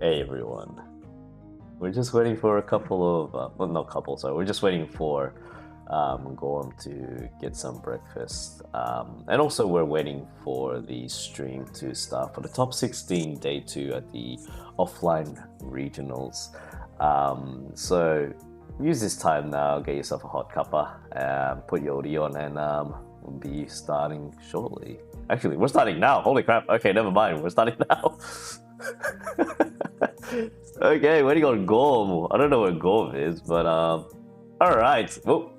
Hey everyone, we're just waiting for a couple of, well, not couple, sorry, we're just waiting for Gorm to get some breakfast. And also we're waiting for the stream to start for the top 16 day 2 at the offline regionals. So use this time now, get yourself a hot cuppa, put your OD on, and we'll be starting shortly. Actually, we're starting now. Holy crap. Okay, never mind. We're starting now. Okay, waiting on Gorm. I don't know what Gorm is, but alright. Oh,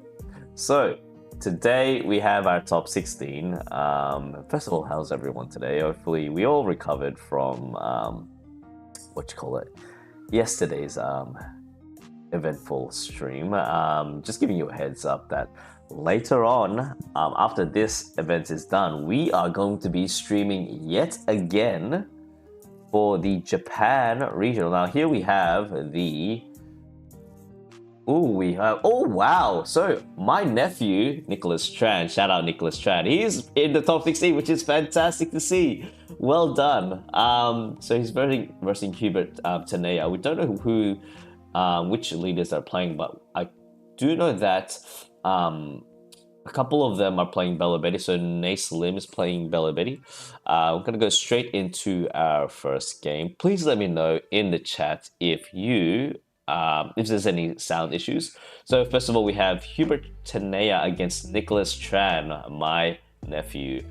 so today we have our top 16. First of all, how's everyone today? Hopefully we all recovered from yesterday's eventful stream. Just giving you a heads up that later on, after this event is done, we are going to be streaming yet again for the Japan regional. Now here we have the... oh wow! So my nephew, Nicholas Tran, shout out Nicholas Tran, he's in the top 16, which is fantastic to see. Well done. So he's versing Hubert Tanea. We don't know who which leaders are playing, but I do know that a couple of them are playing Bella Betty. So Nace Lim is playing Bella Betty. We're gonna go straight into our first game. Please let me know in the chat if there's any sound issues. So first of all, we have Hubert Tanea against Nicholas Tran, my nephew.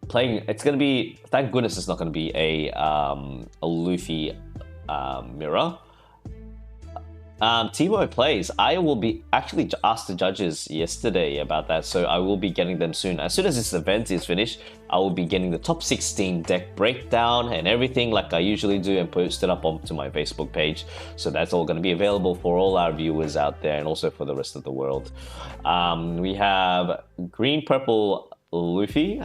Playing. It's gonna be. Thank goodness it's not gonna be a Luffy mirror. Timo plays. I will be actually asked the judges yesterday about that, so I will be getting them soon. As soon as this event is finished, I will be getting the top 16 deck breakdown and everything like I usually do and post it up onto my Facebook page. So that's all going to be available for all our viewers out there and also for the rest of the world. We have green, purple Luffy,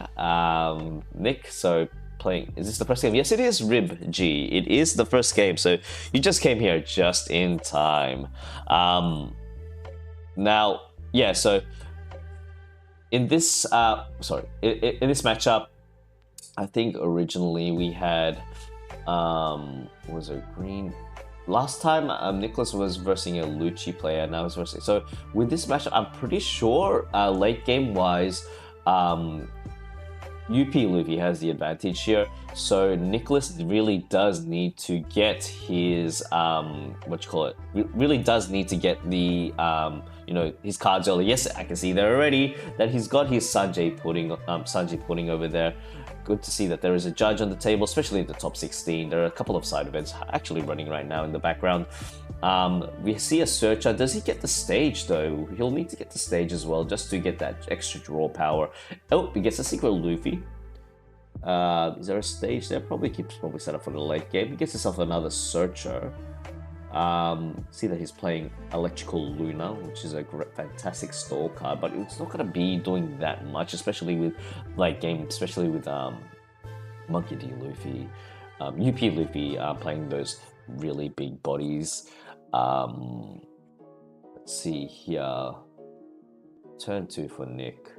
Nick, so playing. Is this the first game? Yes, it is Rib G. It is the first game, so you just came here just in time. Now, yeah, so in this in this matchup, I think originally we had was it green? Last time Nicholas was versing a Lucci player, now he's versing. So with this matchup, I'm pretty sure late game wise, UP Luffy has the advantage here, so Nicholas really does need to get his really does need to get the his cards early. Yes, I can see there already that he's got his Sanjay pudding over there. Good to see that there is a judge on the table, especially in the top 16. There are a couple of side events actually running right now in the background. We see a searcher. Does he get the stage though? He'll need to get the stage as well just to get that extra draw power. Oh, he gets a secret Luffy. Is there a stage there? Probably set up for the late game. He gets himself another searcher. See that he's playing Electrical Luna, which is a fantastic stall card, but it's not going to be doing that much, especially with late game, especially with Monkey D Luffy, UP Luffy playing those really big bodies. Let's see here. Turn 2 for Nick.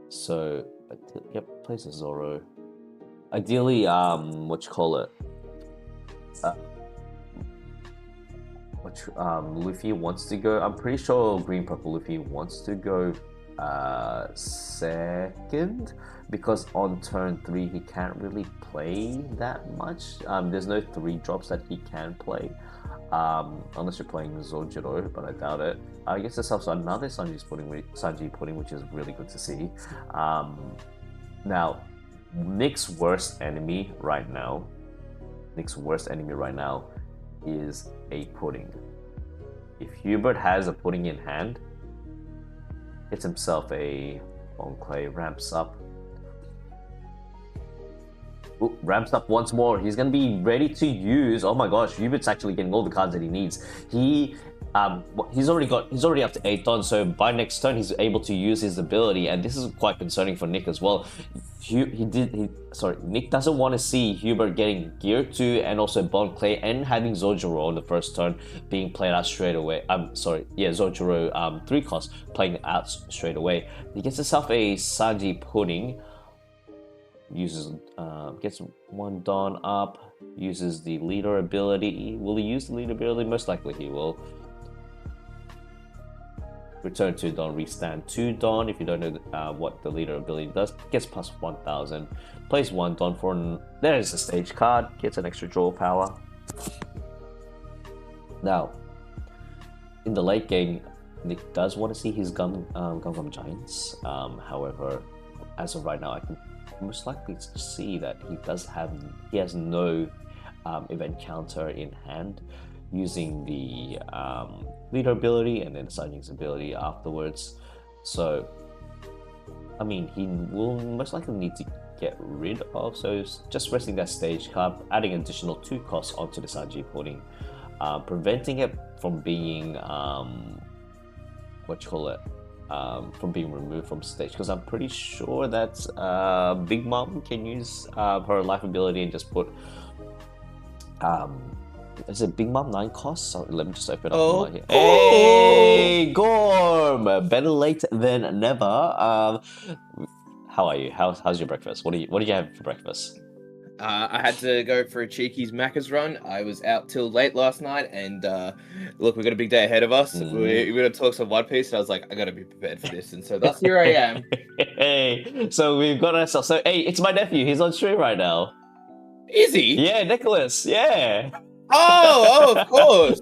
So, yep, plays a Zoro. Ideally, Luffy wants to go. I'm pretty sure green purple Luffy wants to go second, because on turn 3 he can't really play that much. There's no 3 drops that he can play, unless you're playing Zojiro, but I doubt it. I guess there's also another Sanji pudding, which is really good to see. Now, Nick's worst enemy right now is a pudding. If Hubert has a pudding in hand, gets himself a Bon Clay, ramps up. Ooh, ramps up once more. He's gonna be ready to use. Oh my gosh, Hubert's actually getting all the cards that he needs. He's already up to 8 on, so by next turn he's able to use his ability, and this is quite concerning for Nick as well. Nick doesn't want to see Hubert getting Gear 2 and also Bon Clay and having Zojiro on the first turn being played out straight away. Zojiro 3 cost playing out straight away. He gets himself a Sanji pudding. uses gets 1 Dawn up, uses the leader ability. Will he use the leader ability? Most likely he will. Return 2 Dawn, restand 2 Dawn. If you don't know what the leader ability does, gets plus 1000. Plays 1 Dawn for there is a stage card, gets an extra draw power. Now, in the late game, Nick does want to see his Gum Giants. However, as of right now, I can most likely see that he has no event counter in hand, using the leader ability and then Sanji's ability afterwards. So, I mean, he will most likely need to get rid of. So just resting that stage card, adding additional 2 costs onto the Sanji pudding, preventing it from being from being removed from stage, because I'm pretty sure that Big Mom can use her life ability and just put is it Big Mom 9 costs? So let me just open up here. Hey, Gorm! Better late than never. How are you? How's your breakfast? What did you have for breakfast? I had to go for a Cheeky's Macca's run. I was out till late last night, and look, we've got a big day ahead of us. We're going to talk some One Piece, and I was like, I got to be prepared for this, and so thus here I am. Hey, so we've got ourselves. So hey, it's my nephew. He's on stream right now. Is he? Yeah, Nicholas. Yeah. Oh, of course.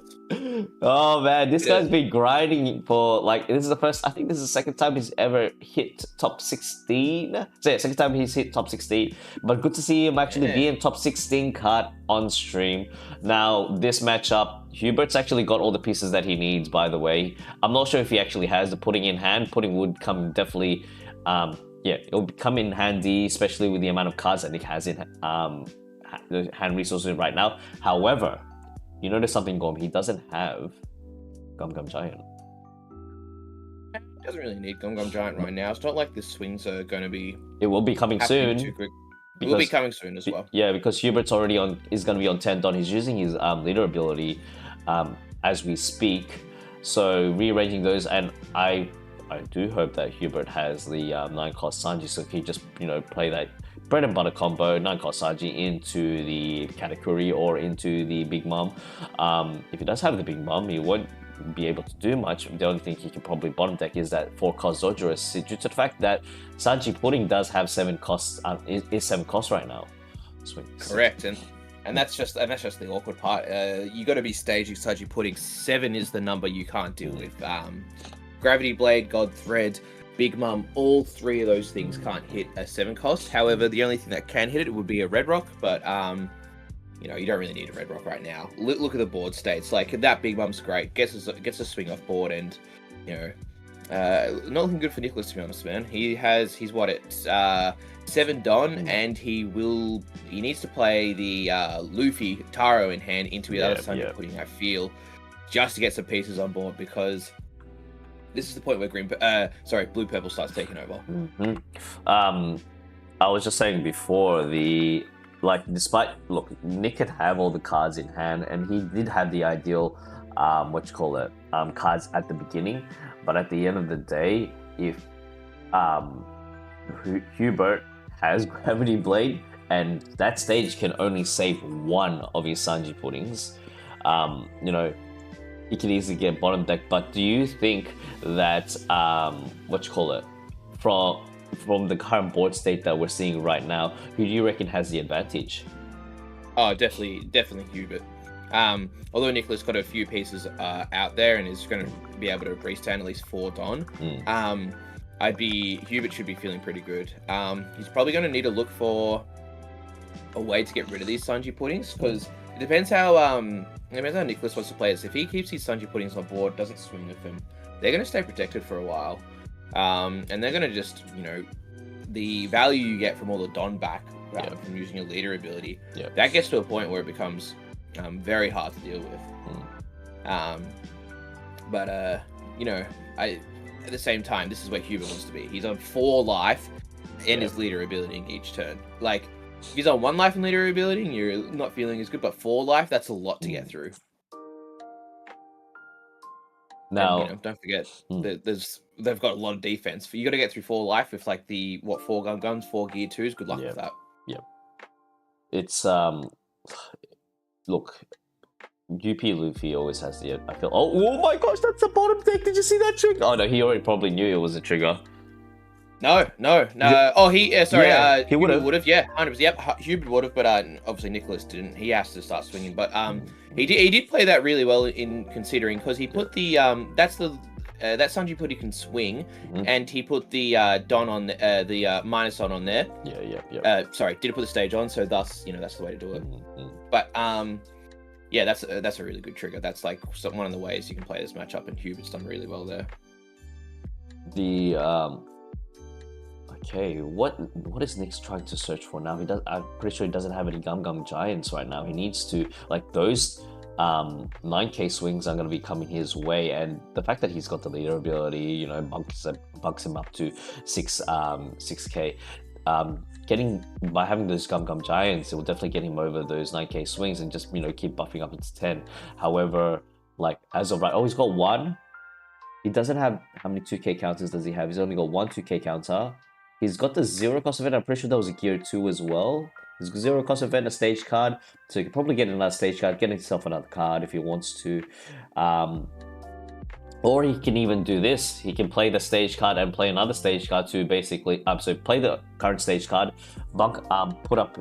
Oh man, this guy's been grinding for I think this is the second time he's ever hit top 16. So yeah, second time he's hit top 16. But good to see him actually be in top 16 card on stream. Now, this matchup, Hubert's actually got all the pieces that he needs, by the way. I'm not sure if he actually has the pudding in hand. Pudding would come definitely, it'll come in handy, especially with the amount of cards that Nick has in the hand resources right now. However, you notice something, Gorm, he doesn't have Gum Giant. He doesn't really need Gum Giant right now. It's not like the swings are going to be... It will be coming soon. Too quick. It will be coming soon as well. Yeah, because Hubert's already is going to be on 10 Dawn. He's using his leader ability as we speak. So rearranging those, and I do hope that Hubert has the 9 cost Sanji, so if he just play that bread and butter combo, 9 cost Sanji into the Katakuri or into the Big Mom. If he does have the Big Mom, he won't be able to do much. The only thing he can probably bottom deck is that 4 cost Zojurus, due to the fact that Sanji Pudding does have 7 costs, is 7 costs right now. Sweet. Correct, and that's just the awkward part. You got to be staging Sanji Pudding. 7 is the number you can't deal with. Gravity Blade, God Thread, Big Mum, all 3 of those things can't hit a 7 cost. However, the only thing that can hit it would be a Red Rock, but you don't really need a Red Rock right now. Look at the board states. Like, that Big Mum's great, gets a swing off board, and not looking good for Nicholas, to be honest, man. He's what, it's 7 Don, and he needs to play the Luffy Taro in hand into his other Sanji Pudding, I feel, just to get some pieces on board, because this is the point where Blue Purple starts taking over. I was just saying before, despite Nick could have all the cards in hand, and he did have the ideal cards at the beginning, but at the end of the day, if Hubert has Gravity Blade and that stage can only save 1 of his Sanji Puddings, he can easily get bottom deck. But do you think that from the current board state that we're seeing right now, who do you reckon has the advantage? Oh, definitely Hubert. Although Nicholas got a few pieces out there and is going to be able to restand at least 4 Don, Hubert should be feeling pretty good. He's probably going to need to look for a way to get rid of these Sanji Puddings, because it depends how Nicholas wants to play this. If he keeps these Sanji Puddings on board, doesn't swing with them, they're going to stay protected for a while. And they're going to just, the value you get from all the Don back from using a leader ability, that gets to a point where it becomes very hard to deal with. At the same time, this is where Hubert wants to be. He's on 4 life and his leader ability each turn. Like, if he's on 1 life and leader ability and you're not feeling as good, but 4 life, that's a lot to get through. Now, And don't forget hmm, that they've got a lot of defense. You got to get through 4 life with like the 4 guns, 4 gear 2s. Good luck yeah, with that. yeah. It's look, UP Luffy always has the. I feel. Oh my gosh, that's the bottom deck. Did you see that trigger? Oh no, he already probably knew it was a trigger. No. Yeah, Oh, he sorry. he would Hubert have. would have. Yeah, 100%. Yep, Hubert would have, but obviously Nicholas didn't. He has to start swinging, but he did play that really well in considering because he put the that's the that Sanji put he can swing, and he put the Don on the minus on there. Yeah. Sorry, didn't put the stage on, so thus that's the way to do it. But yeah, that's a really good trigger. That's like one of the ways you can play this matchup, and Hubert's done really well there. The okay, what is Nick's trying to search for now? I'm pretty sure he doesn't have any Gum Giants right now. He needs to, like, those 9k swings are going to be coming his way, and the fact that he's got the leader ability, bucks him up to 6k. Getting by having those Gum Giants, it will definitely get him over those 9k swings and just keep buffing up into 10. However, like as of right, he's got one. He doesn't have, how many 2k counters does he have? He's only got one 2k counter. He's got the 0 cost event. I'm pretty sure that was a gear 2 as well. He's got 0 cost event, a stage card. So he can probably get another stage card, get himself another card if he wants to. Or he can even do this. He can play the stage card and play another stage card to basically, so play the current stage card, put up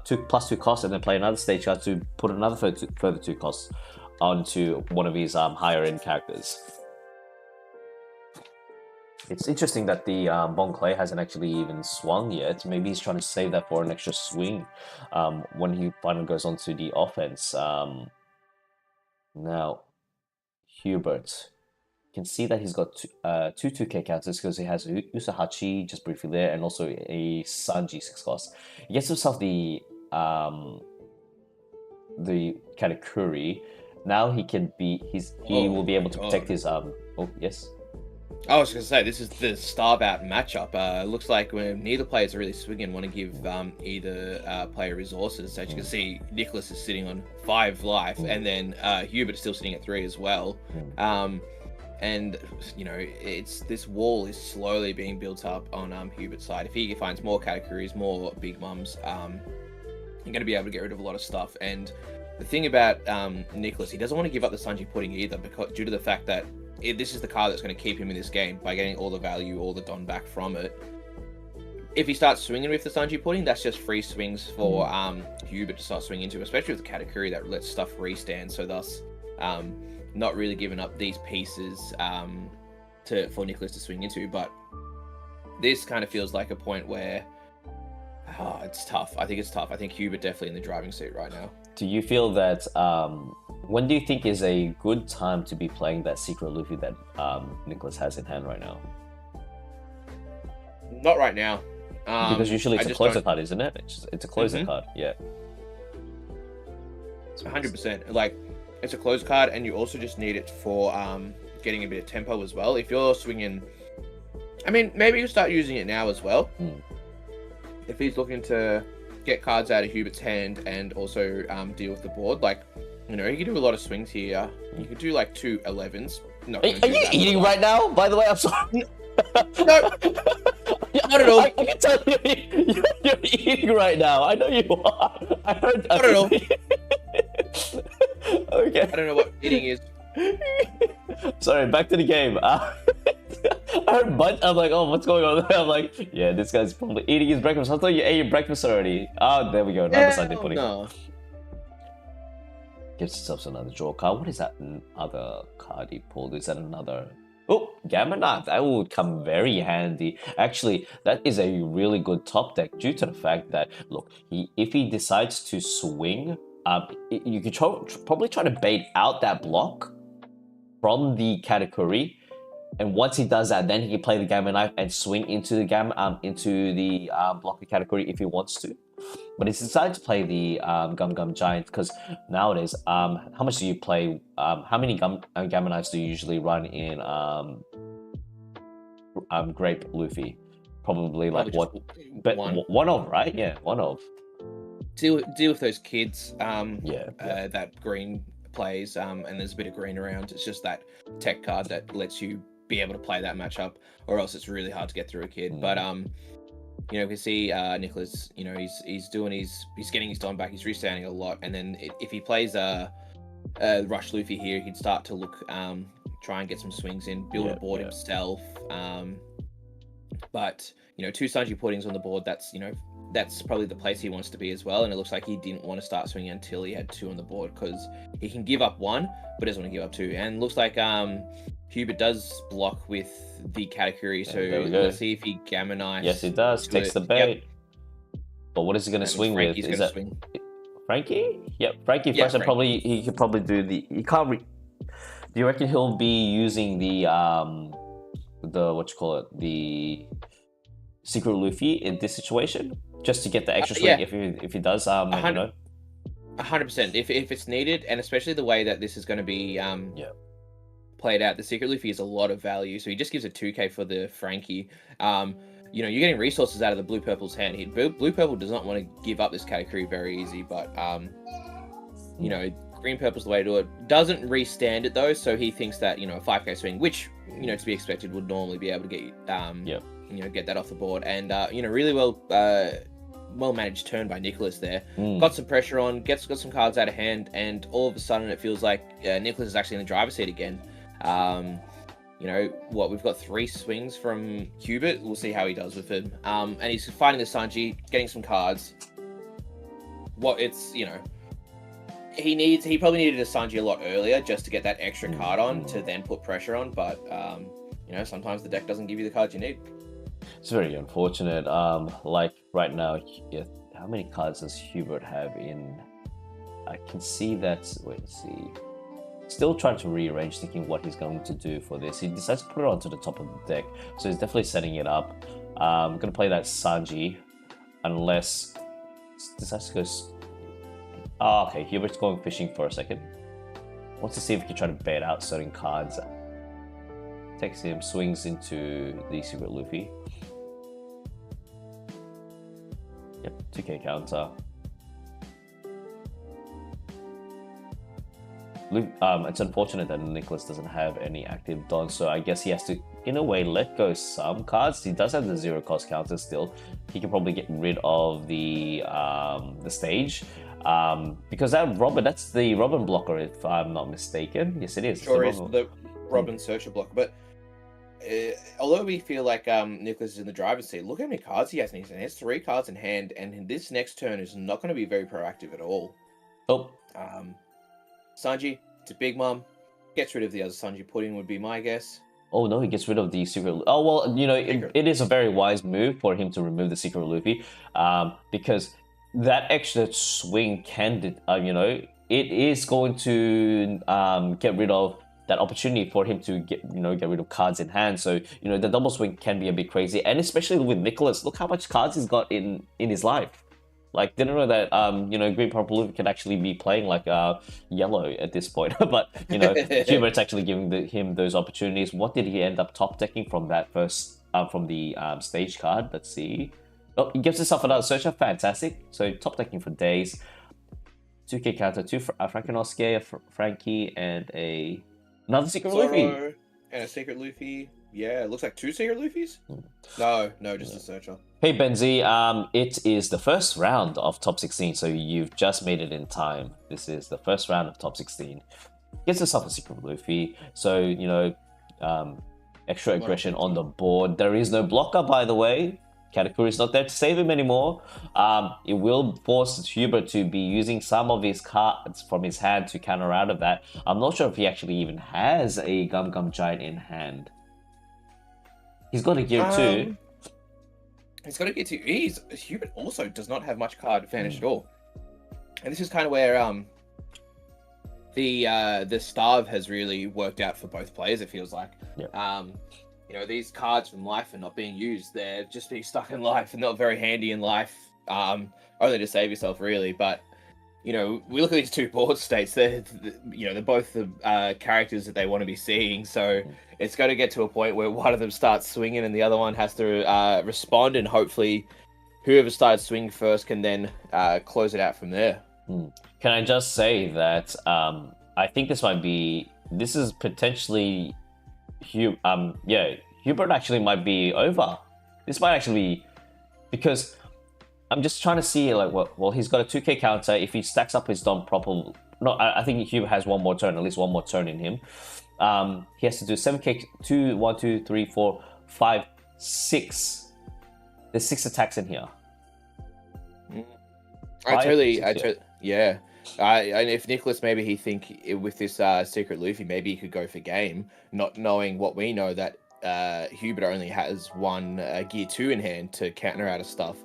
2+2 costs, and then play another stage card to put another further 2 costs onto one of his higher end characters. It's interesting that the Bon Clay hasn't actually even swung yet. Maybe he's trying to save that for an extra swing when he finally goes onto the offense. Now, Hubert. You can see that he's got two 2k counters because he has Usahachi just briefly there, and also a Sanji 6 cost. He gets himself the Katakuri. Now he will be able to protect his Oh yes. I was going to say, this is the star-bout matchup. Looks like when neither players are really swinging, want to give either player resources. So as you can see, Nicholas is sitting on 5 life, and then Hubert is still sitting at 3 as well. And this wall is slowly being built up on Hubert's side. If he finds more Katakuris, more Big Mums, you're going to be able to get rid of a lot of stuff. And the thing about Nicholas, he doesn't want to give up the Sanji Pudding either, because due to the fact that this is the card that's going to keep him in this game by getting all the value, all the Don back from it. If he starts swinging with the Sanji Pudding, that's just free swings for Hubert to start swinging into, especially with the Katakuri that lets stuff restand. So thus, not really giving up these pieces for Nicholas to swing into. But this kind of feels like a point where it's tough. I think it's tough. I think Hubert definitely in the driving seat right now. Do you feel that when do you think is a good time to be playing that secret Luffy that Nicholas has in hand right now? Not right now. Because usually it's a closer card, isn't it? It's a closer card, yeah. 100%. Like, it's a close card, and you also just need it for getting a bit of tempo as well. If you're swinging, I mean, maybe you start using it now as well. If he's looking to get cards out of Hubert's hand and also deal with the board, like, he can do a lot of swings here. You could do like 2 11s. Are you eating right now? By the way, I'm sorry. No, not at all. I can tell you're eating right now. I know you are. I heard. Not at all. Okay. I don't know what eating is. Sorry, back to the game. I heard bunch. I'm like, oh, what's going on there? I'm like, yeah, this guy's probably eating his breakfast. I thought you ate your breakfast already. Oh, there we go. Another Sunday pudding. No. Gives himself another draw card. What is that other card he pulled? Is that another? Oh, Gamma Knife. That would come very handy. Actually, that is a really good top deck due to the fact that, look, if he decides to swing, you could probably try to bait out that block from the Katakuri, and once he does that, then he can play the Gamma Knife and swing into the block of Katakuri if he wants to. But he's decided to play the Gum Giant because nowadays, how much do you play? How many Gamma Knives do you usually run in Grape Luffy? Probably like what? But one of, right? Yeah, one of. Deal with those kids. Yeah. That green plays, and there's a bit of green around. It's just that tech card that lets you be able to play that matchup, or else it's really hard to get through a kid. But you know, we see Nicholas, you know, he's getting his time back, he's restanding a lot, and then if he plays Rush Luffy here, he'd start to look try and get some swings in, build a board himself. But you know, 2 Sanji puddings on the board, that's, you know, that's probably the place he wants to be as well. And it looks like he didn't want to start swinging until he had 2 on the board, because he can give up 1 but doesn't want to give up 2. And looks like Hubert does block with the category, so let's see if he Gamma Knives. Yes, he does. Takes the bait. But what is he going to swing with? Is that Frankie? Yep, Frankie first. And probably he could probably do the. He can't. Do you reckon he'll be using the the Secret Luffy in this situation, just to get the extra swing if he does? 100%. If it's needed, and especially the way that this is going to be played out, the Secret Luffy is a lot of value. So he just gives a 2k for the Frankie. You know, you're getting resources out of the Blue Purple's hand. Blue Purple does not want to give up this category very easy, but you know, Green Purple's the way to do it. Doesn't restand it though, so he thinks that, you know, a 5k swing, which, you know, to be expected, would normally be able to get you know, get that off the board. And you know, really well managed turn by Nicholas there. Got some pressure on, got some cards out of hand, and all of a sudden it feels like Nicholas is actually in the driver's seat again. You know what? We've got 3 swings from Hubert. We'll see how he does with him. And he's fighting the Sanji, getting some cards. You know, he probably needed a Sanji a lot earlier just to get that extra card on to then put pressure on. But you know, sometimes the deck doesn't give you the cards you need. It's very unfortunate. Like right now, how many cards does Hubert have in? I can see that. Wait, let's see. Still trying to rearrange, thinking what he's going to do for this. He decides to put it onto the top of the deck, so he's definitely setting it up. I'm gonna play that Sanji, unless decides to go. Oh, okay, Hubert's going fishing for a second. Wants to see if he can try to bait out certain cards. Takes him, swings into the Secret Luffy. Yep, 2k counter. It's unfortunate that Nicholas doesn't have any active Don, so I guess he has to, in a way, let go some cards. He does have the 0 cost counter still. He can probably get rid of the stage, because that's the Robin blocker, if I'm not mistaken. Yes, it is. Sure is the Robin searcher blocker, but although we feel like Nicholas is in the driver's seat, look how many cards he has in his hand. He has 3 cards in hand, and this next turn is not going to be very proactive at all. Oh. Sanji to Big Mom, gets rid of the other Sanji pudding would be my guess. Oh no, he gets rid of the Secret. Oh well, you know, it is a very wise move for him to remove the Secret Luffy, because that extra swing can, you know, it is going to get rid of that opportunity for him to get rid of cards in hand. So, you know, the double swing can be a bit crazy, and especially with Nicholas, look how much cards he's got in his life. Like, didn't know that, you know, Green Purple Luffy can actually be playing like yellow at this point. But, you know, Hubert's actually giving him those opportunities. What did he end up top decking from that first, from the stage card? Let's see. Oh, he gives himself another searcher. Fantastic. So, top decking for days. 2k counter, 2 Frankenosuke, a Frankie, and another Secret Luffy. And a Secret Luffy. Yeah, it looks like 2 Secret Luffys? No, just a searcher. Hey Benzi, it is the first round of top 16, so you've just made it in time. This is the first round of top 16. Gets yourself a Secret Luffy, so, you know, extra aggression on the board. There is no blocker, by the way. Katakuri's not there to save him anymore. It will force Hubert to be using some of his cards from his hand to counter out of that. I'm not sure if he actually even has a Gum Gum Giant in hand. He's got a Gear 2. He's got a Gear 2. Hubert also does not have much card advantage at all. And this is kind of where the starve has really worked out for both players, it feels like. Yep. You know, these cards from life are not being used. They're just being stuck in life and not very handy in life. Only to save yourself, really. But, you know, we look at these 2 board states. They're both the characters that they want to be seeing. So it's going to get to a point where one of them starts swinging and the other one has to respond. And hopefully whoever starts swinging first can then close it out from there. Can I just say that I I think this is potentially Hubert actually might be over. This might actually be, because I'm just trying to see like well he's got a 2k counter. If he stacks up his Don proper, no, I think Hubert has one more turn, at least one more turn in him. He has to do 7k, 1, 2, 3, 4, 5, 6. There's 6 attacks in here. Yeah. And if Nicholas, maybe he think with this secret Luffy, maybe he could go for game, not knowing what we know, that Hubert only has one gear 2 in hand to counter out of stuff.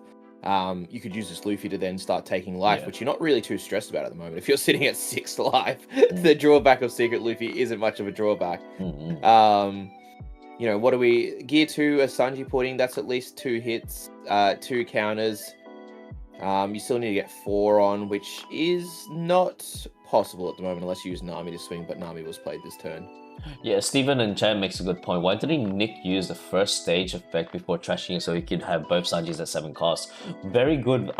You could use this Luffy to then start taking life, which you're not really too stressed about at the moment. If you're sitting at 6 life, the drawback of secret Luffy isn't much of a drawback. You know, what do we... Gear 2, a Sanji pudding, that's at least 2 hits, 2 counters. You still need to get 4 on, which is not possible at the moment unless you use Nami to swing, but Nami was played this turn. Yeah, Steven and Chan makes a good point. Why didn't Nick use the first stage effect before trashing it so he could have both Sanjis at 7 costs? Very good,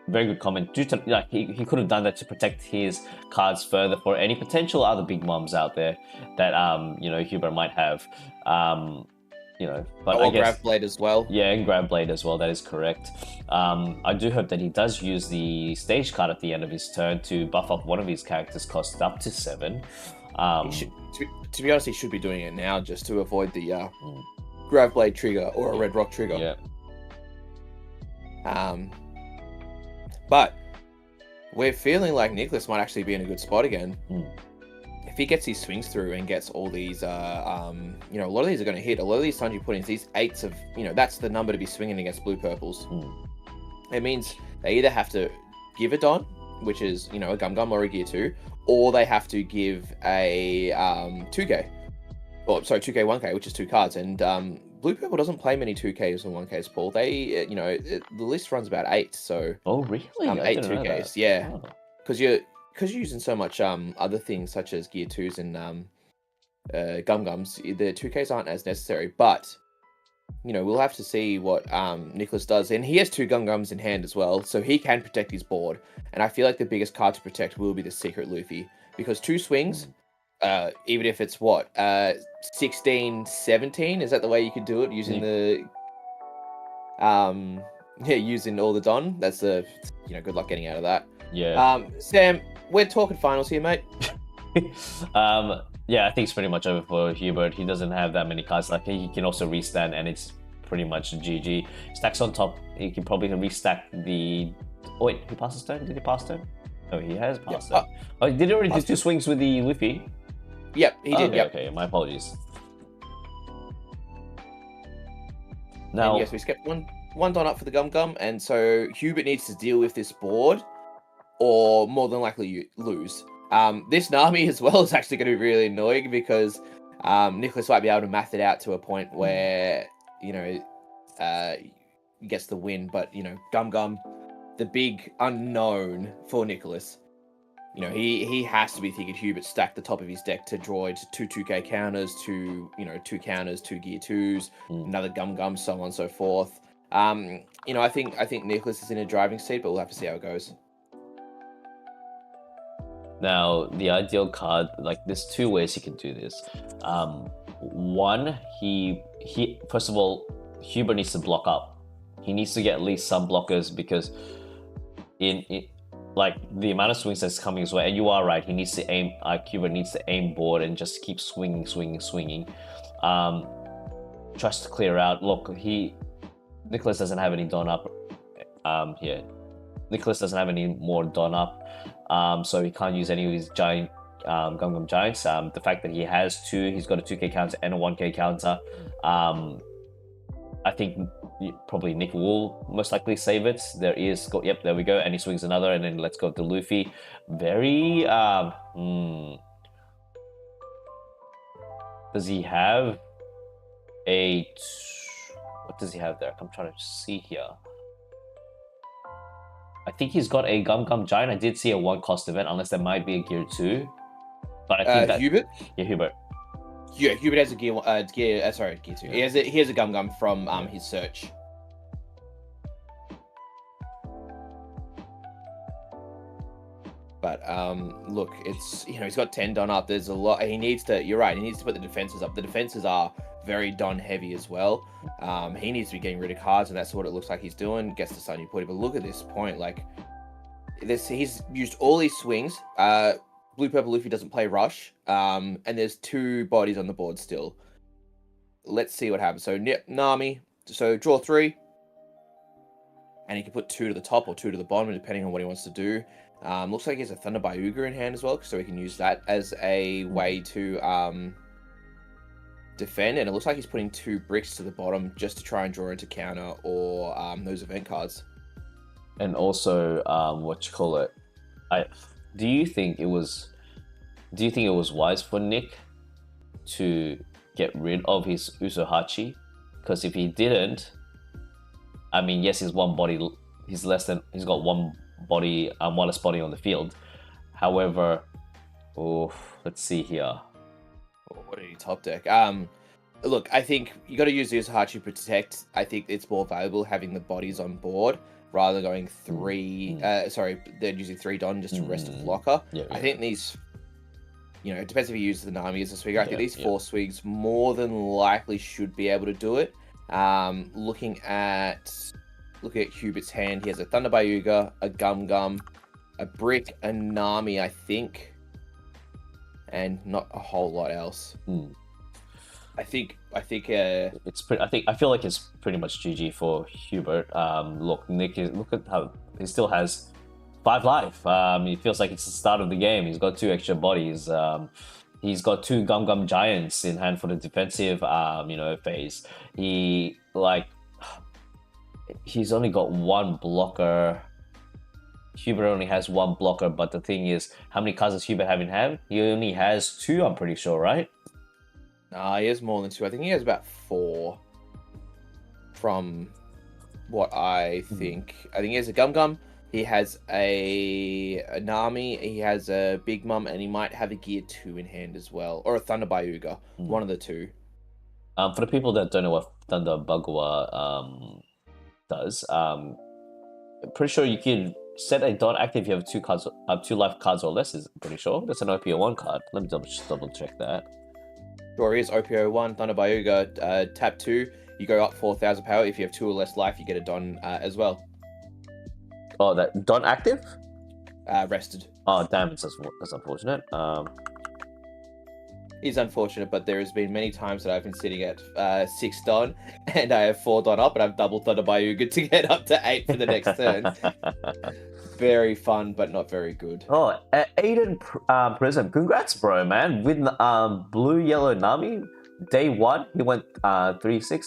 very good comment. He could have done that to protect his cards further for any potential other big moms out there that, Hubert might have. But I guess Grab Blade as well. Yeah, and Grab Blade as well. That is correct. I do hope that he does use the stage card at the end of his turn to buff up one of his characters' costs up to 7. To be honest, he should be doing it now just to avoid the Grab Blade trigger or a Red Rock trigger. Yeah. But we're feeling like Nicholas might actually be in a good spot again. If he gets his swings through and gets all these, a lot of these are going to hit. A lot of these Sanji puddings, these 8s of, that's the number to be swinging against blue purples. It means they either have to give a Don, which is, a Gum Gum or a Gear 2, or they have to give a 2K. Or, sorry, 2K, 1K, which is 2 cards. And blue purple doesn't play many 2Ks or 1Ks, Paul. They, the list runs about 8, so... Oh, really? 8 2Ks, yeah. Because you're using so much other things such as Gear 2s and Gum Gums, the 2Ks aren't as necessary. But, we'll have to see what Nicholas does. And he has 2 Gum Gums in hand as well, so he can protect his board. And I feel like the biggest card to protect will be the Secret Luffy. Because 2 swings, even if it's 16, 17, is that the way you could do it? Using using all the Don? That's good luck getting out of that. Yeah. Sam, we're talking finals here, mate. Yeah, I think it's pretty much over for Hubert. He doesn't have that many cards. Like, he can also restand, and it's pretty much GG. Stacks on top. He can probably restack the... Oh, wait, he passed his turn? Did he pass turn? No, he has passed turn. Did he already do 2 swings with the Luffy? Yep, he did. Okay, my apologies. Now, and yes, we skipped one Don up for the Gum Gum, and so Hubert needs to deal with this board, or more than likely you lose. This Nami as well is actually going to be really annoying because Nicholas might be able to math it out to a point where, he gets the win. But, Gum Gum, the big unknown for Nicholas, he has to be thinking Hubert stacked the top of his deck to draw into 2 2K counters, 2 counters, 2 Gear 2s, another Gum Gum, so on and so forth. I think Nicholas is in a driving seat, but we'll have to see how it goes. Now, the ideal card, there's 2 ways he can do this. One, he first of all, Hubert needs to block up. He needs to get at least some blockers because the amount of swings that's coming his way, and you are right, he needs to aim. Hubert needs to aim board and just keep swinging. Tries to clear out. Look, Nicholas doesn't have any Don up here. Nicholas doesn't have any more Don up, so he can't use any of his giant Gum Gum Giants. The fact that he has 2, he's got a 2K counter and a 1K counter. I think probably Nick will most likely save it. There we go, and he swings another, and then let's go to Luffy. Very does he have what does he have there? I'm trying to see here. I think he's got a Gum Gum Giant. I did see a 1-cost event, unless there might be a Gear 2. But I think that Hubert? Yeah, Hubert. Yeah, Hubert has a Gear 2. He has a Gum Gum from his search. But look, it's he's got 10 Don up. There's a lot. He needs to. You're right. He needs to put the defenses up. The defenses are very Don heavy as well. He needs to be getting rid of cards, and that's what it looks like he's doing. Gets the Sunny Putty, but look at this point. Like this, he's used all these swings. Blue Purple Luffy doesn't play Rush. And there's 2 bodies on the board still. Let's see what happens. So Nami. So draw 3. And he can put 2 to the top or 2 to the bottom, depending on what he wants to do. Looks like he has a Thunder Bayuga in hand as well, so he can use that as a way to defend. And it looks like he's putting 2 bricks to the bottom just to try and draw into counter or those event cards. And also, do you think it was wise for Nick to get rid of his Usohachi? Because if he didn't, I mean, yes, he's one body. He's got one body, one less body on the field. However, let's see here. What did he top deck? Look, I think you got to use the Usohachi to protect. I think it's more valuable having the bodies on board rather than going 3. They're using 3 Don just to rest a blocker. Yeah. I think these. It depends if he uses the Nami as a swigger. I think these 4 swigs more than likely should be able to do it. Looking at Hubert's hand, he has a Thunder Bayuga, a Gum Gum, a Brick, a Nami, I think, and not a whole lot else. I think it's pretty. I feel like it's pretty much GG for Hubert. Look at how he still has 5 life. It feels like it's the start of the game. He's got 2 extra bodies. He's got 2 Gum Gum Giants in hand for the defensive, phase. He's only got 1 blocker. Hubert only has 1 blocker, but the thing is, how many cards does Hubert have in hand? He only has 2, I'm pretty sure, right? He has more than 2. I think he has about 4 from what I think. I think he has a Gum Gum. He has a Nami, he has a Big Mum, and he might have a Gear 2 in hand as well. Or a Thunder Bayuga. One of the 2. For the people that don't know what Thunder Bagua does, I'm pretty sure you can set a Don active if you have 2 life cards or less, I'm pretty sure. That's an OPO1 card. Let me double check that. Sure is. OPO1, Thunder Bayuga, tap 2, you go up 4,000 power. If you have 2 or less life, you get a Don as well. Oh, that Don active? Rested. Oh, damn, that's unfortunate. It's unfortunate, but there has been many times that I've been sitting at 6 Don, and I have 4 Don up, and I've double Thunder Bayuga to get up to 8 for the next turn. Very fun, but not very good. Oh, Aiden Prism, congrats, bro, man. With Blue Yellow Nami, day 1, he went 3-6.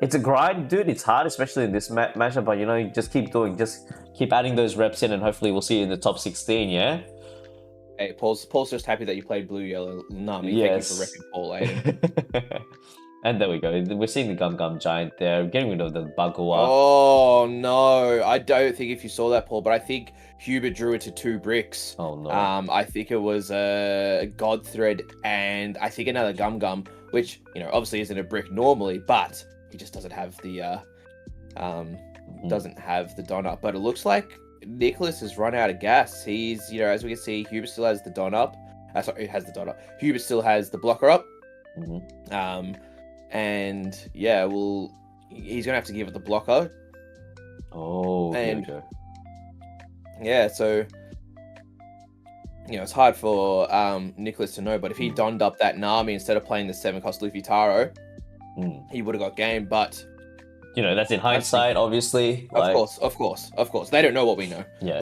It's a grind, dude. It's hard, especially in this matchup, but you just keep adding those reps in, and hopefully we'll see you in the top 16, yeah? Hey, Paul's just happy that you played Blue Yellow Nami. Yes. Thank you for repping Paul, Aiden. And there we go. We're seeing the Gum Gum Giant there, getting rid of the Bagua. Oh, no. I don't think if you saw that, Paul, but I think Hubert drew it to 2 bricks. Oh, no. I think it was a God Thread and I think another Gum Gum, which, obviously isn't a brick normally, but he just doesn't have the Don up. But it looks like Nicholas has run out of gas. He's, as we can see, Hubert still has the Don up. Sorry, it has the Don up. Hubert still has the blocker up. And yeah, he's gonna have to give it the blocker. Oh, there we go. Yeah, so it's hard for Nicholas to know, but if he donned up that Nami instead of playing the 7-cost Luffy Taro, he would have got game. But that's in hindsight, obviously. Of course. They don't know what we know. Yeah.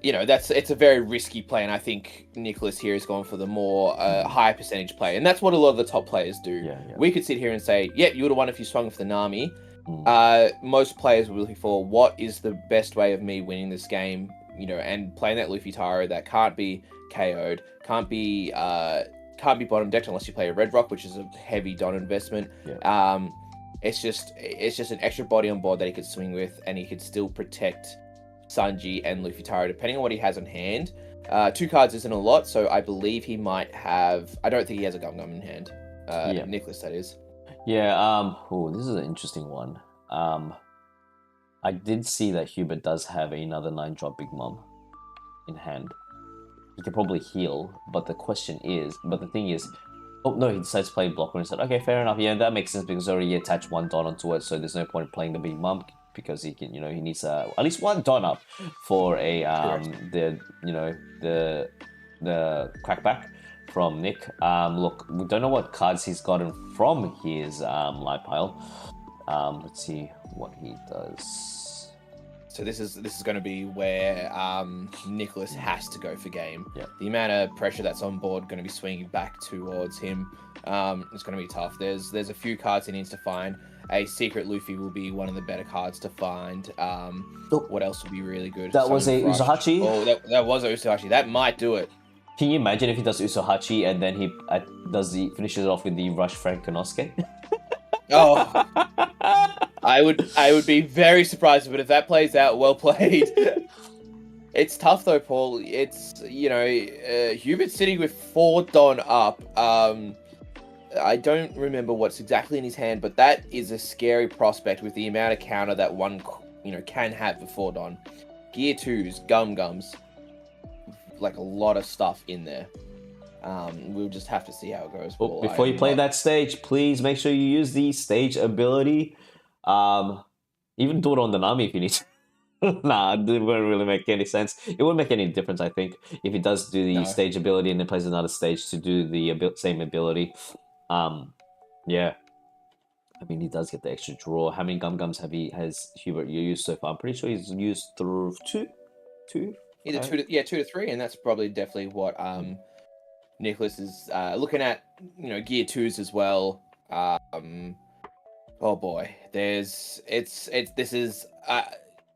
It's a very risky play, and I think Nicholas here has gone for the more high percentage play, and that's what a lot of the top players do. Yeah. We could sit here and say, you would have won if you swung for the Nami. Most players were looking for what is the best way of me winning this game, and playing that Luffy Taro that can't be KO'd, can't be bottom decked unless you play a Red Rock, which is a heavy Don investment. Yeah. It's just an extra body on board that he could swing with, and he could still protect Sanji and Luffy Taro, depending on what he has on hand. 2 cards isn't a lot, so I believe he might have... I don't think he has a Gum Gum in hand. Nicholas, that is. Yeah, this is an interesting one. I did see that Hubert does have another 9-drop Big Mom in hand. He can probably heal, but the thing is, oh no, he decides to play blocker and said, okay, fair enough. Yeah, that makes sense because he already attached 1 Don onto it, so there's no point in playing the Big Mum because he can, he needs at least 1 Don up for a the crackback from Nick. Look, we don't know what cards he's gotten from his live pile. Let's see what he does. So this is going to be where Nicholas has to go for game. Yeah. The amount of pressure that's on board going to be swinging back towards him. It's going to be tough. There's a few cards he needs to find. A Secret Luffy will be one of the better cards to find. What else would be really good? That was a Usohachi. Oh, that was a Usohachi. That might do it. Can you imagine if he does Usohachi and then he finishes it off with the Rush Frank-Konosuke? Oh, I would be very surprised, but if that plays out, well played. It's tough though, Paul. It's Hubert's sitting with 4 Don up. I don't remember what's exactly in his hand, but that is a scary prospect with the amount of counter that one can have for 4 Don. Gear 2s, Gums, like a lot of stuff in there. We'll just have to see how it goes. Well, before you play that stage, please make sure you use the stage ability. Even do it on the Nami if you need to. Nah, it wouldn't really make any sense. It wouldn't make any difference, I think, if he does do the stage ability and then plays another stage to do the same ability. Yeah. I mean, he does get the extra draw. How many Gums has Hubert used so far? I'm pretty sure he's used through two. Either 2 to 3, and that's probably definitely what Nicholas is looking at. Gear 2s as well. Oh boy,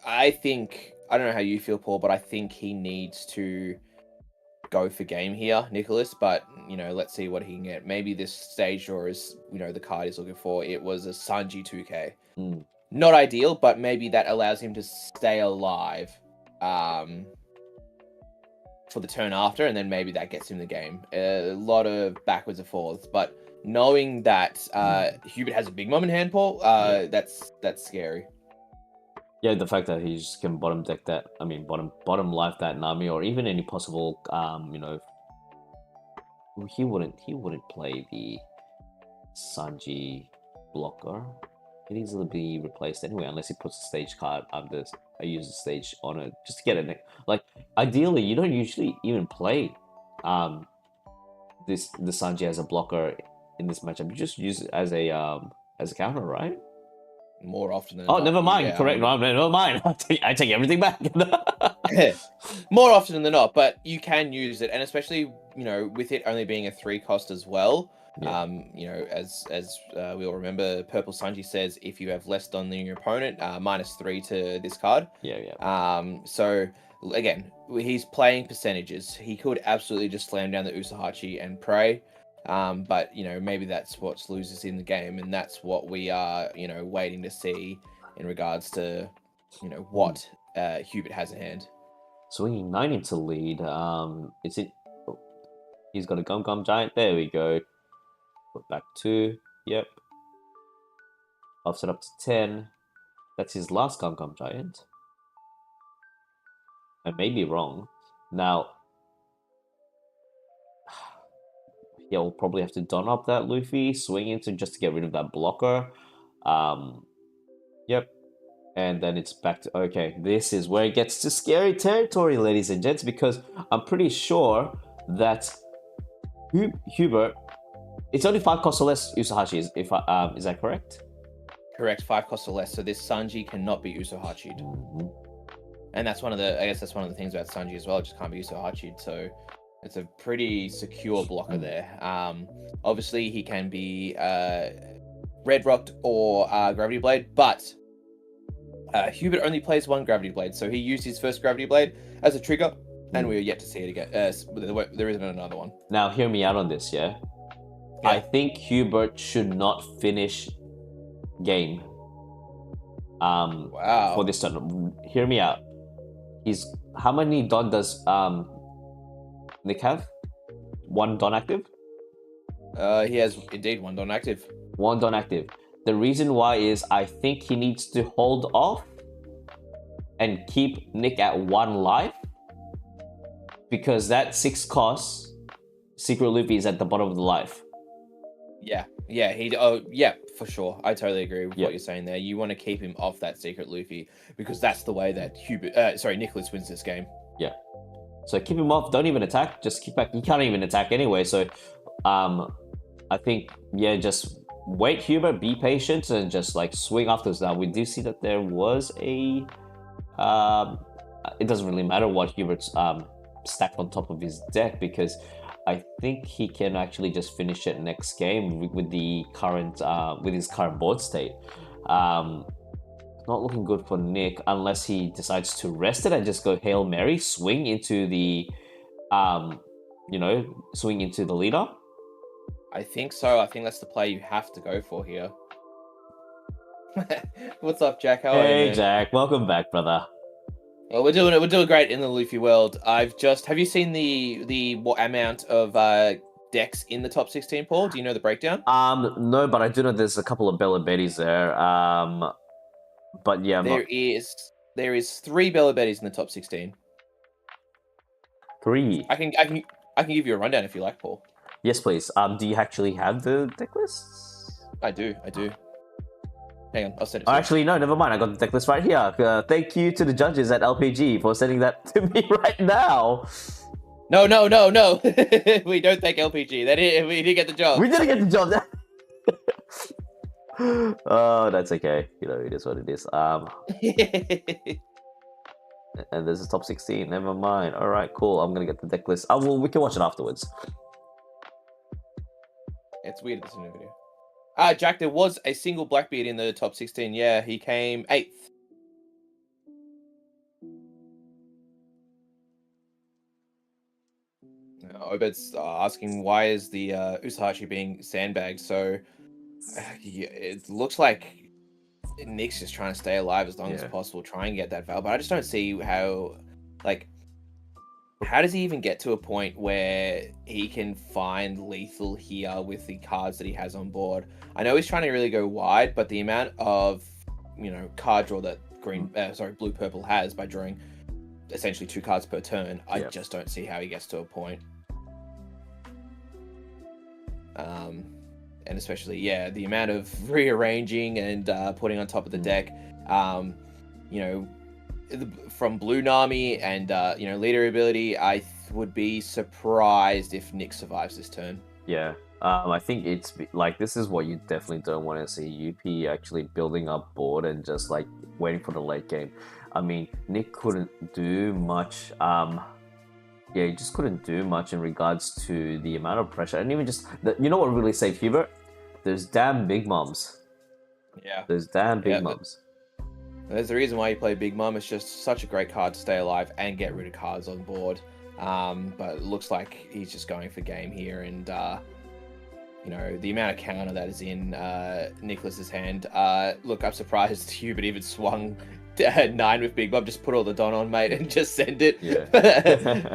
I think, I don't know how you feel, Paul, but I think he needs to go for game here, Nicholas. But let's see what he can get. Maybe this stage draw is the card he's looking for. It was a Sanji 2K. Not ideal, but maybe that allows him to stay alive for the turn after, and then maybe that gets him the game. A lot of backwards and forwards, but knowing that Hubert has a Big Mom in hand, Paul, that's scary. Yeah, the fact that he just can bottom deck that, bottom life that Nami, or even any possible, he wouldn't play the Sanji blocker. It easily be replaced anyway, unless he puts a stage card under. I use a stage on it just to get it. Like, ideally, you don't usually even play the Sanji as a blocker in this matchup. You just use it as a counter, right? More often than not. not. Never mind. Yeah, correct. No, never mind. I take everything back. More often than not, but you can use it, and especially with it only being a 3 cost as well. Yeah. As we all remember, Purple Sanji says if you have less than your opponent, -3 to this card. Yeah. So again, he's playing percentages. He could absolutely just slam down the Usohachi and pray. But maybe that's what loses in the game, and that's what we are waiting to see in regards to what Hubert has in hand. Swinging 9 into lead. Is it? Oh, he's got a Gum Giant. There we go. Put back 2. Yep. Offset up to 10. That's his last Gum Giant. I may be wrong. Now, yeah, we'll probably have to don up that Luffy, swing into just to get rid of that blocker. Yep. And then it's back to, okay, this is where it gets to scary territory, ladies and gents, because I'm pretty sure that Hubert, it's only 5 cost or less Usohachi, is that correct? Correct, 5 cost or less. So this Sanji cannot be Usohachi'd. And that's one of the things about Sanji as well. It just can't be Usohachi'd. So it's a pretty secure blocker there. Obviously, he can be Red Rocked or Gravity Blade, but Hubert only plays 1 Gravity Blade, so he used his first Gravity Blade as a trigger, and we are yet to see it again. There isn't another one. Now, hear me out on this, yeah? I think Hubert should not finish game for this turn. Hear me out. How many Don does Nick have? 1 Don active? He has indeed 1 Don active. 1 Don active. The reason why is I think he needs to hold off and keep Nick at 1 life because that 6 cost Secret Luffy is at the bottom of the life. Yeah, yeah, for sure. I totally agree with Yeah. what you're saying there. You want to keep him off that Secret Luffy because that's the way that Nicholas wins this game. Yeah. So keep him off. Don't even attack. Just keep back. He can't even attack anyway. So, I think just wait, Hubert. Be patient and just like swing afterwards. Now we do see that there was a. It doesn't really matter what Hubert's stacked on top of his deck because I think he can actually just finish it next game with the current with his current board state. Not looking good for Nick unless he decides to rest it and just go Hail Mary, swing into the swing into the leader. I think so. I think that's the play you have to go for here. What's up, Jack? How are you? Hey, Jack. Welcome back, brother. Well, we're doing great in the Luffy world. Have you seen the what amount of decks in the top 16, Paul? Do you know the breakdown? No, but I do know there's a couple of Bella Betties there. But yeah, there is 3 Bella Betties in the top 16. 3. I can give you a rundown if you like, Paul. Yes, please. Do you actually have the deck lists? I do. Hang on, I'll send it. Actually, no, never mind. I got the deck list right here. Thank you to the judges at LPG for sending that to me right now. No. We don't thank LPG. We didn't get the job. We didn't get the job. Oh, that's okay. It is what it is. And this is top 16. Never mind. All right, cool. I'm gonna get the deck list. We can watch it afterwards. It's weird this in a video. Jack, there was a single Blackbeard in the top 16. Yeah, he came 8th. Obed's asking why is the Usahashi being sandbagged. So it looks like Nick's just trying to stay alive as long as possible, try and get that Val. But I just don't see how does he even get to a point where he can find lethal here with the cards that he has on board? I know he's trying to really go wide, but the amount of card draw that blue purple has by drawing essentially 2 cards per turn, I just don't see how he gets to a point. And especially the amount of rearranging and putting on top of the deck, from Blue Nami and leader ability, I would be surprised if Nick survives this turn. I think it's like this is what you definitely don't want to see. UP actually building up board and just like waiting for the late game. I mean, Nick couldn't do much. He just couldn't do much in regards to the amount of pressure, and even just you know what really saved Hubert? Those damn big mums. Those damn big mums. There's the reason why you play Big Mom. It's just such a great card to stay alive and get rid of cards on board. But it looks like he's just going for game here, and the amount of counter that is in Nicholas's hand. Look, I'm surprised Hubert even swung 9 with Big Mom. Just put all the Don on, mate, and just send it.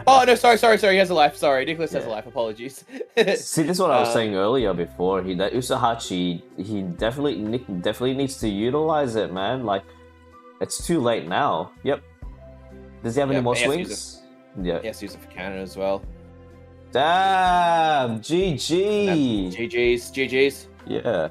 Oh no, sorry. He has a life. Sorry, Nicholas has a life. Apologies. See, this is what I was saying earlier before. That Usahashi, Nick definitely needs to utilize it, man. Like, it's too late now. Yep. Does he have any more swings? Yes, use it for counter as well. Damn, GG. GG's. Yeah.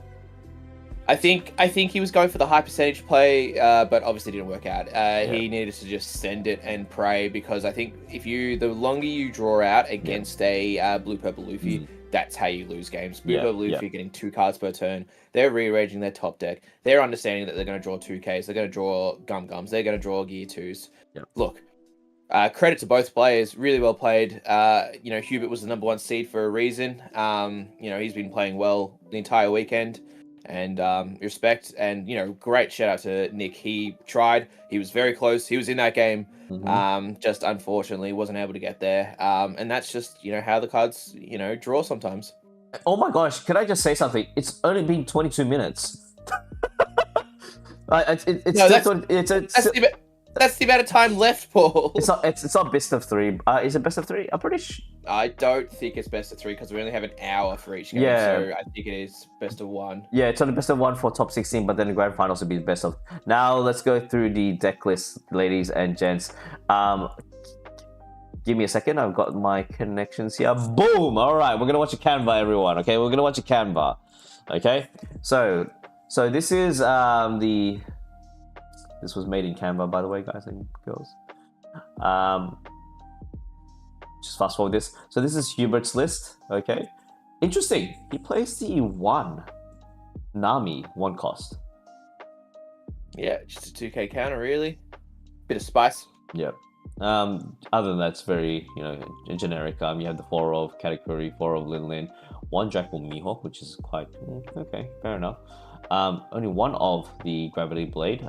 I think he was going for the high percentage play, but obviously didn't work out. He needed to just send it and pray, because I think the longer you draw out against a blue-purple Luffy, that's how you lose games. Blue-purple Luffy getting 2 cards per turn. They're rearranging their top deck. They're understanding that they're going to draw 2Ks. They're going to draw Gums. They're going to draw Gear 2s. Look, credit to both players. Really well played. Hubert was the number 1 seed for a reason. He's been playing well the entire weekend. And respect, and great shout out to Nick. He tried. He was very close. He was in that game. Just unfortunately wasn't able to get there. And that's just how the cards draw sometimes. Oh my gosh! Can I just say something? It's only been 22 minutes. That's the amount of time left, Paul. It's not best of 3. Is it best of 3? I'm pretty sure. I don't think it's best of 3 because we only have an hour for each game. So I think it is best of 1. Yeah, it's only best of 1 for top 16, but then the grand finals will be best of. Now let's go through the deck list, ladies and gents. Give me a second. I've got my connections here. Boom! All right, we're gonna watch a Canva, everyone. Okay, we're gonna watch a Canva. Okay, so this is this was made in Canva, by the way, guys and girls. Just fast forward this. So this is Hubert's list. Okay, interesting. He plays the 1 Nami 1 cost. Yeah, just a 2k counter, really. Bit of spice. Yep. Other than that, it's very, generic. You have the 4 of Katakuri, 4 of Lin Lin, 1 Jackal Mihawk, which is quite okay, fair enough. Only 1 of the Gravity Blade.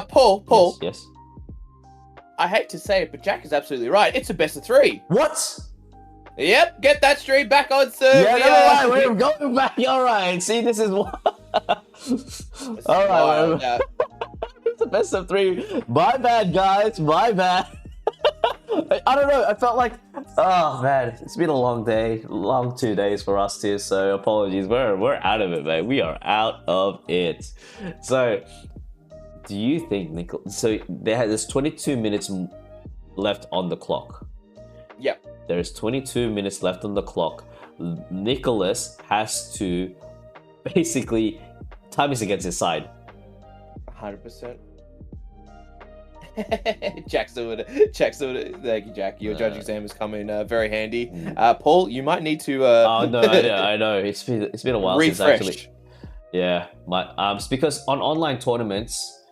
Paul. Yes. I hate to say it, but Jack is absolutely right. It's a best of 3. What? Yep, get that stream back on server. Yeah, never mind. We're going back. All right. See, this is what. All right. It's a best of 3. My bad, guys. My bad. I don't know. I felt like, oh man, it's been a long day, long 2 days for us too. So apologies. We're out of it, man. We are out of it. So, do you think, Nicholas? So there's 22 minutes left on the clock. Yep. There's 22 minutes left on the clock. Nicholas has to basically, time is against his side. 100%. Jack's doing it. Thank you, Jack. Your judge exam is coming very handy. Paul, you might need to. Oh no, I know. It's been a while refresh. Since actually. Yeah, it's because on online tournaments,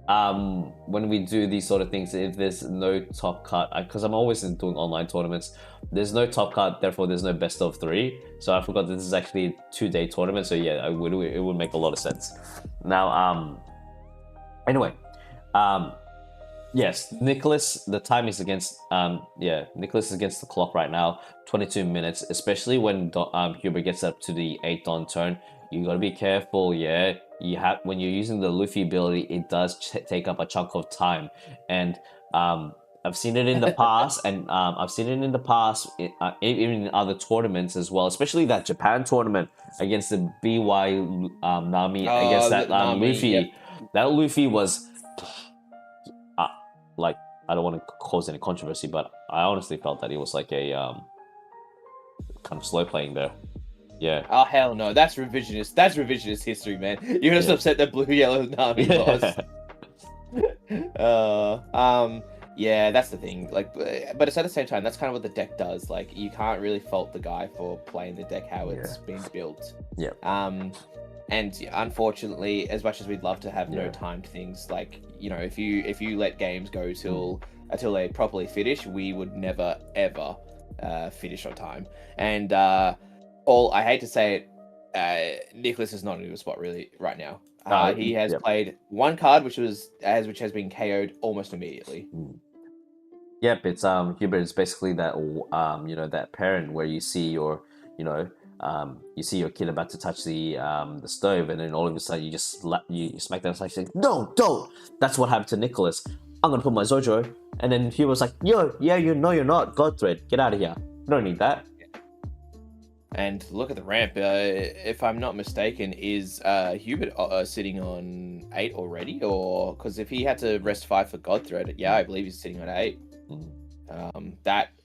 when we do these sort of things, if there's no top cut, because I'm always doing online tournaments, there's no top cut, therefore there's no best of 3. So I forgot that this is actually a 2-day tournament. So yeah, it would make a lot of sense. Now, anyway, yes, Nicholas, the time is against, Nicholas is against the clock right now, 22 minutes, especially when Hubert gets up to the 8 Dawn turn. You gotta be careful, yeah. When you're using the Luffy ability, it does take up a chunk of time, and I've seen it in the past, and even in other tournaments as well, especially that Japan tournament against the BY Nami against that Luffy. Yep. That Luffy was like, I don't want to cause any controversy, but I honestly felt that he was like a kind of slow playing there. Yeah. Oh hell no, that's revisionist. That's revisionist history, man. You're just upset that blue yellow Nami lost. Yeah, that's the thing. Like, but it's at the same time, that's kind of what the deck does. Like, you can't really fault the guy for playing the deck how it's been built. Yeah. And unfortunately, as much as we'd love to have no timed things, like, if you let games go until they properly finish, we would never ever finish on time. And Paul, I hate to say it, Nicholas is not in a good spot really right now. He has played 1 card, which has been KO'd almost immediately. Yep, it's Hubert is basically that that parent where you see your your kid about to touch the stove, and then all of a sudden you smack them like, no, don't. That's what happened to Nicholas. I'm gonna put my Zojo, and then Hubert's like, you're not. God thread, get out of here. You don't need that. And look at the ramp. If I'm not mistaken, is Hubert sitting on 8 already? Or because if he had to rest 5 for Godthread, I believe he's sitting on 8.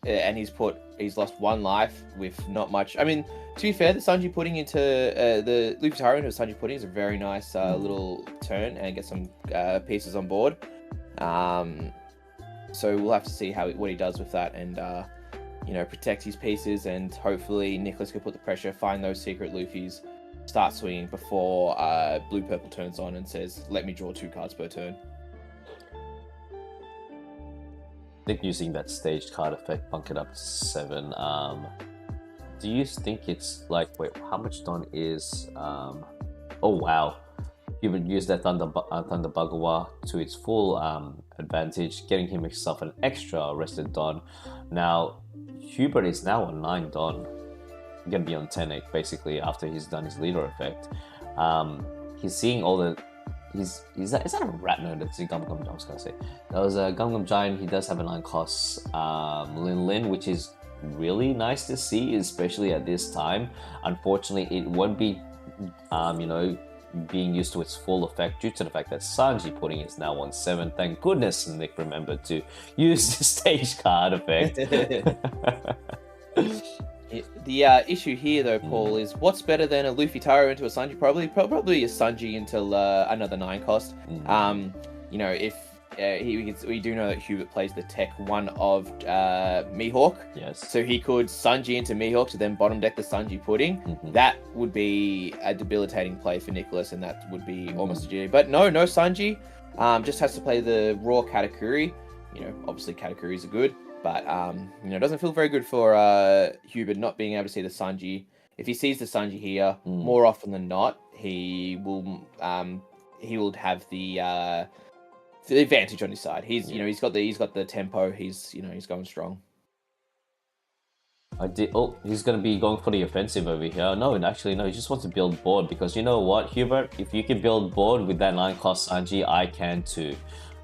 And he's lost 1 life with not much. I mean, to be fair, the Sanji pudding into the Luffy Taro into Sanji pudding is a very nice little turn and get some pieces on board. So we'll have to see what he does with that, and protect his pieces, and hopefully Nicholas can put the pressure, find those secret Luffys, start swinging before blue-purple turns on and says, let me draw 2 cards per turn. I think using that staged card effect, bunk it up to 7. Do you think it's like, wait, how much Dawn is... oh wow. You would use that Thunder Bagawa to its full advantage, getting himself an extra rested Dawn. Now, Hubert is now on 9 Dawn. Gonna be on 10 basically after he's done his leader effect. He's seeing all the... Is that a rat? No, that's a Gum Gum Giant. I was gonna say that was a Gum Gum Giant. He does have a 9 cost Lin Lin, which is really nice to see, especially at this time. Unfortunately, it won't be being used to its full effect due to the fact that Sanji Pudding is now on 7. Thank goodness Nick remembered to use the stage card effect. The issue here, though, Paul, is what's better than a Luffy Taro into a Sanji? Probably a Sanji into another 9 cost. You know, if we do know that Hubert plays the tech 1 of Mihawk. Yes. So he could Sanji into Mihawk to then bottom deck the Sanji Pudding. That would be a debilitating play for Nicholas, and that would be almost a GG. But no Sanji. Just has to play the raw Katakuri. You know, obviously Katakuris are good. But, you know, it doesn't feel very good for Hubert not being able to see the Sanji. If he sees the Sanji here, more often than not, he will have the advantage on his side. He's you know, he's got the tempo. He's going strong. He's going to be going for the offensive over here. No, actually, no. He just wants to build board because you know what, Hubert? If you can build board with that 9 cost Sanji, I can too.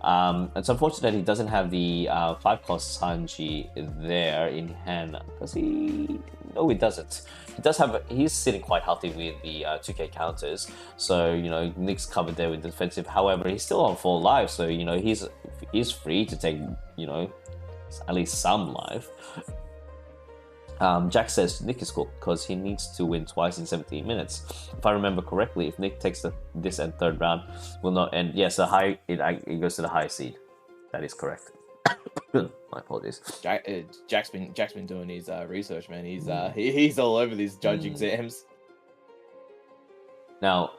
It's unfortunate that he doesn't have the 5 cost Sanji there in hand because he doesn't. He's sitting quite healthy with the 2k counters, so you know Nick's covered there with defensive. However, he's still on 4 life, so you know he's free to take, you know, at least some life. Jack says Nick is cool because he needs to win twice in 17 minutes. If I remember correctly, if Nick takes this and 3rd round, will not end. Yes, it goes to the high seed. That is correct. My apologies. Jack's been doing his research, man. He's all over these judge exams. Now,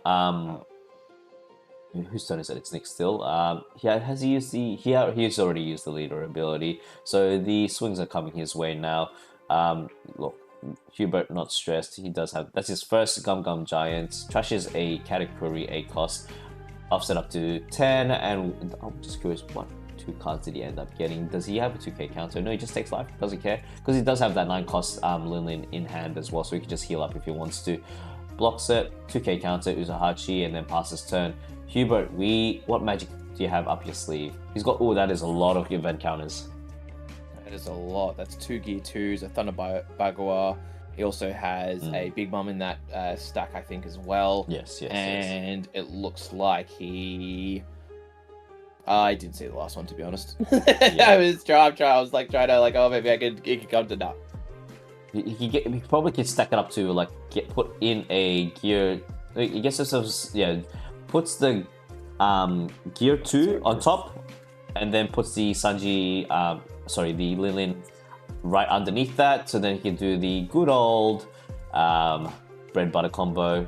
whose turn is it? It's Nick still. Has he used he's already used the leader ability, so the swings are coming his way now. Look, Hubert not stressed. He does have, that's his first Gum Giant. Trashes a Katakuri 8 cost, offset up to 10, and I'm just curious, what 2 cards did he end up getting? Does he have a 2k counter? No, he just takes life, doesn't care, because he does have that 9 cost Lilin in hand as well, so he can just heal up if he wants to. Blocks it, 2k counter, Uzahachi, and then passes turn. Hubert, what magic do you have up your sleeve? He's got, that is a lot of event counters. That is a lot. That's 2 Gear 2s, a Thunder Bagua. He also has a Big Mom in that stack, I think, as well. Yes. And it looks like I didn't see the last one, to be honest. I was trying to oh, maybe he could come to that. He probably could stack it up to put in a gear. I guess puts the gear 2 on top, and then puts the Sanji, the Lilin right underneath that. So then he can do the good old bread butter combo.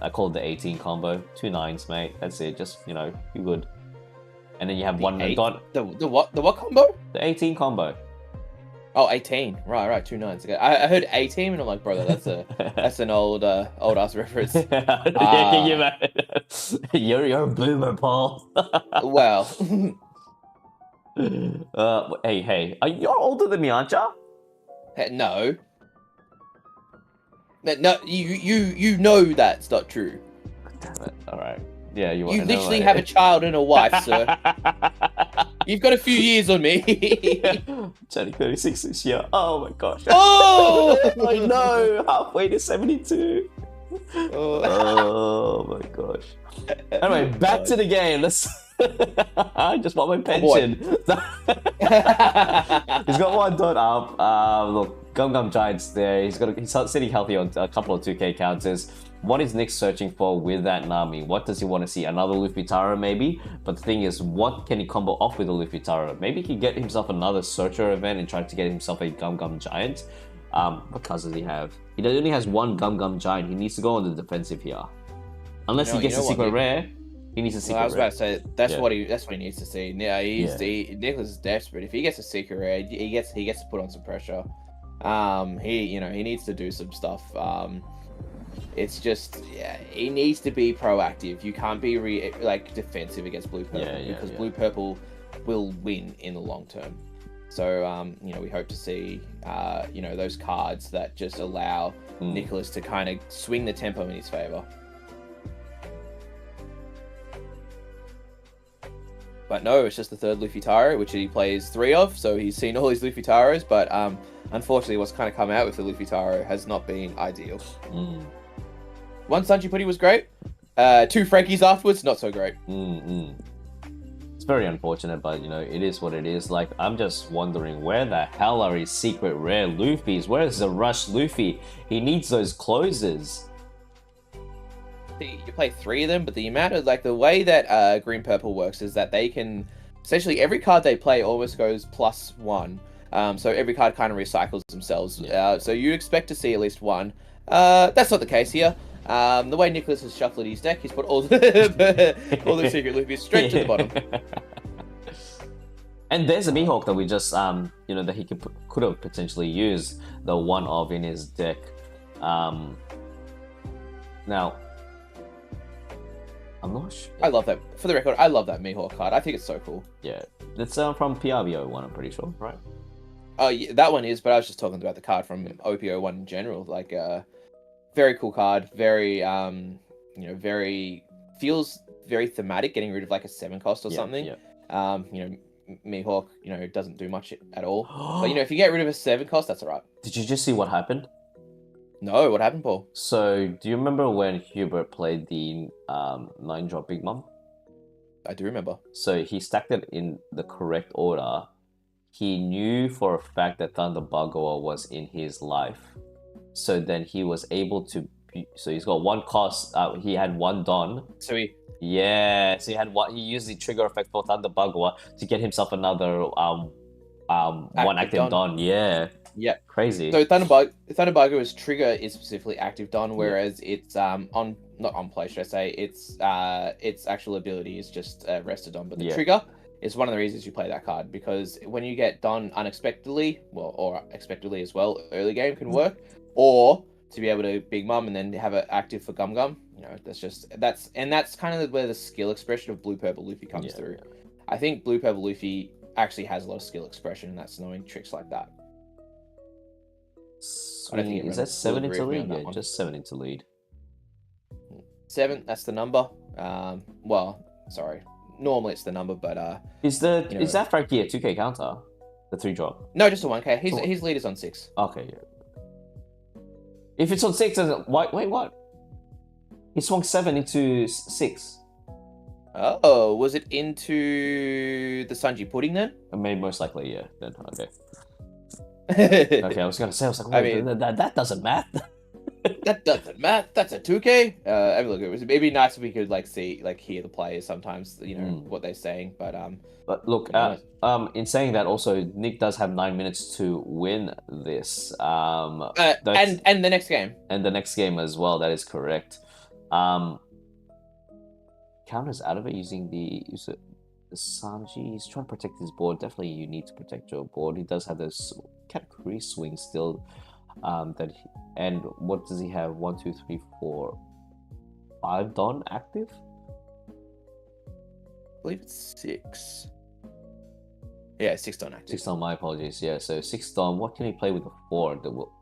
I call it the 18 combo. 2 9s, mate. That's it. Just you're good. And then you have one dot. The what combo? The 18 combo. Oh, 18. Right. 2 9s. I heard 18, and I'm like, brother, that's an old ass reference. You're a boomer, Paul. Well. Hey, you're older than me, aren't you? No. No, you know that's not true. Damn it. All right. Yeah, you literally have a child and a wife, sir. You've got a few years on me. Turning 36 this year. Oh my gosh. Oh! I know. Halfway to 72. Oh my gosh. Anyway, back to the game. Let's. I just want my pension. He's got 1 dot up. Look, Gum Giant's there. He's sitting healthy on a couple of 2k counters. What is Nick searching for with that Nami? What does he want to see? Another Luffy Taro maybe? But the thing is, what can he combo off with a Luffy Taro? Maybe he can get himself another Searcher event and try to get himself a Gum Giant. What cards does he have? He only has 1 Gum Giant. He needs to go on the defensive here. Unless he gets a secret rare. He needs a secret rare. I was about to say that's what he needs to see. Yeah, Nicholas is desperate. If he gets a secret rare, he gets to put on some pressure. He needs to do some stuff. It's just he needs to be proactive. You can't be defensive against Blue Purple because Blue Purple will win in the long term. So we hope to see those cards that just allow Nicholas to kind of swing the tempo in his favor. But no, it's just the 3rd Luffy Taro, which he plays 3 of, so he's seen all his Luffy Taros, but unfortunately what's kind of come out with the Luffy Taro has not been ideal. 1 Sanji Pudding was great. 2 Frankies afterwards, not so great. It's very unfortunate, but you know, it is what it is. Like, I'm just wondering where the hell are his secret rare Luffys? Where's the Rush Luffy? He needs those closes. You play 3 of them, but the amount of, like, the way that green purple works is that they can essentially every card they play almost goes +1. So every card kind of recycles themselves. So you expect to see at least 1. That's not the case here. The way Nicholas has shuffled his deck, he's put all the secret Luffy straight to the bottom. And there's a Mihawk that we just, you know, that he could have potentially used the one of in his deck. Now, I'm not sure. I love that. For the record, I love that Mihawk card. I think it's so cool. Yeah, it's from PRBO1, I'm pretty sure, right? Oh, yeah, that one is, but I was just talking about the card from OPO1 in general. Like, very cool card. Very, you know, feels very thematic. Getting rid of like a 7 cost or something. Yeah. You know, Mihawk, you know, doesn't do much at all. But you know, if you get rid of a 7 cost, that's alright. Did you just see what happened? No, what happened, Paul? So, do you remember when Hubert played the 9-drop Big Mom? I do remember. So he stacked it in the correct order. He knew for a fact that Thunder Bagua was in his life. So then he was able to... So he's got 1 cost. He had 1 Don. So he... Yeah, so he had one. He used the trigger effect for Thunder Bagua to get himself another 1 active Don. Yeah. Yeah, crazy. So Thunder Bagua's trigger is specifically active Don, whereas it's not on play, should I say? Its actual ability is just rested Don, but the trigger is one of the reasons you play that card, because when you get Don unexpectedly, or expectedly as well, early game can work, or to be able to Big Mom and then have it active for Gum Gum. You know, that's kind of where the skill expression of Blue Purple Luffy comes through. Yeah. I think Blue Purple Luffy actually has a lot of skill expression, and that's knowing tricks like that. Is that 7 into lead? Yeah, just 7 into lead. 7, that's the number. Well, sorry. Normally it's the number, but is that Frankie a 2k counter? The 3-drop? No, just a 1k. His lead is on 6. Okay, yeah. If it's on 6, wait, what? He swung 7 into 6. Oh, was it into the Sanji pudding then? Maybe most likely, yeah. Then okay. Okay, I was gonna say, I mean, that doesn't math. That doesn't math. That's a 2k. I mean, look, it'd be nice if we could hear the players sometimes, you know, what they're saying. But look, in saying that, also Nick does have 9 minutes to win this. And the next game. And the next game as well. That is correct. Counters out of it using the Sanji. He's trying to protect his board. Definitely, you need to protect your board. He does have this category swing still. And what does he have? 1, 2, 3, 4, 5 Don active? I believe it's 6. Yeah, 6 Don active. 6 Don, my apologies. Yeah, so 6 Don. What can he play with the 4 that will...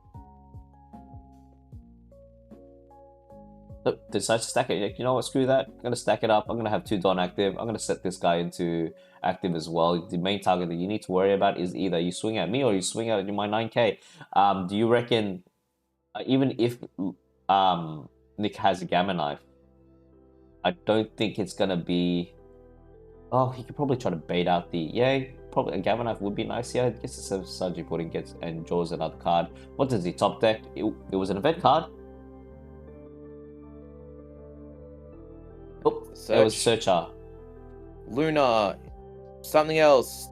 Decides to stack it. Like, you know what, screw that. I'm going to stack it up. I'm going to have 2 Don active. I'm going to set this guy into active as well. The main target that you need to worry about is either you swing at me or you swing at my 9k. Do you reckon, even if Nick has a Gamma Knife, I don't think it's going to be... Oh, he could probably try to bait out the... Yeah, probably a Gamma Knife would be nice. Yeah, I guess the Sanji pudding gets and draws another card. What does he top deck? It was an event card. Oh, it was Searcher. Luna. Something else.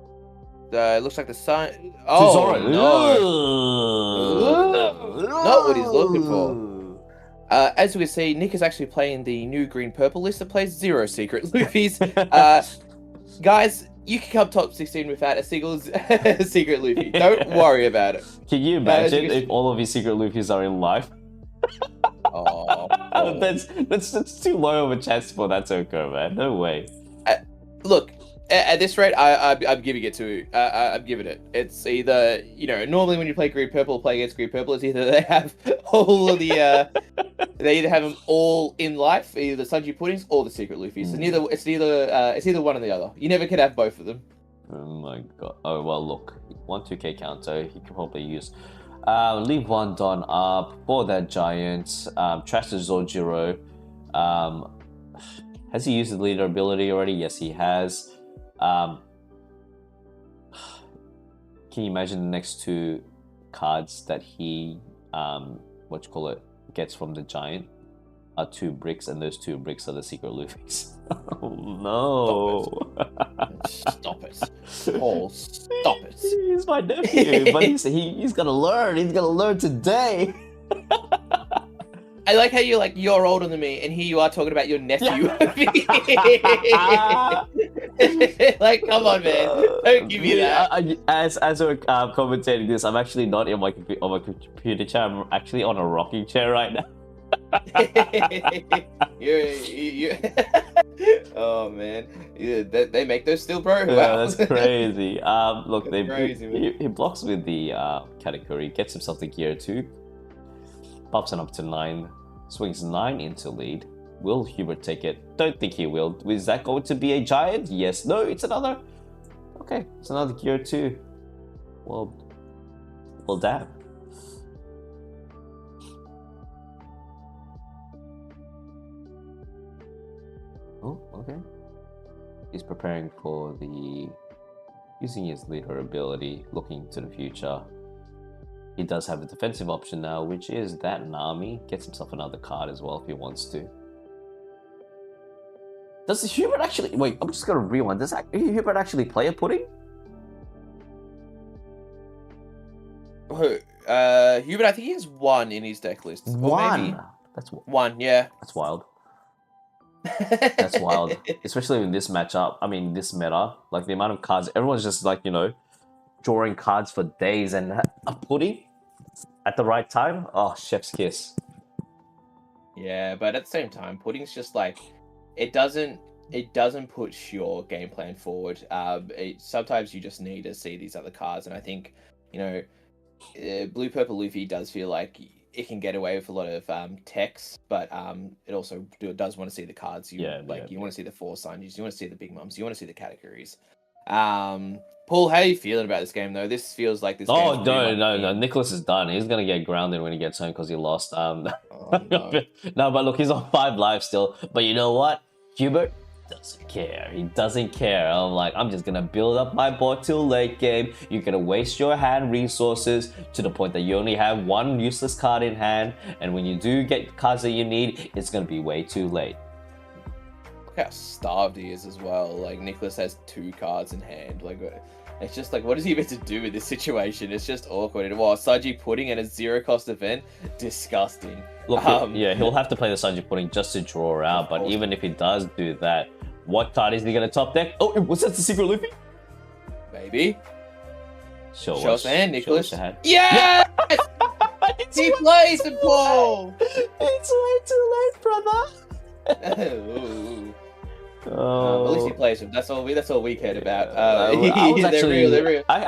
It looks like the sun. Oh, no. Not what he's looking for. As we can see, Nick is actually playing the new green-purple list that plays 0 secret Luffys. Guys, you can come top 16 without a single secret Luffy. Don't worry about it. Can you imagine if all of his secret Luffys are in life? Oh. That's too low of a chance for that to occur, man. No way. Look, at this rate, I'm giving it to. I'm giving it. It's either, you know, normally when you play green purple, play against green purple, it's either they have all of the they either have them all in life, either the Sanji puddings or the secret Luffys. It's either one or the other. You never can have both of them. Oh my god. Oh well, look, 1 2k counter. He can probably use. Leave 1 Don up for that giant. Trash the Zojiro. Has he used the leader ability already? Yes, he has. Can you imagine the next two cards that he, gets from the giant? Are 2 bricks, and those 2 bricks are the secret Luffy's. Oh no! Stop it, Paul! Stop it! He's my nephew, but he's gonna learn. He's gonna learn today. I like how you're older than me, and here you are talking about your nephew. Like, come on, man! Don't give me that. As we're commentating this, I'm actually not on my computer chair. I'm actually on a rocking chair right now. Oh man, yeah, they make those still, bro. Wow. Yeah, that's crazy. Look, he blocks with the category, gets himself the gear 2, pops it up to 9, swings 9 into lead. Will Hubert take it? Don't think he will. Is that going to be a giant? Yes. No, it's another. Okay, it's another gear 2. Well, damn. Oh, okay. He's preparing for using his leader ability, looking to the future. He does have a defensive option now, which is that Nami. Gets himself another card as well if he wants to. Does Hubert actually... Wait, I'm just going to rewind. Does Hubert actually play a pudding? Hubert, I think he has 1 in his deck list. One? That's 1, yeah. That's wild. That's wild. Especially in this matchup. I mean, this meta. Like, the amount of cards. Everyone's just, like, drawing cards for days, and a pudding at the right time? Oh, chef's kiss. Yeah, but at the same time, pudding's just like... It doesn't push your game plan forward. Sometimes you just need to see these other cards, and I think, Blue Purple Luffy does feel like it can get away with a lot of text, but it also does want to see the cards. You want to see the 4 signings, you want to see the big mums, you want to see the categories. Paul, how are you feeling about this game though? This feels like this. Oh no! Nicholas is done. He's gonna get grounded when he gets home because he lost. No. No, but look, he's on 5 lives still. But you know what? Hubert doesn't care. He doesn't care. I'm just gonna build up my board till late game. You're gonna waste your hand resources to the point that you only have 1 useless card in hand, and when you do get cards that you need, it's gonna be way too late. Look how starved he is as well. Like, Nicholas has 2 cards in hand. Like, it's just like, what is he meant to do with this situation? It's just awkward. Wow, Saji Pudding and a 0-cost event? Disgusting. Look, he'll have to play the Saji Pudding just to draw out, but even if he does do that, what card is he going to top deck? Oh, was that the secret Luffy? Maybe. Show us the hand, Nicholas. Yes! He plays the ball! It's way too late, brother! At least he plays him. That's all we cared about. I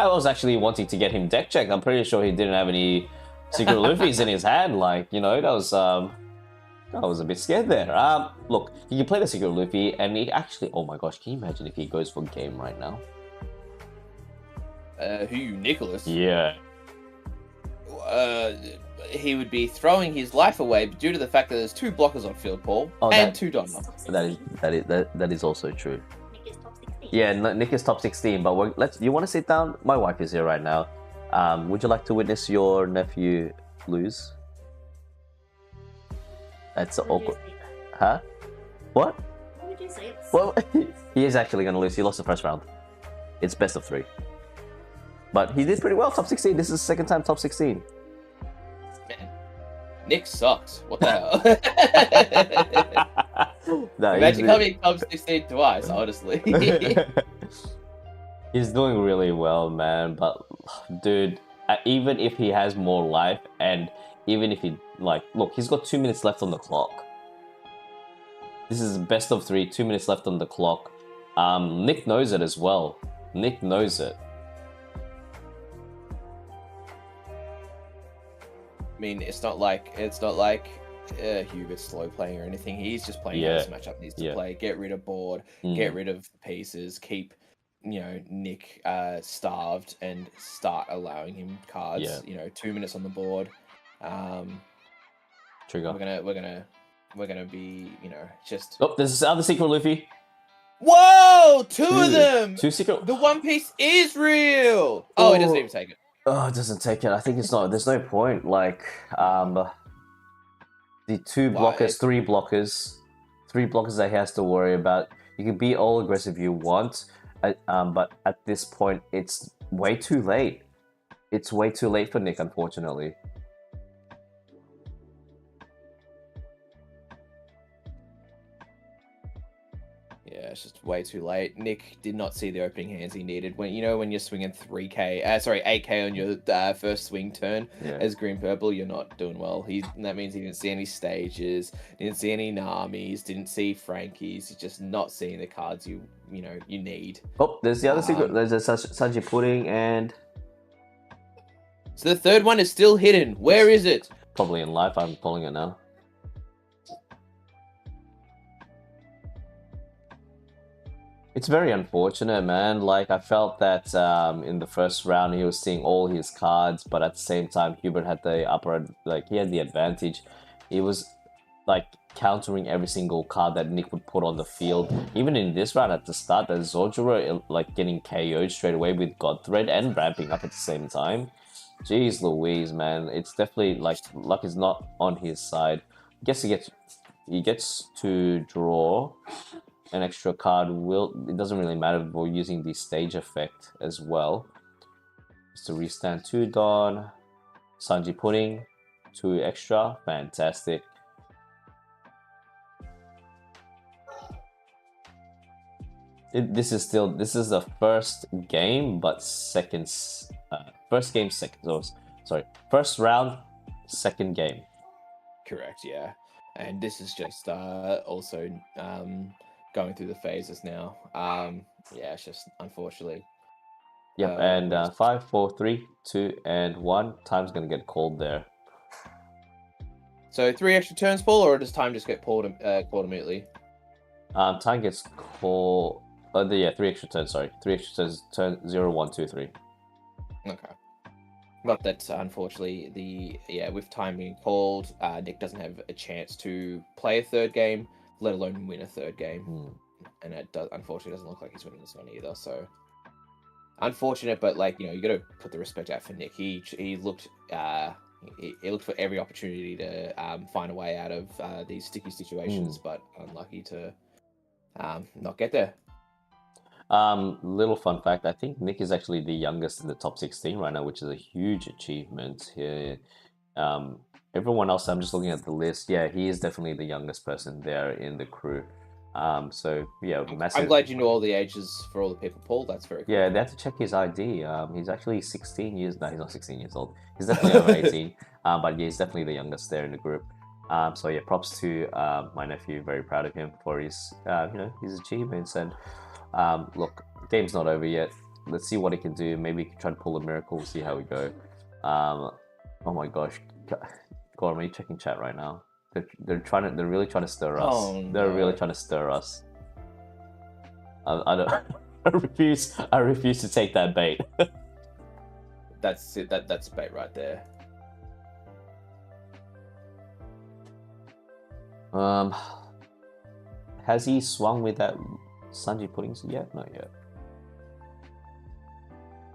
was actually wanting to get him deck checked. I'm pretty sure he didn't have any secret Luffy's in his hand. Like, that was I was a bit scared there. Look, he can play the secret Luffy, and he actually... Oh my gosh, can you imagine if he goes for game right now? Nicholas? Yeah. He would be throwing his life away due to the fact that there's 2 blockers on field, Paul, and 2 dot knockers. That is also true. Yeah, Nick is top 16, but you want to sit down? My wife is here right now. Would you like to witness your nephew lose? That's awkward. Huh? What? What would you say? Well, he is actually going to lose. He lost the first round. It's best of 3. But he did pretty well, top 16. This is the 2nd time top 16. Man, Nick sucks. What the hell? No, imagine coming top 16 twice, honestly. He's doing really well, man. But, dude, even if he has more life, and even if he, look, he's got 2 minutes left on the clock. This is best of 3, 2 minutes left on the clock. Nick knows it as well. Nick knows it. I mean, it's not like Hubert's slow playing or anything. He's just playing this matchup needs to play. Get rid of board, get rid of pieces, keep Nick starved, and start allowing him cards. 2 minutes on the board. Trigger. We're gonna we're gonna be, just. Oh, there's this other secret Luffy. Whoa! Two of them. Two secret. The One Piece is real. Oh, it doesn't even take it. Oh, it doesn't take it. I think it's not. There's no point. Like, the two blockers, three blockers that he has to worry about. You can be all aggressive you want, but at this point, it's way too late. It's way too late for Nick, unfortunately. Yeah, it's just way too late. Nick did not see the opening hands he needed. When you're swinging 8K on your first swing turn as green purple, you're not doing well. That means he didn't see any stages, didn't see any Namis, didn't see Frankies. He's just not seeing the cards you need. Oh, there's the other secret. There's a Sanji Pudding, and so the third one is still hidden. Where is it? Probably in life. I'm calling it now. It's very unfortunate, man. Like, I felt that in the first round he was seeing all his cards, but at the same time Hubert had the he had the advantage. He was like countering every single card that Nick would put on the field. Even in this round at the start, that Zojuro like getting KO'd straight away with God Thread and ramping up at the same time. Jeez Louise, man. It's definitely like luck is not on his side. I guess he gets to draw an extra card. It doesn't really matter if we're using the stage effect as well. Just to restand 2 Dawn, Sanji Pudding, 2 extra, fantastic. This is the first game, but first round, second game. Correct, yeah. And this is just also going through the phases now. Yeah, it's just unfortunately. Yep, and 5, 4, 3, 2, and 1. Time's gonna get called there. So 3 extra turns, Paul, or does time just get called immediately? Time gets called. 3 extra turns. Sorry, 3 extra turns. Turn 0, 1, 2, 3. Okay. But that's unfortunately with time being called, Nick doesn't have a chance to play a third game, let alone win a third game. And it unfortunately doesn't look like he's winning this one either. So unfortunate, but you got to put the respect out for Nick. He looked he looked for every opportunity to find a way out of these sticky situations, but unlucky to not get there. Little fun fact, I think Nick is actually the youngest in the top 16 right now, which is a huge achievement here. Everyone else, I'm just looking at the list. Yeah, he is definitely the youngest person there in the crew. So yeah, massive. I'm glad you know all the ages for all the people, Paul. That's very cool. Yeah, they have to check his ID. He's actually 16 years. No, he's not 16 years old. He's definitely over 18. But yeah, he's definitely the youngest there in the group. So yeah, props to my nephew. Very proud of him for his his achievements. And look, game's not over yet. Let's see what he can do. Maybe he can try to pull a miracle. See how we go. Oh my gosh, Gorm, are you checking chat right now? They're really trying to stir us. Oh, no. They're really trying to stir us. I don't. I refuse to take that bait. That's it. That's bait right there. Has he swung with that Sanji Puddings yet? Not yet.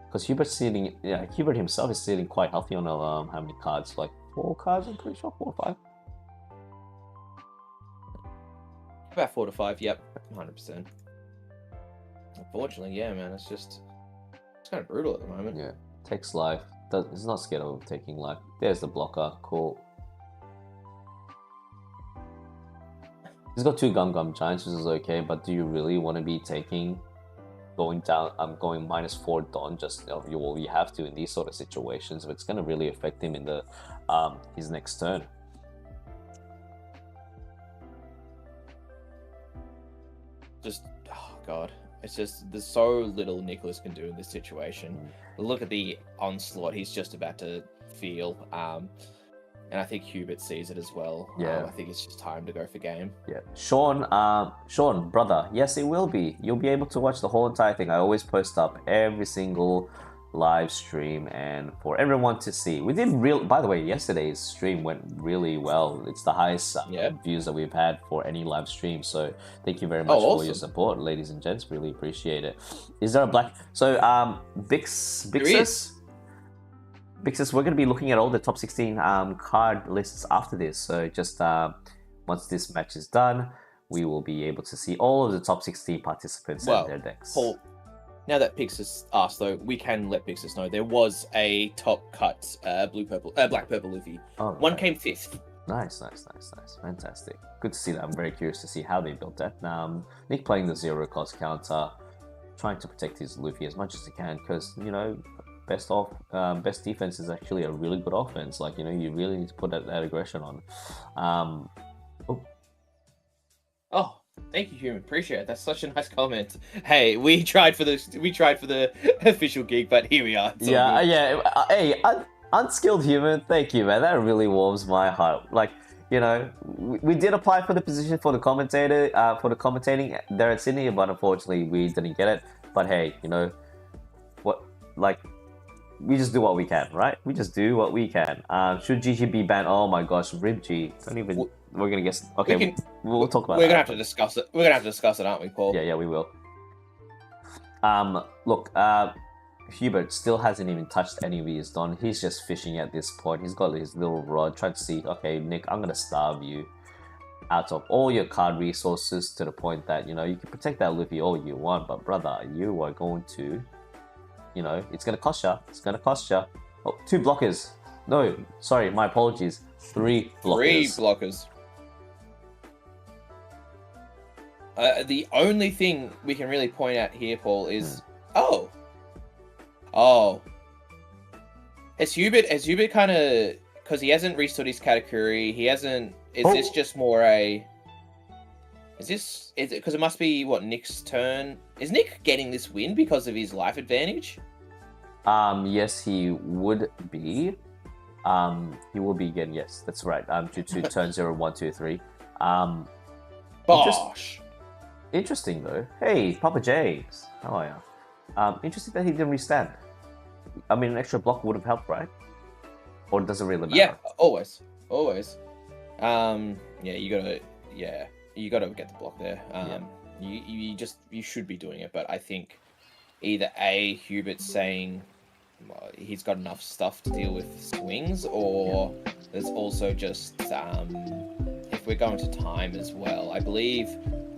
Because Hubert himself is sitting quite healthy on how many cards? Like 4 cards, I'm pretty sure, 4 or 5. About 4 to 5. Yep, 100%. Unfortunately, yeah, man, it's kind of brutal at the moment. Yeah, takes life. He's not scared of taking life. There's the blocker. Cool. He's got 2 Gum Giants, which is okay, but do you really want to be going -4 Dawn just you have to in these sort of situations? It's going to really affect him in the his next turn. Just, oh god, it's just there's so little Nicholas can do in this situation. Look at the onslaught he's just about to feel, and I think Hubert sees it as well. Yeah, I think it's just time to go for game. Yeah, Sean, brother, yes, it will be. You'll be able to watch the whole entire thing. I always post up every single live stream and for everyone to see. We did by the way, yesterday's stream went really well. It's the highest views that we've had for any live stream. So thank you very much for your support, ladies and gents. Really appreciate it. Is there a black? So Bixus, we're going to be looking at all the top 16 card lists after this. So just once this match is done, we will be able to see all of the top 16 participants and their decks. Paul, now that Pixis asked, though, we can let Pixis know there was a top cut black purple Luffy. Oh, one came 5th. Nice, fantastic. Good to see that. I'm very curious to see how they built that. Nick playing the 0 cost counter, trying to protect his Luffy as much as he can, because you know, best defense is actually a really good offense. Like, you know, you really need to put that aggression on. Oh, thank you, Human. Appreciate it. That's such a nice comment. Hey, we tried for the official gig, but here we are. Hey, unskilled Human. Thank you, man. That really warms my heart. Like, you know, we did apply for the position for the commentator, for the commentating there at Sydney, but unfortunately we didn't get it. But hey, you know, we just do what we can, right? We just do what we can. Should GG be banned? Oh my gosh, Rib G. Don't even. We're gonna guess. Okay, we'll talk about. We're gonna have to discuss it. We're gonna have to discuss it, aren't we, Paul? Yeah, we will. Look, Hubert still hasn't even touched any of his Don. He's just fishing at this point. He's got his little rod, trying to see. Okay, Nick, I'm gonna starve you out of all your card resources to the point that, you know, you can protect that Luffy all you want, but brother, you are going to, you know, it's gonna cost you. It's gonna cost you. Oh, 2 blockers. No, sorry, my apologies. 3 blockers. 3 blockers. The only thing we can really point out here, Paul, is has Hubert kind of, because he hasn't restored his category, he hasn't. This just more a? Is it because it must be what Nick's turn? Is Nick getting this win because of his life advantage? Yes, he would be. He will be again. Yes, that's right. Due to turn 0, 1, 2, 3. Bosh. Interesting though. Hey, Papa James, how are you? Interesting that he didn't restand. I mean, an extra block would have helped, right? Or does it really matter? Yeah, always. You gotta get the block there. You should be doing it, but I think either A, Hubert's saying he's got enough stuff to deal with swings, or there's also just if we're going to time as well. I believe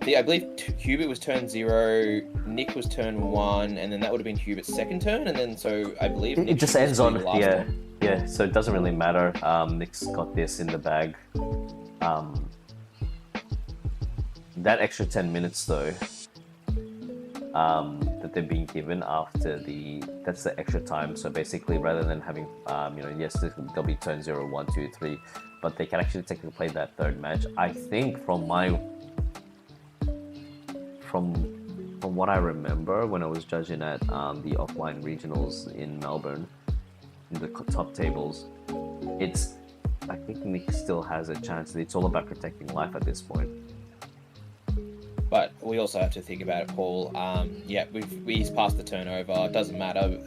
Hubert was turn 0, Nick was turn 1, and then that would have been Hubert's second turn, and then so I believe it just ends on yeah. So it doesn't really matter. Nick's got this in the bag. That extra 10 minutes though, that they're being given after that's the extra time. So basically, rather than having yes, they'll be turn 0, 1, 2, 3, but they can actually technically play that third match. I think from what I remember when I was judging at the offline regionals in Melbourne, in the top tables, I think Nick still has a chance. It's all about protecting life at this point. But we also have to think about it, Paul. He's passed the turnover. It doesn't matter.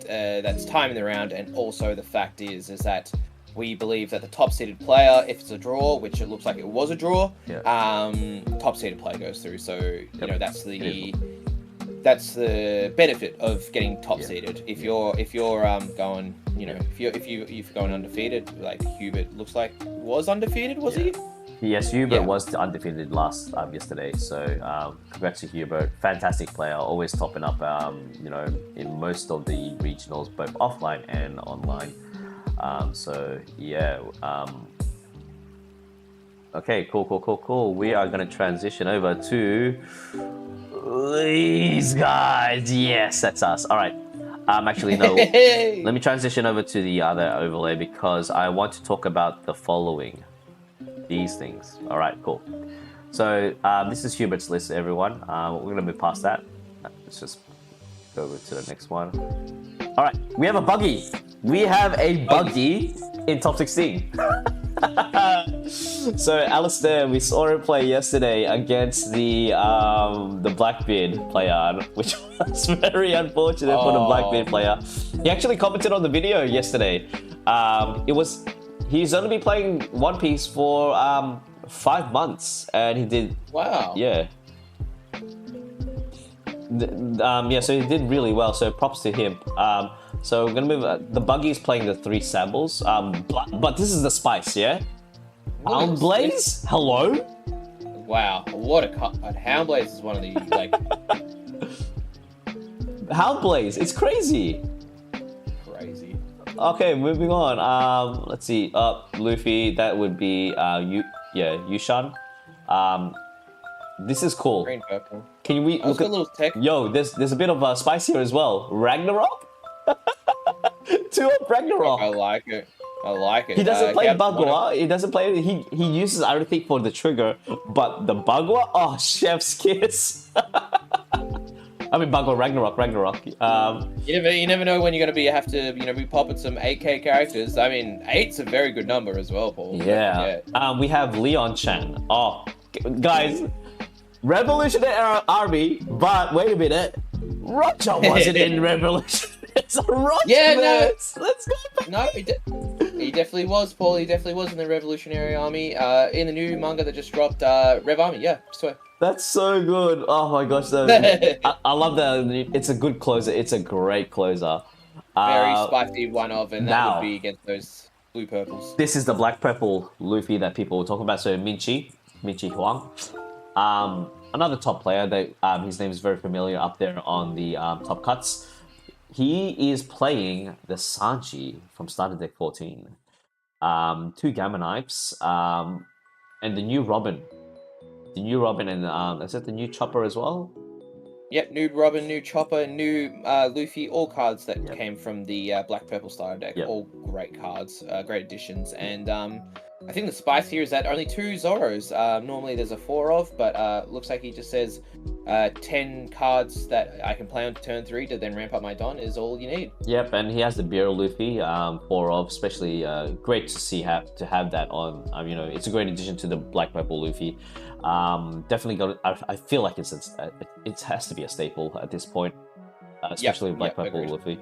That's time in the round, and also the fact is that we believe that the top-seeded player, if it's a draw, which it looks like it was a draw, top-seeded player goes through. So you know that's the benefit of getting top-seeded. If you're going, if you're going undefeated, like Hubert looks like was undefeated, was he? Yes, Hubert was undefeated yesterday. So congrats to Hubert. Fantastic player, always topping up. In most of the regionals, both offline and online. Okay, cool. We are going to transition over to these guys. Yes, that's us. All right. Actually, no. Let me transition over to the other overlay because I want to talk about the following. These things. All right, cool. So this is Hubert's list, everyone. We're going to move past that. Let's just go over to the next one. All right, we have a buggy. We have a buggy in top 16. So Alistair, we saw him play yesterday against the Blackbeard player, which was very unfortunate for the Blackbeard player. He actually commented on the video yesterday. He's only been playing One Piece for 5 months, and he did. Wow. Yeah. So he did really well. So props to him. So we're gonna move. The Buggy's playing the 3 samples. But this is the spice, yeah. Houndblaze? Hello? Wow, what a cut. Houndblaze is one of the, like... Houndblaze, it's crazy. Crazy. Okay, moving on. Let's see. Luffy, that would be, Yushan. This is cool. Green, purple. Can we look at... a little tech. Yo, there's a bit of spice here as well. Ragnarok? 2 of Ragnarok. I like it. I like it. He doesn't play Bagua. He doesn't play. He uses everything for the trigger, but the Bagua. Oh, chef's kiss. I mean Bagua Ragnarok. You never know when you're gonna have to be popping some 8K characters. I mean, 8's a very good number as well, Paul. Yeah. We have Leon Chan. Oh, guys, Revolutionary Army. But wait a minute, Roger wasn't in Revolution. It's a Roger. Yeah, no. Let's go back. No, he definitely was, Paul. He definitely was in the Revolutionary Army. In the new manga that just dropped, Rev Army. Yeah, swear. That's so good. Oh my gosh, I love that. It's a good closer. It's a great closer. Very spicy one of, and that would be against those blue purples. This is the black purple Luffy that people were talking about. So Minchi Huang, another top player that his name is very familiar up there on the top cuts. He is playing the Sanji from Starter Deck 14, 2 Gamma Knives, and the new Robin. The new Robin, and is it the new Chopper as well? Yep, new Robin, new Chopper, new Luffy, all cards that came from the Black Purple Starter Deck. All great cards, great additions, and I think the spice here is that only 2 Zoros. Normally there's a 4 of, but looks like he just says 10 cards that I can play on turn 3 to then ramp up my Don is all you need. Yep, and he has the Beer Luffy, 4 of, especially great to see to have that on. It's a great addition to the Black Purple Luffy. Definitely got. I feel like it has to be a staple at this point, especially Black Purple Luffy.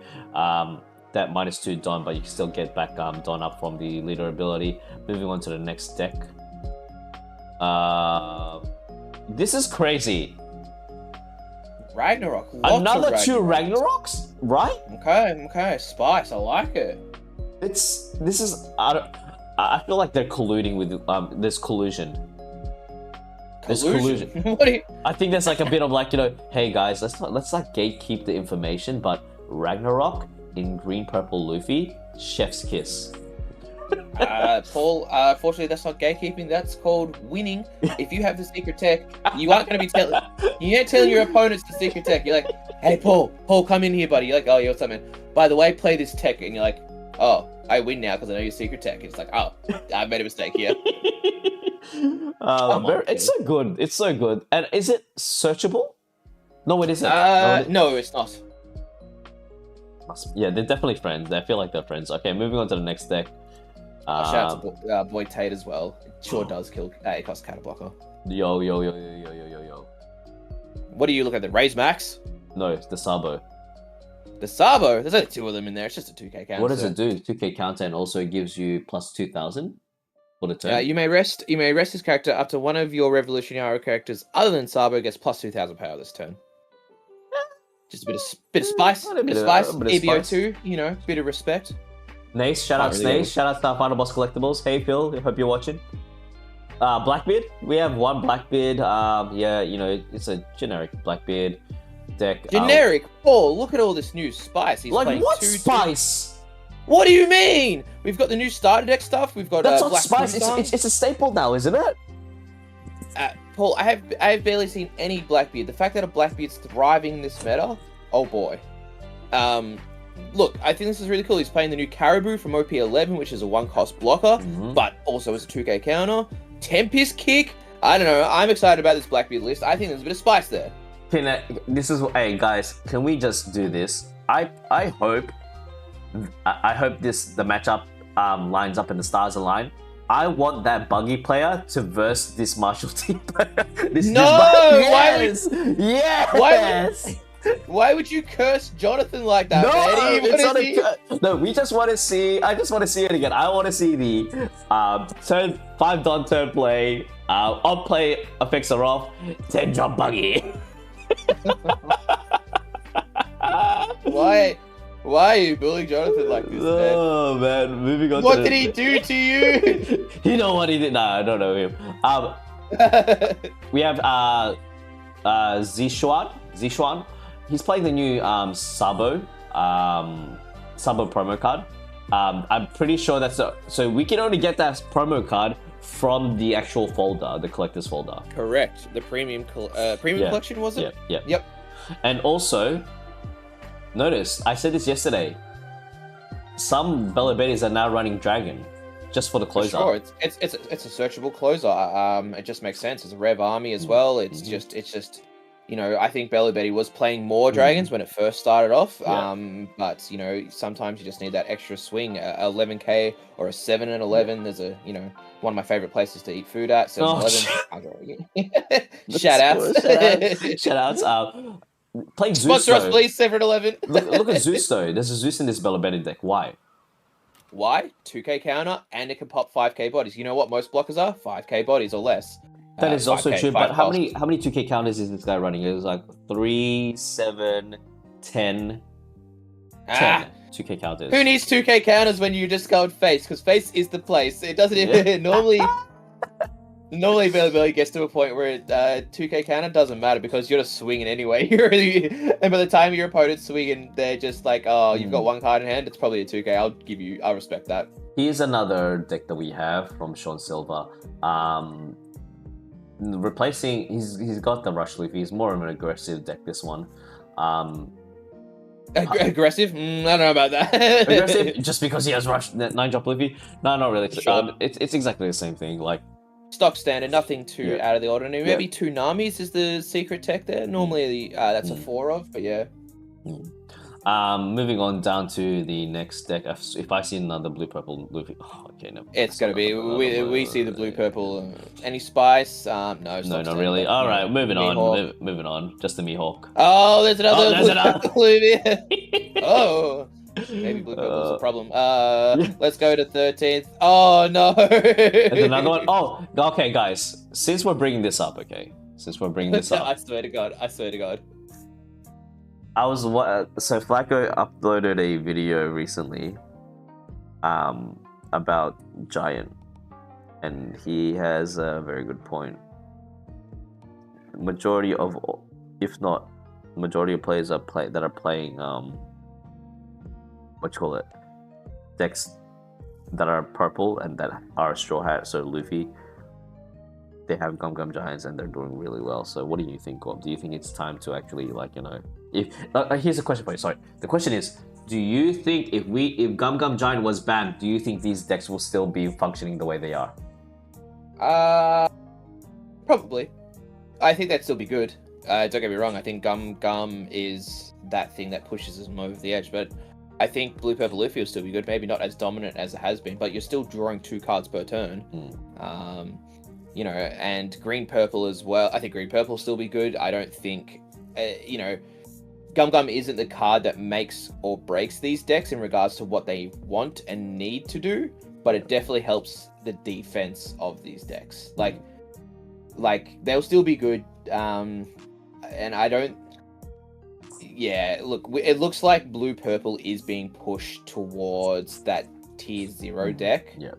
That -2 Don, but you can still get back Don up from the leader ability. Moving on to the next deck. This is crazy. Ragnarok. Another 2 Ragnaroks, right? Okay. Spice. I like it. I feel like they're colluding with this collusion. There's collusion. What do you... I think there's like a bit of like, hey guys, let's not gatekeep the information, but Ragnarok in green purple Luffy, chef's kiss. Paul, fortunately that's not gatekeeping, that's called winning. If you have the secret tech, you aren't going to be telling your opponents the secret tech. You're like, hey Paul, come in here, buddy. You're like, oh, yeah, what's up, man? By the way, play this tech. And you're like, oh, I win now because I know your secret tech. It's like, oh, I made a mistake here. It's so good. It's so good. And is it searchable? No, it isn't. No, it's not. Yeah, they're definitely friends. I feel like they're friends. Okay, moving on to the next deck. Shout out to Boy Tate as well. It sure does kill. It costs Counter Blocker. Yo. What do you look at? The Raise Max? No, it's the Sabo. The Sabo? There's only 2 of them in there. It's just a 2k counter. What does it do? 2k counter, and also it gives you plus 2,000 for the turn. You may rest this character up to one of your Revolutionary characters other than Sabo gets plus 2,000 power this turn. Just a bit of spice. EBO2, bit of respect. Nace, shout out Nace, shout out to Final Boss Collectibles. Hey Phil, I hope you're watching. Blackbeard, we have 1 Blackbeard. It's a generic Blackbeard deck. Generic? Paul, look at all this new spice. He's like, playing what spice? What do you mean? We've got the new starter deck stuff. We've got that's not Black spice. It's a staple now, isn't it? Paul, I have barely seen any Blackbeard. The fact that a Blackbeard's thriving this meta, oh boy. Look, I think this is really cool. He's playing the new Caribou from OP11, which is a 1-cost blocker, but also is a 2k counter. Tempest Kick. I don't know. I'm excited about this Blackbeard list. I think there's a bit of spice there. Hey guys, can we just do this? I hope the matchup lines up and the stars align. I want that buggy player to verse this martial team player. No! Yes! Yes! Why would you curse Jonathan like that, No, man? it's not a no. We just want to see. I just want to see it again. I want to see the turn 5 Don turn play. On play effects are off. 10 drop buggy. Why are you bullying Jonathan like this, man? Oh man, moving on. What did he do to you? You know what he did? Nah, I don't know him. We have Zishuan. He's playing the new Sabo promo card. I'm pretty sure that's so we can only get that promo card from the actual folder, the collector's folder. Correct. The premium collection, was it? Yeah. Yep. And also, notice I said this yesterday. Some Bella Betties are now running Dragon, just for the closer. For sure, it's a searchable closer. It just makes sense. It's a Rev army as well. It's just. You know, I think Bella Betty was playing more dragons when it first started off. But you know, sometimes you just need that extra swing. 11k or a 7 and 11. There's one of my favorite places to eat food at. 7-11. Shout outs. Shout outs. Play Zeus. Sponsor us, please. 7-11. look at Zeus though. There's a Zeus in this Bella Betty deck. Why? 2k counter and it can pop 5k bodies. You know what most blockers are? 5k bodies or less. That is also true, but how many 2k counters is this guy running? It was like 3, 7, 10. 10 2k counters. Who needs 2k counters when you just go on face? Because face is the place. It doesn't even normally Billy gets to a point where 2k counter doesn't matter because you're just swinging anyway. And by the time your opponent's swinging, they're just like, oh, you've got one card in hand. It's probably a 2k. I'll respect that. Here's another deck that we have from Sean Silva. Replacing, he's got the Rush Luffy. He's more of an aggressive deck. This one, aggressive. I don't know about that. Aggressive, just because he has Rush 9-drop Luffy. No, not really. Sure. It's exactly the same thing. Like stock standard, nothing too out of the ordinary. Maybe 2 Namis is the secret tech there. Normally, that's a 4 of, but yeah. Moving on down to the next deck. If I see another blue purple Luffy, okay, no. It's gonna be we see the blue purple. Any spice? No, not really. All right, moving on. Moving on. Just the Mihawk. Oh, there's another Luffy. Oh, maybe blue purple's a problem. Let's go to 13th. Oh no. There's another one. Oh, okay, guys. Since we're bringing this up, I swear to God. I was so Flacco uploaded a video recently about Giant, and he has a very good point. Majority of players that are playing decks that are purple and that are Straw Hat, so Luffy. They have Gum Giants and they're doing really well. So what do you think, Gorm? Do you think it's time to actually here's a question for you. Sorry. The question is, do you think if Gum Giant was banned, do you think these decks will still be functioning the way they are? Probably. I think that'd still be good. Don't get me wrong. I think Gum is that thing that pushes them over the edge, but I think Blue Purple Luffy will still be good. Maybe not as dominant as it has been, but you're still drawing 2 cards per turn. And green purple as well. I think green purple will still be good. I don't think, Gum isn't the card that makes or breaks these decks in regards to what they want and need to do, but it definitely helps the defense of these decks. Like they'll still be good. And I don't. Yeah, look, it looks like blue purple is being pushed towards that tier 0 deck. Yeah.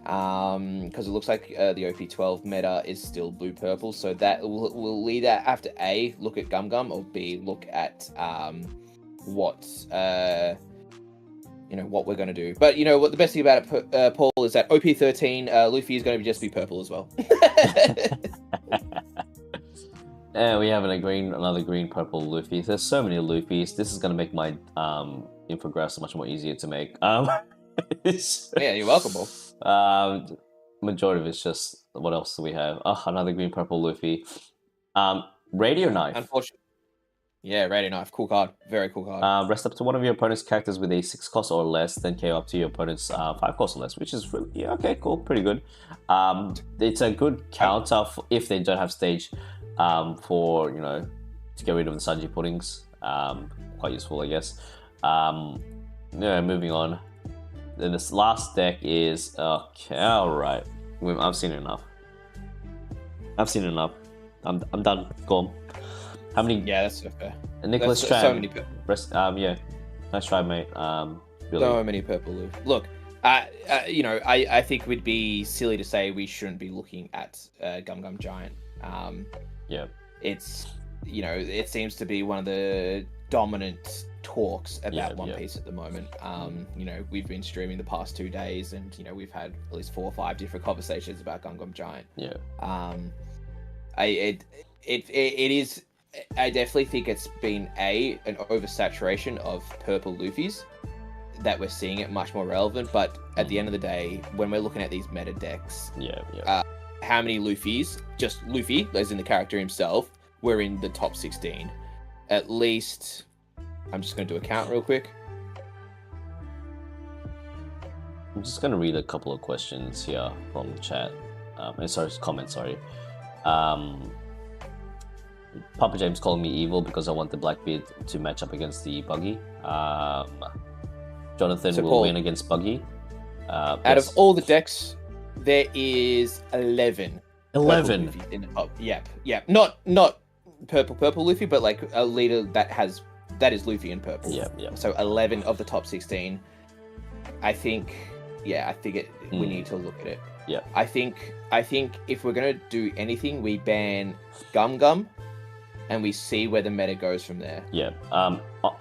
Because it looks like the OP12 meta is still blue purple, so that will lead after A, look at Gum or B, look at what we're going to do. But what the best thing about it, Paul, is that OP13 Luffy is going to just be purple as well. Yeah, we have another green purple Luffy. There's so many Luffys. This is going to make my infographics much more easier to make. Yeah, you're welcome, Paul. Majority of it's just, what else do we have? Oh, another green purple Luffy. Radio Knife. Unfortunately. Yeah, Radiant Knife. Cool card. Very cool card. Rest up to one of your opponent's characters with a 6 cost or less, then KO up to your opponent's 5 cost or less, which is really, yeah, okay, cool, pretty good. It's a good counter if they don't have stage for, you know, to get rid of the Sanji puddings. Quite useful, I guess. Yeah, moving on. Then this last deck is, okay, alright. I've seen enough. I'm done. Gorm. How many? Yeah, that's so fair. Nicholas That's Tran. so many purple. Yeah. Nice try, mate. Really. So many purple Lou. Look, you know, I think we'd be silly to say we shouldn't be looking at Gum Giant. Yeah. It's, you know, it seems to be one of the dominant talks about One Piece at the moment. You know, we've been streaming the past 2 days, and you know, we've had at least 4 or 5 different conversations about Gum Giant. Yeah. It is. I definitely think it's been an oversaturation of purple Luffy's that we're seeing it much more relevant. But at the end of the day, when we're looking at these meta decks, how many Luffy's, just Luffy, as in the character himself, were in the top 16? At least, I'm just going to do a count real quick. I'm just going to read a couple of questions here from the chat. Comments. Papa James calling me evil because I want the Blackbeard to match up against the Buggy. Jonathan will Paul, win against Buggy. Out of all the decks, there is 11. 11 in the top. Yep. Not purple Luffy, but like a leader that is Luffy in purple. Yeah. So 11 of the top 16. I think we need to look at it. Yeah. I think if we're gonna do anything, we ban Gum and we see where the meta goes from there. Yeah.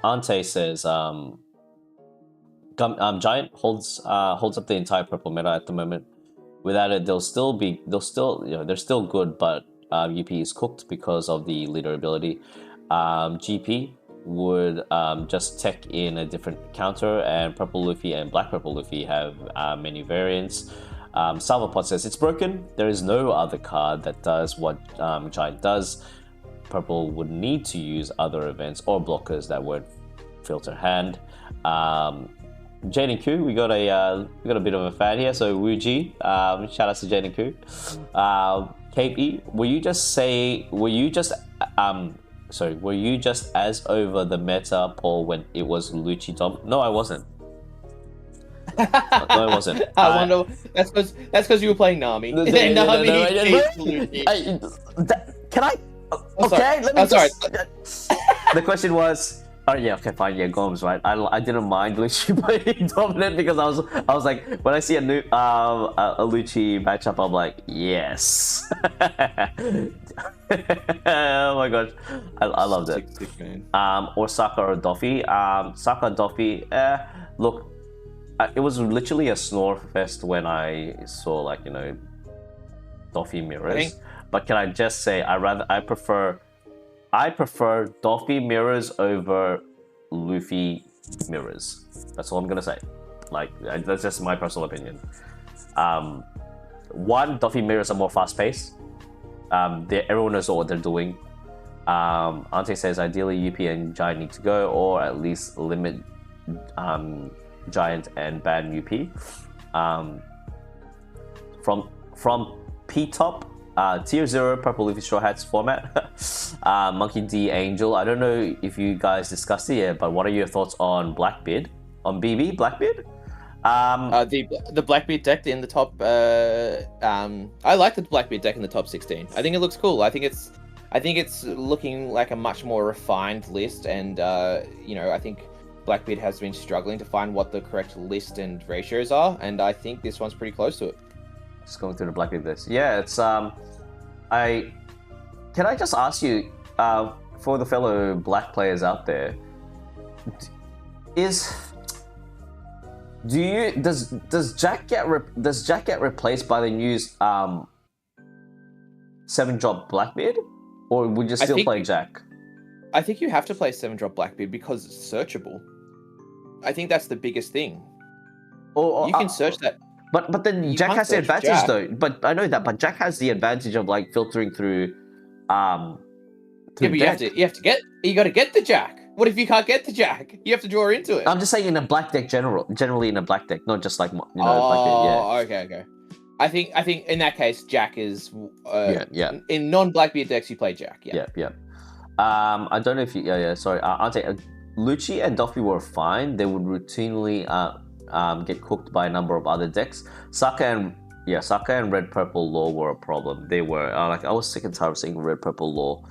Ante says Giant holds up the entire purple meta at the moment. Without it, they're still good, but UP is cooked because of the leader ability. GP would just tech in a different counter, and purple Luffy and black purple Luffy have many variants. Salvapod says it's broken. There is no other card that does what Giant does. Purple would need to use other events or blockers that would filter hand. Jaden Koo, we got a bit of a fan here. So Wuji, shout out to Jaden Koo. KP, were you just as over the meta, Paul, when it was Lucci Dom? No, I wasn't. No, I wasn't. I wonder. That's because you were playing Nami. Can I? Okay, let me. Sorry. The question was. Oh yeah, okay, fine. Yeah, Gorm's right. I didn't mind Lucci playing dominant because I was like, when I see a new a Lucci matchup, I'm like, yes. Oh my gosh, I loved it. Or Saka or Doffy. Saka and Doffy. Look, it was literally a snore fest when I saw, like, you know, Doffy mirrors. But can I just say, I prefer Doffy mirrors over Luffy mirrors. That's all I'm gonna say. Like, that's just my personal opinion. One, Doffy mirrors are more fast-paced. Everyone knows what they're doing. Ante says ideally UP and Giant need to go, or at least limit Giant and ban UP. From P-Top, Tier 0 Purple Luffy Straw Hats format. Monkey D Angel. I don't know if you guys discussed it yet, but what are your thoughts on Blackbeard? On BB Blackbeard? The Blackbeard deck in the top. I like the Blackbeard deck in the top 16. I think it looks cool. I think it's looking like a much more refined list, and you know, I think Blackbeard has been struggling to find what the correct list and ratios are, and I think this one's pretty close to it. Just going through the Blackbeard list. Yeah, it's Can I just ask you, for the fellow black players out there, does Jack get replaced by the new 7-drop Blackbeard, or would you still play Jack? I think you have to play 7-drop Blackbeard because it's searchable. I think that's the biggest thing. You can search that. But then Jack has the advantage though. But I know that. But Jack has the advantage of, like, filtering through Yeah, but you got to get the jack. What if you can't get the jack? You have to draw into it. I'm just saying in a black deck generally in a black deck, not just like black deck, Okay. I think in that case, jack is yeah. In non-Blackbeard decks, you play jack. Yeah. I don't know if you sorry. I'll take Lucci and Doffy were fine. They would routinely get cooked by a number of other decks. Saka and red purple law were a problem. They were I was sick and tired of seeing red purple law.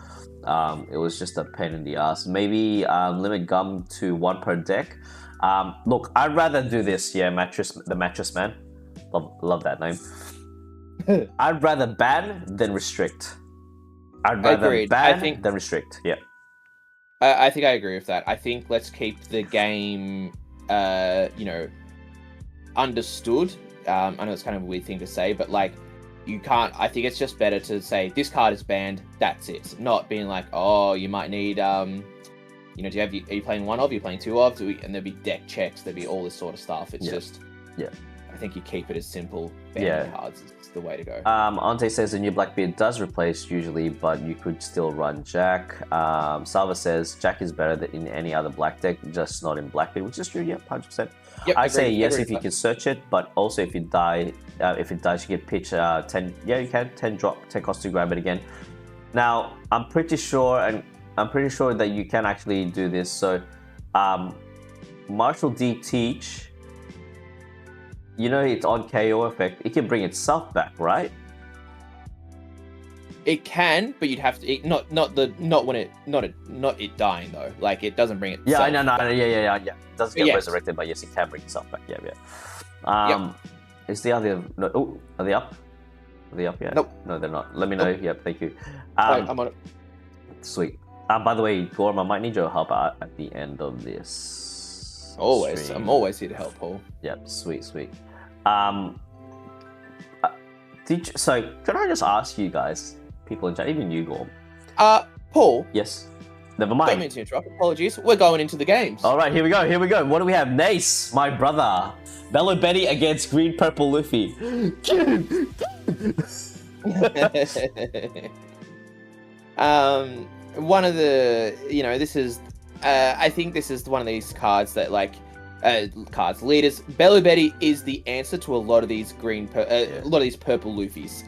It was just a pain in the ass. Maybe limit gum to 1 per deck. Look, I'd rather do this. Yeah, the mattress man. Love that name. I'd rather ban than restrict. I'd rather ban than restrict. Yeah. I think I agree with that. I think let's keep the game, understood. I know it's kind of a weird thing to say, but like, you can't. I think it's just better to say this card is banned. That's it. Not being like, oh, you might need, are you playing one of? You're playing two of? And there'll be deck checks. There'll be all this sort of stuff. It's just, I think you keep it as simple. Banning cards is the way to go. Ante says the new Blackbeard does replace usually, but you could still run Jack. Salva says Jack is better than in any other black deck, just not in Blackbeard, which is true. Yeah, 100%. Yep, I say yes if you can search it, but also if it dies, you get pitch 10. Yeah, you can 10 drop, 10 cost to grab it again. Now I'm pretty sure that you can actually do this. So, Marshall D teach. It's on KO effect. It can bring itself back, right? It can, but you'd have to not it dying though. Like it doesn't bring it. Yeah, I know. Yeah. It doesn't get resurrected, but yes, it can bring itself back. Yeah. Is the other? No. Oh, are they up? Are they up yet? Nope. No, they're not. Let me know. Yep. Thank you. I'm on it. Sweet. By the way, Gorm, I might need your help out at the end of this. Always. stream. I'm always here to help, Paul. Yep. Sweet. So can I just ask you guys, people in chat, even you, Gorm? Paul. Yes. Never mind. Don't mean to interrupt. Apologies. We're going into the games. All right, here we go. What do we have? Nace, my brother. Bello Betty against Green Purple Luffy. One of the, this is, I think this is one of these cards that leaders. Bello Betty is the answer to a lot of these a lot of these purple Luffys.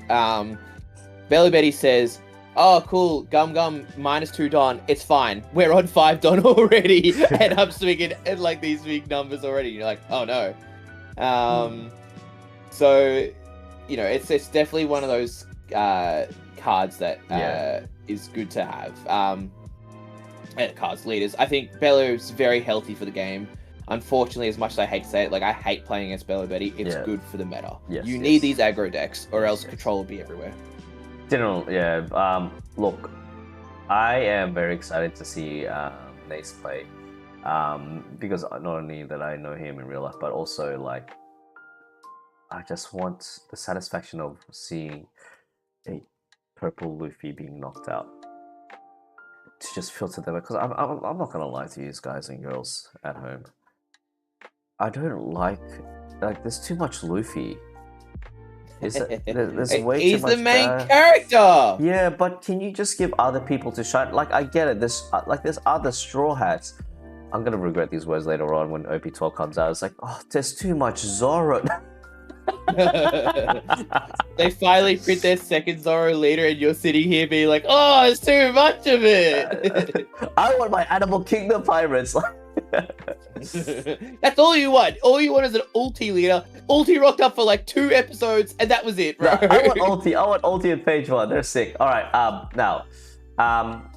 Bello Betty says, oh, cool, Gum -2 Don. It's fine. We're on 5 Don already. And I'm swinging at like these big numbers already. You're like, oh no. So, it's definitely one of those cards that is good to have. Cards leaders. I think Bello's very healthy for the game. Unfortunately, as much as I hate to say it, I hate playing against Bello Betty. It's good for the meta. You need these aggro decks, or else control will be everywhere. Look, I am very excited to see Nace play, because not only that I know him in real life, but also I just want the satisfaction of seeing a purple Luffy being knocked out to just filter them. Because I'm not gonna lie to you guys and girls at home. I don't like there's too much Luffy. There's way He's too much the main character. Yeah, but can you just give other people to shine? I get it. There's other Straw Hats. I'm gonna regret these words later on when OP12 comes out. It's like, oh, there's too much Zoro. They finally print their second Zoro leader, and you're sitting here being like, oh, it's too much of it. I want my Animal Kingdom pirates. That's all you want. All you want is an ulti leader. Ulti rocked up for 2 episodes, and that was it, bro. No, I want ulti at page 1. They're sick. All right. Now,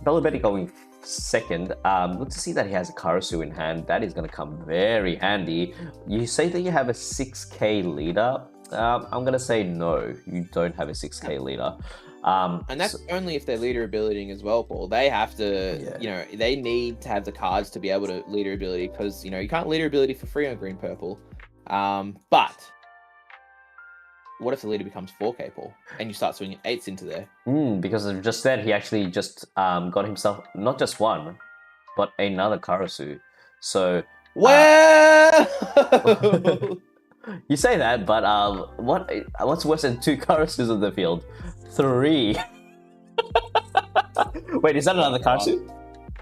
Bello Betty going second. Good to see that he has a Karasu in hand. That is going to come very handy. You say that you have a 6k leader. I'm going to say no. You don't have a 6k leader. And that's only if they're leader abilitying as well, Paul. They have to, they need to have the cards to be able to leader ability, because, you can't leader ability for free on green purple. But what if the leader becomes 4k, Paul, and you start swinging 8s into there? Because of just then, he actually just got himself not just one, but another Karasu. So well, you say that, but what's worse than 2 Karasus in the field? 3. Wait, is that another Karasu?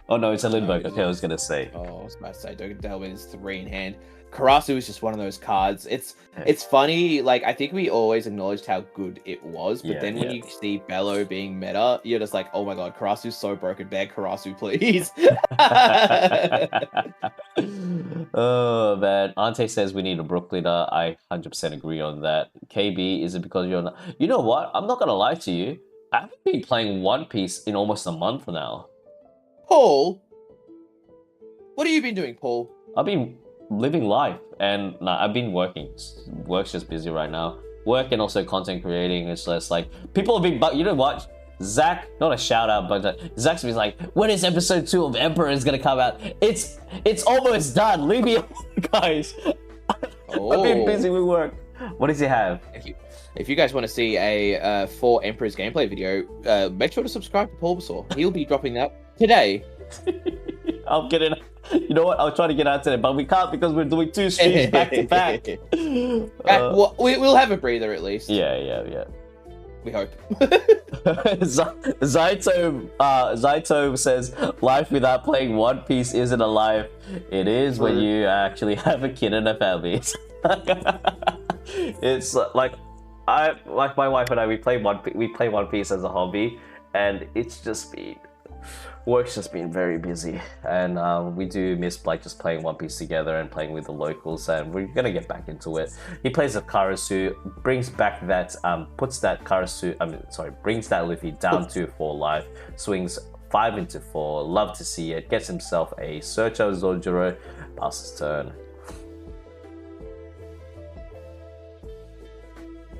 Oh no, it's a Lindbergh. Okay, I was gonna say. Oh, I was about to say, Dokkan Delvin is 3 in hand. Karasu is just one of those cards. It's funny, like, I think we always acknowledged how good it was, but then when you see Bello being meta, you're just like, oh my god, Karasu's so broken. Ban Karasu, please. Oh man, Ante says we need a Brooklyner. I 100% agree on that. KB, is it because you're not? You know what? I'm not gonna lie to you. I haven't been playing One Piece in almost a month now. Paul, what have you been doing, Paul? I've been living life, and I've been working. Work's just busy right now. Work and also content creating. It's just like people have been. But you know what? Zach, not a shout out, but Zach's been like, when is episode 2 of Emperor is gonna come out? It's almost done. Leave me alone, guys. I've been busy with work. What does he have? If you guys want to see a 4 Emperor's gameplay video, make sure to subscribe to Paul Basor. He'll be dropping that today. I'll get it. You know what? I'll try to get out today, but we can't because we're doing 2 streams back to back. Well, we'll have a breather at least. Yeah. We hope. Zaito says, life without playing One Piece isn't a life. It is when you actually have a kid and a family. It's like my wife and I, we play One Piece as a hobby, and it's just been work's just been very busy, and we do miss like just playing One Piece together and playing with the locals, and we're gonna get back into it. He plays a Karasu, brings back that brings that Luffy down to 4 life, swings 5 into 4. Love to see it. Gets himself a Search of Zojuro, passes turn.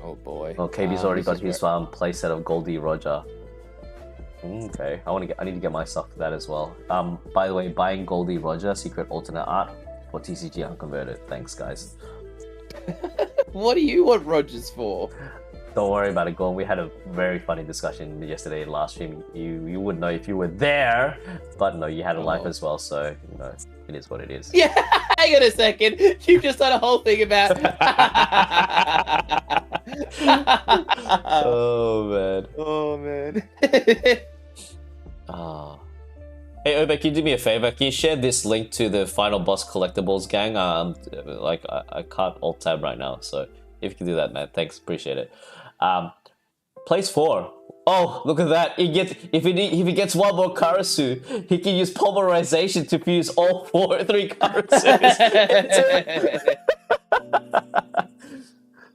Oh boy. Well, KB's already got his playset of Goldie Roger. Okay, I need to get myself to that as well. By the way, buying Goldie Roger Secret Alternate Art for TCG Unconverted. Thanks, guys. What do you want Rogers for? Don't worry about it, Gorm. We had a very funny discussion yesterday in last stream. You would know if you were there, but no, you had a life as well, so you know it is what it is. Yeah, hang on a second. You've just done a whole thing about. Oh man. Hey Obe, can you do me a favor? Can you share this link to the Final Boss Collectibles gang? I can't alt tab right now, so if you can do that, man, thanks, appreciate it. Place 4. Oh, look at that! If he gets one more Karasu, he can use pulverization to fuse all 3 Karasus.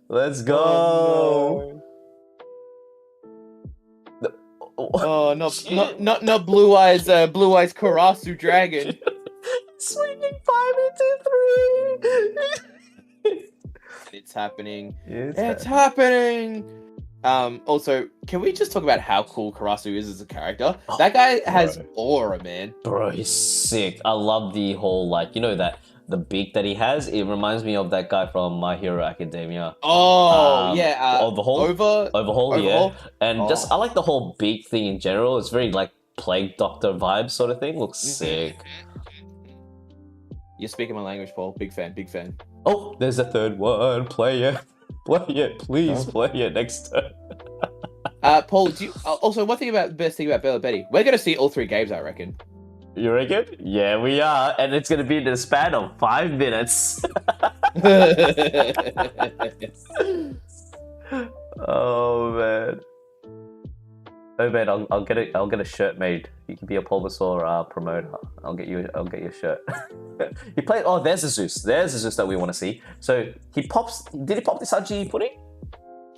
Let's go. Oh, not blue eyes Karasu dragon. Swinging 5 into 3. It's happening. It's happening. Also, can we just talk about how cool Karasu is as a character? That guy has aura, man. Bro, he's sick. I love the whole, like, you know, that the beak that he has. It reminds me of that guy from My Hero Academia. Overhaul, yeah. And just, I like the whole beak thing in general. It's very, like, Plague Doctor vibe sort of thing. Looks sick. You're speaking my language, Paul. Big fan. Oh, there's a third one. Play it. Please play it next turn. Paul, also best thing about Bella Betty, we're gonna see all 3 games, I reckon. You reckon? Yeah, we are, and it's gonna be in the span of 5 minutes. Oh man. Oh man, I'll get a shirt made. You can be a Bulbasaur promoter. I'll get you a shirt. He played. Oh, there's a Zeus. There's a Zeus that we want to see. So he pops. Did he pop the Sanji pudding?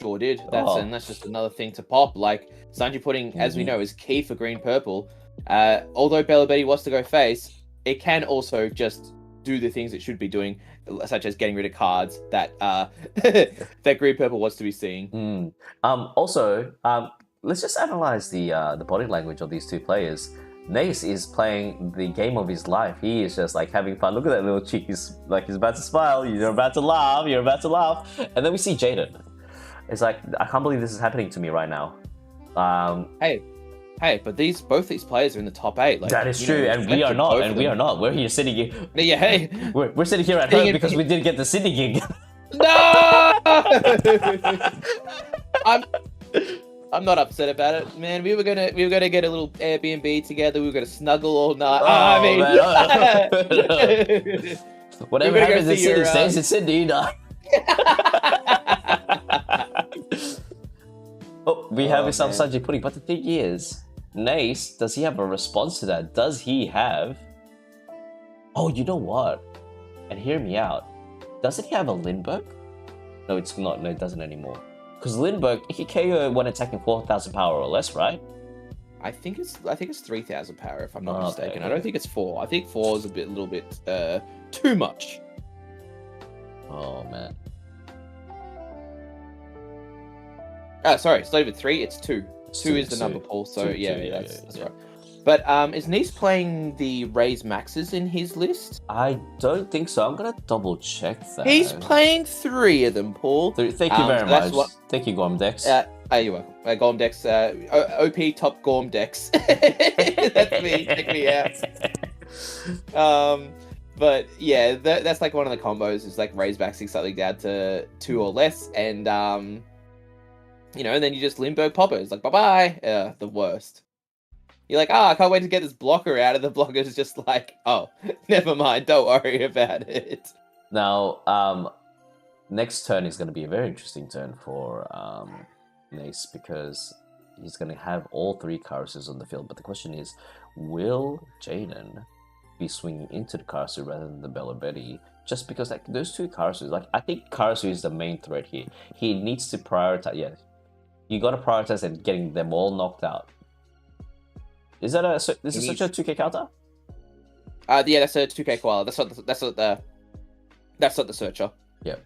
Sure did. That's just another thing to pop. Like Sanji pudding, as we know, is key for green purple. Although Bella Betty wants to go face, it can also just do the things it should be doing, such as getting rid of cards that that green purple wants to be seeing. Also, let's just analyze the body language of these 2 players. Nace is playing the game of his life. He is just like having fun. Look at that little cheek. He's about to smile. You're about to laugh. And then we see Jaden. It's like, I can't believe this is happening to me right now. Hey, but both these players are in the top 8. Like, that is true, and we are not. We're here sitting here. Yeah, hey. We're sitting here at home because we didn't get the Sydney gig. No! I'm not upset about it, man. We were gonna get a little Airbnb together. We were gonna snuggle all night. Man. Whatever happens in Sydney stays in Sydney, you know. Oh, we have some Sanji pudding, but the thing is, Nace, does he have a response to that? Does he have... Oh, you know what? And hear me out. Doesn't he have a Lindbergh? No, it's not. No, it doesn't anymore. Because Lindbergh, he can KO when attacking 4,000 power or less, right? I think it's 3,000 power, if I'm not mistaken. Okay. I don't think it's 4. I think 4 is a little bit too much. Oh man. Sorry, it's not even 3. It's 2. 2 is the number, Paul. So that's right. But is Nice playing the Raise Maxes in his list? I don't think so. I'm gonna double check that. He's playing 3 of them, Paul. Thank you very much. Thank you, GormDex. You're welcome. GormDex, OP top GormDex. That's me. Check me out. But yeah, that's like one of the combos is like Raise Maxing something down to 2 or less, and and then you just Limbo Poppers, like bye-bye. The worst. You're like, I can't wait to get this blocker out, and the blocker's just like, oh, never mind, don't worry about it. Now, next turn is going to be a very interesting turn for Nace, because he's going to have all 3 Karasus on the field, but the question is, will Jaden be swinging into the Karasu rather than the Bella Betty? Just because like those 2 Karasus, I think Karasu is the main threat here. He needs to prioritize, you got to prioritize and getting them all knocked out. Is that such a 2k counter? Yeah, that's a 2k koala. That's not the searcher. Yep.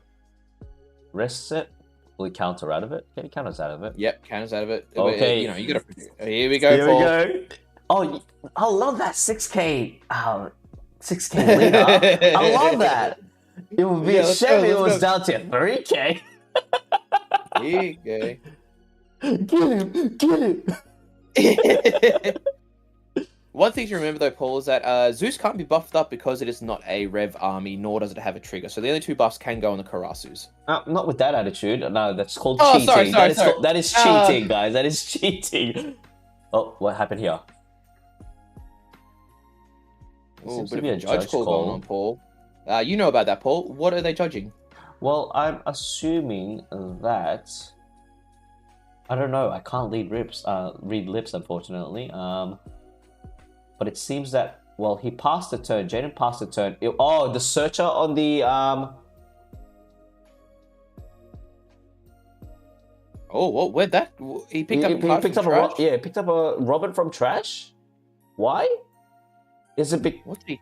Rests it. Will he counter out of it? Okay, he counters out of it. Yep, counters out of it. Okay. You gotta. Here we go. Here we go. Oh, I love that 6k. 6k leader. I love that. It would be a shame it was down to 3k. Here you go. Get him. One thing to remember though, Paul, is that Zeus can't be buffed up because it is not a Rev army, nor does it have a trigger. So the only 2 buffs can go on the Karasus. Not with that attitude. No, that's called cheating. Sorry. That is cheating, guys. That is cheating. Oh, what happened here? Oh, bit of a judge call going on, Paul. You know about that, Paul. What are they judging? Well, I'm assuming that... I don't know. I can't read lips, unfortunately. But it seems that, well, he passed the turn. Jaden passed the turn. The searcher on the Oh, what? Where'd that? He picked up a Robin from trash. Why? Is it big? What's he?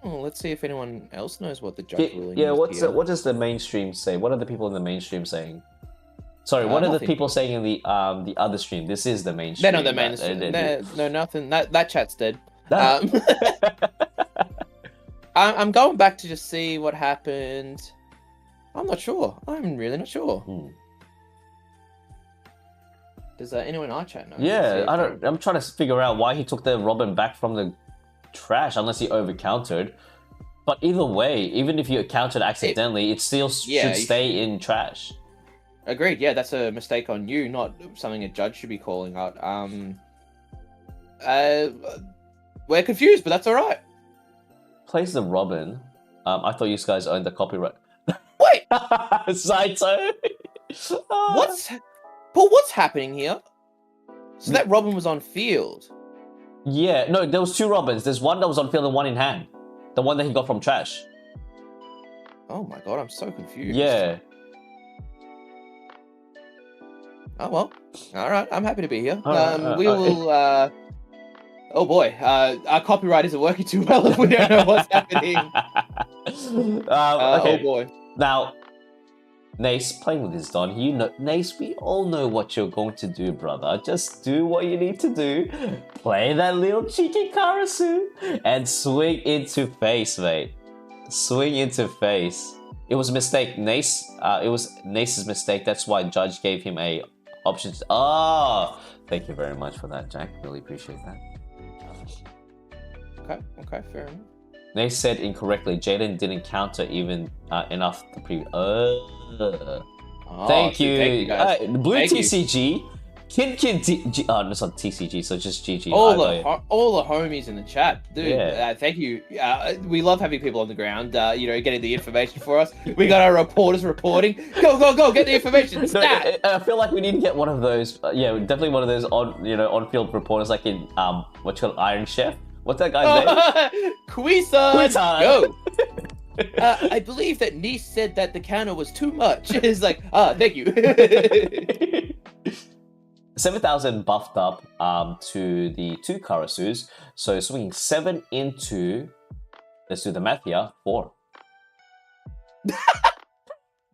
Oh, let's see if anyone else knows what the judge ruling is. Yeah, what does the mainstream say? What are the people in the mainstream saying? Sorry, what are the people saying in the other stream? This is the main stream. They're not the main stream. No, nothing. That chat's dead. I'm going back to just see what happened. I'm not sure. I'm really not sure. Does anyone in our chat know? Yeah, I don't. I'm trying to figure out why he took the Robin back from the trash, unless he over-countered. But either way, even if you countered accidentally, it still should stay in trash. Agreed. Yeah, that's a mistake on you, not something a judge should be calling out. We're confused, but that's all right. Plays the Robin. I thought you guys owned the copyright. Wait, Saito. What's happening here? So that Robin was on field. Yeah, no, there was 2 Robins. There's one that was on field and one in hand. The one that he got from trash. Oh my god, I'm so confused. Yeah. Oh well, all right. I'm happy to be here. We will. Oh boy, our copyright isn't working too well if we don't know what's happening. Okay. Oh boy. Now, Nace playing with his Don. Nace, we all know what you're going to do, brother. Just do what you need to do. Play that little cheeky Karasu and swing into face, mate. Swing into face. It was a mistake, Nace. It was Nace's mistake. That's why Judge gave him a option. Thank you very much for that, Jack. Really appreciate that. Okay, fair enough. Nace said incorrectly. Jaden didn't counter even enough to Oh, Thank so you. thank you guys. Blue Thank you. TCG. Oh, no, it's not TCG, so just GG. All the homies in the chat, dude. Yeah. Thank you. We love having people on the ground. Getting the information for us. We got our reporters reporting. Go! Get the information. Stat. I feel like we need to get one of those. Definitely one of those on-field reporters, like in what's called Iron Chef. What's that guy's name? Queesan. Go. I believe that Nice said that the counter was too much. It's like, thank you. 7,000 buffed up to the 2 Karasus. So swinging 7 into, let's do the math here, 4.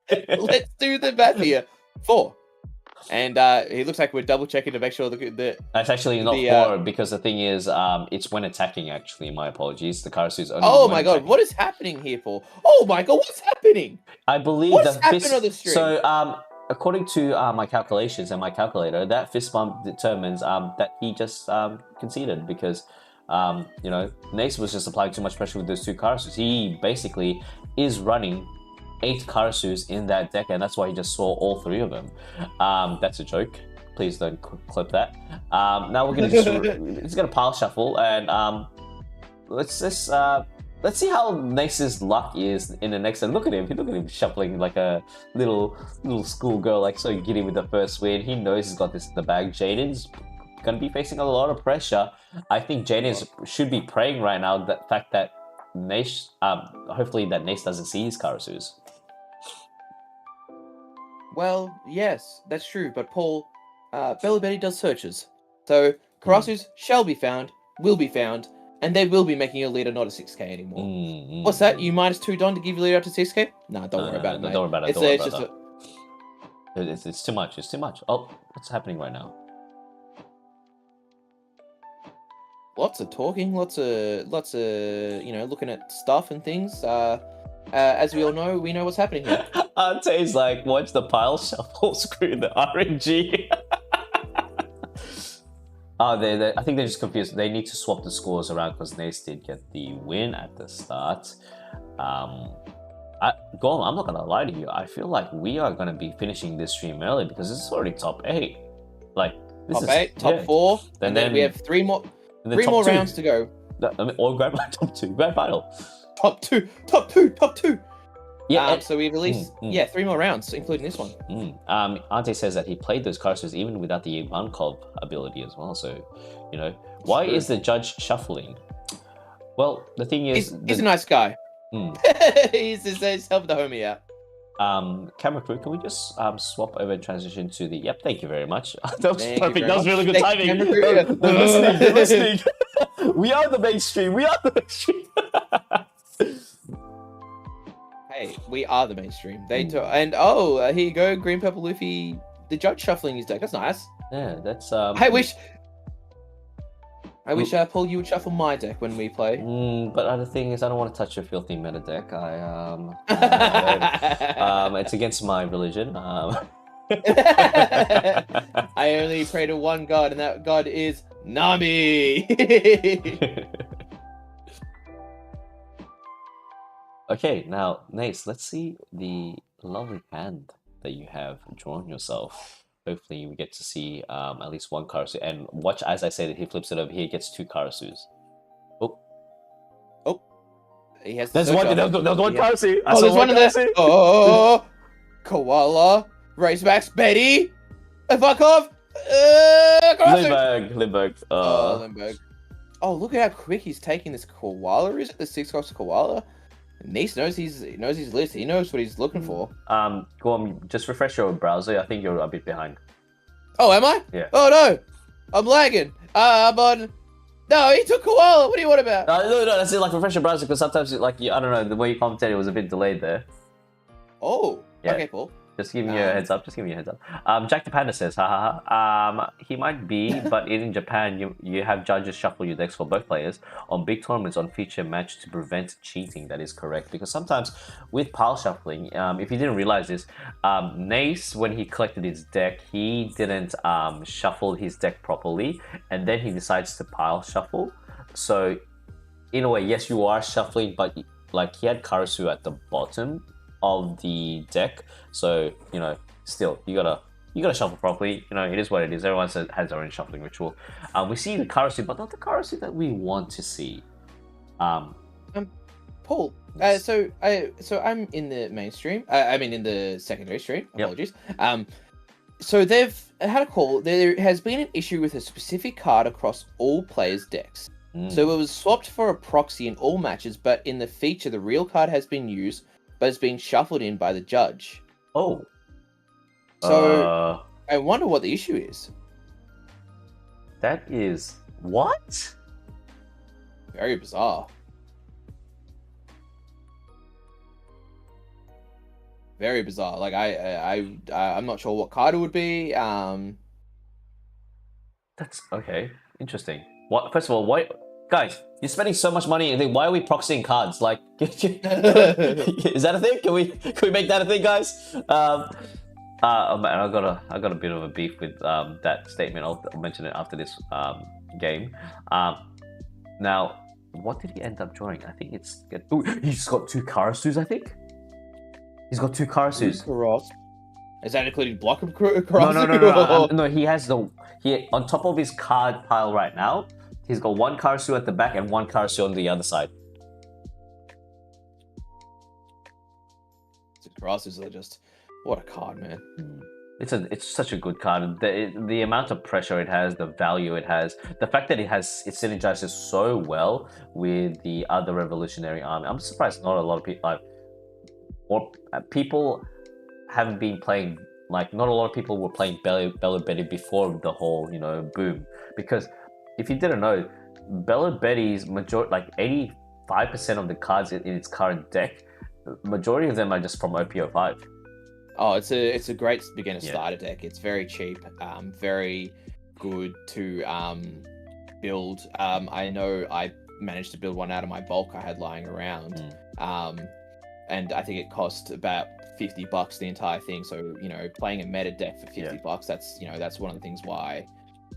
Let's do the math here. 4. And it looks like we're double checking to make sure the That's actually not 4 because the thing is, it's when attacking. Actually, my apologies. The Karasus only. Oh my god, what is happening here, Paul? Oh my god, what's happening? I believe what's happening on the stream? So according to my calculations and my calculator, that fist bump determines that he just conceded because Nace was just applying too much pressure with those 2 Karasus. He basically is running 8 Karasus in that deck, and that's why he just saw all 3 of them. That's a joke. Please don't clip that. Now we're gonna just gonna pile shuffle and let's see how Nace's luck is in the next one. Look at him shuffling like a little schoolgirl, like so giddy with the first win. He knows he's got this in the bag. Jaden's gonna be facing a lot of pressure. I think Jaden should be praying right now the fact that Nace, hopefully that Nace doesn't see his Karasus. Well, yes, that's true, but Paul, Belly Betty does searches. So, Karasus shall be found, will be found, and they will be making your leader not a 6k anymore. What's that? You -2 Don to give your leader up to 6k? Nah, don't worry about it, mate. Don't worry about it. It's too much. It's too much. Oh, what's happening right now? Lots of talking, lots of looking at stuff and things. As we all know, we know what's happening here. Ante's like, watch the pile shuffle, screw the RNG. I think they're just confused. They need to swap the scores around because Nace did get the win at the start. Gorm, I'm not gonna lie to you. I feel like we are gonna be finishing this stream early because this is already top 8. Like this top 8, top 4, and then we have 3 more rounds to go. Or top 2, grand final. Top two. Yeah. So we've released 3 more rounds, including this one. Ante says that he played those Karasus even without the Uncov ability as well. So, why is the judge shuffling? Well, the thing is, he's a nice guy. He's helping the homie out. Camera crew, can we just swap over and transition to the... Yep, thank you very much. That was perfect. That was really good timing. They're listening. We are the mainstream. Hey, we are the mainstream. And here you go, Green Purple Luffy, the judge shuffling his deck. That's nice. Yeah, that's I wish Paul, you would shuffle my deck when we play. But the thing is, I don't want to touch your filthy meta deck. It's against my religion. I only pray to one god, and that god is Nami. Okay, now Nace, let's see the lovely hand that you have drawn yourself. Hopefully we get to see at least 1 Karasu. And watch, as I said, he flips it over here, he gets 2 Karasus. Oh. He has there's one Karasu. There's one in there. Oh, Koala, Razorback's Betty, Fuck Limburg. Limburg. Oh, look at how quick he's taking this Koala. Is it the 6-cost Koala? Nice knows his list. He knows what he's looking for. Gorm, just refresh your browser. I think you're a bit behind. Oh, am I? Yeah. Oh no, I'm lagging. I'm on. No, he took Koala. What do you want about? No. That's it. Like refresh your browser because sometimes, I don't know, the way you commentated was a bit delayed there. Oh. Yeah. Okay, Paul. Just giving you a heads up. Jack the Panda says, he might be, but in Japan, you have judges shuffle your decks for both players on big tournaments on feature match to prevent cheating. That is correct. Because sometimes with pile shuffling, if you didn't realize this, Nace, when he collected his deck, he didn't shuffle his deck properly, and then he decides to pile shuffle. So, in a way, yes, you are shuffling, but like he had Karasu at the bottom of the deck, so still, you gotta shuffle properly. You know, it is what it is. Everyone has their own shuffling ritual. We see the Karasu, but not the Karasu that we want to see. Paul. Yes. So I'm in the mainstream. I mean, in the secondary stream. Yep. Apologies. So they've had a call. There has been an issue with a specific card across all players' decks. So it was swapped for a proxy in all matches, but in the feature, the real card has been used, but it's been shuffled in by the judge. Oh. So I wonder what the issue is. That is what? Very bizarre. Very bizarre. Like I'm not sure what card it would be. That's okay. Interesting. What? First of all, why, guys? You're spending so much money. Why are we proxying cards? Like, is that a thing? Can we make that a thing, guys? Man, I got a bit of a beef with that statement. I'll mention it after this game. Now, what did he end up drawing? I think it's he's got 2 Karasus. I think he's got 2 Karasus. Is that including block of Karasu? No. No, he has on top of his card pile right now. He's got 1 Karasu at the back and 1 Karasu on the other side. Karasus are just, what a card, man. It's such a good card. The amount of pressure it has, the value it has, the fact that it synergizes so well with the other Revolutionary Army. I'm surprised not a lot of people, people haven't been playing. Like, not a lot of people were playing Bella Betty before the whole, boom. Because if you didn't know, Bella Betty's like 85% of the cards in its current deck, majority of them are just from OP05. Oh, it's a great beginner starter deck. It's very cheap, very good to build. I know I managed to build one out of my bulk I had lying around, and I think it cost about $50 the entire thing. So playing a meta deck for $50, that's one of the things why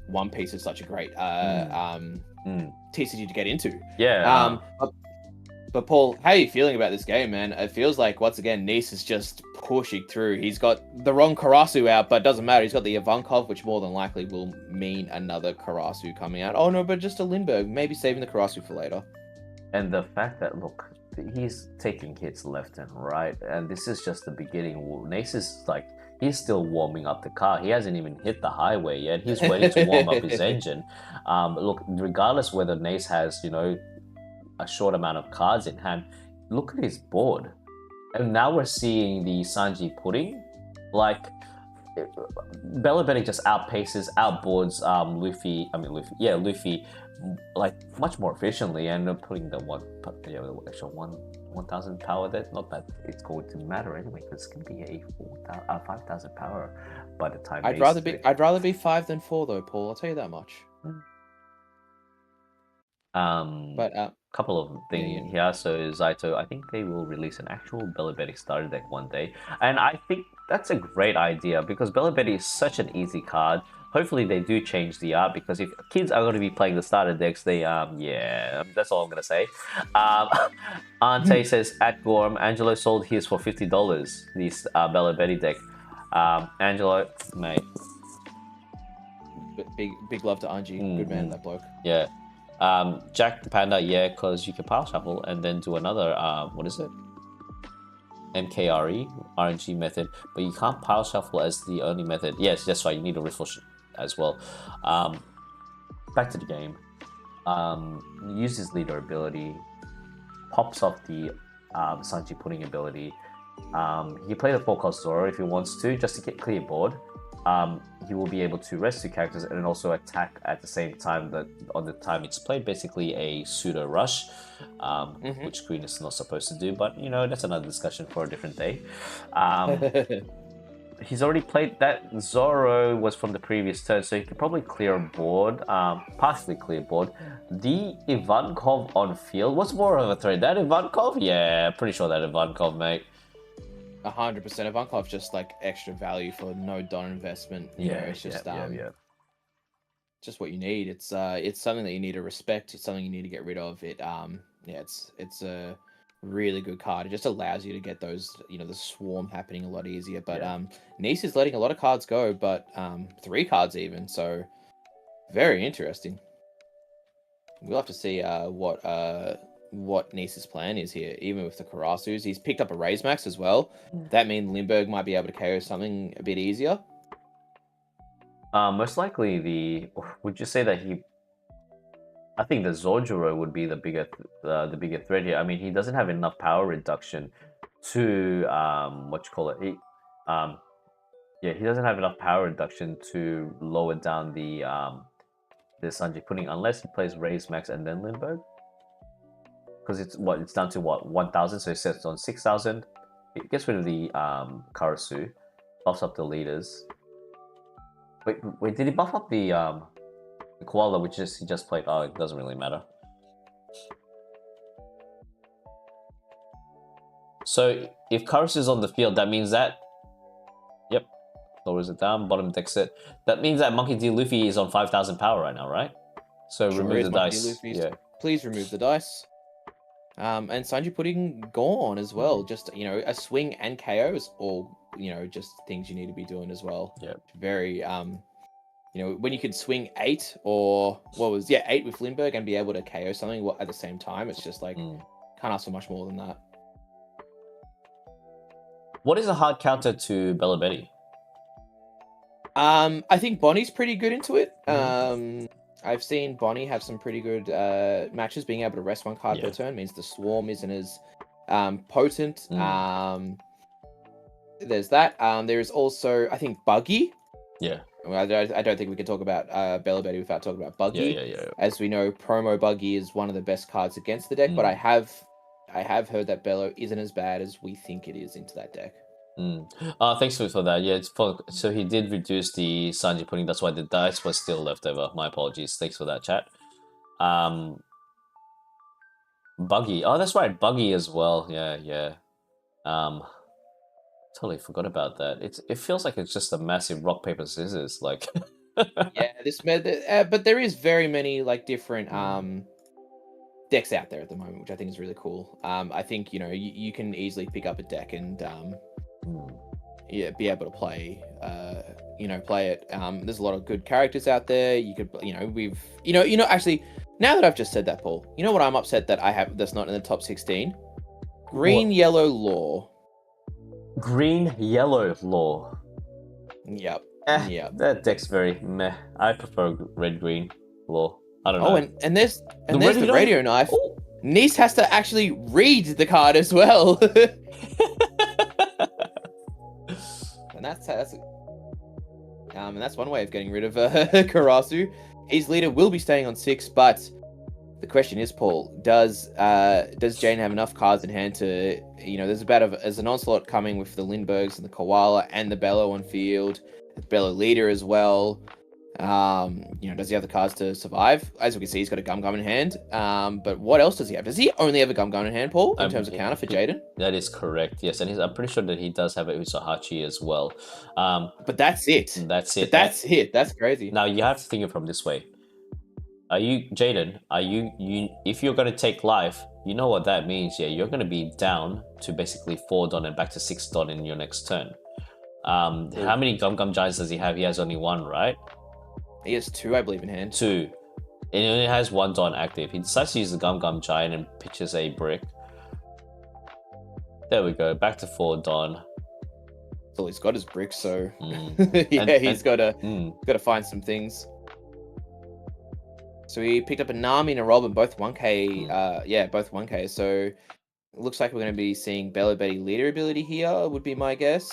One Piece is such a great TCG to get into. Yeah. But Paul, how are you feeling about this game, man? It feels like, once again, Nice is just pushing through. He's got the wrong Karasu out, but it doesn't matter. He's got the Ivankov, which more than likely will mean another Karasu coming out. Oh, no, but just a Lindbergh. Maybe saving the Karasu for later. And the fact that, look, he's taking hits left and right, and this is just the beginning. Nace is like, he's still warming up the car. He hasn't even hit the highway yet. He's waiting to warm up his engine. Look, regardless whether Nace has, a short amount of cards in hand, look at his board. And now we're seeing the Sanji pudding. Like, Bella Betty just outboards Luffy, like, much more efficiently, and putting the extra 1,000 power there. Not that it's going to matter anyway, because it's going to be a 5,000 power by the time. I'd rather be 5 than 4 though, Paul. I'll tell you that much. Couple of things here. So Zaito, I think they will release an actual Bella Betty starter deck one day, and I think that's a great idea because Bella Betty is such an easy card. Hopefully they do change the art, because if kids are going to be playing the starter decks, they that's all I'm gonna say. Ante says at Gorm, Angelo sold his for $50. This Bella Betty deck. Angelo, mate. Big love to Angie. Good man, that bloke. Yeah. Jack the Panda, because you can power shuffle and then do another, what is it? MKRE, RNG method, but you can't power shuffle as the only method. Yes, that's right, you need a riffle as well. Back to the game. Uses leader ability, pops off the Sanji Pudding ability. He can play the 4-cost Zoro if he wants to, just to get clear board. He will be able to rest 2 characters and also attack at the same time on the time it's played, basically a pseudo rush, which Green is not supposed to do, but that's another discussion for a different day. He's already played that. Zoro was from the previous turn, so he could probably clear a board, partially clear board. The Ivankov on field, what's more of a threat? That Ivankov? Yeah, pretty sure that Ivankov, mate. 100%. Ivankov just like extra value for no Don investment. It's just just what you need. It's something that you need to respect. It's something you need to get rid of. It's a really good card. It just allows you to get those, the swarm happening a lot easier. But Yeah. Nice is letting a lot of cards go, but 3 cards even. So very interesting. We'll have to see what Nice's plan is here. Even with the Karasus, he's picked up a Raise Max as well. That means Lindbergh might be able to KO something a bit easier. Most likely would you say that I think the Zorjuro would be the bigger threat here. I mean, he doesn't have enough power reduction to he doesn't have enough power reduction to lower down the Sanji Pudding unless he plays Raise Max and then Lindbergh. Because it's down to 1,000, so it sets on 6,000. It gets rid of the Karasu, buffs up the leaders. Wait, did he buff up the Koala, which he just played? Oh, it doesn't really matter. So if Karasu is on the field, that means that, yep, lowers it down, bottom decks it. That means that Monkey D. Luffy is on 5,000 power right now, right? So Sure remove is, the Monkey dice. Luffy's. Yeah. Please remove the dice. And Sanji Pudding Gorm as well. Just, a swing and KOs, or, just things you need to be doing as well. Yeah. Very, when you could swing 8 or 8 with Lindbergh and be able to KO something at the same time, it's just like, can't ask for much more than that. What is a hard counter to Bella Betty? I think Bonnie's pretty good into it. I've seen Bonnie have some pretty good matches. Being able to rest 1 card per turn means the swarm isn't as potent. There's that. There is also, I think, Buggy. Yeah. Well, I don't think we can talk about Bella Betty without talking about Buggy. Yeah. As we know, Promo Buggy is one of the best cards against the deck, but I have heard that Bello isn't as bad as we think it is into that deck. Thanks for that. Yeah, so he did reduce the Sanji Pudding. That's why the dice was still left over. My apologies. Thanks for that, chat. Buggy. Oh, that's right. Buggy as well. Yeah. Totally forgot about that. It feels like it's just a massive rock paper scissors. Like. Yeah, but there is very many different decks out there at the moment, which I think is really cool. I think you can easily pick up a deck and be able to play play it. There's a lot of good characters out there. You could actually, now that I've just said that, Paul, you know what I'm upset that I have that's not in the top 16? Green Yellow Law. Green Yellow Law. Yep. That deck's very meh. I prefer red green Law. I don't know. And there's the radio knife. Ooh. Nice has to actually read the card as well. And that's one way of getting rid of Karasu. His leader will be staying on 6, but the question is, Paul, does Jane have enough cards in hand to, there's an onslaught coming with the Lindberghs and the Koala and the Bello on field, the Bello leader as well. Does he have the cards to survive? As we can see, he's got a Gum Gum in hand. But what else does he have? Does he only have a Gum Gum in hand, Paul, in terms of counter for Jaden? That is correct, yes. And I'm pretty sure that he does have a Usohachi as well. But that's it. That's it. That's crazy. Now, you have to think of it from this way. Jaden, if you're going to take life, you know what that means, yeah? You're going to be down to basically 4 Don and back to 6 Don in your next turn. How many Gum Gum Giants does he have? He has only 1, right? He has 2, I believe, in hand. 2. And he only has 1 Don active. He decides to use the Gum Gum Giant and pitches a brick. There we go. Back to 4 Don. So he's got his brick, so he's got to find some things. So he picked up a Nami and a Robin, both 1k. Both 1k. So it looks like we're going to be seeing Bella Betty leader ability here, would be my guess.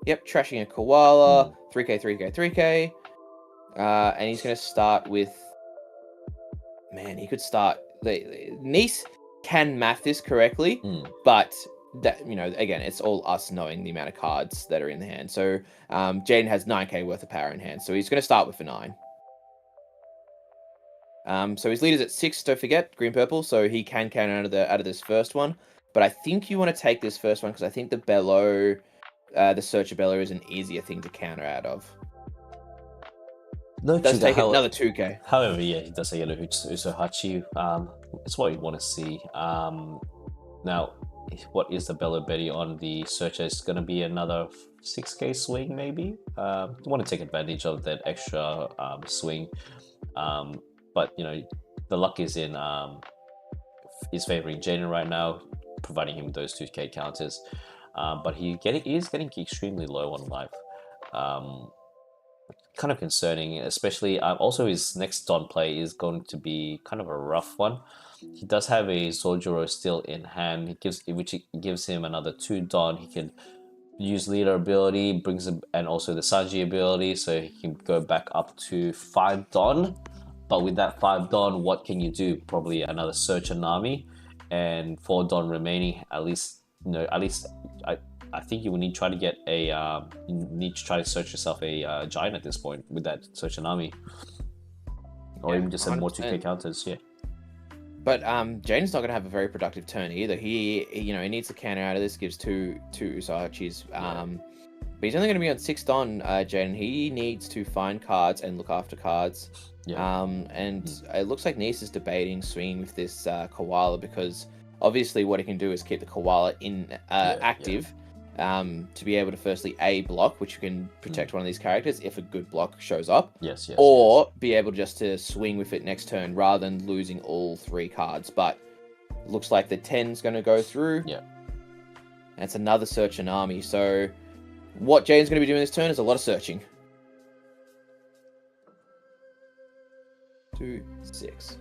Yep, trashing a Koala, 3k, 3k, 3k. And he's going to start with... Man, he could start... Nice can math this correctly, but that again, it's all us knowing the amount of cards that are in the hand. So Jaden has 9k worth of power in hand, so he's going to start with a 9. So his leader's at 6, don't forget, green-purple, so he can counter out of this first one. But I think you want to take this first one, because I think the Bello, the Searcher Bello is an easier thing to counter out of. No, does take another 2k. However, yeah, he does say Yellow Usohachi. It's what you want to see. Now, what is the Bella Betty on the searcher? It's going to be another 6k swing, maybe. You want to take advantage of that extra swing, but you know, the luck is in is favoring Jaden right now, providing him those 2k counters. But he is getting extremely low on life. Kind of concerning, especially also his next Don play is going to be kind of a rough one. He does have a Zojuro still in hand, which gives him another 2 Don. He can use leader ability, brings him, and also the Sanji ability, so he can go back up to 5 Don. But with that 5 Don, what can you do? Probably another Searcher Nami, and 4 Don remaining. At least I think you will need to try to get a you need to try to search yourself a giant at this point with that Searcher Nami, or even just some more 2k counters. Yeah. But Jaden's not going to have a very productive turn either. He needs to counter out of this. Gives two Usachis. But he's only going to be on 6 Don. Jaden. He needs to find cards and look after cards. Yeah. And it looks like Nice is debating swinging with this Koala, because obviously what he can do is keep the Koala active. To be able to firstly block, which you can protect one of these characters if a good block shows up. Yes. Or be able just to swing with it next turn rather than losing all 3 cards. But looks like the 10's going to go through. Yeah. And it's another Searcher Nami. So what Jaden's going to be doing this turn is a lot of searching. 2, 6.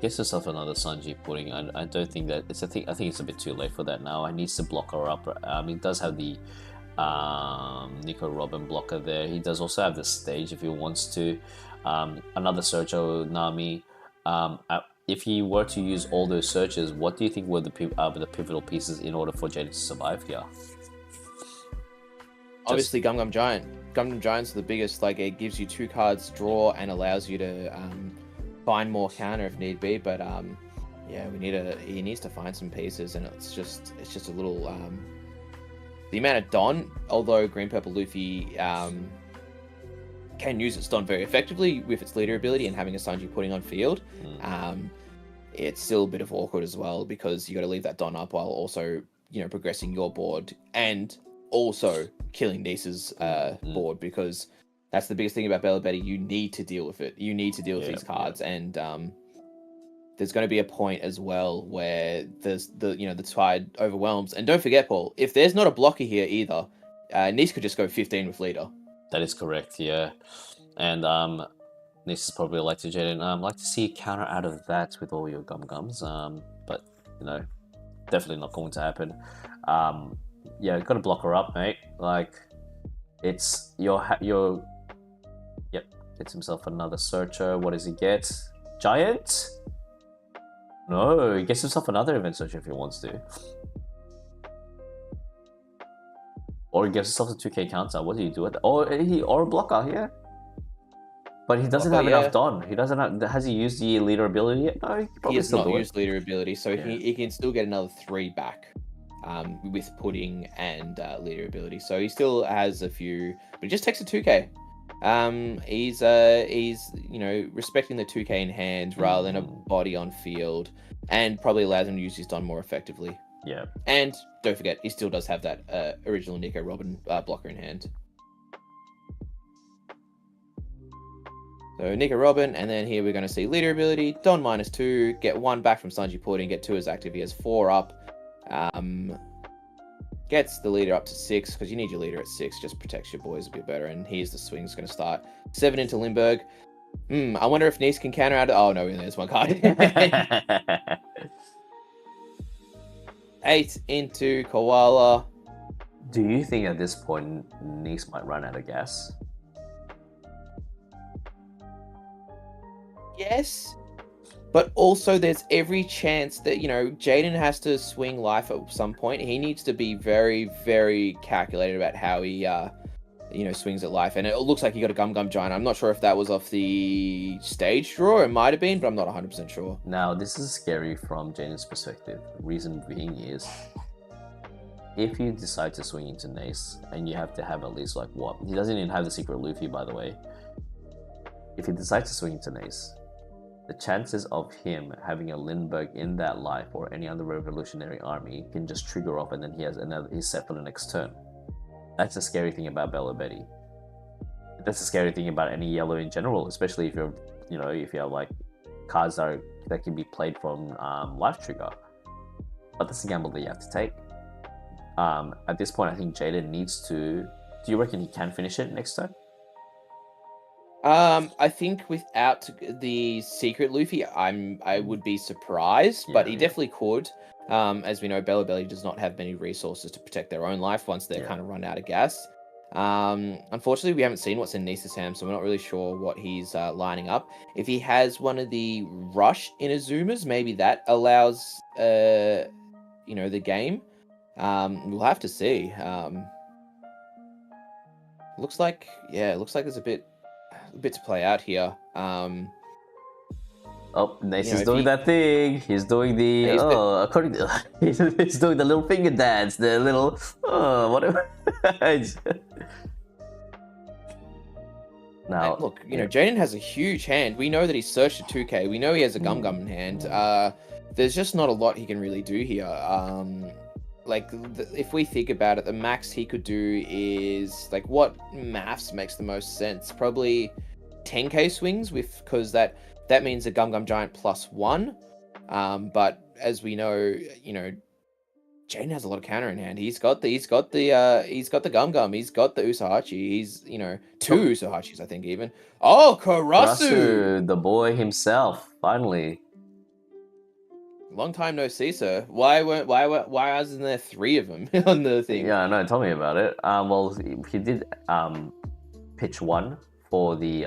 Gets herself another Sanji pudding. I don't think that I think it's a bit too late for that now. I needs to block her up. He does have the Nico Robin blocker there. He does also have the stage if he wants to. Another Searcher Nami. If he were to use all those searches, what do you think were the pivotal pieces in order for Jaden to survive here? Obviously, Gum Gum Giant. Gum Gum Giant's the biggest. Like, it gives you 2 cards draw and allows you to find more counter if need be. But yeah, he needs to find some pieces, and it's just a little the amount of Don. Although Green Purple Luffy can use its Don very effectively with its leader ability and having a Sanji putting on field, it's still a bit of awkward as well, because you got to leave that Don up while also progressing your board and also killing Nice's board, because that's the biggest thing about Bella Betty. You need to deal with it. You need to deal with these cards, and there's going to be a point as well where there's the tide overwhelms. And don't forget, Paul, if there's not a blocker here either, Nice could just go 15 with leader. That is correct, yeah. And Nice is probably like to Jaden. Like to see a counter out of that with all your gums. But definitely not going to happen. Yeah, got to block her up, mate. Like, it's your Yep, gets himself another Searcher. What does he get? Giant? No, he gets himself another Event Searcher if he wants to. Or he gives himself a 2k counter. What do you do with that? Or a blocker here. But he doesn't have enough Don. He doesn't have. Has he used the leader ability yet? No, he has not used leader ability, so he can still get another 3 back. With pudding and leader ability, so he still has a few, but he just takes a 2k. He's respecting the 2k in hand rather than a body on field, and probably allows him to use his Don more effectively. Yeah. And don't forget, he still does have that original Nico Robin blocker in hand. So Nico Robin, and then here we're going to see leader ability, Don -2, get 1 back from Sanji Pudding, get 2 as active. He has 4 up. Gets the leader up to 6, because you need your leader at 6, just protects your boys a bit better. And here's the swing's going to start. 7 into Limburg. I wonder if Nice can counter out. Oh no, there's 1 card. 8 into Koala. Do you think at this point Nice might run out of gas? Yes. But also, there's every chance that, Jaden has to swing life at some point. He needs to be very, very calculated about how he, swings at life. And it looks like he got a Gum Gum Giant. I'm not sure if that was off the stage draw. It might have been, but I'm not 100% sure. Now, this is scary from Jaden's perspective. Reason being is, if you decide to swing into Nace, and you have to have at least, he doesn't even have the secret Luffy, by the way. if he decides to swing into an ace, the chances of him having a Lindbergh in that life or any other revolutionary army can just trigger off, and then he's set for the next turn. That's the scary thing about Bello Betty. That's the scary thing about any yellow in general, especially if you're, if you have like cards that can be played from life trigger. But that's a gamble that you have to take. At this point, I think Jaden needs to. Do you reckon he can finish it next turn? I think without the secret Luffy, I would be surprised, but he definitely could. As we know, Bella Belly does not have many resources to protect their own life once they're kind of run out of gas. Unfortunately, we haven't seen what's in Nisa's hand, so we're not really sure what he's lining up. If he has one of the Rush Inazumas, maybe that allows the game. We'll have to see. Looks like there's a bit to play out here. He's doing that thing. He's doing the he's doing the little finger dance, the little whatever. Now, look, Jaden has a huge hand. We know that he's searched a 2K. We know he has a Gum in hand. There's just not a lot he can really do here. If we think about it, the max he could do is like, what maths makes the most sense? Probably 10k swings because that means a Gum Giant +1. But as we know, Jaden has a lot of counter in hand. He's got the Gum. He's got the Usahachi. He's two Usahachis, I think even. Oh, Karasu, the boy himself, finally. Long time no see, sir. Why wasn't there 3 of them on the thing? Yeah, no, tell me about it. Well, he did pitch 1 for the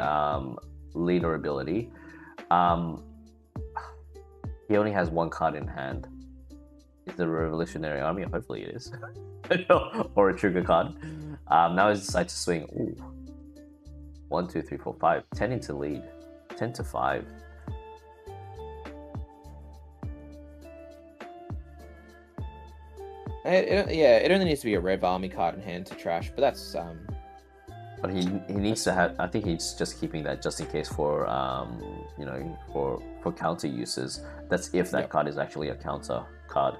leader ability. He only has 1 card in hand. It's the Revolutionary Army. Hopefully it is. Or a trigger card. Now he decides to swing. Ooh. 1, 2, 3, 4, 5. 10 into lead. 10 to 5. It only needs to be a Rev Army card in hand to trash, but that's But he needs to have. I think he's just keeping that just in case for for counter uses. That's if that card is actually a counter card.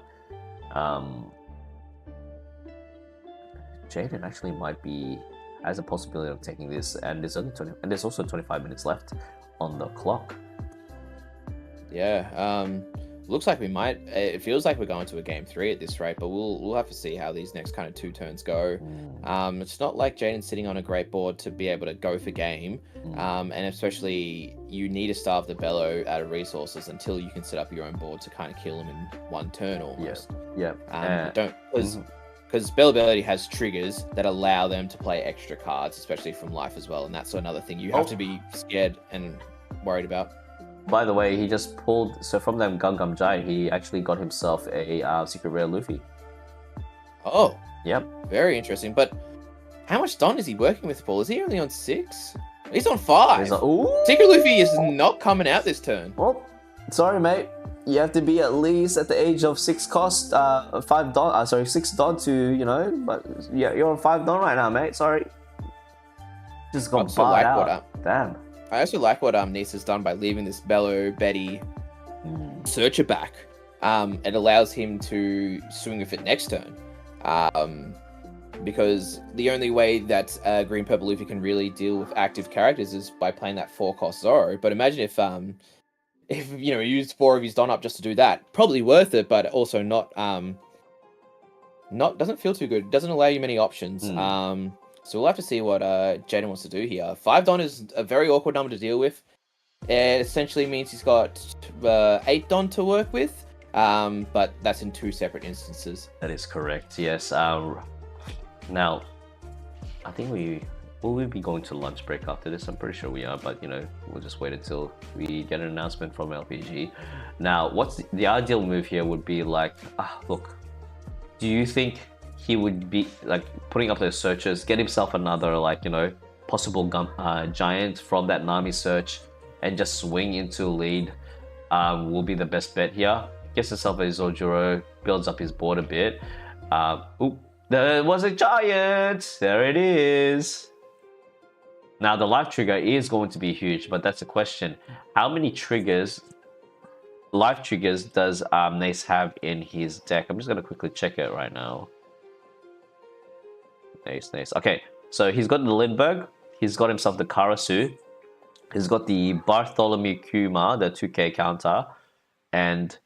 Jaden actually has a possibility of taking this, and there's also 25 minutes left on the clock. Yeah. Looks like we might. It feels like we're going to a game 3 at this rate, but we'll have to see how these next kind of 2 turns go. It's not like Jaden's sitting on a great board to be able to go for game, and especially you need to starve the Bello out of resources until you can set up your own board to kind of kill him in 1 turn almost. Because Bello ability has triggers that allow them to play extra cards, especially from life as well, and that's another thing you have to be scared and worried about. By the way, he just pulled. So from that Gum Giant, he actually got himself a secret rare Luffy. Oh, yep. Very interesting. But how much Don is he working with, Paul? Is he only on 6? He's on 5. Secret Luffy is not coming out this turn. Well, sorry, mate. You have to be at least at the age of 6 cost, 5 Don. 6 Don to But yeah, you're on 5 Don right now, mate. Sorry. Just got barred out. Damn. I also like what Nisa's done by leaving this Bello Betty searcher back. It allows him to swing with it next turn. Because the only way that Green Purple Luffy can really deal with active characters is by playing that 4-cost Zoro. But imagine if he used 4 of his Don up just to do that. Probably worth it, but also not doesn't feel too good. It doesn't allow you many options. So we'll have to see what Jaden wants to do here. 5 Don is a very awkward number to deal with. It essentially means he's got 8 Don to work with, but that's in 2 separate instances. That is correct, yes. Now, I think will we be going to lunch break after this? I'm pretty sure we are, but we'll just wait until we get an announcement from LPG. Now, what's the ideal move here would be like, look, do you think he would be like putting up those searches, get himself another possible giant from that Nami search, and just swing into lead will be the best bet here. Gets himself a Zojuro, builds up his board a bit. There was a giant. There it is. Now the life trigger is going to be huge, but that's the question. How many triggers, life triggers, does Nace have in his deck? I'm just gonna quickly check it right now. Nace. Okay, so he's got the Lindbergh, he's got himself the Karasu, he's got the Bartholomew Kuma, the 2k counter, and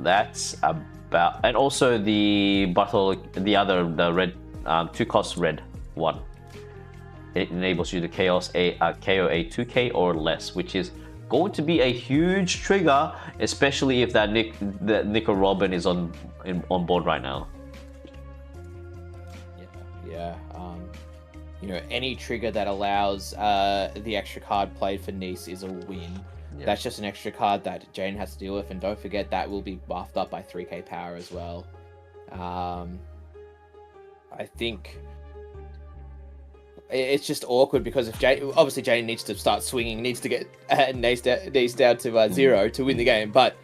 that's about, and also the the red 2-cost red one. It enables you to KO a 2k or less, which is going to be a huge trigger, especially if that Nico Robin is on board right now. Yeah. You know, any trigger that allows the extra card played for Nice is a win. Yeah. That's just an extra card that Jane has to deal with, and don't forget that will be buffed up by 3k power as well. I think it's just awkward because if obviously Jane needs to start swinging, needs to get Nace down to 0 to win the game, but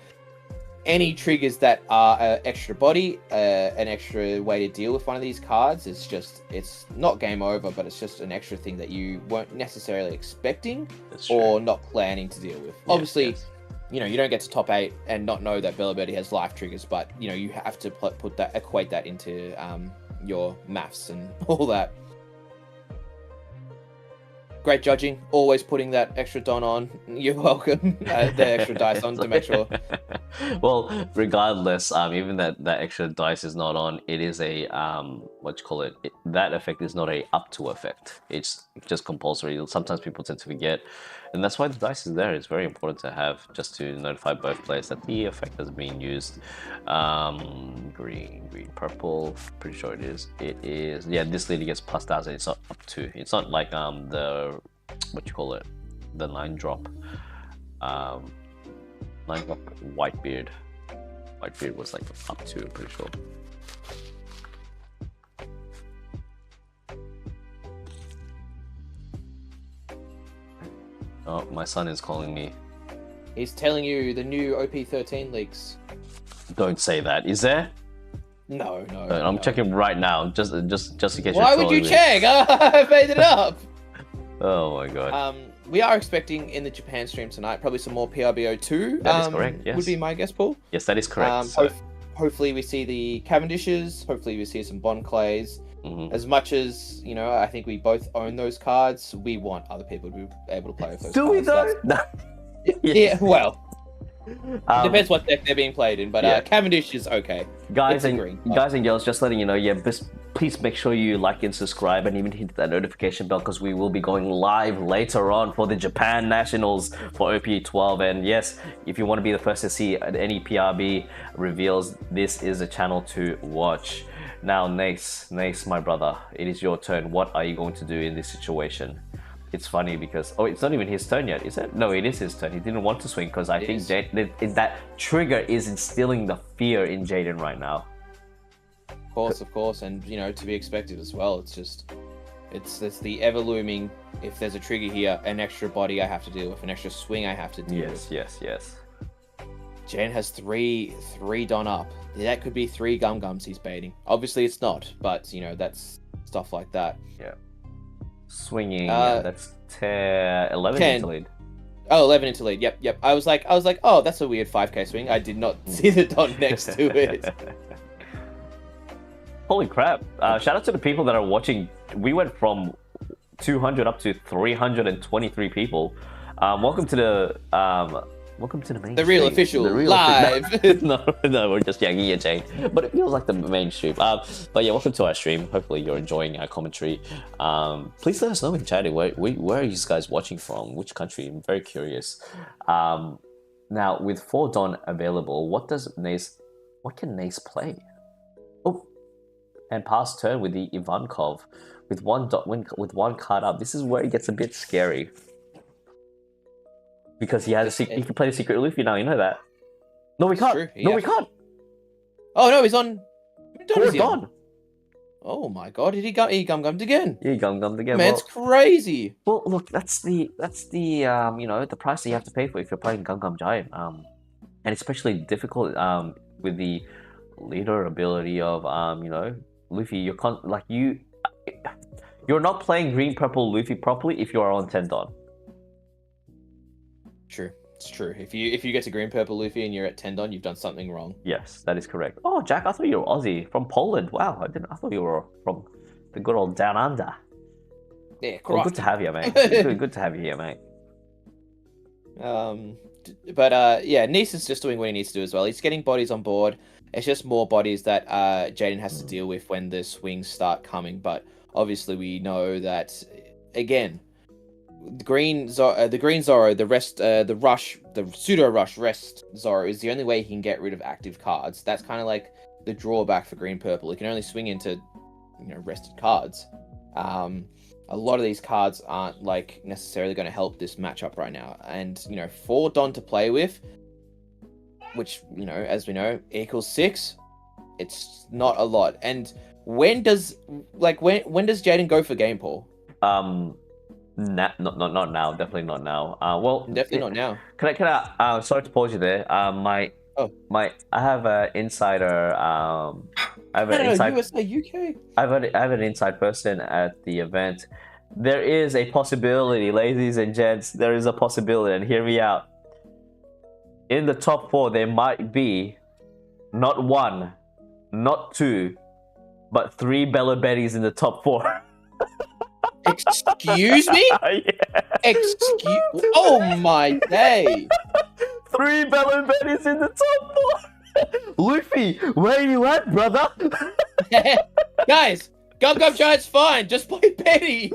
any triggers that are extra body, an extra way to deal with one of these cards, it's not game over, but it's just an extra thing that you weren't necessarily expecting or not planning to deal with. Obviously, you know, you don't get to top 8 and not know that Bella Birdie has life triggers, but you know, you have to equate that into your maths and all that. Great judging, always putting that extra don on. You're welcome. The extra dice on to make sure. Well, regardless, even that extra dice is not on, it is a that effect is not a up to effect. It's just compulsory. Sometimes people tend to forget, and that's why the dice is there. It's very important to have, just to notify both players that the effect is being used. Green, purple. Pretty sure it is. It is. Yeah, this lady gets plus 1,000. It's not up to. It's not like the the 9-drop. 9-drop Whitebeard. Whitebeard was like up to, I'm pretty sure. Oh, my son is calling me. He's telling you the new OP13 leaks. Don't say that. Is there? No. I'm checking right now, just in case. Why would you check? I made it up. Oh my god. We are expecting in the Japan stream tonight probably some more PRBO2. That is correct, yes. Would be my guess, Paul. Yes, that is correct. Hopefully we see the Cavendishes. Hopefully we see some Bond Clays. Mm-hmm. As much as, you know, I think we both own those cards, we want other people to be able to play with those Do cards. we though? No. Yeah, well. Depends what deck they're being played in, but Cavendish is okay. Guys and girls, just letting you know, please make sure you like and subscribe and even hit that notification bell, because we will be going live later on for the Japan Nationals for OP12. And yes, if you want to be the first to see any PRB reveals, this is a channel to watch. Now, Nace, my brother, it is your turn. What are you going to do in this situation? It's funny because, it's not even his turn yet, is it? No, it is his turn. He didn't want to swing because I think that trigger is instilling the fear in Jaden right now. Of course, and you know, to be expected as well. It's the ever looming. If there's a trigger here, an extra body I have to deal with, an extra swing I have to deal with. Yes. Jaden has three Don up. That could be 3 Gums he's baiting. Obviously, it's not, but you know, that's stuff like that. Yeah. Swinging, that's 11 into lead. Oh, 11 into lead. Yep. I was like, oh, that's a weird 5k swing. I did not see the dot next to it. Holy crap. Shout out to the people that are watching. We went from 200 up to 323 people. Welcome to the main the real stream. official live. No, we're just yanking your chain, but it feels like the main stream. But yeah, welcome to our stream. Hopefully you're enjoying our commentary. Please let us know in chat where are you guys watching from, which country. I'm very curious. Now with 4 Don available, what can Nace play? Oh, and pass turn with the Ivankov with one card up. This is where it gets a bit scary. Because he can play the Secret Luffy now, you know that. No, we can't. We can't. Oh no, he's on. He's on. Oh my god, he gummed again. He gummed again. Man, it's crazy. Well, look, that's the you know, the price that you have to pay for if you're playing Gum Giant. And especially difficult with the leader ability of you know, Luffy. You're not playing green purple Luffy properly if you are on 10 Don. True. It's true. If you get to green purple Luffy and you're at 10 Don, you've done something wrong. Yes, that is correct. Oh, Jack, I thought you were Aussie from Poland. Wow, I thought you were from the good old down under. Yeah, Well, good to have you, mate. good to have you here, mate. Yeah, Nice is just doing what he needs to do as well. He's getting bodies on board. It's just more bodies that Jaden has to deal with when the swings start coming. But obviously, we know that again, the green Zoro, the pseudo rush rest Zoro is the only way he can get rid of active cards. That's kind of like the drawback for green purple. He can only swing into rested cards. A lot of these cards aren't like necessarily going to help this matchup right now. And 4 Don to play with, which as we know equals 6. It's not a lot. And when does Jaden go for game, Paul? Not now. Definitely not now. Well, definitely not now. Can I? Sorry to pause you there. I have an insider. USA, UK. I have an inside person at the event. There is a possibility, ladies and gents. There is a possibility, and hear me out. In the top 4, there might be not 1, not 2, but 3 Bella Betties in the top 4. Excuse me? Yeah. Oh my day! 3 Bella Betties in the top 4. Luffy, where are you at, brother? Guys, Gum Giant's fine. Just play Betty.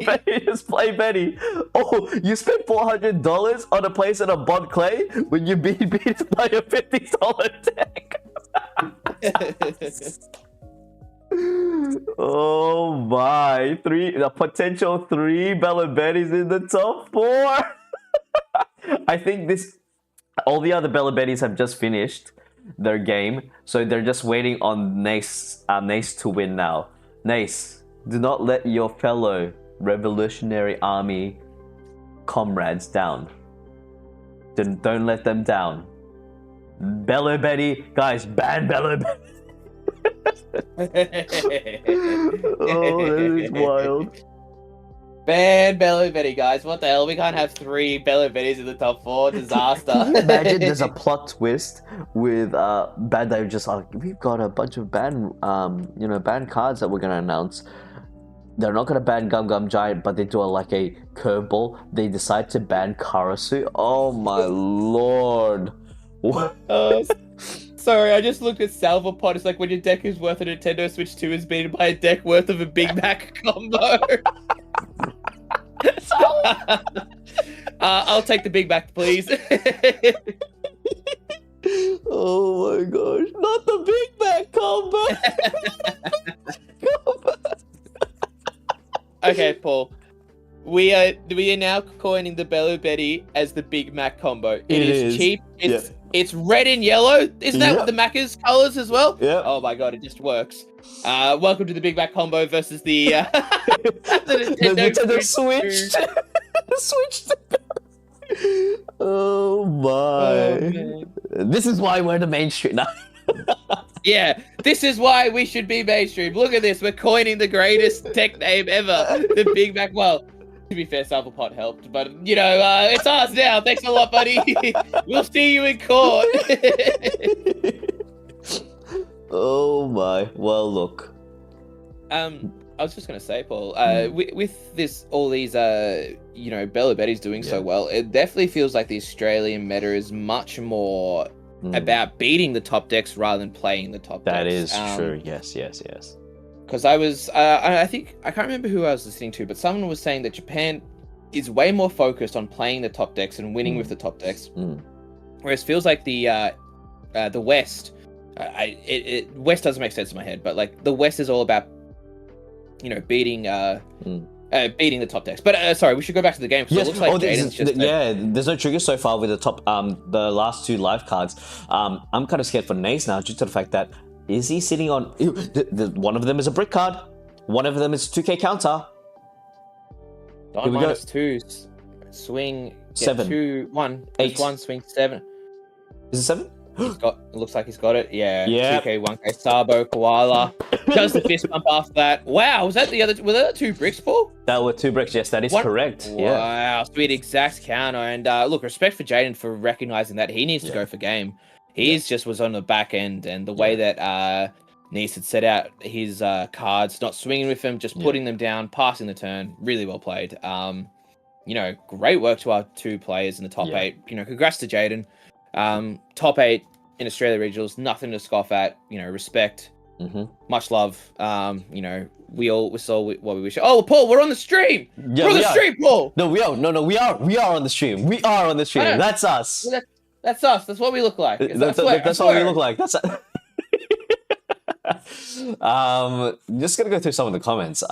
Just play Betty. Oh, you spent $400 on a place in a Bond Clay when you beat by a $50 deck. Oh my! A potential 3 Bella Betties in the top 4. I think all the other Bella Betties have just finished their game, so they're just waiting on Nace to win now. Nace, do not let your fellow Revolutionary Army comrades down. Don't let them down. Bella Betty, guys, ban Bella Betty. Oh, that is wild. Ban Bella Betty, guys. What the hell? We can't have 3 Bella Betties in the top 4. Disaster. Imagine there's a plot twist with Bandai just like, we've got a bunch of ban cards that we're gonna announce. They're not gonna ban Gum Giant, but they do a curveball. They decide to ban Karasu. Oh my lord. Sorry, I just looked at Salva Pot. It's like when your deck is worth a Nintendo Switch 2 is beaten by a deck worth of a Big Mac combo. I'll take the Big Mac, please. Oh my gosh, not the Big Mac combo. Okay, Paul. We are now coining the Bella Betty as the Big Mac combo. It is cheap. It's red and yellow. Isn't that what the Macca's colors as well? Yeah. Oh my god, it just works. Welcome to the Big Mac combo versus the Nintendo Switch. Switch. Oh my. This is why we're the mainstream now. Yeah, this is why we should be mainstream. Look at this. We're coining the greatest tech name ever. The Big Mac. Well, to be fair, Sample Pot helped, but it's ours now. Thanks a lot, buddy. We'll see you in court. Oh my. Well, look. I was just gonna say, Paul. With all these Bella Betty's doing so well, it definitely feels like the Australian meta is much more about beating the top decks rather than playing the top decks. That is true. Yes. Because I think I can't remember who I was listening to, but someone was saying that Japan is way more focused on playing the top decks and winning with the top decks, whereas it feels like the West, West doesn't make sense in my head, but the West is all about beating the top decks. But sorry, we should go back to the game because it looks like Jaden's just there's no trigger so far with the top the last 2 live cards. I'm kind of scared for Nace now due to the fact that is he sitting on one of them is a brick card, one of them is 2k counter. Don minus 2 swing 7 2 1 8 1 swing 7. Is it 7? It looks like he's got it. Yeah. 2k 1k Sabo Koala does the fist bump after that. Wow, was that were there 2 bricks, Paul? That were 2 bricks. Yes, that is correct. Yeah. Wow, sweet exact counter. And look, respect for Jaden for recognizing that he needs to go for game. He's just was on the back end, and the way that Nice had set out his cards, not swinging with them, just putting them down, passing the turn, really well played. You know, great work to our 2 players in the top 8. You know, congrats to Jaden. Top 8 in Australia regionals, nothing to scoff at. You know, respect. Much love. You know, we saw what we wish. Oh, Paul, we're on the stream. Yeah, we're on the stream, Paul. No, we are. No, we are. We are on the stream. We are on the stream. That's us. Well, that's us. That's what we look like. That's what we look like. That's. Just gonna go through some of the comments.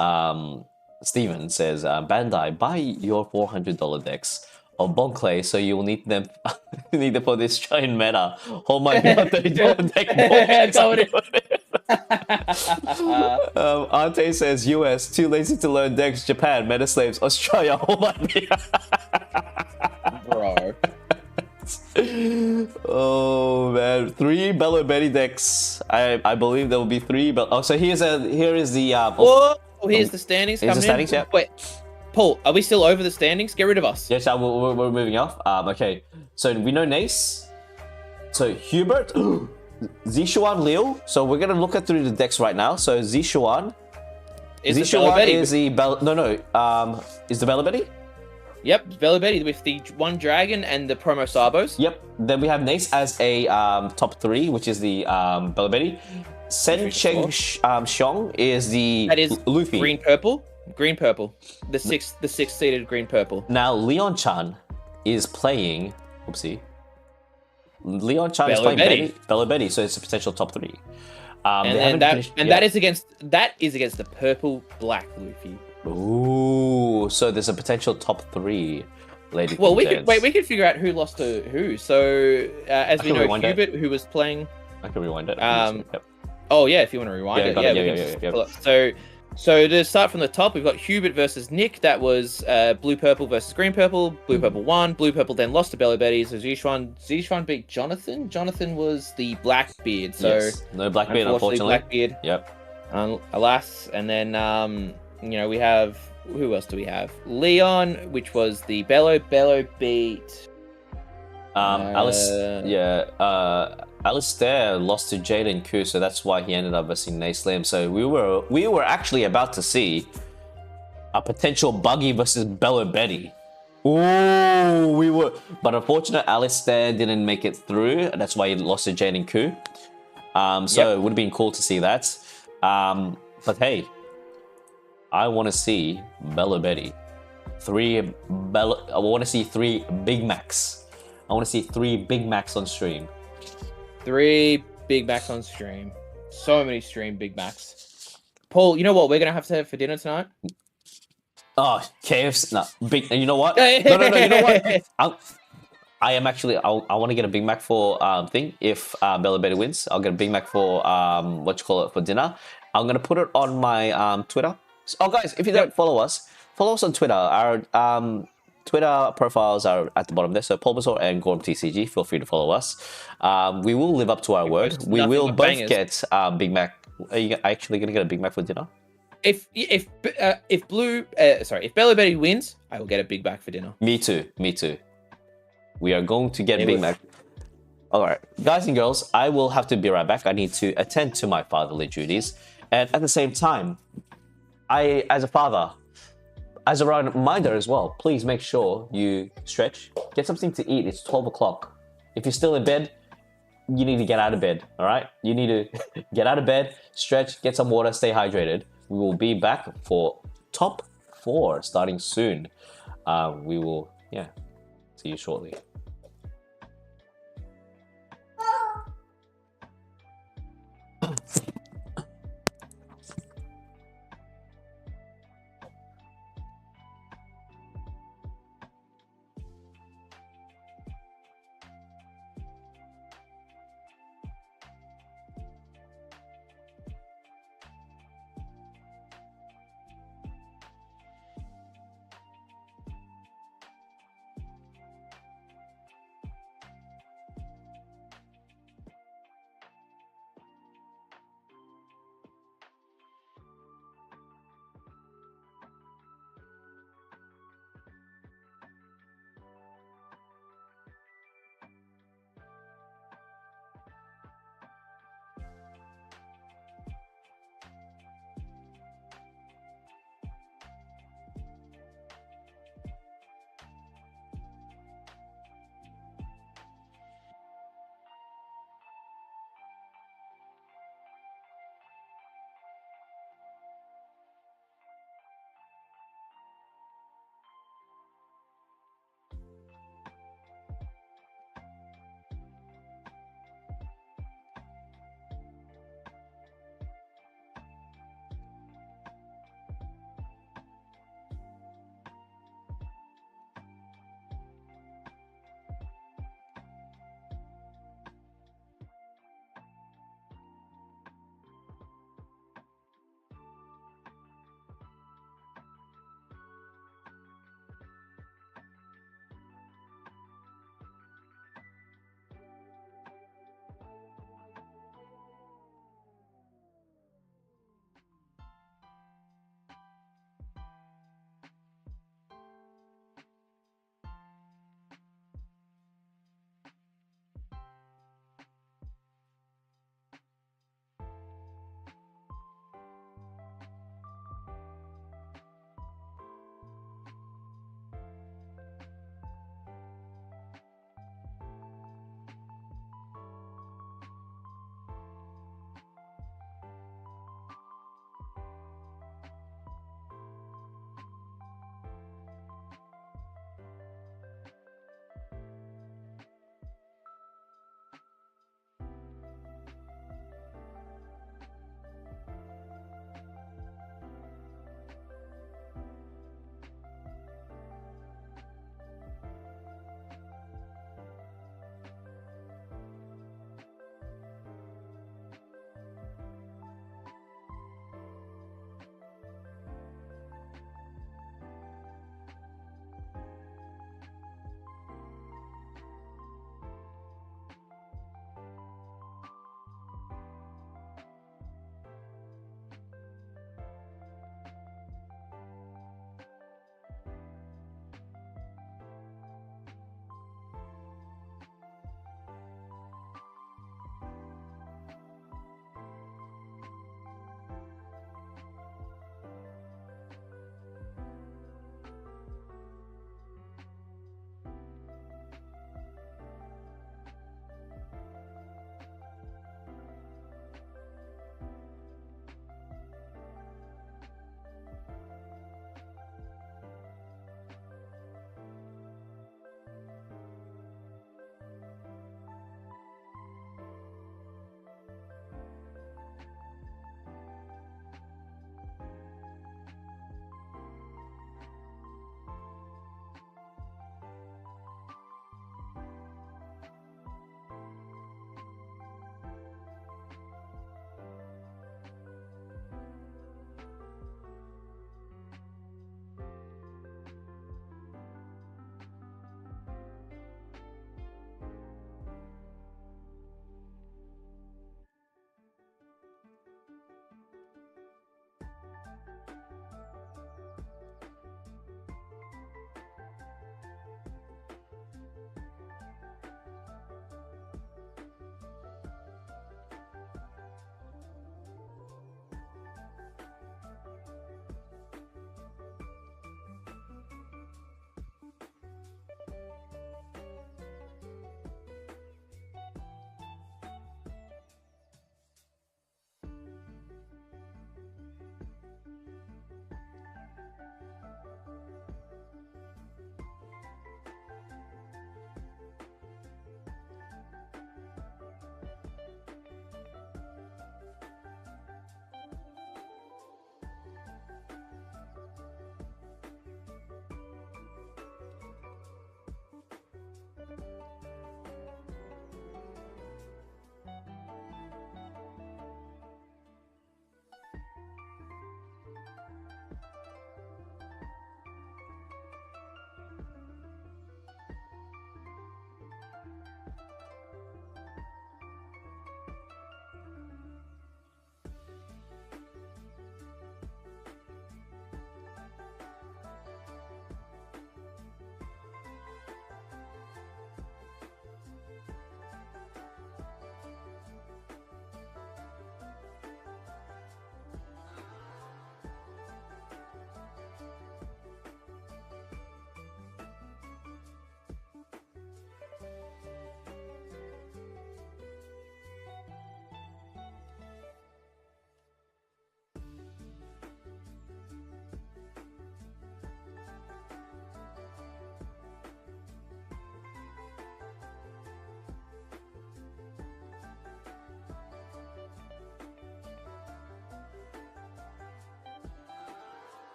Steven says, Bandai, buy your $400 decks of Bon Clay, so you will need them for this giant meta. Oh my god, $30 deck. Ante says, US, too lazy to learn decks. Japan, meta slaves. Australia, oh my god. Bro. Oh man, 3 Bello Betty decks. I believe there will be 3. So here is the. Here's the standings. Here's the standings. Yeah. Wait, Paul, are we still over the standings? Get rid of us. Yes, we're moving off. Okay, so we know Nace. So Hubert, Zishuan, Leo. So we're gonna look through the decks right now. So Zishuan is the Bello Betty. Yep, Bello Betty with the 1 dragon and the promo Sabos. Yep. Then we have Nace as a top 3, which is the Bello Betty. Sen Cheng Xiong is the Luffy. Green purple. The sixth seeded green purple. Now Leon Chan is playing. Oopsie. Leon Chan is playing Bello Betty, so it's a potential top 3. That is against the purple black Luffy. Ooh, so there's a potential top 3, ladies. Well, we could figure out who lost to who. So as we know, Hubert, who was playing. I can rewind it. Yep. Oh yeah, if you want to rewind it. Yeah. So to start from the top, we've got Hubert versus Nick. That was blue purple versus green purple. Blue purple won. Blue purple then lost to Bello Betty. So Zishuan beat Jonathan. Jonathan was the Blackbeard. So no Blackbeard, unfortunately. Blackbeard. Yep. Alas, and then you know, we have, who else do we have? Leon, which was the Bello beat. Alistair lost to Jaden Koo, so that's why he ended up versus Nace Lim. So we were actually about to see a potential Buggy versus Bello Betty. Ooh, we were, but unfortunately, Alistair didn't make it through, and that's why he lost to Jaden Koo. It would have been cool to see that. But hey, I want to see Bello Betty. I want to see 3 Big Macs. I want to see 3 Big Macs on stream. 3 Big Macs on stream. So many stream Big Macs. Paul, you know what we're going to have for dinner tonight? Oh, KFC. No, big. You know what? No. You know what? I am actually. I want to get a Big Mac for thing. If Bello Betty wins, I'll get a Big Mac for for dinner. I'm gonna put it on my Twitter. Oh, guys, if you don't follow us on Twitter. Our Twitter profiles are at the bottom there. So Paul Basor and GormTCG. Feel free to follow us. We will live up to our word. We will both get Big Mac. Are you actually gonna get a Big Mac for dinner? If Bello Betty wins, I will get a Big Mac for dinner. Me too. We are going to get Big Mac. All right, guys and girls, I will have to be right back. I need to attend to my fatherly duties, and at the same time, as a father, as a reminder as well, please make sure you stretch, get something to eat. It's 12 o'clock. If you're still in bed, you need to get out of bed. All right, you need to get out of bed, stretch, get some water, stay hydrated. We will be back for top 4 starting soon. We will, see you shortly.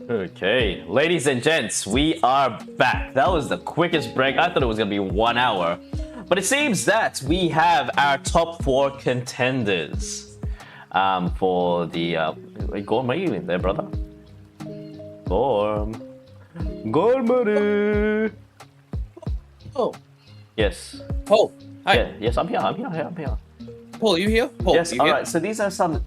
Okay, ladies and gents, we are back. That was the quickest break. I thought it was gonna be 1 hour, but it seems that we have our top 4 contenders. For the wait, Gorm, are you in there, brother? Gorm, Gorm, Oh, yes. Paul. Hi. Yeah, yes, I'm here. Paul, you here? Paul, Yes. you All here? right. So these are some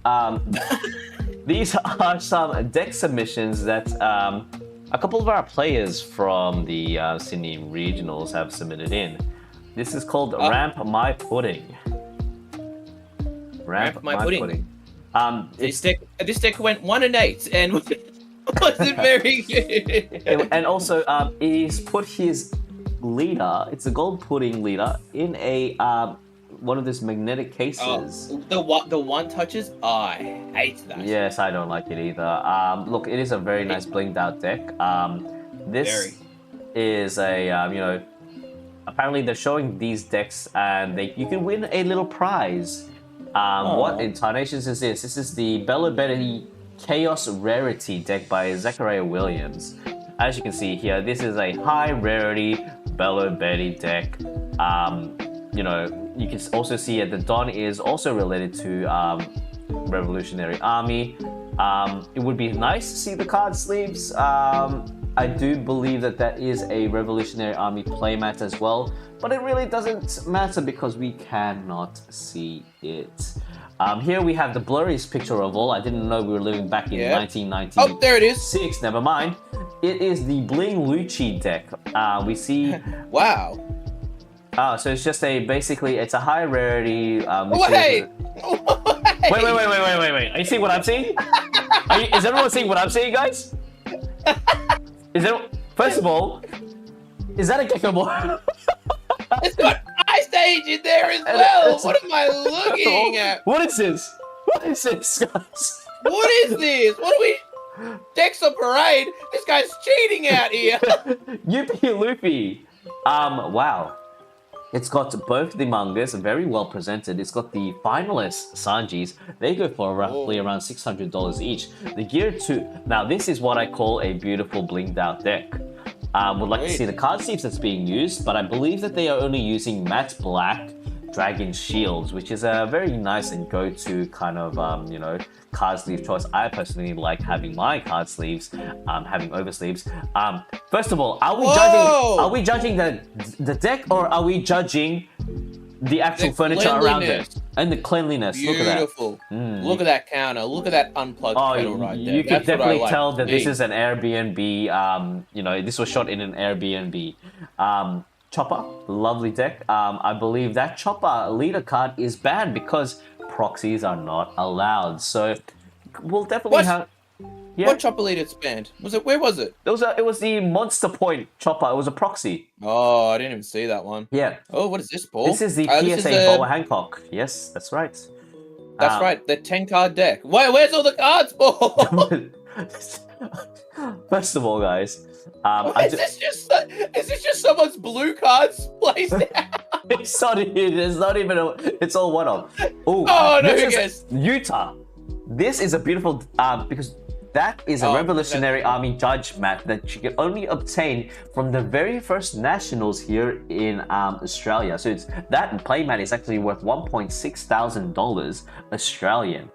these are some deck submissions that a couple of our players from the Sydney regionals have submitted in. This is called Ramp My Pudding. Ramp My Pudding. This deck went 1 and 8 and wasn't very good. And also, he's put his leader. It's a gold pudding leader in a one of these magnetic cases. The one touches. I hate that. Yes, I don't like it either. Look, it is a very nice blinged out deck. This is a apparently they're showing these decks and you can win a little prize. What incarnations is this? This is the Bello Betty Chaos Rarity deck by Zachariah Williams. As you can see here, this is a high rarity Bello Betty deck. You can also see that the Don is also related to Revolutionary Army. It would be nice to see the card sleeves. I do believe that is a Revolutionary Army playmat as well, but it really doesn't matter because we cannot see it. Here we have the blurriest picture of all. I didn't know we were living back in 1990. Oh, there it is. 6, never mind. It is the Bling Lucci deck. We see... Wow. So it's just basically, it's a high rarity... Wait! Wait. Are you seeing what I'm seeing? Is everyone seeing what I'm seeing, guys? First of all, is that a Gekomori? It's got Ice Age in there as well. What am I looking at? What is this? What is this, guys? What is this? What are we? Decks on parade. This guy's cheating out here. Yuppie Luffy. Wow. It's got both the mangas, very well presented. It's got the finalist Sanjis. They go for roughly around $600 each. The gear too. Now, this is what I call a beautiful blinged out deck. Would like to see the card sleeves that's being used, but I believe that they are only using matte black Dragon Shields, which is a very nice and go-to kind of, card sleeve choice. I personally like having my card sleeves, having oversleeves. First of all, are we judging the deck, or are we judging the actual furniture around it and the cleanliness? Beautiful. Look at that. Look at that counter. Look at that unplugged pedal right there. You can definitely tell that this is an Airbnb. This was shot in an Airbnb. Chopper, lovely deck. I believe that Chopper leader card is banned because proxies are not allowed. So we'll definitely have. Yeah. What Chopper leader is banned? Where was it? It was the Monster Point Chopper. It was a proxy. Oh, I didn't even see that one. Yeah. Oh, what is this, Paul? This is the PSA Boa Hancock. Yes, that's right. That's right. The 10-card deck. Where's all the cards, Paul? First of all, guys. Is this just someone's blue cards placed out? It's not even. It's all one of. Oh no! Who cares? Utah. This is a beautiful because that is a Revolutionary Army judge mat that you can only obtain from the very first nationals here in Australia. So that playmat is actually worth $1,600 Australian.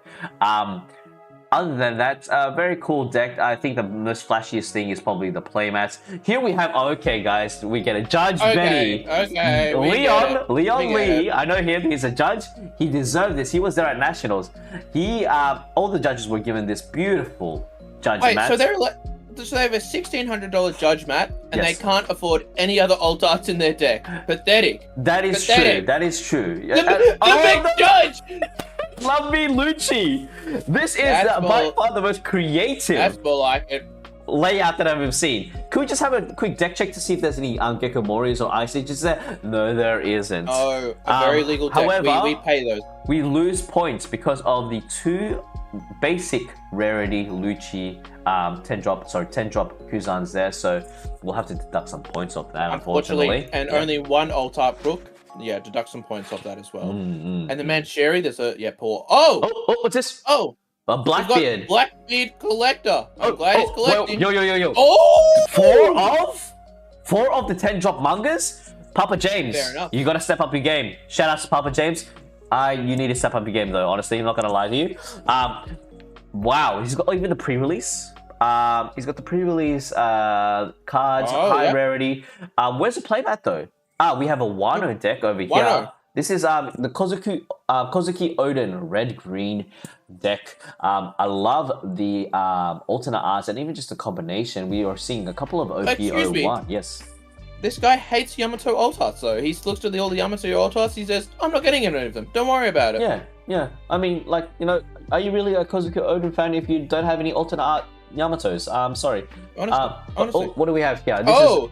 Other than that, very cool deck. I think the most flashiest thing is probably the playmats. Here we have, guys, we get a Judge Benny. Okay, Leon Lee. I know him, he's a judge. He deserved this. He was there at Nationals. All the judges were given this beautiful judge mat. So they have a $1,600 judge mat, and they can't afford any other alt arts in their deck. Pathetic. That is true. That is true. The big judge! Love me, Lucci. This is by far the most creative layout that I've ever seen. Could we just have a quick deck check to see if there's any Gekomoris or Ice Ages there? No, there isn't. Oh, a very legal deck. However, we pay those. We lose points because of the 2 basic rarity Lucci 10-drop Kuzans there, so we'll have to deduct some points off that, unfortunately. And only 1 alt art Brook. Yeah, deduct some points off that as well. And the Mancheri, there's Paul. Oh, what's this? Oh, A We've Blackbeard. got Blackbeard Collector. I'm glad he's collecting. Yo. Oh! Four of the 10 drop mangas? Papa James, Fair enough. you gotta step up your game. Shout out to Papa James. You need to step up your game though, honestly, I'm not gonna lie to you. Wow, he's got even the pre-release. He's got the pre-release cards, high rarity. Where's the playmat though? We have a Wano deck over here. This is the Kozuki Odin red-green deck. I love the alternate arts and even just the combination. We are seeing a couple of OP01. Yes. This guy hates Yamato alt arts, though. He's looked at all the Yamato alt arts. He says, "I'm not getting any of them. Don't worry about it." Yeah. I mean, like, you know, are you really a Kozuki Odin fan if you don't have any alternate art Yamatos? Sorry. Honestly. What do we have here? This is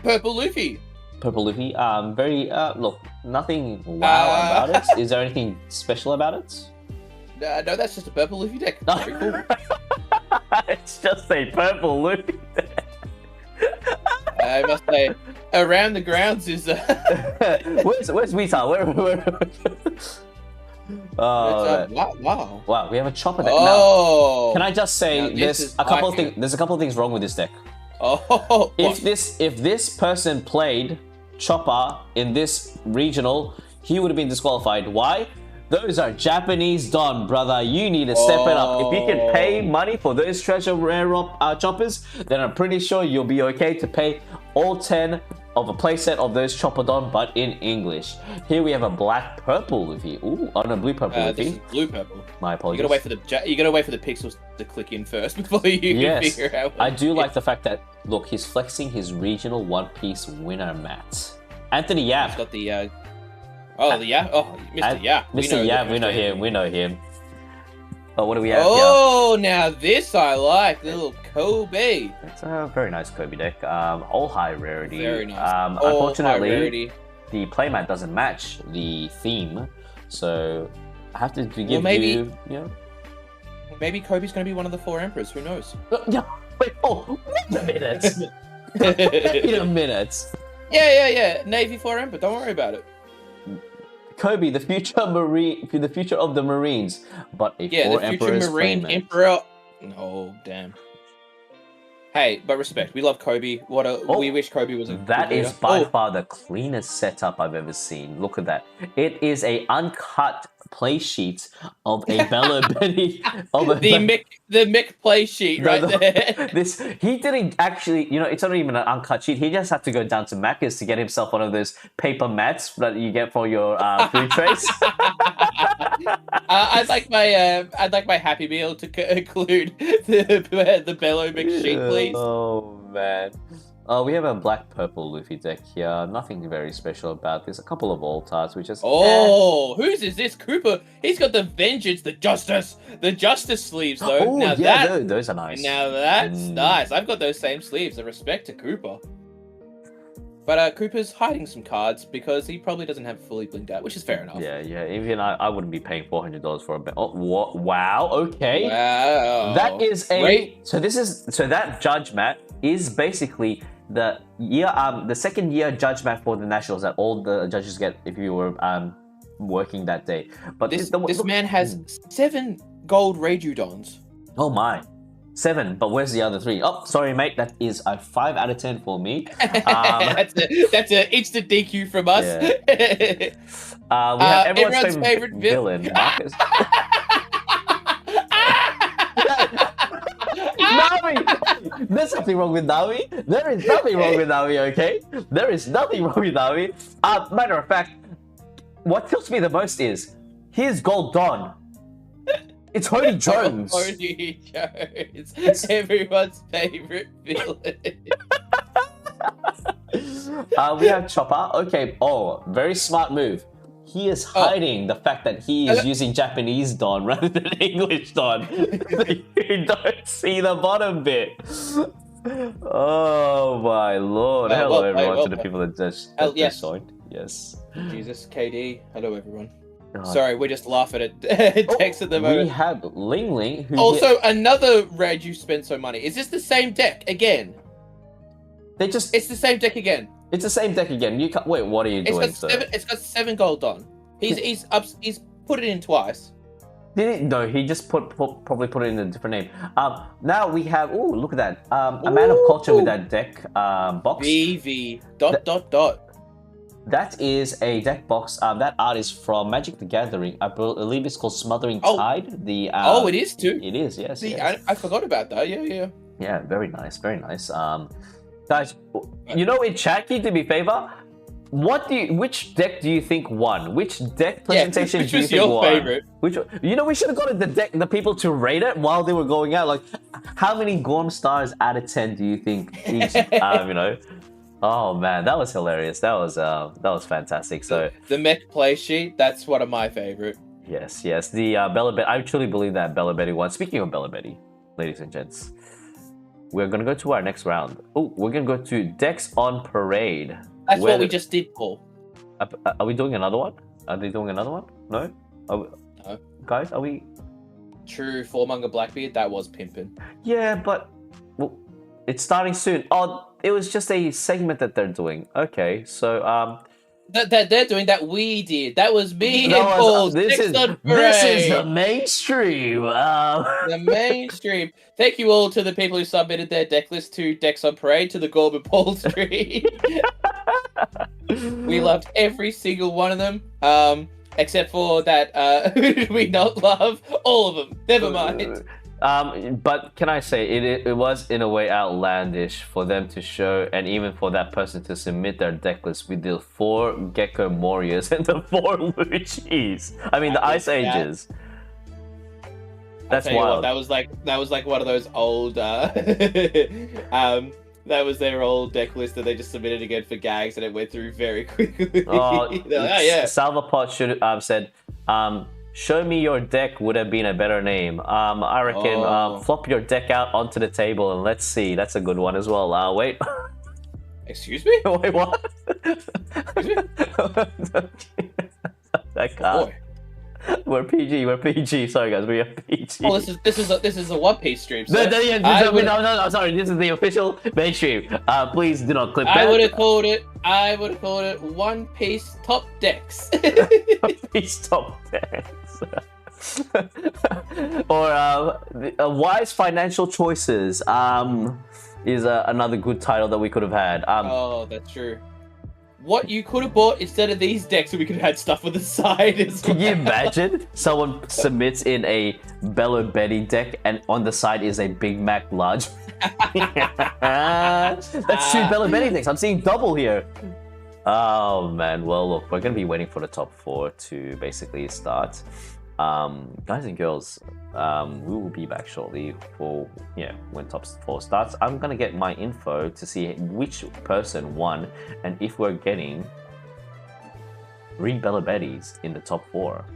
Purple Luffy. Purple Luffy. Very. Look, nothing wow about it. Is there anything special about it? No, that's just a Purple Luffy deck. Very cool. It's just a Purple Luffy deck. I must say, around the grounds is. Where's Vita? Where? Wow, we have a chopper deck now. Can I just say there's a couple of things wrong with this deck. If this person played chopper in this regional, he would have been disqualified. Why? Those are Japanese Don, brother. You need to step it up. If you can pay money for those treasure rare choppers, then I'm pretty sure you'll be okay to pay all 10 of a playset of those chopper Don, but in English. Here we have a black purple Luffy. Ooh, on a blue purple Luffy. This is blue purple. My apologies. You gotta wait for the pixels to click in first before you can figure out. I do like the fact that look, he's flexing his regional One Piece winner mat. Anthony Yap. He's got the Mr. Yap. Mr. Yap, we know him. Oh, what do we have here? Oh, now this I like. The little Kobe. It's a very nice Kobe deck. All high rarity. Very nice. Unfortunately, the playmat doesn't match the theme, so I have to give you know. Maybe Kobe's going to be one of the 4 emperors. Who knows? Wait a minute. Wait a minute. Yeah. Navy 4 emperor. Don't worry about it. Kobe, the future of the Marines, but a 4 the future Marine Emperor. Oh, damn. Hey, but respect. We love Kobe. We wish Kobe was a That is by far the cleanest setup I've ever seen. Look at that. It is a uncut play sheet of a Bello Betty the Mick play sheet there. He didn't actually, you know, it's not even an uncut sheet. He just had to go down to Macca's to get himself one of those paper mats that you get for your food trays. I'd like my Happy Meal to include the Bello Mick sheet, please. Oh man. We have a black purple Luffy deck here. Nothing very special about this. A couple of alt arts, which is whose is this? Cooper. He's got the vengeance, the justice sleeves though. Those are nice. Now that's nice. I've got those same sleeves. A respect to Cooper. But Cooper's hiding some cards because he probably doesn't have fully blinked out, which is fair enough. Yeah. Even I wouldn't be paying $400 for a bet. Oh, what? Wow. Okay. Wow. That is So that judge mat is basically the second year judge mat for the nationals that all the judges get if you were working that day. But this man has 7 gold Reijudons. Oh my. 7, but where's the other 3? Oh, sorry, mate. That is a 5 out of 10 for me. That's an instant DQ from us. Yeah. We have everyone's favorite villain, Marcus. Navi! There's nothing wrong with Navi. There is nothing wrong with Navi, okay? There is nothing wrong with Navi. Matter of fact, what kills me the most is his gold Dawn. It's Hody Jones. Hody Jones. Everyone's favorite villain. We have Chopper. Okay. Oh, very smart move. He is hiding the fact that he is using Japanese Dawn rather than English Dawn. You don't see the bottom bit. Oh my lord. Hello everyone to the people that just joined. Yes. Jesus, KD. Hello everyone. God. Sorry, we're just laughing at text at the moment. We have Ling Ling. Who another raid you spend so money. Is this the same deck again? It's the same deck again. It's the same deck again. You can't. Wait, what are you doing? It's got 7 gold on. He's put it in twice. Did he? No, he just probably put it in a different name. Now we have. Oh, look at that. A man of culture with that deck box. VV dot. That is a deck box. That art is from Magic the Gathering. I believe it's called Smothering Tide. The it is too. It is, yes. See, yes. I forgot about that. Yeah. Yeah, very nice, very nice. Guys, you know, in chat, can you do me a favor? Which deck do you think won? Which deck presentation which do you was think your won? favorite? Which, you know, we should have got the people to rate it while they were going out. Like, how many Gorm stars out of 10 do you think each? You know. Oh man, that was hilarious. That was fantastic. So the mech play sheet, that's one of my favorite. Yes. The Bella Betty. I truly believe that Bella Betty won. Speaking of Bella Betty, ladies and gents, we're gonna go to our next round. Oh, we're gonna go to Decks on Parade. That's what we just did, Paul. Are we doing another one? Are they doing another one? No? No. Guys, are we? True, Foremonger Blackbeard, that was pimpin'. Yeah, but well, it's starting soon. Oh, it was just a segment that they're doing. Okay, so That they're doing that we did. That was me and Paul. This is the mainstream. The mainstream. Thank you all to the people who submitted their deck list to Decks on Parade to the Gorm and Paul stream. We loved every single one of them. Except for that who did we not love? All of them. Never mind. But can I say it was in a way outlandish for them to show, and even for that person to submit their deck list with the 4 Gecko Morias and the 4 Luchis. I mean, the Ice Ages. That's wild. That was like one of those old that was their old deck list that they just submitted again for gags, and it went through very quickly. Oh, yeah. Salvapot should have said, show me your deck would have been a better name. I reckon flop your deck out onto the table and let's see. That's a good one as well. Wait. Excuse me? Wait, what? Excuse me? That card. Boy. We're PG. Sorry guys, we are PG. Oh, this is a One Piece stream. No, sorry. This is the official mainstream. Please do not clip that. I would have called it One Piece Top Decks. Piece Top Decks. Or Wise Financial Choices is another good title that we could have had. Oh, that's true. What you could have bought instead of these decks, we could have had stuff on the side as well. Can you imagine? Someone submits in a Bella Betty deck, and on the side is a Big Mac large. That's 2 Bella Betty decks. I'm seeing double here. Oh man. Well, look, we're gonna be waiting for the top 4 to basically start. Guys and girls, we will be back shortly for when top 4 starts. I'm gonna get my info to see which person won and if we're getting 3 Bella Bettys in the top 4.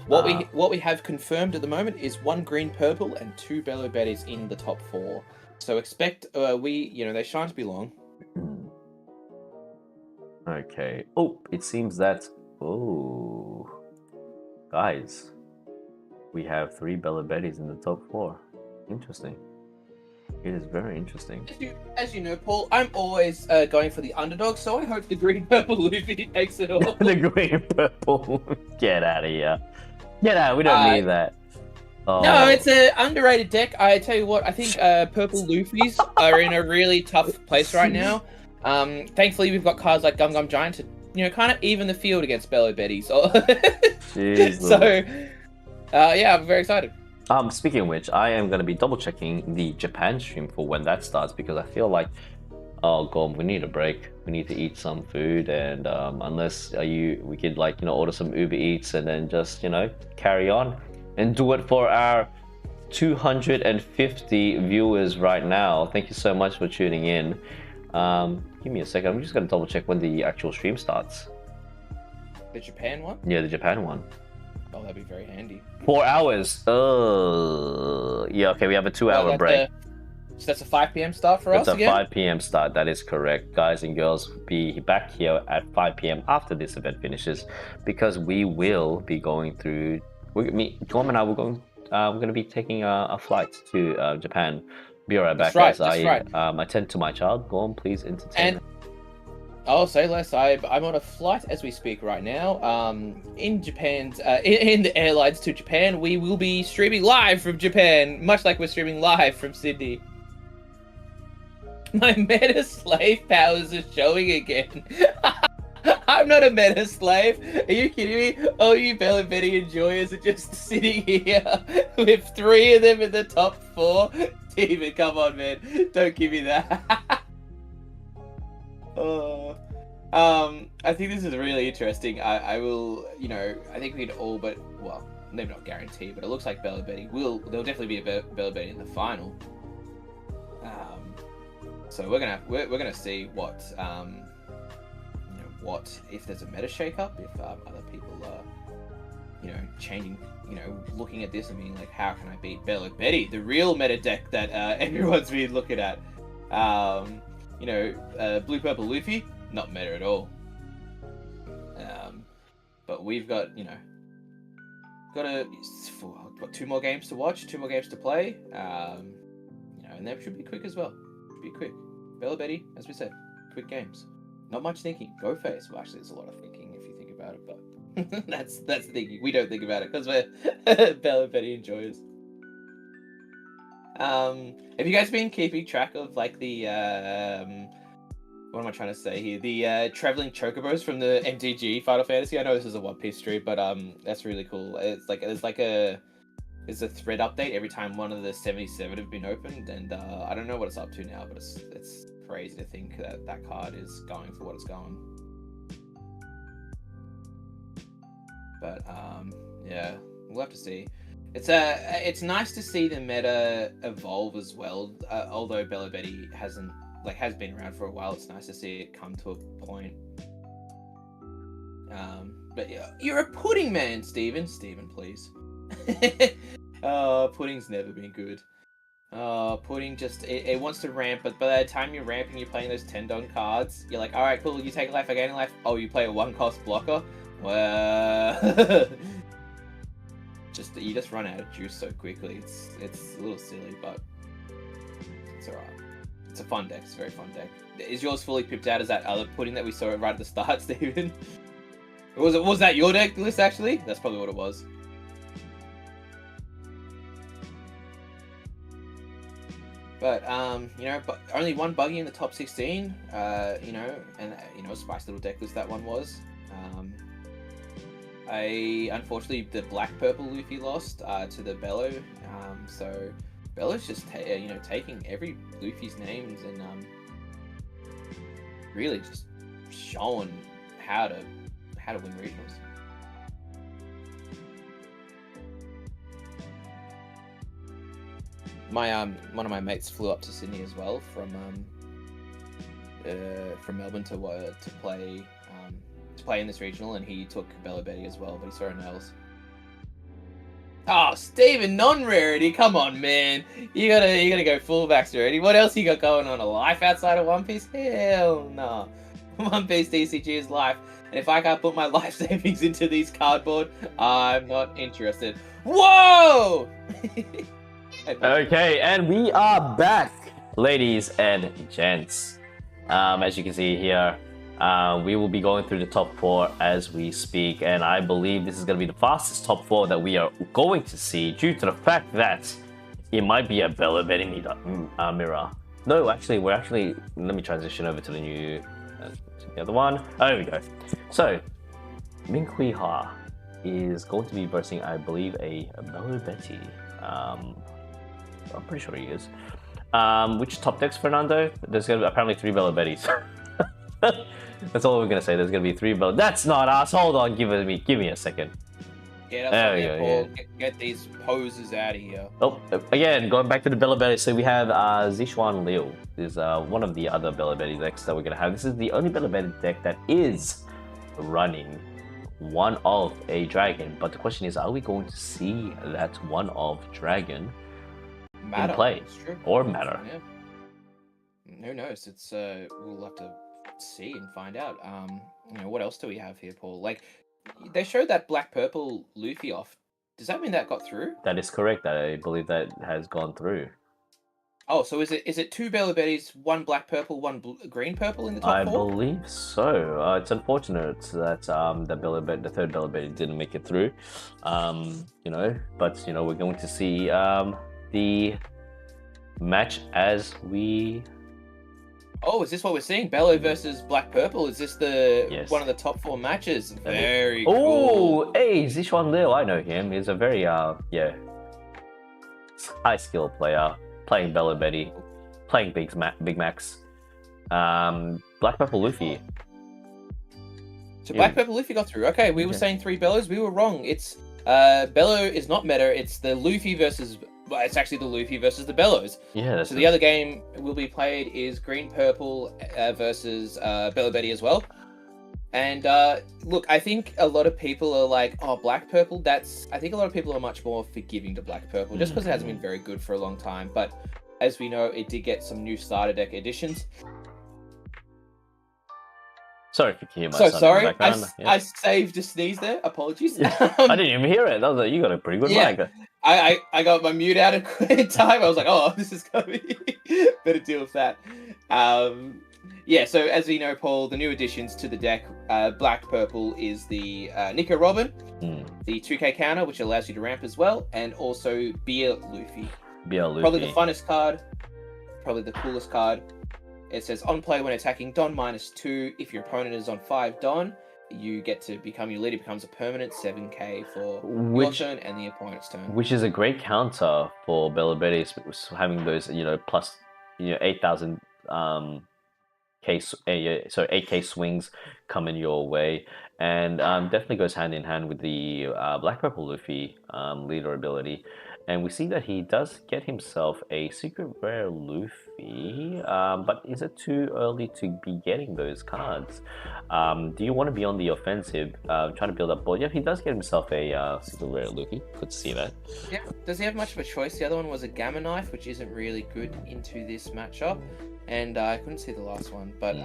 What we have confirmed at the moment is 1 green purple and 2 Bella Bettys in the top 4. So expect they shan't be long. Okay. Oh, it seems that guys, we have 3 Bella Bettys in the top 4. Interesting. It is very interesting. As you know, Paul, I'm always going for the underdog, so I hope the green purple Luffy takes it all. The green purple. Get out of here. Get out. We don't need that. Oh. No, it's an underrated deck. I tell you what, I think purple Luffys are in a really tough place right now. Thankfully, we've got cards like Gum Gum Giant to kind of even the field against Bella Betty. So, I'm very excited. Speaking of which, I am going to be double checking the Japan stream for when that starts, because I feel like, Gorm, we need a break. We need to eat some food, and unless we could order some Uber Eats and then just carry on and do it for our 250 viewers right now. Thank you so much for tuning in. Give me a second. I'm just going to double check when the actual stream starts. The Japan one? Yeah, the Japan one. Oh, that'd be very handy. 4 hours. Yeah, okay, we have a 2-hour break. So that's a 5 p.m. start for us again? It's a 5 p.m. start, that is correct. Guys and girls, be back here at 5 p.m. after this event finishes, because we will be going through... Gorm and I, we're going to be taking a flight to Japan. Be right back, guys. I tend to my child. Gorm, please entertain. I'll say less. I'm on a flight as we speak right now. In Japan's in the airlines to Japan, we will be streaming live from Japan, much like we're streaming live from Sydney. My meta slave powers are showing again. I'm not a meta slave. Are you kidding me? Oh, you Bella Betty enjoyers are just sitting here with 3 of them in the top 4. Steven, come on, man. Don't give me that. Oh. I think this is really interesting. I will, I think we'd all but, well, maybe not guarantee, but it looks like Bella Betty there'll definitely be a Bella Betty in the final. So we're gonna see what, what if there's a meta shakeup, if other people are, changing, looking at this and being like, how can I beat Bella Betty, the real meta deck that everyone's been looking at. Blue Purple Luffy, not meta at all. But we've got, got 2 more games to watch, 2 more games to play. And that should be quick as well. Should be quick. Bella Betty, as we said, quick games. Not much thinking. Go face. Well, actually, there's a lot of thinking if you think about it, but that's the thing. We don't think about it because we're Bella Betty enjoyers. Have you guys been keeping track of like the what am I trying to say here? The traveling chocobos from the MTG Final Fantasy. I know this is a One Piece stream, but that's really cool. It's a thread update every time one of the 77 have been opened, and I don't know what it's up to now, but it's crazy to think that card is going for what it's going. But yeah, we'll have to see. It's nice to see the meta evolve as well. Although Bella Betty has been around for a while, it's nice to see it come to a point. But yeah, you're a pudding man, Steven. Steven, please. Pudding's never been good. Pudding just it wants to ramp, but by the time you're ramping, you're playing those Tendon cards. You're like, all right, cool. You take a life, I gain a life. Oh, you play a 1-cost blocker. Well, you just run out of juice so quickly. It's a little silly, but it's alright. It's a fun deck. It's a very fun deck. Is yours fully pipped out as that other pudding that we saw right at the start, Steven? Was that your deck list actually? That's probably what it was. But but only 1 buggy in the top 16. And a spicy little deck list that one was. Unfortunately the black purple Luffy lost to the Bello. So Bello's just taking every Luffy's names and really just showing how to win regionals. My one of my mates flew up to Sydney as well from Melbourne to play in this regional, and he took Bella Betty as well, but he saw her nails. Oh, Steven, non-rarity, come on, man! You gotta go full max rarity. What else you got going on? A life outside of One Piece? Hell no. One Piece TCG is life, and if I can't put my life savings into these cardboard, I'm not interested. Whoa! Okay, and we are back, ladies and gents. As you can see here, we will be going through the top 4 as we speak, and I believe this is going to be the fastest top 4 that we are going to see due to the fact that it might be a Bella Betty mirror. No, actually, let me transition over to the other one. Oh, there we go. So, Min Kui Ha is going to be versing, I believe, a Bella Betty. I'm pretty sure he is. Which top decks, Fernando? There's gonna be apparently 3 Bella Bettys. That's all we're gonna say. There's gonna be 3 Bella. That's not us. Hold on, give me a second. Yeah, there we go. Yeah. Get these poses out of here. Oh, again, going back to the Bella Betty. So we have Zishuan Liu. Is one of the other Bella Betty decks that we're gonna have. This is the only Bella Betty deck that is running one of a dragon. But the question is, are we going to see that one of dragon in play or matter? Yeah. Who knows? It's we'll have to see and find out. What else do we have here, Paul? Like, they showed that black purple Luffy off. Does that mean that got through? That is correct. I believe that has gone through. Oh, so is it two Bella Betties, one black purple, one green purple in the top I four? believe so. It's unfortunate that the third Bella Betty didn't make it through. But we're going to see the match as we. Oh, is this what we're seeing? Bello versus Black Purple. Is this the Yes. one of the top four matches? Very Oh, cool. hey, Zishuan Liu. I know him. He's a very high skill player. Playing Bella Betty, playing Big Max. Black Purple Luffy. So Black Purple Luffy got through. Okay, we were saying three Bellos. We were wrong. It's Bello is not meta. It's the Luffy versus. Well, it's actually the Luffy versus the Bellos. Yeah. So the other game will be played is Green Purple versus Bella Betty as well. And look, I think a lot of people are like, oh, Black Purple. I think a lot of people are much more forgiving to Black Purple just because it hasn't been very good for a long time. But as we know, it did get some new starter deck additions. Sorry if you can hear my So son sorry, in the background. I saved a sneeze there. Apologies. I didn't even hear it. That was you got a pretty good mic. I got my mute out in time. I was like, oh, this is gonna be better deal with that. So as we know, Paul, the new additions to the deck, Black Purple is the Nico Robin, the 2K counter, which allows you to ramp as well, and also Beer Luffy. Probably the funnest card, probably the coolest card. It says on play when attacking Don -2. If your opponent is on 5 Don, you get to become your leader becomes a permanent 7k for your turn and the opponent's turn. Which is a great counter for Bella Betty, having those plus 8,000 8k swings coming your way, and definitely goes hand in hand with the Black Purple Luffy leader ability. And we see that he does get himself a secret rare Luffy, but is it too early to be getting those cards? Do you want to be on the offensive, trying to build up board? Yeah, he does get himself a secret rare Luffy. Good to see that. Yeah, does he have much of a choice? The other one was a Gamma Knife, which isn't really good into this matchup. And I couldn't see the last one, but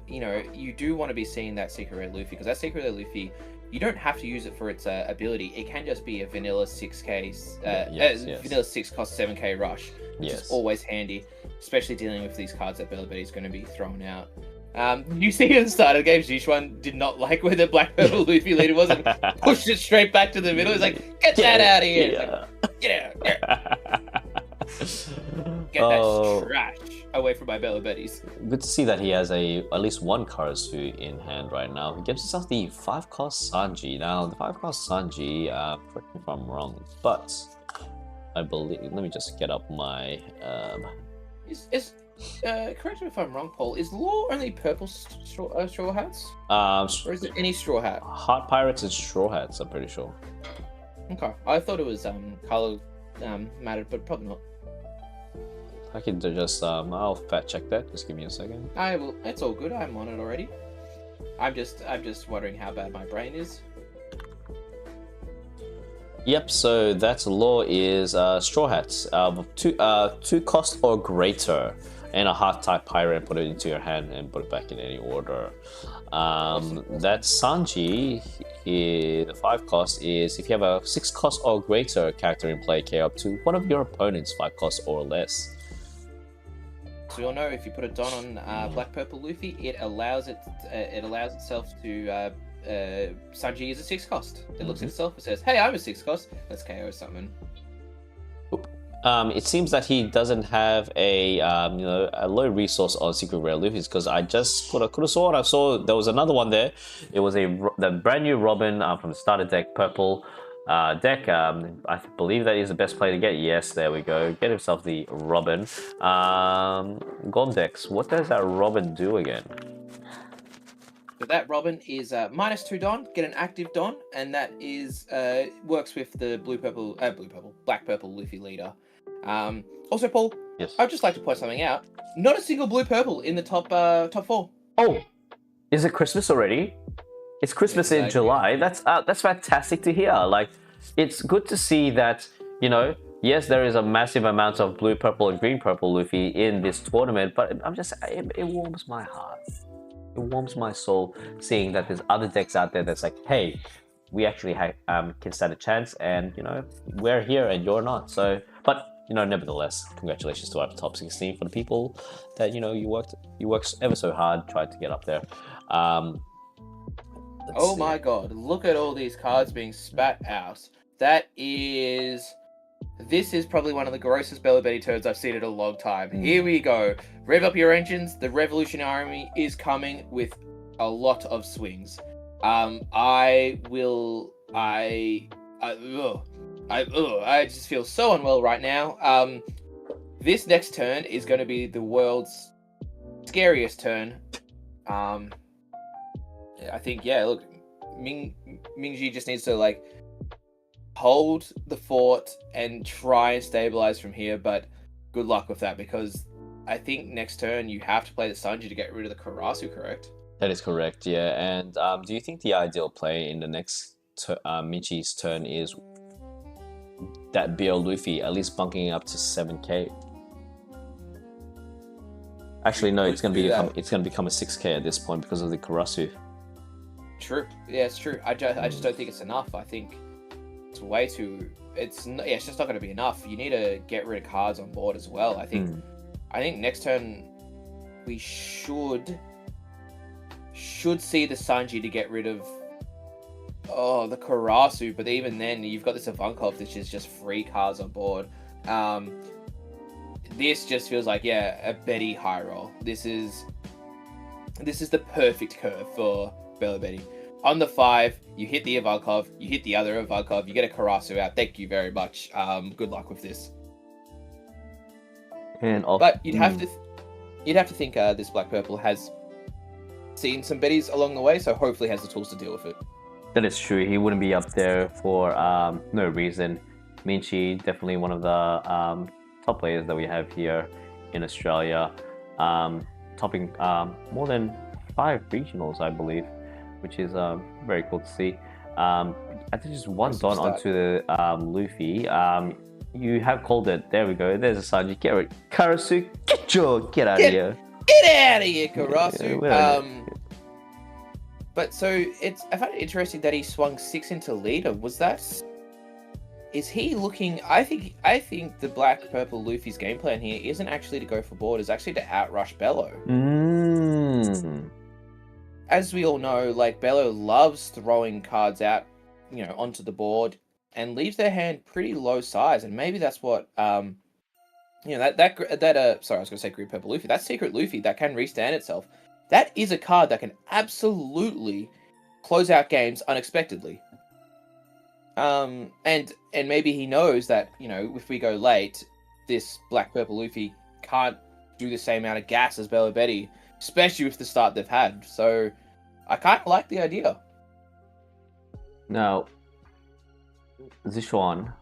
you do want to be seeing that secret rare Luffy, because that secret rare Luffy, you don't have to use it for its ability. It can just be a vanilla 6k, vanilla 6 cost 7k rush, which is always handy, especially dealing with these cards that Bella Betty is going to be thrown out. You see at the start of the game, Zishuan did not like where the Black Purple Luffy leader was and pushed it straight back to the middle. He's like, get that out of here! Like, get out! Get that trash away from my Bella Betties. Good to see that he has at least one Karasu in hand right now. He gives himself the 5-cost Sanji. Now, the 5-cost Sanji, correct me if I'm wrong, but I believe. Let me just get up my. Correct me if I'm wrong, Paul. Is Law only purple straw hats? Or is it any straw hat? Heart Pirates and straw hats, I'm pretty sure. Okay, I thought it was color mattered, but probably not. I can just I'll fact check that. Just give me a second. I will. It's all good. I'm on it already. I'm just wondering how bad my brain is. Yep. So that law is straw hats. Two cost or greater, and a heart type pirate. Put it into your hand and put it back in any order. That Sanji, the 5 cost is if you have a 6 cost or greater character in play, carry up to one of your opponent's 5 costs or less. So you'll know if you put a Don on Black Purple Luffy, it allows itself to Sanji is a 6 cost. It looks at itself and says, "Hey, I'm a 6 cost. Let's KO something." It seems that he doesn't have a low resource on secret rare Luffy's, because I could have sworn I saw there was another one there. It was the brand new Robin from the starter deck, purple deck. I believe that is the best play to get. Yes, there we go. Get himself the Robin. Gorm decks. What does that Robin do again? So that Robin is -2 Don, get an active Don, and that is works with the Black Purple Luffy leader. Also, Paul, yes, I'd just like to point something out. Not a single blue purple in the top 4. Oh, is it Christmas already? It's Christmas in July. That's fantastic to hear. Like, it's good to see that, yes, there is a massive amount of blue, purple, and green purple Luffy in this tournament, but it warms my heart. It warms my soul seeing that there's other decks out there that's like, hey, we actually can stand a chance, and we're here and you're not. So, but nevertheless, congratulations to our top 16 for the people that you worked ever so hard, tried to get up there. Oh my god, look at all these cards being spat out. This is probably one of the grossest Belly Betty turds I've seen in a long time. Here we go. Rev up your engines. The Revolutionary Army is coming with a lot of swings. I just feel so unwell right now. This next turn is going to be the world's scariest turn. I think, look, Mingji just needs to, hold the fort and try and stabilize from here, but good luck with that, because I think next turn you have to play the Sanji to get rid of the Karasu, correct? That is correct, yeah. And do you think the ideal play in the next Michi's turn is that BL Luffy at least bunking up to 7k? Actually, no, it's gonna become a 6k at this point because of the Karasu. True. Yeah, it's true. I just don't think it's enough. I think it's way too. It's just not going to be enough. You need to get rid of cards on board as well. I think next turn we should see the Sanji to get rid of the Karasu, but even then you've got this Ivankov, which is just free cards on board. This just feels like a Betty high roll. This is the perfect curve for Belly Betty. On the 5, you hit the Ivankov, you hit the other Ivankov, you get a Karasu out. Thank you very much. Good luck with this. But you'd have to think this Black Purple has seen some Bettys along the way, so hopefully has the tools to deal with it. That is true. He wouldn't be up there for no reason. Minchi, definitely one of the top players that we have here in Australia, topping more than 5 regionals, I believe, which is very cool to see. I think just one Don onto the Luffy. You have called it. There we go. There's a Sanji. Get rid. Karasu, get out of here. Get out of here, Karasu. But so I find it interesting that he swung 6 into leader. Is he looking? I think the Black Purple Luffy's game plan here isn't actually to go for board. Is actually to outrush Bello. As we all know, Bello loves throwing cards out, onto the board and leaves their hand pretty low size, and maybe that's what sorry, I was going to say Green Purple Luffy. That Secret Luffy that can restand itself. That is a card that can absolutely close out games unexpectedly. And maybe he knows that, if we go late, this Black Purple Luffy can't do the same amount of gas as Bello Betty, especially with the start they've had. So I kind of like the idea. Now, Zishuan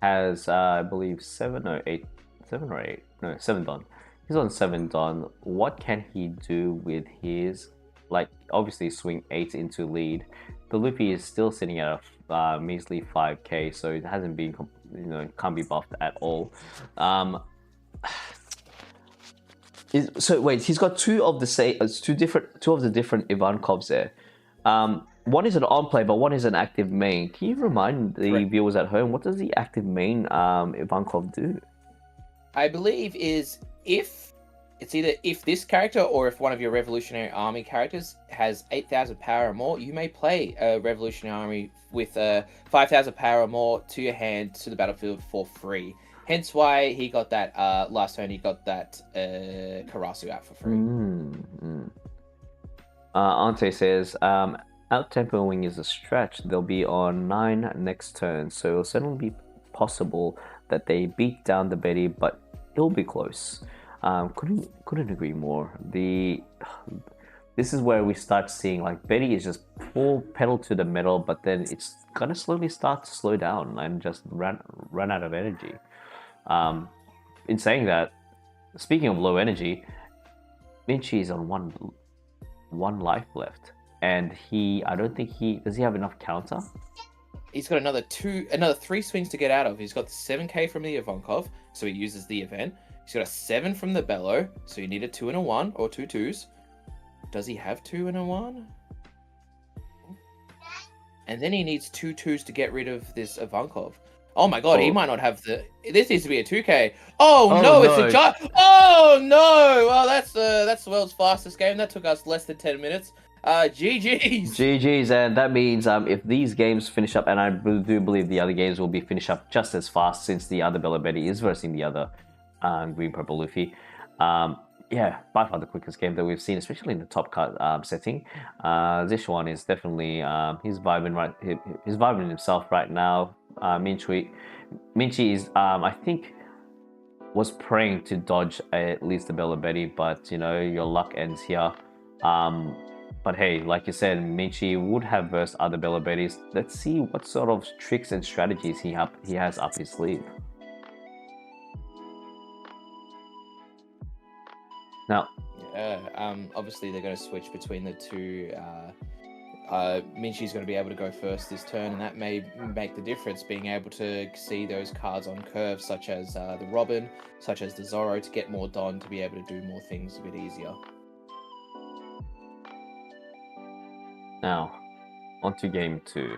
has, I believe, 7 Don. He's on 7 Don. What can he do with his, obviously swing 8 into lead. The Luffy is still sitting at a measly 5k, so it hasn't been, can't be buffed at all. So wait, he's got two of the different Ivankovs there. One is an on play, but one is an active main. Can you remind the viewers at home, what does the active main Ivankov do? I believe it's either if this character or if one of your Revolutionary Army characters has 8,000 power or more, you may play a Revolutionary Army with 5,000 power or more to your hand to the battlefield for free. Hence why he got that last turn. He got that Karasu out for free. Ante says, out-tempoing is a stretch. They'll be on 9 next turn, so it'll certainly be possible that they beat down the Betty, but it'll be close. Couldn't agree more. This is where we start seeing Betty is just full pedal to the metal, but then it's gonna slowly start to slow down and just run out of energy. In saying that, speaking of low energy, Minchi is on one life left, and I don't think does he have enough counter? He's got another 3 swings to get out of. He's got the 7k from the Ivankov, so he uses the event. He's got a 7 from the Bello, so you need a 2 and a 1, or 2 2s. Does he have 2 and a 1? And then he needs 2 2s to get rid of this Ivankov. Oh my god, he Oh. might not have the. This needs to be a 2K. Oh, Oh, no, it's no. a giant. Oh no! Well, that's the world's fastest game. That took us less than 10 minutes. GG's. GG's, and that means if these games finish up, and I do believe the other games will be finished up just as fast since the other Bella Betty is versing the other Green Purple Luffy. Yeah, by far the quickest game that we've seen, especially in the top cut setting. This one is definitely he's vibing himself right now. Minchi is I think was praying to dodge at least the Bella Betty, but you know your luck ends here. But hey, like you said, Minchi would have versed other Bella Betties. Let's see what sort of tricks and strategies he has up his sleeve. Now, yeah, obviously they're going to switch between the two. Minchi's going to be able to go first this turn, and that may make the difference, being able to see those cards on curve, such as the Robin, such as the Zoro, to get more Don, to be able to do more things a bit easier. Now, on to game 2.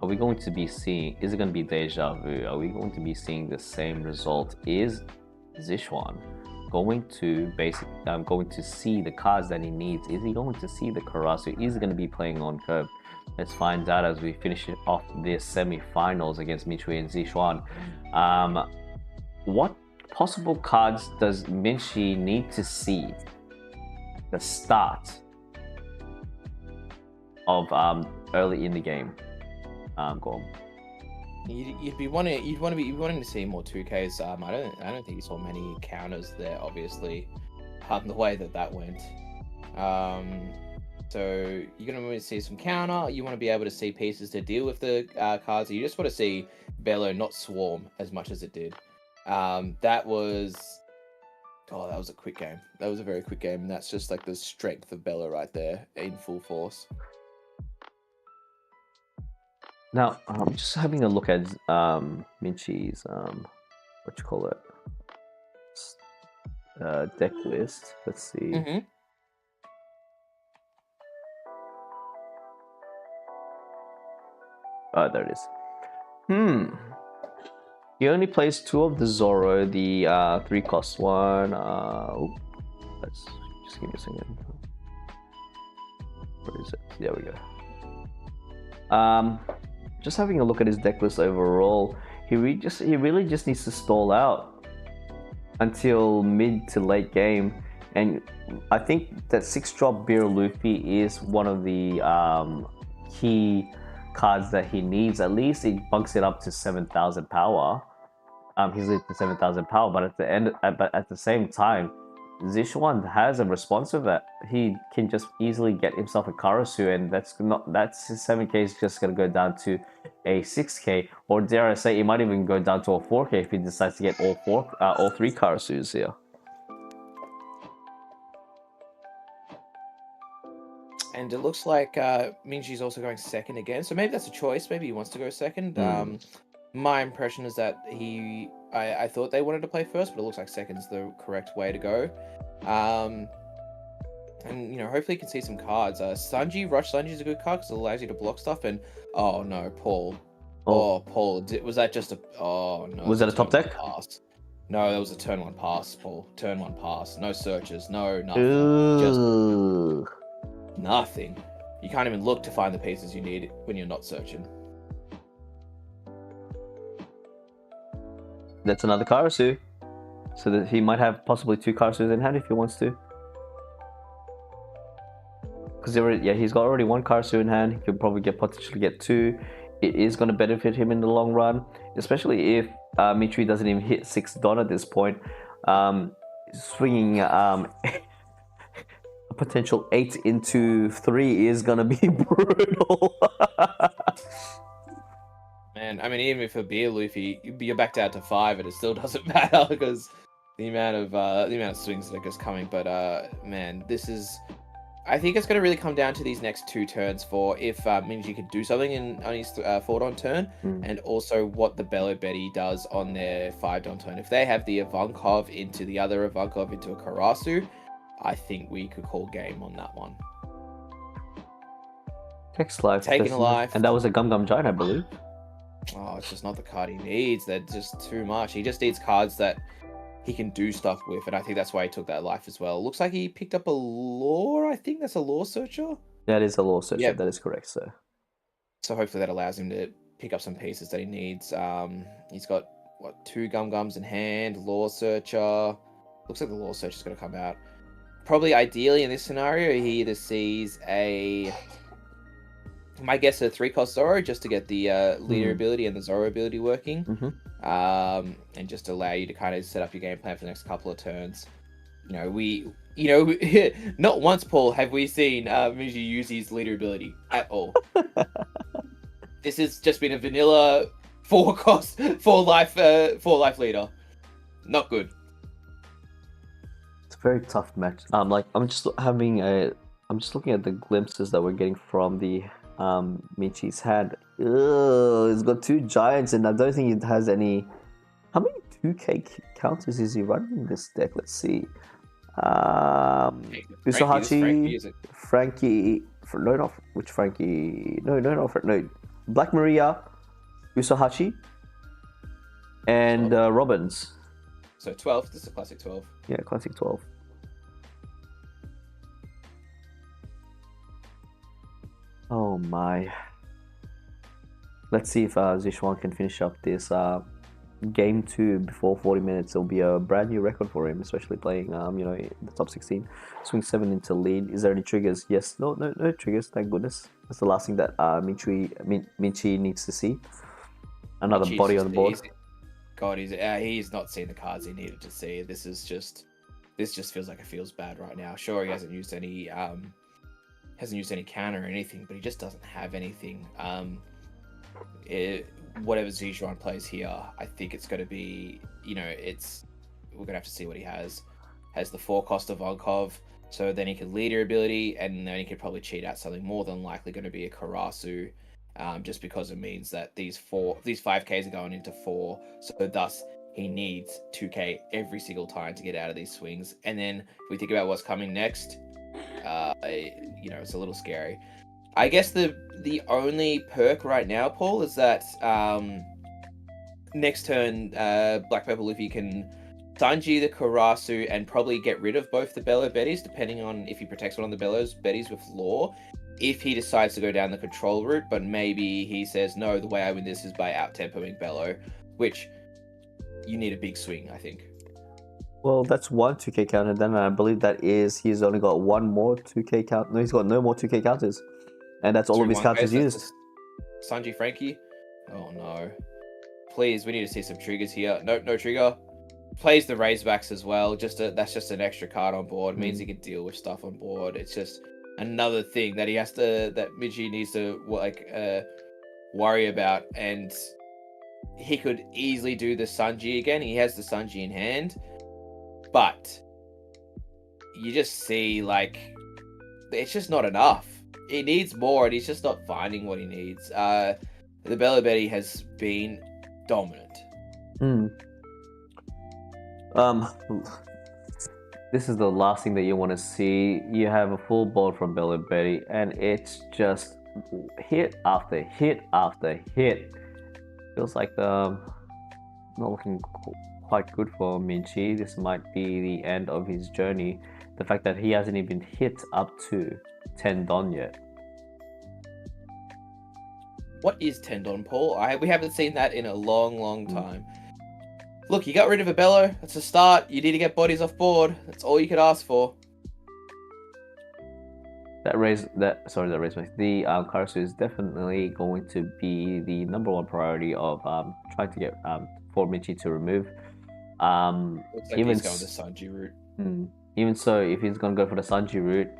Are we going to be seeing, is it going to be deja vu? Are we going to be seeing the same result? Is Zishuan going to see the cards that he needs? Is he going to see the Karasu? Is he going to be playing on curve? Let's find out as we finish off this semi-finals against Minchi and Zishuan. What possible cards does Minchi need to see the start of early in the game? Gorm. You'd be wanting to see more 2Ks. I don't think you saw many counters there, obviously, the way that went. So you're gonna want to see some counter. You want to be able to see pieces to deal with the cards. You just want to see Bello not swarm as much as it did. That was a quick game. That was a very quick game, and that's just like the strength of Bello right there in full force. Now, just having a look at Minchi's deck list. Let's see. Mm-hmm. Oh, there it is. He only plays 2 of the Zoro, the 3-cost one. Let's just give me a second. Where is it? There we go. Just having a look at his deck list overall, he really just needs to stall out until mid to late game, and I think that 6-drop Beer Luffy is one of the key cards that he needs. At least it bunks it up to 7,000 power. He's at 7,000 power, but at the same time, Zishuan has a response of that. He can just easily get himself a Karasu, and that's 7k is just gonna go down to a 6k, or dare I say, it might even go down to a 4k if he decides to get all 3 Karasus here. And it looks like Minchi's also going second again, so maybe that's a choice. Maybe he wants to go second. My impression is that I thought they wanted to play first, but it looks like second's the correct way to go. And hopefully you can see some cards. Rush Sanji is a good card because it allows you to block stuff. And oh no, Paul. Oh, Paul, was that just a? Oh no. Was that a top deck? Pass. No, that was a turn 1 pass, Paul. Turn 1 pass. No searches. No nothing. Ooh. Just nothing. You can't even look to find the pieces you need when you're not searching. That's another Karasu. So that he might have possibly 2 Karasus in hand if he wants to. Because he's got already 1 Karasu in hand. He could probably potentially get 2. It is going to benefit him in the long run, especially if Minchi doesn't even hit 6 Don at this point. Swinging a potential 8 into 3 is going to be brutal. Man, I mean, even if a Beer Luffy, you're back down to 5, and it still doesn't matter because the amount of swings that are just coming. But man, I think it's going to really come down to these next 2 turns for if Minchi can do something on his 4-Don turn, and also what the Bello Betty does on their 5-Don turn. If they have the Ivankov into the other Ivankov into a Karasu, I think we could call game on that one. Text life. Taking a life. And that was a Gum Gum Giant, I believe. Oh, it's just not the card he needs. They're just too much. He just needs cards that he can do stuff with, and I think that's why he took that life as well. Looks like he picked up a lore. I think that's a lore searcher. That is a law searcher. Yep. That is correct, sir. So hopefully that allows him to pick up some pieces that he needs. He's got what 2 gums in hand. Lore searcher. Looks like the lore searcher's going to come out. Probably ideally in this scenario, he either sees a, my guess, a 3-cost Zoro just to get the leader ability and the Zoro ability working, and just allow you to kind of set up your game plan for the next couple of turns. Not once, Paul, have we seen Minji use his leader ability at all. This has just been a vanilla 4-cost, 4-life leader. Not good. It's a very tough match. I'm just looking at the glimpses that we're getting from the Michi's hand. Ugh, it's got 2 giants, and I don't think it has any. How many 2K counters is he running in this deck? Let's see. Usohachi, Frankie. No, not which Frankie. No. Black Maria, Usohachi, and Robbins. So 12. This is a classic 12. Yeah, classic 12. Oh my. Let's see if Zishuan can finish up this game 2 before 40 minutes. It'll be a brand new record for him, especially playing the top 16. Swing 7 into lead. Is there any triggers? Yes. No triggers, thank goodness. That's the last thing that Michi needs to see. Another Michi's body on the board. He's not seen the cards he needed to see. This just feels like it feels bad right now. Sure, he hasn't used any counter or anything, but he just doesn't have anything. Whatever Zishuan plays here, I think it's going to be, we're going to have to see what he has. Has the 4-cost of Volkov, so then he can leader ability, and then he could probably cheat out something more than likely going to be a Karasu, just because it means that these 5Ks are going into 4, so thus he needs 2K every single time to get out of these swings. And then if we think about what's coming next, it's a little scary. I guess the only perk right now, Paul, is that next turn, Black Purple Luffy can Sanji the Karasu and probably get rid of both the Bello Betties, depending on if he protects one of the Bellows Betties with lore. If he decides to go down the control route, but maybe he says, no, the way I win this is by out-tempoing Bello, which you need a big swing, I think. Well, that's 1 2K counter. Then I believe that is he's only got 1 more 2K count. No, he's got no more 2K counters. And that's all of his counters used. Sanji Frankie? Oh no. Please, we need to see some triggers here. No trigger. Plays the Razorbacks as well. That's just an extra card on board. It means he can deal with stuff on board. It's just another thing that that Michi needs to worry about. And he could easily do the Sanji again. He has the Sanji in hand. But you just see, it's just not enough. He needs more, and he's just not finding what he needs. The Bello Betty has been dominant. This is the last thing that you want to see. You have a full board from Bello Betty, and it's just hit after hit after hit. Feels like not looking quite good for Minchi. This might be the end of his journey. The fact that he hasn't even hit up to 10 Don yet. What is 10 Don, Paul? We haven't seen that in a long time. Look, you got rid of a Bello. That's a start. You need to get bodies off board. That's all you could ask for. The Karasu is definitely going to be the number 1 priority of trying to get for Michi to remove. Looks like he's going the Sanji route. Even so, if he's going to go for the Sanji route,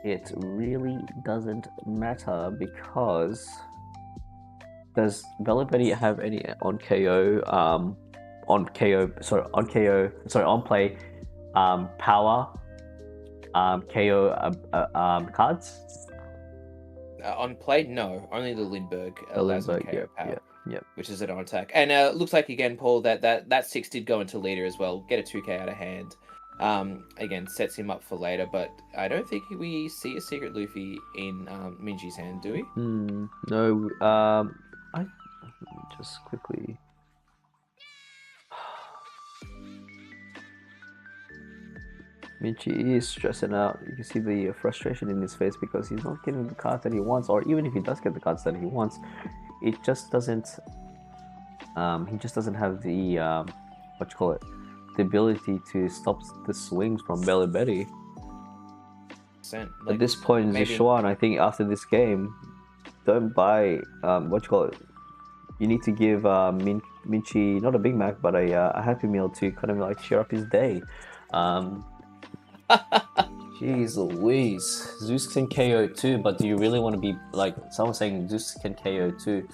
it really doesn't matter, because does Bello Betty have any on play power KO cards? On play, no. Only the Lindbergh allows KO power. Yep. Which is an on attack. And looks like, again, Paul, that 6 did go into leader as well. Get a 2K out of hand. Again, sets him up for later, but I don't think we see a Secret Luffy in Minji's hand, do we? No. just quickly. Minchi is stressing out. You can see the frustration in his face because he's not getting the cards that he wants, or even if he does get the cards that he wants, it just doesn't. He just doesn't have the what you call it, the ability to stop the swings from Belly Betty. At this point in Zishuan, I think after this game, don't buy what you call it. You need to give Minchi not a Big Mac, but a Happy Meal to kind of like cheer up his day. Jeez Louise, Zeus can KO too, but do you really want to be like someone saying Zeus can KO too?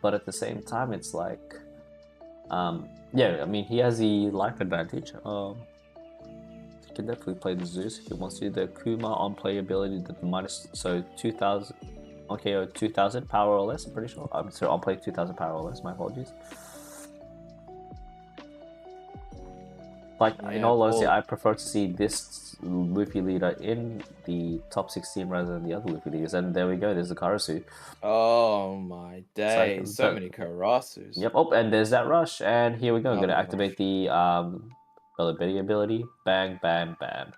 But at the same time, it's like, yeah, I mean he has the life advantage. He can definitely play the Zeus if he wants to. The Kuma on playability, the minus, so 2000 on KO 2000 power or less. I'm pretty sure. I'm sorry, on play 2000 power or less. My apologies. Like, in all honesty, I prefer to see this Luffy leader in the top 16 rather than the other Luffy leaders. And there we go, there's the Karasu. Oh my days, so many Karasus. Yep, oh, and there's that rush. And here we go, I'm going to activate the Belly Betty ability. Bang, bam, bam.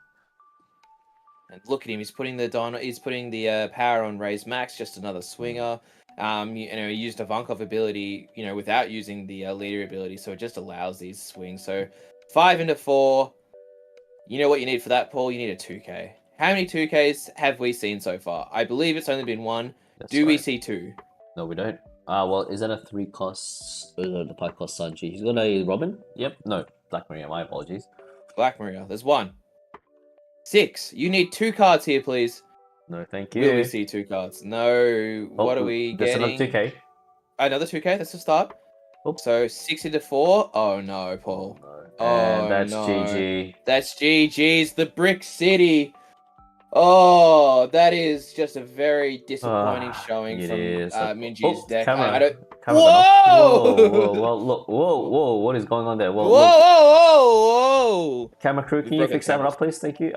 And look at him, he's putting the power on Raise Max, just another swinger. He used a Vankov ability, without using the leader ability, so it just allows these swings. So 5 into 4. You know what you need for that, Paul? You need a 2K. How many 2Ks have we seen so far? I believe it's only been 1. Do we see 2? No, we don't. Well, is that a 3 cost? The 5 cost Sanji? He's got a Robin? Yep. No, Black Maria. My apologies. Black Maria. There's 1. 6. You need 2 cards here, please. No, thank you. Will we see 2 cards? No. What are we getting? There's another 2K. Another 2K? That's the start. Oops. So 6 into 4. Oh no, Paul. Oh, that's no. GG. That's GG's. The Brick City. Oh, that is just a very disappointing showing from Minji's deck. Whoa! Whoa! What is going on there? Whoa! Camera crew, can you fix that up, please? Thank you.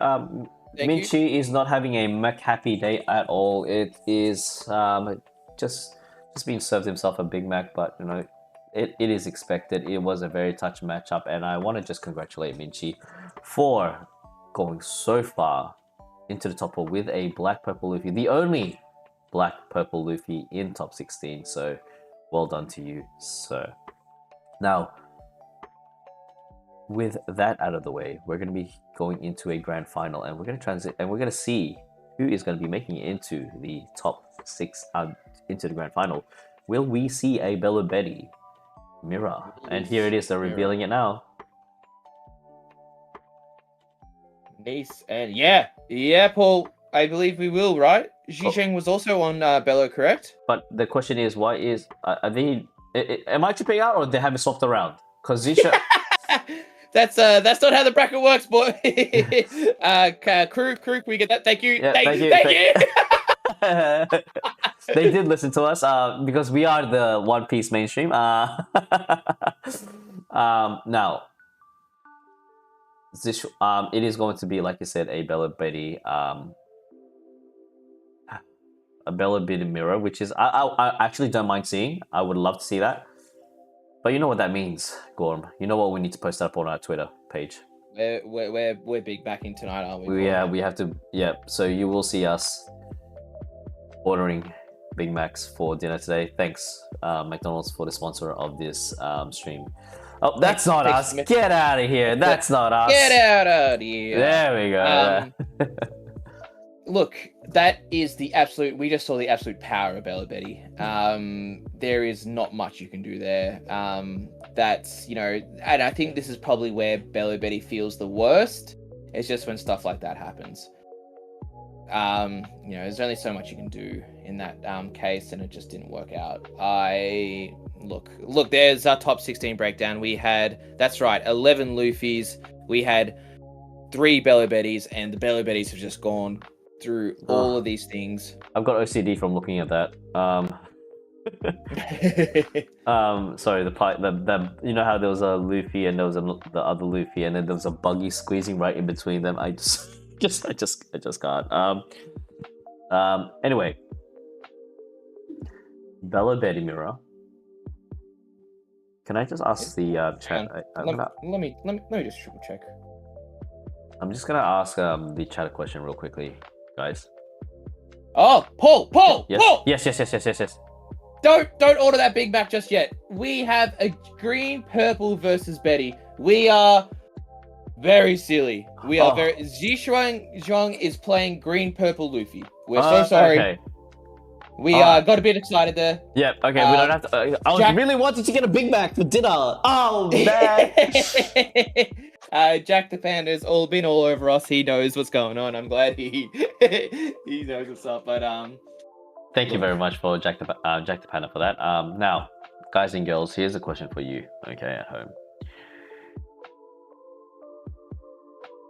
Minchi is not having a Mac happy day at all. It is just being served himself a Big Mac, but it is expected. It was a very touch matchup, and I want to just congratulate Minchi for going so far into the top 4 with a black purple Luffy, the only black purple Luffy in top 16. So well done to you, sir. Now, with that out of the way, we're going to be going into a grand final, and we're going to transit, and we're going to see who is going to be making it into the top 6, into the grand final. Will we see a Bella Betty mirror? And here it is, they're revealing it now. Nice. And yeah, Paul, I believe we will, right? Zhisheng was also on Bello, correct? But the question is, why is are they? Am I tripping out, or they haven't swapped around? Because Zisha. That's not how the bracket works, boy. Crew, we get that. Thank you. Yeah, thank you. They did listen to us because we are the One Piece mainstream. Now, this it is going to be, like you said, a Bella Betty mirror, which is I actually don't mind seeing. I would love to see that. But you know what that means, Gorm. You know what, we need to post that up on our Twitter page. We're big backing tonight, aren't we? Yeah, we have to. Yeah, so you will see us ordering Big Macs for dinner today. Thanks, McDonald's, for the sponsor of this stream. Oh, that's not us. Get out of here. That's not us. Get out of here. There we go. Look, that is the absolute. We just saw the absolute power of Bella Betty. There is not much you can do there. That's, and I think this is probably where Bella Betty feels the worst. It's just when stuff like that happens. There's only so much you can do in that case, and it just didn't work out. Look, there's our top 16 breakdown. We had, that's right, 11 Luffys. We had 3 Bella Bettys, and the Bella Bettys have just gone through all of these things. I've got OCD from looking at that. Sorry, the you know how there was a Luffy and there was the other Luffy, and then there was a buggy squeezing right in between them. I just can't. Anyway, Bella Betty mirror. Can I just ask the chat? Let me just triple check. I'm just gonna ask the chat a question real quickly, guys. Oh, Paul! Yes. Paul! Yes. Don't order that Big Mac just yet. We have a green purple versus Betty. We are very silly. We are very. Zhuang is playing green purple Luffy. We're so sorry. Okay. We got a bit excited there. Yeah. Okay. We don't have to. I was really wanting to get a Big Mac for dinner. Oh man. Jack the Panda's been all over us. He knows what's going on. I'm glad he he knows what's up. But Thank you very much for Jack the Panda for that. Now, guys and girls, here's a question for you. Okay, at home.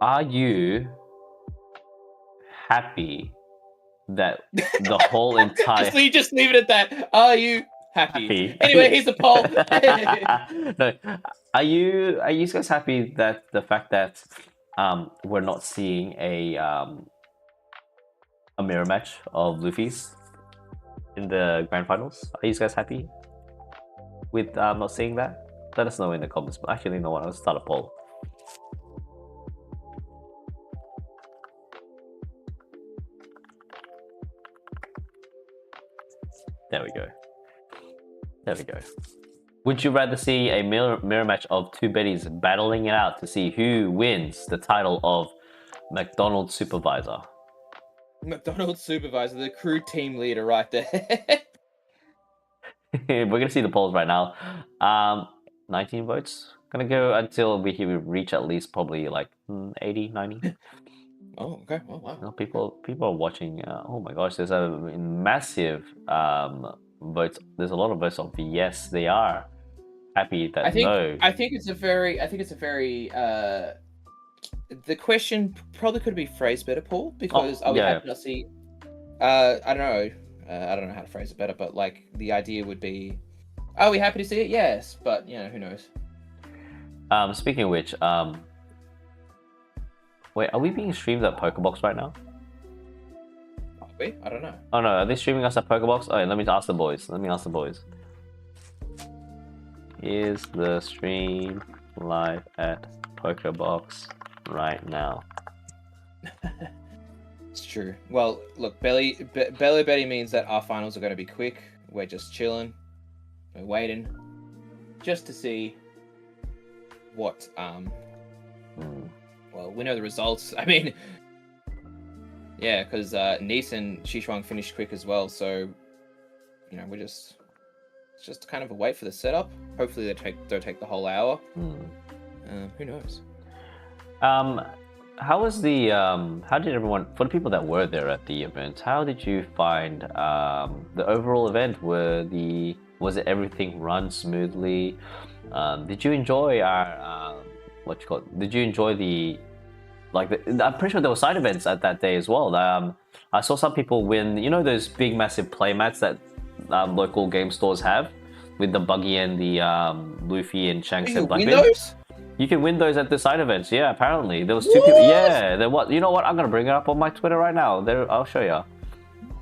Are you happy that the whole entire just leave it at that? Are you happy? Anyway, here's the poll. No, are you guys happy that the fact that we're not seeing a mirror match of Luffy's in the grand finals? Are you guys happy with not seeing that? Let us know in the comments. But actually, you know what? I'll start a poll. There we go. Would you rather see a mirror match of two Bettys battling it out to see who wins the title of McDonald's supervisor? McDonald's supervisor, the crew team leader right there. We're gonna see the polls right now. 19 votes. Gonna go until we reach at least probably like 80, 90. Oh, okay. Oh, wow. No, people are watching. Oh my gosh, there's a massive votes. There's a lot of votes of yes, they are happy that no. I think it's a very. The question probably could be phrased better, Paul, because are we happy to see? I don't know. I don't know how to phrase it better, but like the idea would be, are we happy to see it? Yes, but who knows? Speaking of which, wait, are we being streamed at Pokebox right now? Are we? I don't know. Oh no, are they streaming us at Pokebox? Oh, let me ask the boys. Is the stream live at Pokebox right now? It's true. Well, look, Belly Betty means that our finals are going to be quick. We're just chilling. We're waiting just to see what well, we know the results. I mean, yeah, because Nice and Shishuang finished quick as well, so we're it's just kind of a wait for the setup. Hopefully they don't take the whole hour. Who knows? How was the how did everyone, for the people that were there at the event, how did you find the overall event? Was it everything run smoothly? Did you enjoy our did you enjoy I'm pretty sure there were side events at that day as well. I saw some people win, those big massive playmats that local game stores have with the buggy and the Luffy and Shanks and Blackbeard. You can win those at the side events. Yeah, apparently there was two people. Yeah, there was. You know what? I'm gonna bring it up on my Twitter right now. I'll show you.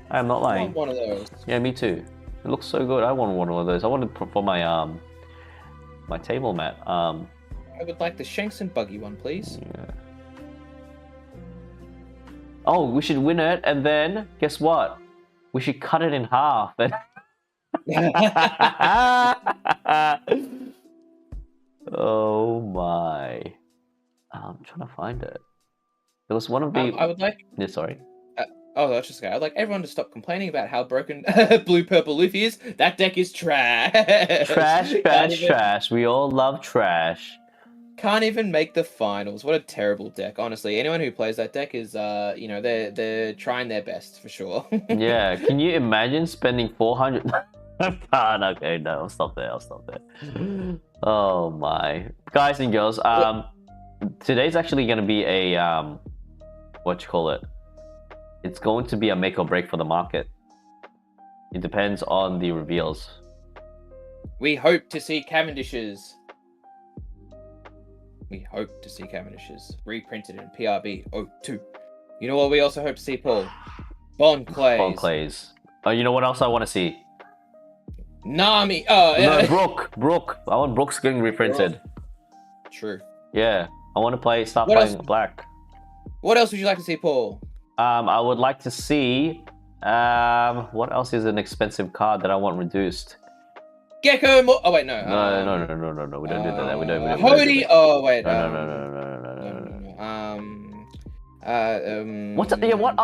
I am not lying. I want one of those. Yeah, me too. It looks so good. I want one of those. I wanted for my my table mat. I would like the Shanks and Buggy one, please. Yeah. Oh, we should win it, and then guess what? We should cut it in half. Oh my! I'm trying to find it. There was one of the. I would like. Yeah, sorry. That's just okay. I'd like everyone to stop complaining about how broken Blue Purple Luffy is. That deck is trash. Trash. We all love trash. Can't even make the finals. What a terrible deck. Honestly, anyone who plays that deck is, they're trying their best for sure. Yeah. Can you imagine spending 400? Okay, no. I'll stop there. Oh my, guys and girls. Today's actually going to be a It's going to be a make or break for the market. It depends on the reveals. We hope to see Cavendishes. Reprinted in PRB 02. You know what we also hope to see, Paul? Bon Clays. Oh, you know what else I want to see? Nami. Oh, No, yeah. Brook. I want Brook's getting reprinted. True. Yeah, I want to start What playing else? black. What else would you like to see, Paul? I would like to see. What else is an expensive card that I want reduced? Gecko. Oh wait, no. No. We don't do that. We don't do Hody. that. Oh wait. No.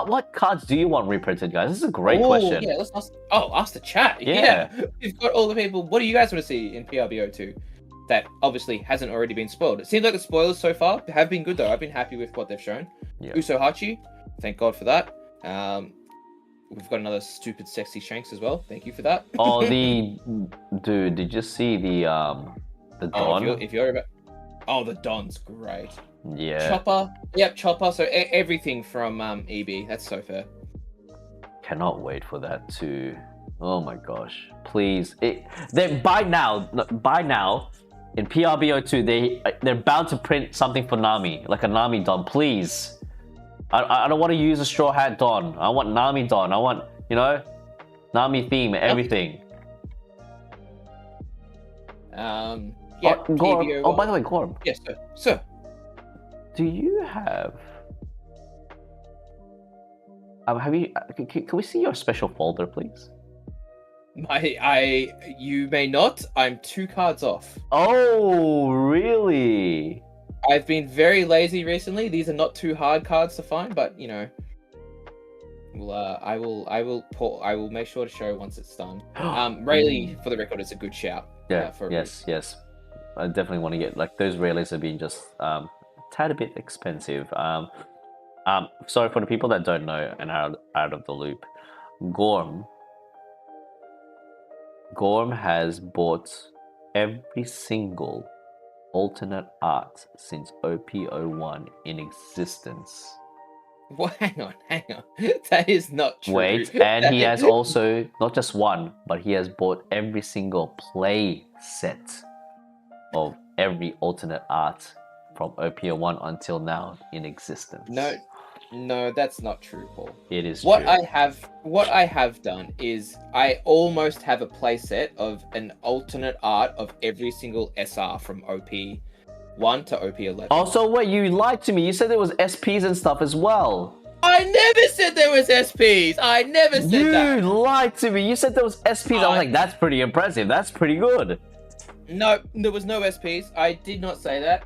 What cards do you want reprinted, guys? This is a great Oh, question. yeah, let's ask. Oh, ask the chat. Yeah. We've got all the people. What do you guys want to see in PRBO2 that obviously hasn't already been spoiled? It seems like the spoilers so far have been good though. I've been happy with what they've shown. Yeah. Usohachi, thank God for that. We've got another stupid sexy Shanks as well. Thank you for that. Oh, dude, did you see the Don? If you're about... Oh, the Don's great. Yeah. Chopper. Yep, Chopper. So everything from EB. That's so fair. Cannot wait for that too. Oh my gosh. Please. By now in PRBO2 they're bound to print something for Nami, like a Nami Don, please. I don't want to use a Straw Hat Don. I want Nami Don. I want, Nami theme, everything. Yeah, Gorm. PBO... Oh, by the way, Gorm. Yes, sir. Do you have... Can we see your special folder, please? You may not. I'm 2 cards off. Oh, really? I've been very lazy recently. These are not too hard cards to find, but I will make sure to show once it's done. Rayleigh, for the record, is a good shout. Yeah. Yes. I definitely want to get those Rayleighs have been just tad a bit expensive. Sorry for the people that don't know and are out of the loop. Gorm has bought every single alternate art since OP01 in existence. Well, hang on. That is not true. Wait, and he has also not just one, but he has bought every single play set of every alternate art from OP01 until now in existence. No, that's not true, Paul. It is what true. What I have done is I almost have a playset of an alternate art of every single SR from OP1 to OP11. Also, wait, you lied to me. You said there was SPs and stuff as well. I never said there was SPs. I never said that. You lied to me. You said there was SPs. I was like, that's pretty impressive. That's pretty good. No, there was no SPs. I did not say that.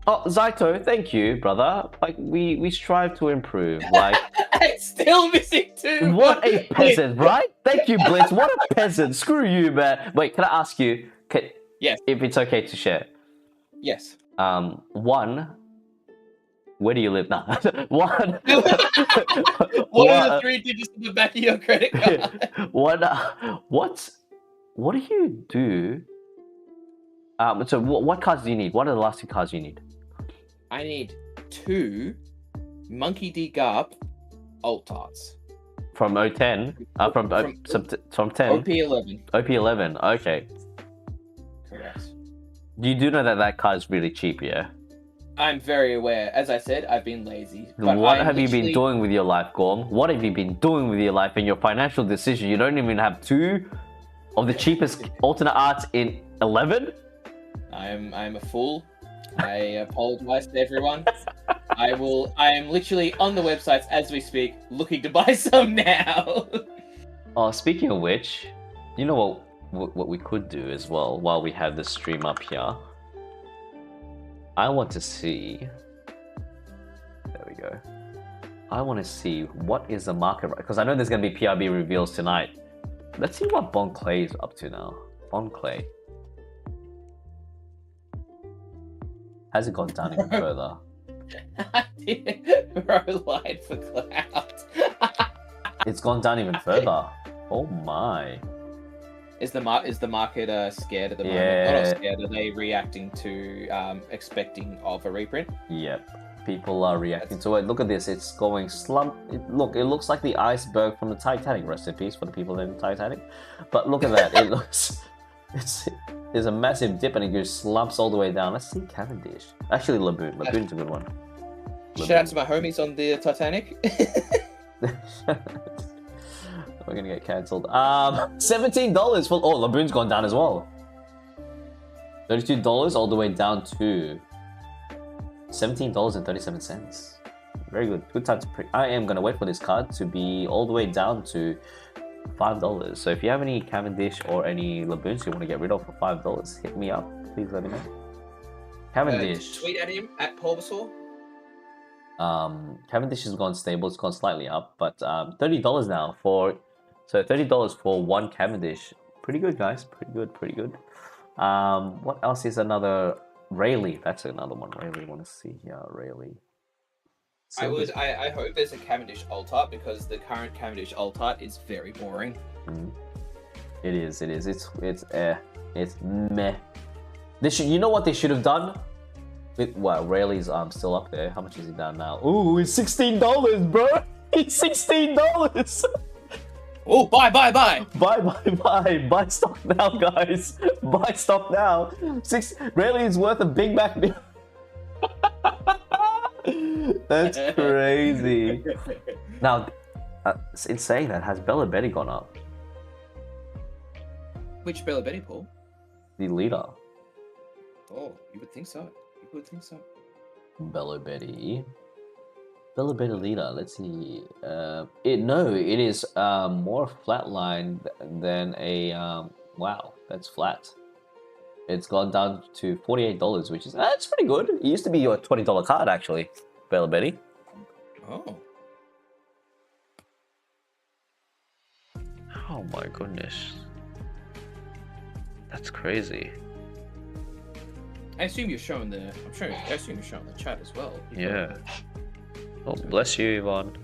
Oh, Zaito, thank you, brother. We strive to improve. It's still missing 2. What a peasant, right? Thank you, Blitz. What a peasant. Screw you, man. Wait, can I ask you? Yes. If it's okay to share. Yes. One. Where do you live now? One. What are the 3 digits in the back of your credit card? What do you do? So what cards do you need? What are the last 2 cards you need? I need 2 Monkey D. Garp alt arts. From 010? From 10? OP11. OP11, okay. Correct. You do know that card is really cheap, yeah? I'm very aware. As I said, I've been lazy. What have you been doing with your life, Gorm? What have you been doing with your life and your financial decision? You don't even have 2 of the cheapest alternate arts in 11? I'm a fool. I apologize to everyone. I am literally on the websites as we speak, looking to buy some now. Oh, speaking of which, you know what we could do as well while we have the stream up here? I want to see. There we go. I want to see what is the market, because I know there's going to be PRB reveals tonight. Let's see what Bon Clay is up to now. Bon Clay. Has it gone down even further? I did. Bro lied for clout. It's gone down even further. Oh my. Is the market scared at the moment? Yeah. Not scared. Are they reacting to expecting of a reprint? Yep. People are reacting to it. Look at this. It's going slump. Look, it looks like the iceberg from the Titanic. Rest in peace for the people in the Titanic. But look at that. It looks. There's a massive dip and it goes slumps all the way down. Let's see Cavendish. Actually, Laboon. Laboon's a good one. Shout out to my homies on the Titanic. We're gonna get cancelled. $17 for Laboon's gone down as well. $32 all the way down to $17.37. Very good. Good time to I am gonna wait for this card to be all the way down to $5. So if you have any Cavendish or any Laboons you want to get rid of for $5, hit me up. Please let me know. Cavendish. Tweet at him at Bulbasaur. Cavendish has gone stable. It's gone slightly up, but $30 now for $30 for one Cavendish. Pretty good, guys. Pretty good. Pretty good. What else is another Rayleigh? That's another one. Rayleigh. Want to see here, Rayleigh. I hope there's a Cavendish alt art because the current Cavendish alt art is very boring. It is. It's meh. You know what they should have done? Well, Rayleigh's still up there. How much is he down now? Ooh, it's $16, bro. It's $16. Oh, buy. Buy stock now, guys. Buy stock now. Rayleigh is worth a Big Mac meal. That's crazy. Now, in saying that, has Bella Betty gone up? Which Bella Betty, Paul? The leader. Oh, you would think so. Bella Betty leader. Let's see. It is more flatline than a wow. That's flat. It's gone down to $48, which is that's pretty good. It used to be your $20 card actually, Bella Betty. Oh. Oh my goodness. That's crazy. I assume you're showing the. I assume you're showing the chat as well. Yeah. Oh, bless you, Yvonne.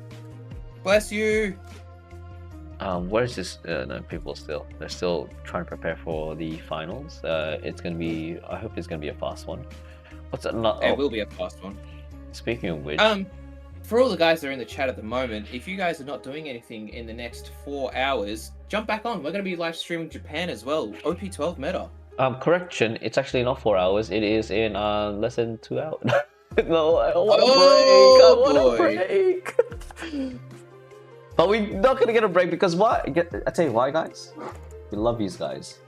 Bless you. Where is this? No, they're still trying to prepare for the finals. It's gonna be. I hope it's gonna be a fast one. What's it? It will be a fast one. Speaking of which, for all the guys that are in the chat at the moment, if you guys are not doing anything in the next 4 hours, jump back on. We're gonna be live streaming Japan as well. OP12 meta. Correction. It's actually not 4 hours. It is in less than 2 hours. No, I want a break. But we're not gonna get a break because why? I tell you why, guys. We love these guys.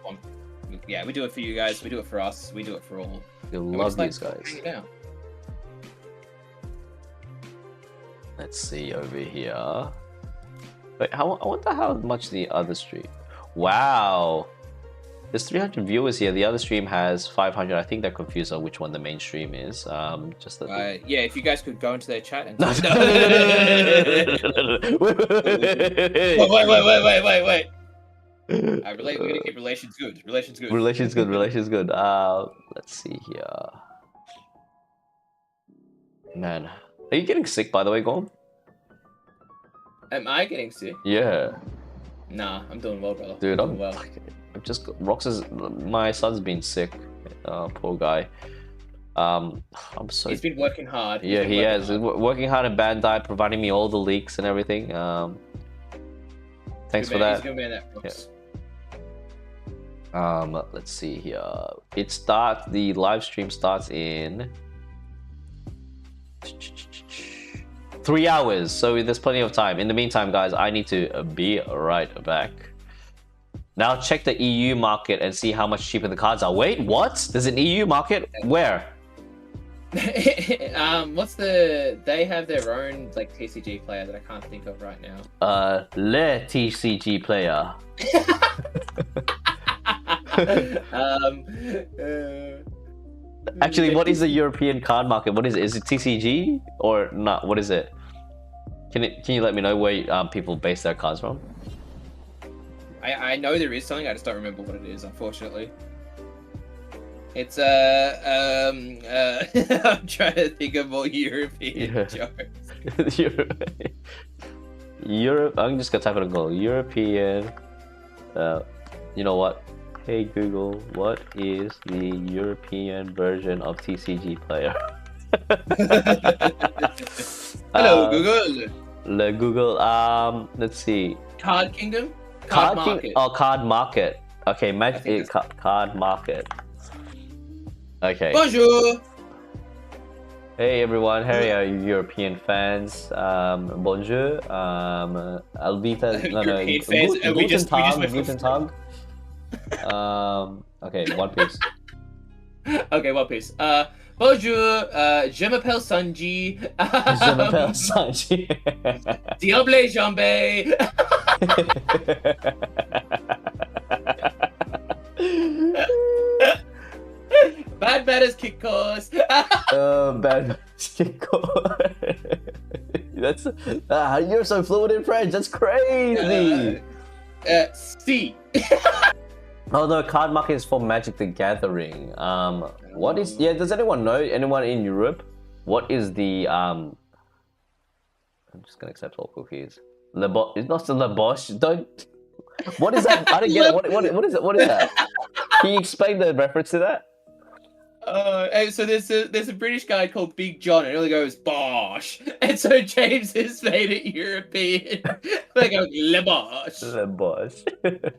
Yeah, we do it for you guys. We do it for us. We do it for all. We love these guys. Let's see over here. Wait, I wonder how much the other stream. Wow. There's 300 viewers here. The other stream has 500. I think they're confused on which one the main stream is. Just that. Yeah, if you guys could go into their chat and. Wait. We're gonna keep relations good. Relations good. Let's see here. Man, are you getting sick? By the way, Gorm? Am I getting sick? Yeah. Nah, I'm doing well, brother. Dude, I'm doing well. My son's been sick. Poor guy. I'm so. He's been working hard. Yeah, he has. He's working hard at Bandai, providing me all the leaks and everything. Thanks for that. He's gonna be in that box. Yeah. Let's see here. The live stream starts in 3 hours, so there's plenty of time. In the meantime, guys, I need to be right back. Now check the EU market and see how much cheaper the cards are. Wait, what? There's an EU market? Where? They have their own like TCG player that I can't think of right now. Le TCG player. Actually, what is the European card market? What is it? Is it TCG or not? What is it? Can you let me know where people base their cards from? I know there is something. I just don't remember what it is, unfortunately. It's I'm trying to think of more European jokes. Europe. I'm just gonna type it in Google. European. You know what? Hey Google, what is the European version of TCG player? Hello Google. Le Google. Let's see. Card Kingdom. Card Market. Oh, Card Market. Okay, Card Market. Okay. Bonjour. Hey everyone, hey European fans. Bonjour. Albita. No, no. European fans, and we just went Guten Tag. Okay, One Piece. Okay, One Piece. Bonjour, je m'appelle Sanji. Je m'appelle Sanji. Diable Jambe. Bad Batters Kick Course. Bad Batters Kick Course. That's you're so fluent in French. That's crazy. C. Oh no, card market is for Magic the Gathering. What is? Yeah, does anyone know? Anyone in Europe? What is the I'm just gonna accept all cookies. It's not the Bosch. Don't. What is that? I don't get it. What is it? What is that? Can you explain the reference to that? So there's a British guy called Big John, and he only goes Bosh, and so James has made it European. They go Le Bosh. Le Bosch.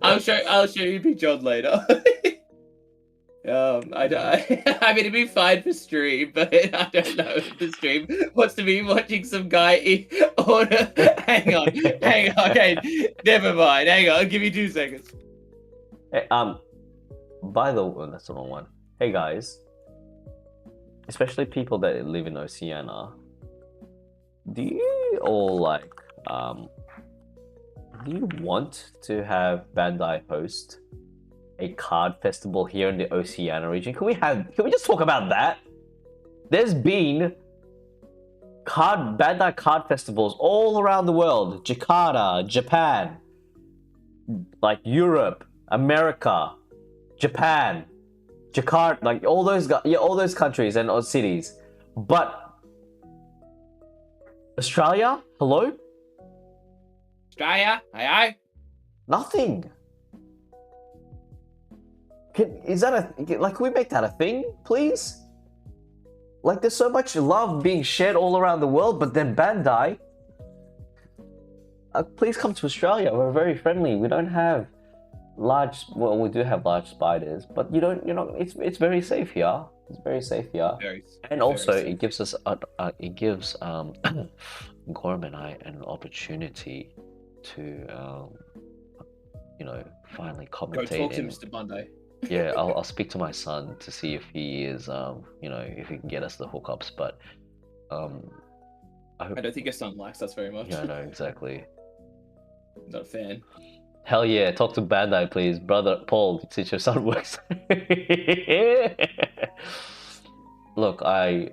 I'll show you Big John later. I mean, it'd be fine for stream, but I don't know if the stream wants to be watching some guy order. Hang on. Okay, never mind. Hang on, I'll give you 2 seconds. Hey, by the way, that's the wrong one. Hey guys, especially people that live in Oceania, do you all like do you want to have Bandai host a card festival here in the Oceania region? Can we just talk about that? There's been Bandai card festivals all around the world. Jakarta, Japan, like Europe, America, Japan, Jakarta, like all those countries and cities. But Australia, hello? Australia, aye. Nothing. Can we make that a thing, please? Like, there's so much love being shared all around the world, but then Bandai, please come to Australia. We're very friendly. We don't have we do have large spiders, but it's very safe here. It's very safe here. And also, it gives us Gorm and I an opportunity to finally commentate. Go talk to Mr. Bandai. Yeah, I'll speak to my son to see if he is if he can get us the hookups, but I don't think your son likes us very much. Yeah, I know, exactly. Not a fan. Hell yeah, talk to Bandai, please. Brother Paul, since your son works. Look, I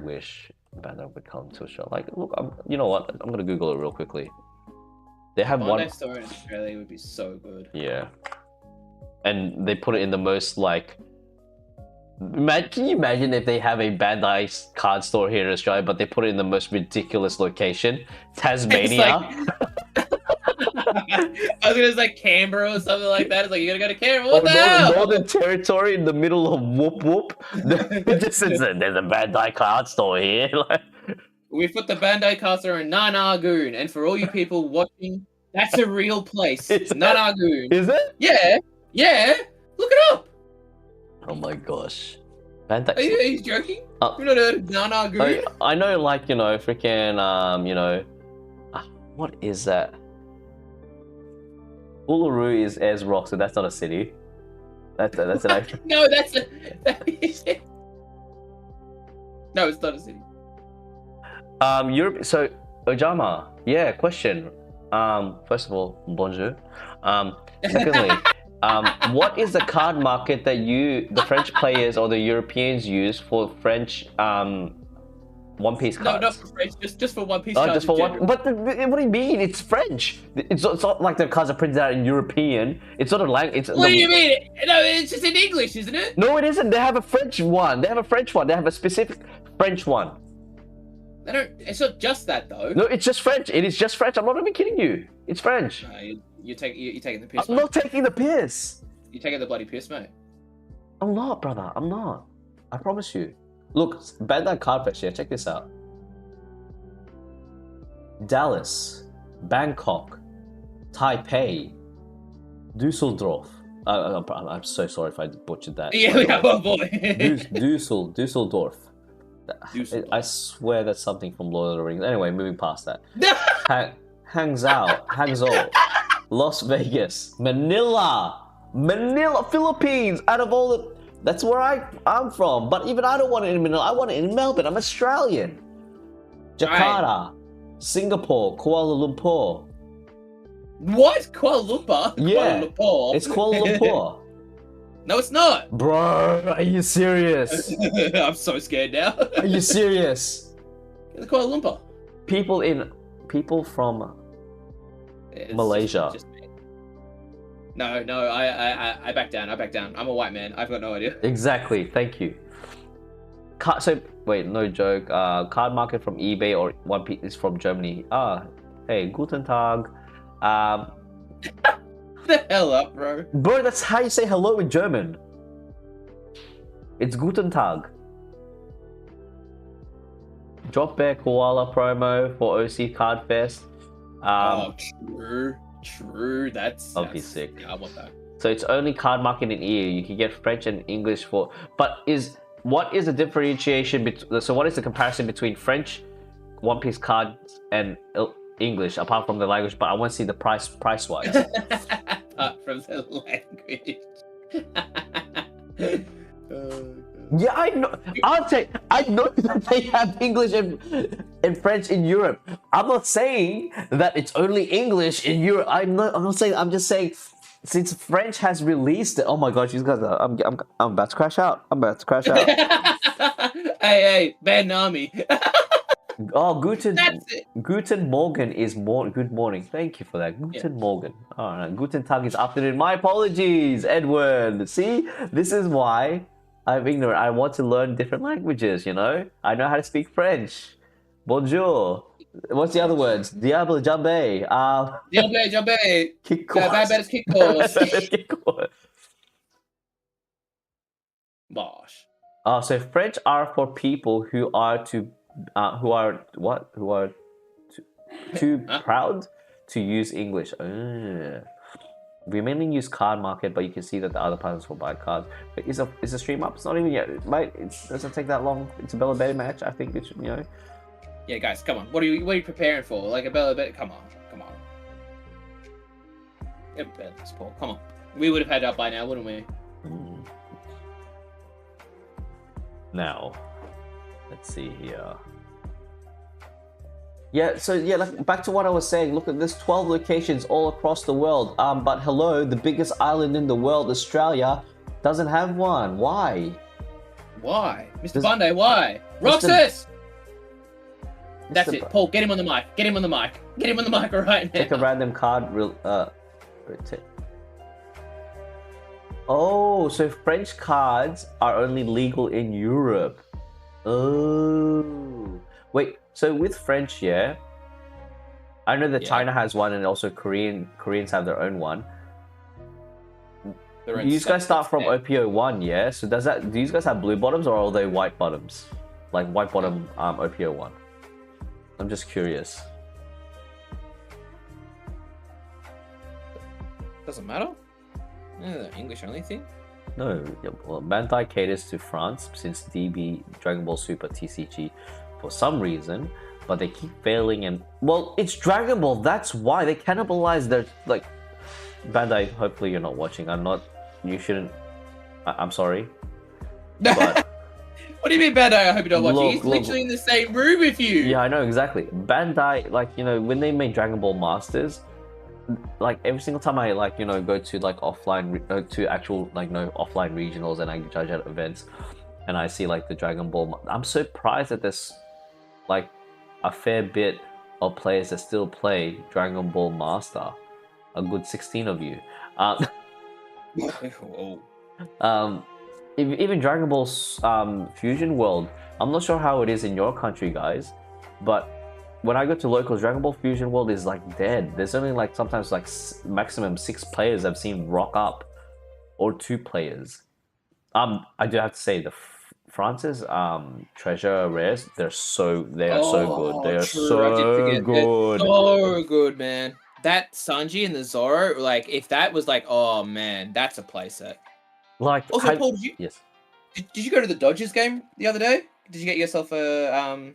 wish Bandai would come to Australia. Like, look, you know what? I'm gonna Google it real quickly. They have one store in Australia would be so good. Yeah. And they put it in the most, like... Can you imagine if they have a Bandai card store here in Australia, but they put it in the most ridiculous location? Tasmania? I was gonna say Canberra or something like that. It's like, you're gonna go to Canberra? What the hell? Northern Territory in the middle of whoop whoop. There's a Bandai card store here. We put the Bandai card store in Nanagoon, and for all you people watching, that's a real place. Nanagoon. Is it? Yeah. Look it up. Oh my gosh. Bandai. Are you joking? You not heard of Nanagoon? I know, like, freaking, what is that? Uluru is Ayers Rock, so that's not a city. That's an actual... No, that's a... No, it's not a city. Europe. So, Ojama, yeah, question. First of all, bonjour. Secondly, what is the card market that the French players or the Europeans use for French One Piece cards? No, not for French, just for One Piece cards. Just for one. But what do you mean? It's French. It's not like the cards are printed out in European. It's not a language. What do you mean? No, it's just in English, isn't it? No, it isn't. They have a French one. They have a specific French one. They don't. It's not just that though. No, it's just French. It is just French. I'm not even kidding you. It's French. No, you're taking the piss. I'm not taking the piss. You're taking the bloody piss, mate. I'm not, brother. I'm not. I promise you. Look, Bandai Card Fest here. Check this out. Dallas, Bangkok, Taipei, Dusseldorf. I'm so sorry if I butchered that. Yeah, we have one boy. Dusseldorf, I swear that's something from Lord of the Rings. Anyway, moving past that. Hangzhou, Las Vegas, Manila, Philippines. Out of all the, that's where I'm from. But even I don't want it in Manila. I want it in Melbourne. I'm Australian. Jakarta, Singapore, Kuala Lumpur. What? Kuala Lumpur? Yeah, Kuala Lumpur. It's Kuala Lumpur. No, it's not. Bro, are you serious? I'm so scared now. Are you serious? Kuala Lumpur. People from Malaysia. No, I back down. I'm a white man. I've got no idea. Exactly. Thank you. So wait, no joke. Card market from eBay or One Piece is from Germany. Hey, guten Tag. The hell up, bro. Bro, that's how you say hello in German. It's guten Tag. Drop Bear Koala promo for OC Card Fest. True. That's sick. Yeah, I want that. So it's only card market in EU. You can get French and English for. But what is the differentiation between? So what is the comparison between French One Piece cards and English, apart from the language? But I want to see the price wise. Apart from the language. Yeah, I know. I know that they have English and French in Europe. I'm not saying that it's only English in Europe. I'm not saying. I'm just saying, since French has released it. Oh my gosh, you guys! I'm about to crash out. Hey, bad Nami. Oh, Guten Morgen is good morning. Thank you for that. Guten Morgen. All right. Guten Tag is afternoon. My apologies, Edward. See, this is why I'm ignorant. I want to learn different languages, you know? I know how to speak French. Bonjour. What's the other words? Diable jambe. Jambe. Kick Bosh. So French are for people who are too proud to use English. We mainly use card market, but you can see that the other partners will buy cards. But is the stream up? It's not even yet. It doesn't take that long. It's a Bella Bay match. I think it should, you know. Yeah, guys, come on. What are you preparing for? Like a Bella Bay? Come on. Come on. We would have had it up by now, wouldn't we? Now, let's see here. Yeah, so yeah, like back to what I was saying. Look at this, 12 locations all across the world. But hello, the biggest island in the world, Australia, doesn't have one. Why? Why, Mr. Bunday? Why? Roxas! That's it, Paul. Get him on the mic. Get him on the mic right now. Take a random card. Oh, so French cards are only legal in Europe. Oh, wait. So with French, yeah, I know that China has one, and also Koreans have their own one. You guys start from OPO 1, yeah? So do you guys have blue bottoms, or are they white bottoms? Like white bottom OPO 1? I'm just curious. Doesn't matter. The English only thing. No, well, Bandai caters to France since DB Dragon Ball Super TCG for some reason, but they keep failing. And well, it's Dragon Ball. That's why they cannibalize their like. Bandai, hopefully you're not watching. You shouldn't. I'm sorry. But what do you mean, Bandai? I hope you're not watching. He's literally in the same room with you. Yeah, I know exactly. Bandai, like, you know, when they made Dragon Ball Masters, like every single time I go to like offline to actual offline regionals, and I judge at events, and I see like the Dragon Ball, I'm so surprised that there's like a fair bit of players that still play Dragon Ball Master. A good 16 of you. Even Dragon Ball Fusion World, I'm not sure how it is in your country, guys, but when I go to locals, Dragon Ball Fusion World is like dead. There's only like sometimes like maximum 6 players I've seen rock up, or 2 players. I do have to say the France's treasure rares, they're so good. They are so good. So good, man. That Sanji and the Zoro, like if that was like, oh man, that's a playset. Like also, Paul, did you go to the Dodgers game the other day? Did you get yourself a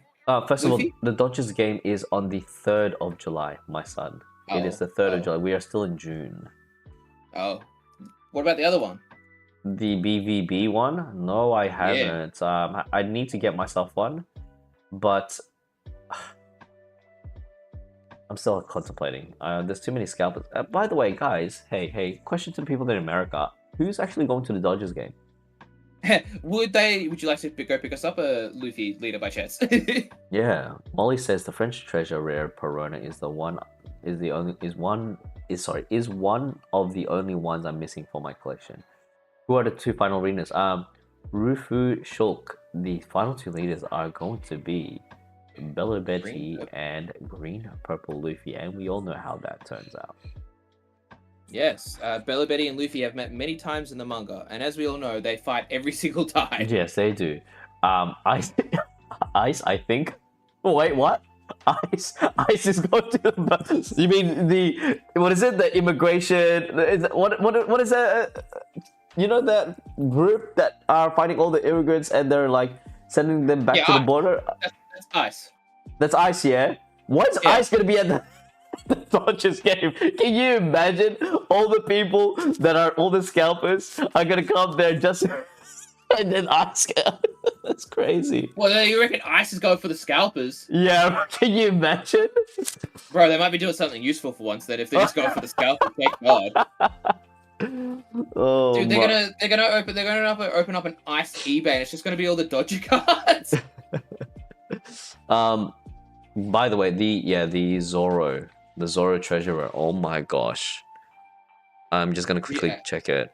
First of all, Luffy? the Dodgers game is on the 3rd of July, my son. It is the 3rd of July. We are still in June. Oh. What about the other one? The BVB one? No, I haven't. I need to get myself one, but I'm still contemplating. There's too many scalpers. By the way, guys, hey, question to the people in America: who's actually going to the Dodgers game? Would you like to go pick us up a Luffy leader by chance? Yeah, Molly says the French treasure rare Perona is one of the only ones I'm missing for my collection. Who are the 2 final leaders? Rufu Shulk. The final 2 leaders are going to be Bella Betty and Green Purple Luffy, and we all know how that turns out. Yes, Bella Betty and Luffy have met many times in the manga, and as we all know, they fight every single time. Yes, they do. Ice, I think. Oh, wait, what? Ice is going to the. You mean what is it? The immigration? What is that? You know that group that are fighting all the immigrants and they're like sending them back to the border? That's Ice. That's Ice, yeah? Why is Ice going to be at the Dodgers game? Can you imagine all the people that are all the scalpers are going to come there just and then Ice? That's crazy. Well, you reckon Ice is going for the scalpers? Yeah, can you imagine? Bro, they might be doing something useful for once. That if they just go for the scalpers, thank God. Oh, dude, they're gonna open up an Ice eBay, and it's just gonna be all the Dodger cards. By the way, the Zoro treasurer. Oh my gosh, I'm just gonna quickly check it.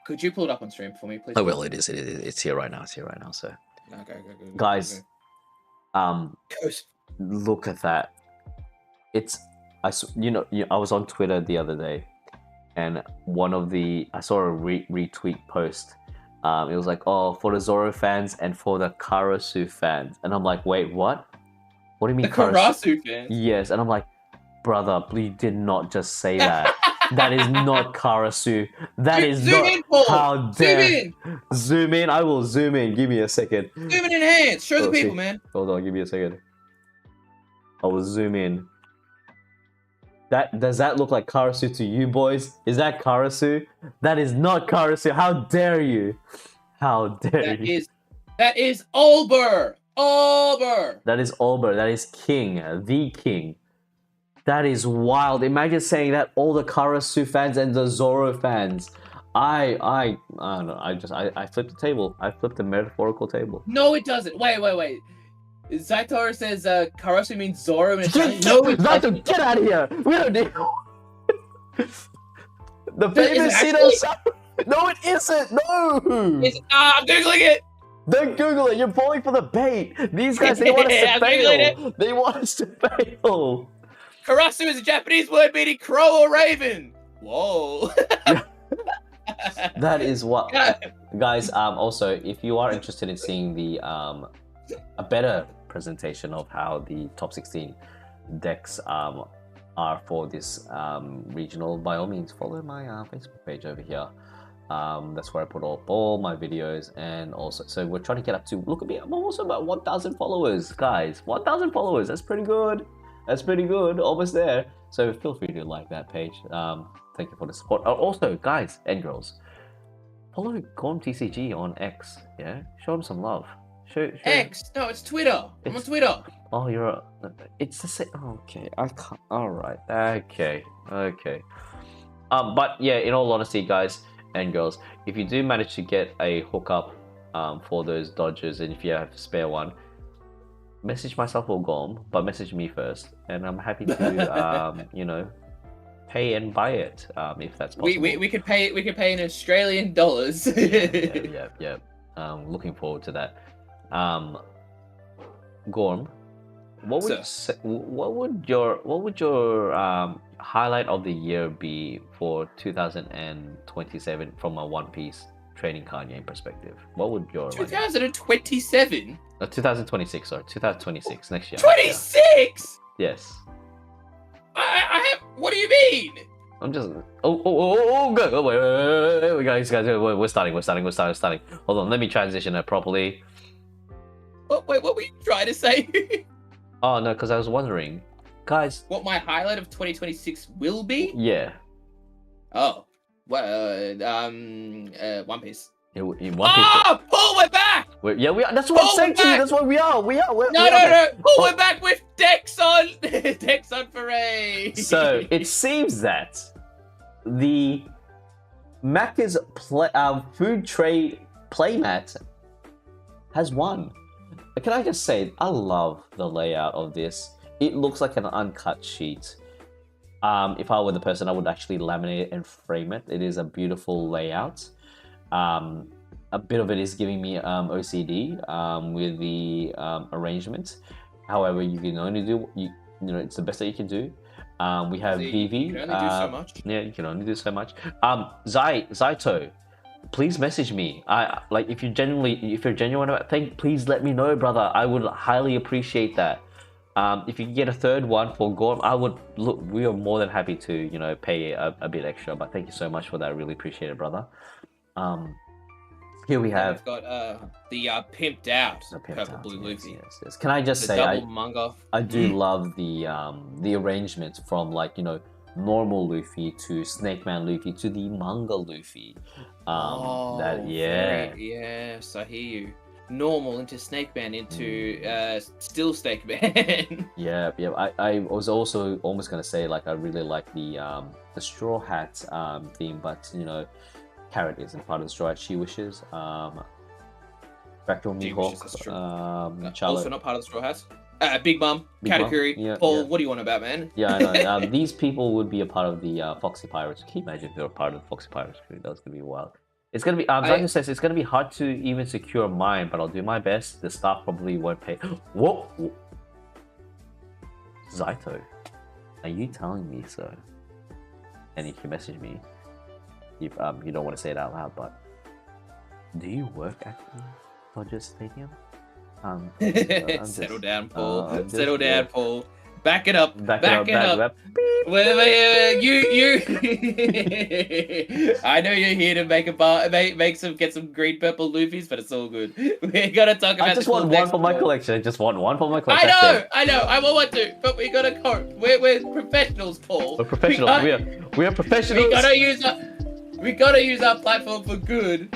Could you pull it up on stream for me, please? Oh well, it's here right now. So, okay, go, guys, look at that. I was on Twitter the other day. And I saw a retweet post. It was like, oh, for the Zoro fans and for the Karasu fans. And I'm like, wait, what? What do you mean the Karasu fans? Yes. And I'm like, brother, please did not just say that. That is not Karasu. That is zoom not. In, Paul. How dare. Zoom in. Zoom in. I will zoom in. Give me a second. Zoom in enhance. Show the people, man. Hold on. Give me a second. I will zoom in. Does that look like Karasu to you boys? Is that Karasu? That is not Karasu. How dare you? How dare you? That is Olber. Olber. That is Olber. That is King. The King. That is wild. Imagine saying that all the Karasu fans and the Zoro fans. I don't know. I flipped the table. I flipped the metaphorical table. No, it doesn't. Wait. Zaitora says Karasu means Zoro in Italian. No, Zaito, get out of here! We don't need. The famous Sino. No, it isn't. No. I'm googling it. Don't Google it. You're falling for the bait. These guys, they want us to fail. They want us to fail. Karasu is a Japanese word meaning crow or raven. Whoa. That is what, guys. Also, if you are interested in seeing the a better presentation of how the top 16 decks are for this regional, by all means follow my Facebook page over here. That's where I put all my videos, and also so we're trying to get up to, look at me, I'm almost about 1,000 followers, guys. 1,000 followers, that's pretty good. Almost there. So feel free to like that page. Thank you for the support. Also, guys and girls, follow GormTCG on X. Yeah, show them some love. Show X? No, it's Twitter. I'm on Twitter. Oh, it's the same. Okay, I can't. All right. Okay. But yeah, in all honesty, guys and girls, if you do manage to get a hookup for those Dodgers, and if you have a spare one, message myself or Gorm, but message me first, and I'm happy to pay and buy it if that's possible. We could pay in Australian dollars. yeah. Looking forward to that. Gorm, what would your highlight of the year be for 2027 from a One Piece trading card game perspective? What would your 2027? 2026, sorry, 2026 next year. 26? Yes. I have. What do you mean? I'm just. Oh, good. Oh, wait, guys, we're starting. Hold on, let me transition it properly. Wait, what were you trying to say? Oh no, because I was wondering, guys. What my highlight of 2026 will be? Yeah. Oh, well, One Piece. In One Piece. Oh, Paul, we're back! Yeah, we are. That's what I'm saying to you. That's what we are. No. Paul, we're back with Dex on. Dex on Foray. So it seems that the Macca's food tray playmat has won. Can I just say, I love the layout of this. It looks like an uncut sheet. If I were the person, I would actually laminate it and frame it. It is a beautiful layout. A bit of it is giving me OCD with the arrangement. However, you can only do it's the best that you can do. We have Vivi. You can only do so much. Yeah, you can only do so much. Zaito, please message me. If you're genuine about things, please let me know, brother. I would highly appreciate that. If you can get a third one for Gorm, we are more than happy to, pay a bit extra. But thank you so much for that. I really appreciate it, brother. Here we have. We've got the pimped out purple blue Luffy. Yes. Can I just say, double manga. I do love the arrangement from normal Luffy to Snake Man Luffy to the manga Luffy. Yes, I hear you. Normal into Snake Man into still Snake Man. Yeah. I was also almost gonna say I really like the Straw Hat theme, but Carrot isn't part of the Straw Hat. She wishes. Fractal Mihawk. Also not part of the Straw Hats. Big Mom, Katakuri, yeah, Paul, what do you want about, man? Yeah, I know. These people would be a part of the Foxy Pirates. Can you imagine if they were part of the Foxy Pirates crew? That was gonna be wild. It's gonna be. Zaito says it's gonna be hard to even secure mine, but I'll do my best. The staff probably won't pay. Whoa, Zaito, are you telling me so? And if you message me, if you don't want to say it out loud, but do you work at the Dodger Stadium? Settle down, Paul. Settle down, Paul. Back it up. Back it up. Wait, you. I know you're here to get some green purple Luffys, but it's all good. We gotta talk about. I just want one for my collection. I just want one for my collection. I know. I want one too, but we gotta go. We're professionals, Paul. We're professionals. We are professionals. We gotta use our platform for good.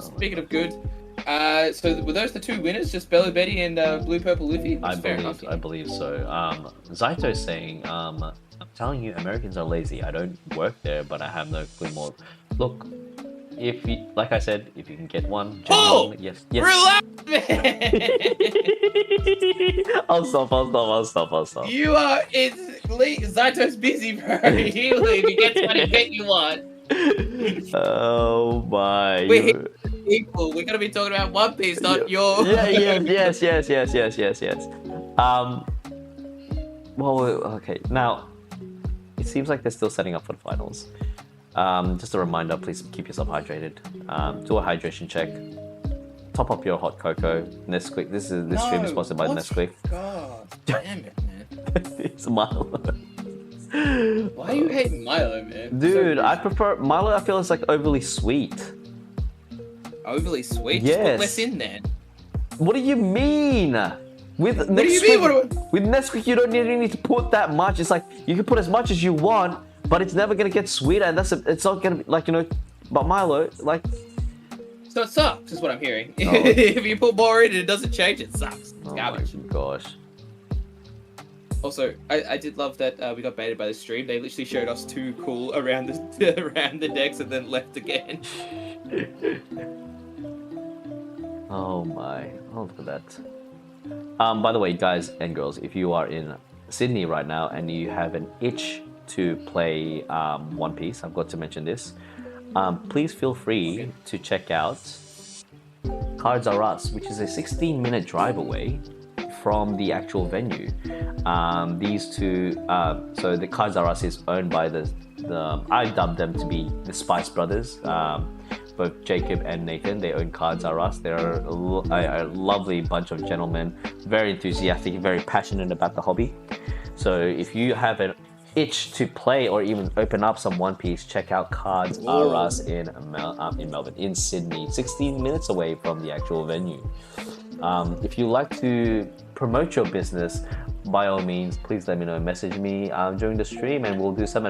Speaking of good. So were those the two winners? Just Belly Betty and Blue Purple Luffy? I believe so. Zaito's saying, I'm telling you, Americans are lazy. I don't work there, but I have no clue more. Look, if you, like I said, if you can get one, yes. Relax, man. I'll stop. You are. Zaito's busy, bro. He gets what he get you one. Oh my. We're equal. We're gonna be talking about One Piece, not your. Yes. Well, okay. Now, it seems like they're still setting up for the finals. Just a reminder, please keep yourself hydrated. Do a hydration check. Top up your hot cocoa. Nesquik. This stream is sponsored by Nesquik. God damn it, man. It's Milo. Why are you hating Milo, man? Dude, I prefer Milo. I feel it's overly sweet. Overly sweet? Yes. Just put less in there. What do you mean? With what do you mean? With Nesquik, you don't need to put that much. It's you can put as much as you want, but it's never gonna get sweeter, and it's not gonna be But Milo, So it sucks, is what I'm hearing. Oh. If you put more in and it doesn't change, it sucks. It's garbage. Oh my gosh. Also, I did love that we got baited by the stream. They literally showed us too cool around the decks and then left again. Oh my, look at that. By the way, guys and girls, if you are in Sydney right now and you have an itch to play One Piece, I've got to mention this. Please feel free to check out Cards Are Us, which is a 16-minute drive away from the actual venue. These two, so the Cards Are Us is owned by I dubbed them to be the Spice Brothers. Both Jacob and Nathan, they own Cards Are Us. They're a lovely bunch of gentlemen, very enthusiastic, very passionate about the hobby. So if you have itch to play or even open up some One Piece, check out Cards R Us in Melbourne, in Sydney, 16 minutes away from the actual venue. If you like to promote your business, by all means, please let me know. Message me during the stream, and we'll do some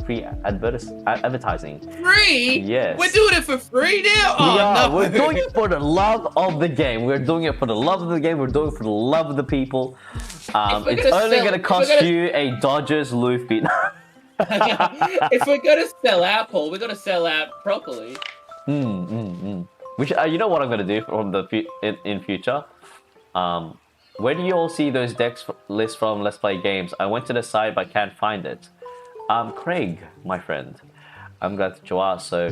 free advertising. Free? Yes. We're doing it for free now? Oh, no. We're doing it for the love of the game. We're doing it for the love of the game. We're doing it for the love of the people. It's only going to cost you a Dodgers Luffy. If we're going to sell out, Paul, we're going to sell out properly. Which, you know what I'm going to do from in future? Where do you all see those decks lists from Let's Play Games? I went to the site but can't find it. Craig, my friend, I'm glad that you are. So,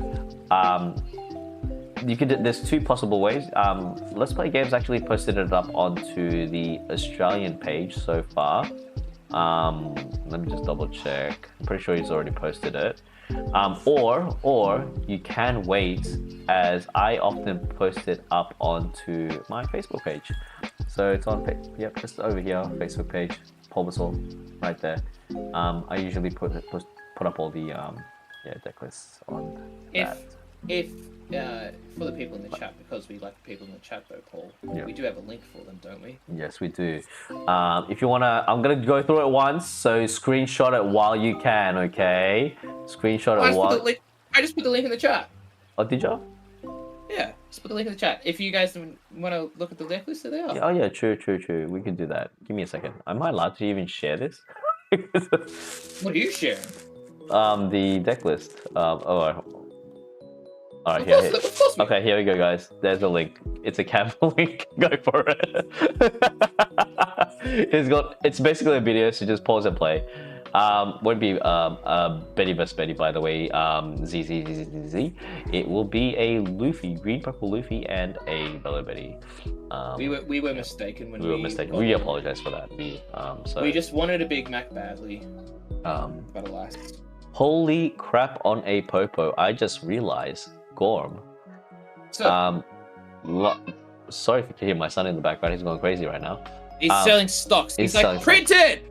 you could. There's two possible ways. Let's Play Games actually posted it up onto the Australian page so far. Let me just double check. I'm pretty sure he's already posted it. Or you can wait, as I often post it up onto my Facebook page. So it's on, just over here, Facebook page, Paul Basol, right there. I usually put up all the deck lists on that. If for the people in the chat, because we like the people in the chat though, Paul, we do have a link for them, don't we? Yes, we do. If you wanna, I'm gonna go through it once, so screenshot it while you can, okay? Screenshot it while. I just put the link in the chat. Oh, did you? Yeah, just put the link in the chat. If you guys want to look at the deck list, there they are. Yeah, oh yeah, true. We can do that. Give me a second. Am I allowed to even share this? What are you sharing? The deck list. Alright, here. Okay, here we go, guys. There's a link. It's a Canva link. Go for it. It's basically a video, so just pause and play. Won't be Betty vs Betty, by the way. Z. It will be a Luffy, green purple Luffy, and a Bello Betty. We were mistaken when we were mistaken. We apologize for that. We just wanted a Big Mac badly. But alas. Holy crap on a popo! I just realized, Gorm. So, sorry if you can hear my son in the background. He's going crazy right now. He's selling stocks. He's like, print it!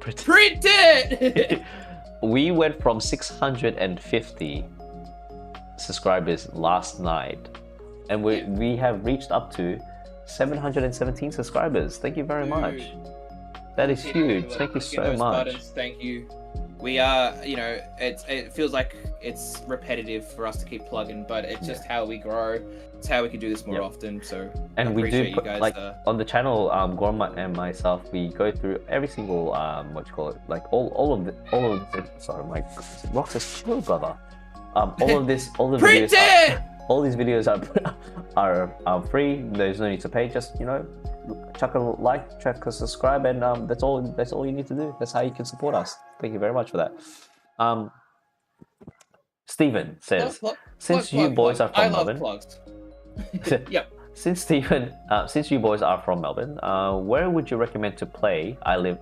We went from 650 subscribers last night, and we have reached up to 717 subscribers. Thank you very much. That is huge. Thank you so much. Buttons. Thank you. We are, it feels like it's repetitive for us to keep plugging, but it's just how we grow. It's how we can do this more often. So, and we do put, on the channel, Gorm and myself, we go through every single all of the. Sorry, my Rox is chill, brother. All of these videos are free. There's no need to pay. Just chuck a like, chuck a subscribe, and that's all you need to do. That's how you can support us. Thank you very much for that. Stephen says, since you boys are from Melbourne. Yep. Since you boys are from Melbourne, where would you recommend to play? I live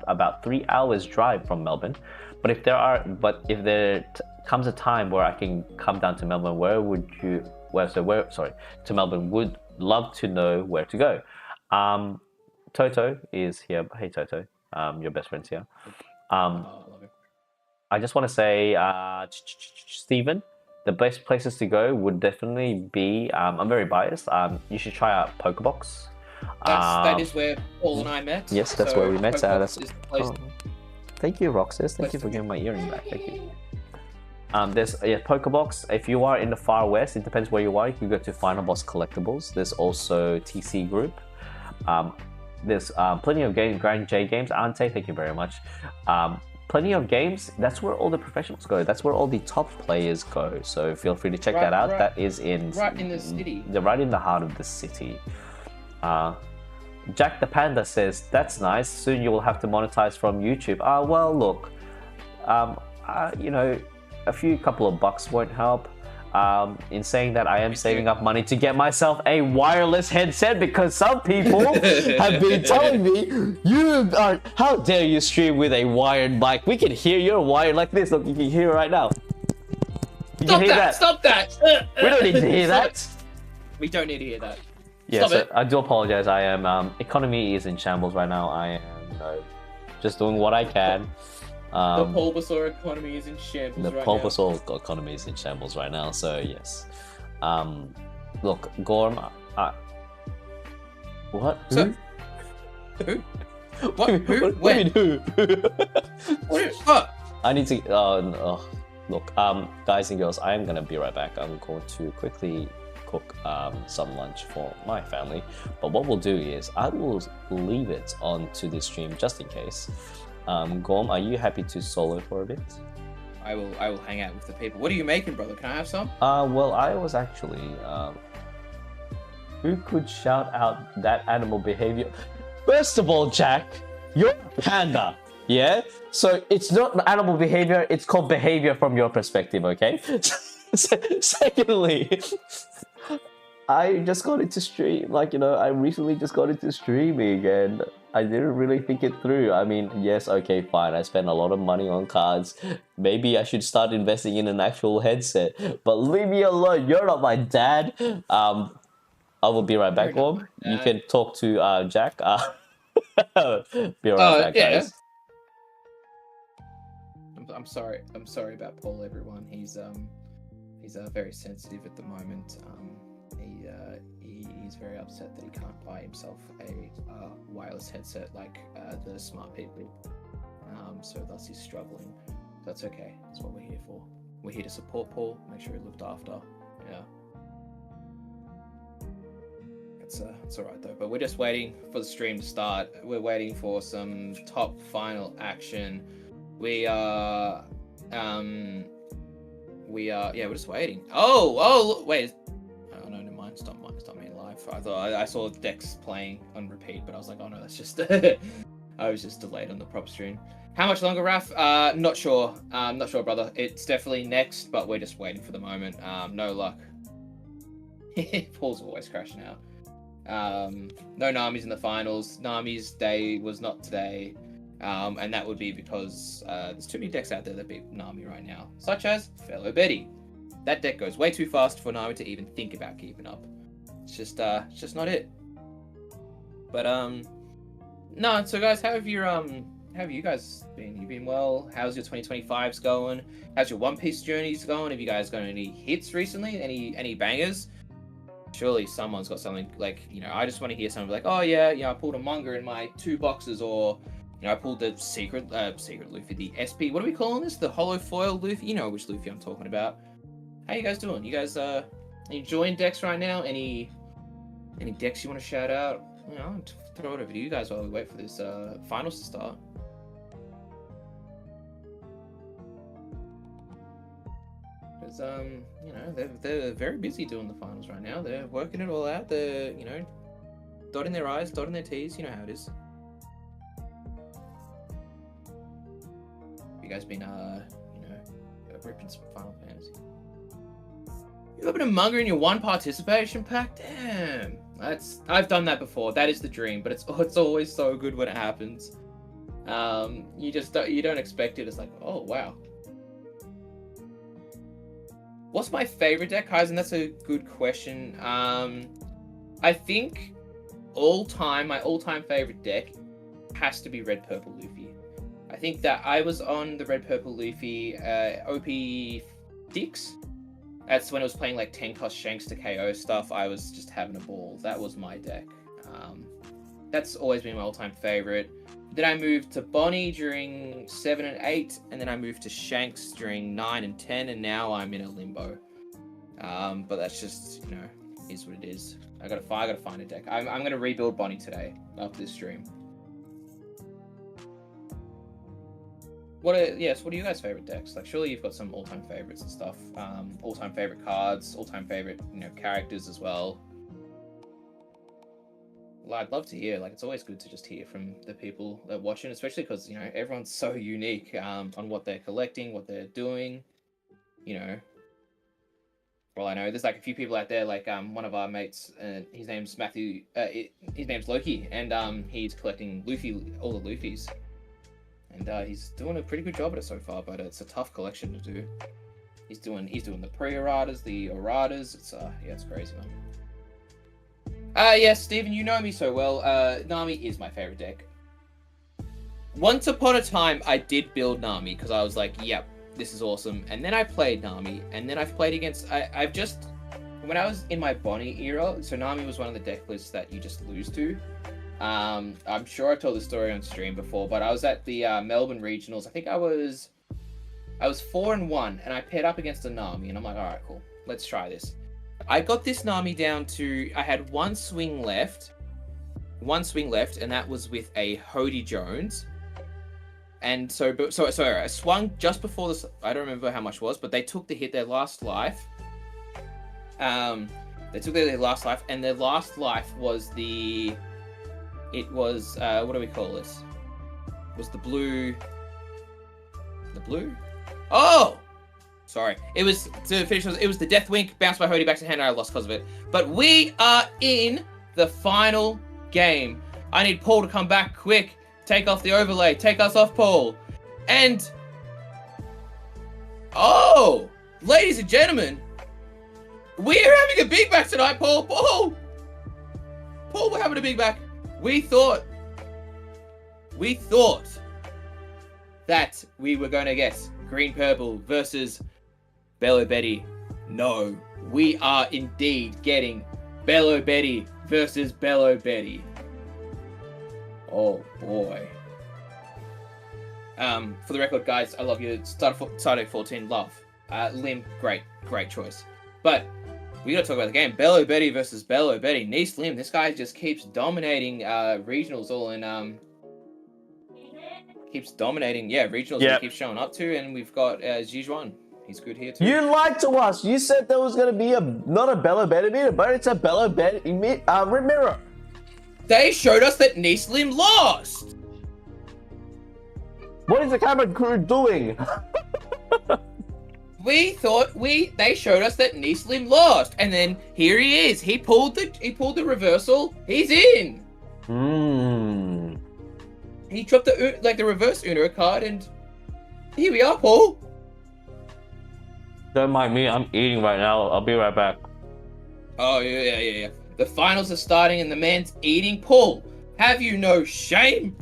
about 3 hours drive from Melbourne, but if there comes a time where I can come down to Melbourne, to Melbourne, would love to know where to go. Toto is here. Hey Toto, your best friend's here. I just want to say, Stephen, the best places to go would definitely be, I'm very biased, you should try out Pokebox. That is where Paul and I met. Yes, that's where we met. Thank you, Roxas. Thank you for getting my earring back. Thank you. There's Pokebox. If you are in the far west, it depends where you are. You can go to Final Boss Collectibles. There's also TC Group. There's plenty of games, Grand J Games. Ante, thank you very much. Plenty of games. That's where all the professionals go. That's where all the top players go. So feel free to check that out. That is right in the city. They're right in the heart of the city. Jack the Panda says, that's nice. Soon you will have to monetize from YouTube. Well, look, a couple of bucks won't help. In saying that, I am saving up money to get myself a wireless headset, because some people have been telling me, how dare you stream with a wired mic? We can hear your wired like this. Look, you can hear it right now. Stop that! We don't need to hear that. We don't need to hear that. Yeah, so I do apologize. I am, economy is in shambles right now. I am, just doing what I can. The Bulbasaur economy is in shambles The right Bulbasaur economy is in shambles right now, so yes. Look, Gorm, what? So, who? What? Who? What do you When? mean who? What? I need to. Look, guys and girls, I am gonna be right back. I'm going to quickly cook some lunch for my family. But what we'll do is I will leave it onto the stream just in case. Gorm, are you happy to solo for a bit? I will hang out with the people. What are you making, brother? Can I have some? Well, I was actually. Who could shout out that animal behavior? First of all, Jack, you're a panda, yeah? So it's not animal behavior, it's called behavior from your perspective, okay? Secondly, I just got into stream, I recently just got into streaming and I didn't really think it through. I mean, yes, okay, fine, I spent a lot of money on cards. Maybe I should start investing in an actual headset, but leave me alone, you're not my dad. I will be right back, Gorm. You can talk to Jack. Be right back, yeah. guys. I'm sorry. I'm sorry about Paul, everyone. He's very sensitive at the moment. He's very upset that he can't buy himself a wireless headset like the smart people. So thus he's struggling. That's okay. That's what we're here for. We're here to support Paul, make sure he's looked after. Yeah. It's alright though, but we're just waiting for the stream to start. We're waiting for some top final action. We're just waiting. Look, wait. Oh no, never mind. It's not me live. I thought I saw decks playing on repeat, but I was like, oh no, that's just I was just delayed on the prop stream. How much longer, Raf? Not sure. Not sure, brother. It's definitely next, but we're just waiting for the moment. No luck. Paul's always crashing out. No Nami's in the finals. Nami's day was not today, and that would be because there's too many decks out there that beat Nami right now, such as Fellow Betty. That deck goes way too fast for Nami to even think about keeping up. It's just not it. But no. So guys, how have you guys been? You been well? How's your 2025s going? How's your One Piece journeys going? Have you guys got any hits recently? Any bangers? Surely someone's got something I just want to hear something like, oh yeah, I pulled a manga in my 2 boxes, or I pulled the secret Luffy, the SP. What are we calling this? The hollow foil Luffy. You know which Luffy I'm talking about. How you guys doing? You guys enjoying decks right now? Any decks you want to shout out? I'll throw it over to you guys while we wait for this finals to start. Because they're very busy doing the finals right now. They're working it all out. They're dotting their I's, dotting their T's. You know how it is. You guys been ripping some Final Fantasy? You opened a manga in your 1 participation pack? Damn, I've done that before. That is the dream, but it's always so good when it happens. You don't expect it. It's like, oh wow. What's my favorite deck, Kaizen? That's a good question. I think my all-time favorite deck has to be Red Purple Luffy. I think that I was on the Red Purple Luffy OP6. That's when it was playing like 10 cost Shanks to KO stuff. I was just having a ball. That was my deck. That's always been my all-time favorite. Then I moved to Bonnie during 7 and 8, and then I moved to Shanks during 9 and 10, and now I'm in a limbo. But that's just, is what it is. I gotta find a deck. I'm gonna rebuild Bonnie today after this stream. What are you guys' favorite decks? Like, surely you've got some all-time favorites and stuff. All-time favorite cards, all-time favorite, characters as well. Well, I'd love to hear. It's always good to just hear from the people that are watching, especially because everyone's so unique on what they're collecting, what they're doing. Well, I know there's a few people out there, one of our mates, his name's Matthew. His name's Loki, and he's collecting all the Luffys, and he's doing a pretty good job at it so far. But it's a tough collection to do. He's doing the pre-erratas, the erratas. It's crazy, man. Yes, Stephen, you know me so well. Nami is my favorite deck. Once upon a time, I did build Nami because I was like, yep, this is awesome. And then I played Nami, and then I've played against. I've just when I was in my Bonnie era, so Nami was one of the deck lists that you just lose to. I'm sure I told the story on stream before, but I was at the Melbourne Regionals. I think I was 4-1, and I paired up against a Nami, and I'm like, all right, cool, let's try this. I got this Nami down to I had one swing left, and that was with a Hody Jones. And so I swung just before this. I don't remember how much it was, but they took the hit their last life. They took their last life, and their last life was the. It was what do we call this? It was the blue. The blue? Oh, sorry. It was to finish. It was the Death Wink. Bounced by Hody back to hand. And I lost because of it. But we are in the final game. I need Paul to come back quick. Take off the overlay. Take us off, Paul. And... oh! Ladies and gentlemen, we're having a big back tonight, Paul. Paul, we're having a big back. We thought that we were going to get Green Purple versus Bello Betty. No, we are indeed getting Bello Betty versus Bello Betty. Oh boy. For the record, guys, I love you. Started 14, love. Lim, great choice. But we gotta talk about the game. Bello Betty versus Bello Betty. Nice Lim, this guy just keeps dominating regionals all in keeps dominating, regionals he keeps showing up to, and we've got Jijuan. He's good here too. You lied to us. You said there was gonna be not a Bello Betty meter, but it's a Bello Betty mirror. They showed us that Nislim lost! What is the camera crew doing? We thought they showed us that Nislim lost, and then here he is. He pulled the reversal. He's in. He dropped the reverse Uno card, and here we are, Paul. Don't mind me. I'm eating right now. I'll be right back. Oh yeah. The finals are starting and the man's eating. Paul, have you no shame?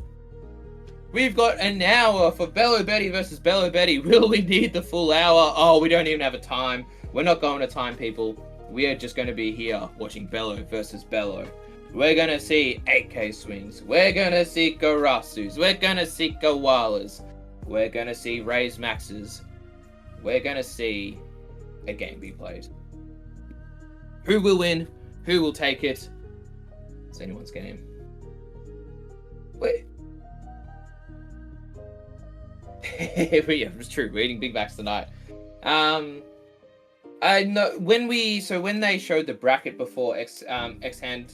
We've got an hour for Bello Betty versus Bello Betty. Will we need the full hour? Oh, we don't even have a time. We're not going to time, people. We are just going to be here watching Bello versus Bello. We're going to see 8K swings. We're going to see Garasus. We're going to see Koalas. We're going to see Raise Maxes. We're going to see a game be played. Who will win? Who will take it? It's anyone's game. Wait. Yeah, it's true. We're eating big backs tonight. I know when they showed the bracket before X-Hand,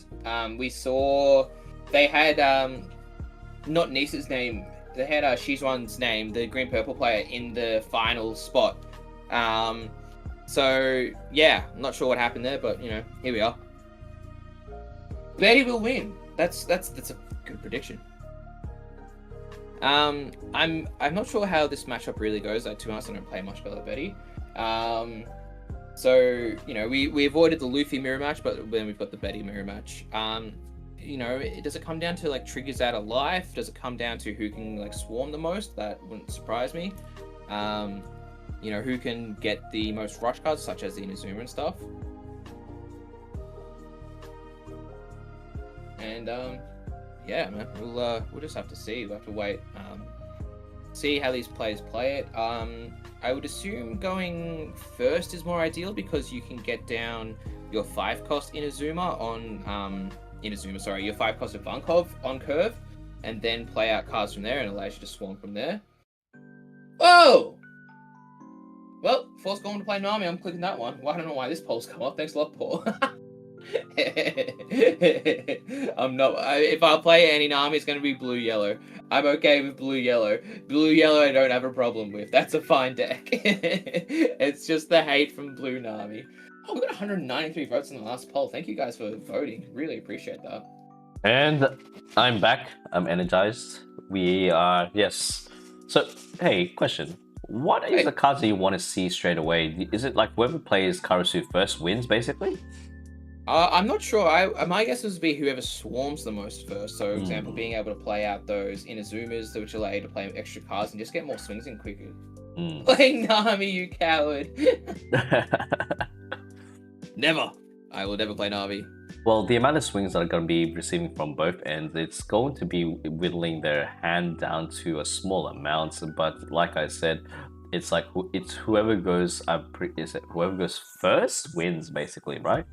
we saw they had not Nisa's name. They had Shizuan's name, the green purple player, in the final spot. So yeah, I'm not sure what happened there, but you know, here we are. Betty will win. That's a good prediction. I'm not sure how this matchup really goes. To be honest, I don't play much Bello Betty. So you know, we avoided the Luffy mirror match, but then we've got the Betty mirror match. You know, does it come down to like triggers out of life? Does it come down to who can like swarm the most? That wouldn't surprise me. You know, who can get the most rush cards, such as the Inazuma and stuff. And yeah, man, we'll just have to see. We'll have to wait, see how these players play it. I would assume going first is more ideal because you can get down your 5-cost Inazuma on your 5-cost Ivankov on curve, and then play out cards from there, and allows you to swarm from there. Oh! Well, Force going to play Nami, I'm clicking that one. Well, I don't know why this poll's come up. Thanks a lot, Paul. I'm not. If I play any Nami, it's going to be blue-yellow. I'm okay with blue-yellow. Blue-yellow I don't have a problem with. That's a fine deck. It's just the hate from blue Nami. Oh, we got 193 votes in the last poll. Thank you guys for voting. Really appreciate that. And I'm back. I'm energized. We are, yes. So, hey, question. What is the cards that you want to see straight away? Is it like whoever plays Karasu first wins, basically? I'm not sure. My guess would be whoever swarms the most first. So, for example, being able to play out those Inazumas, which allow you to play extra cards and just get more swings in quicker. Playing Nami, you coward. Never. I will never play Nami. Well, the amount of swings that are going to be receiving from both ends, it's going to be whittling their hand down to a small amount. But like I said, it's like it's whoever goes. Is it whoever goes first wins, basically, right?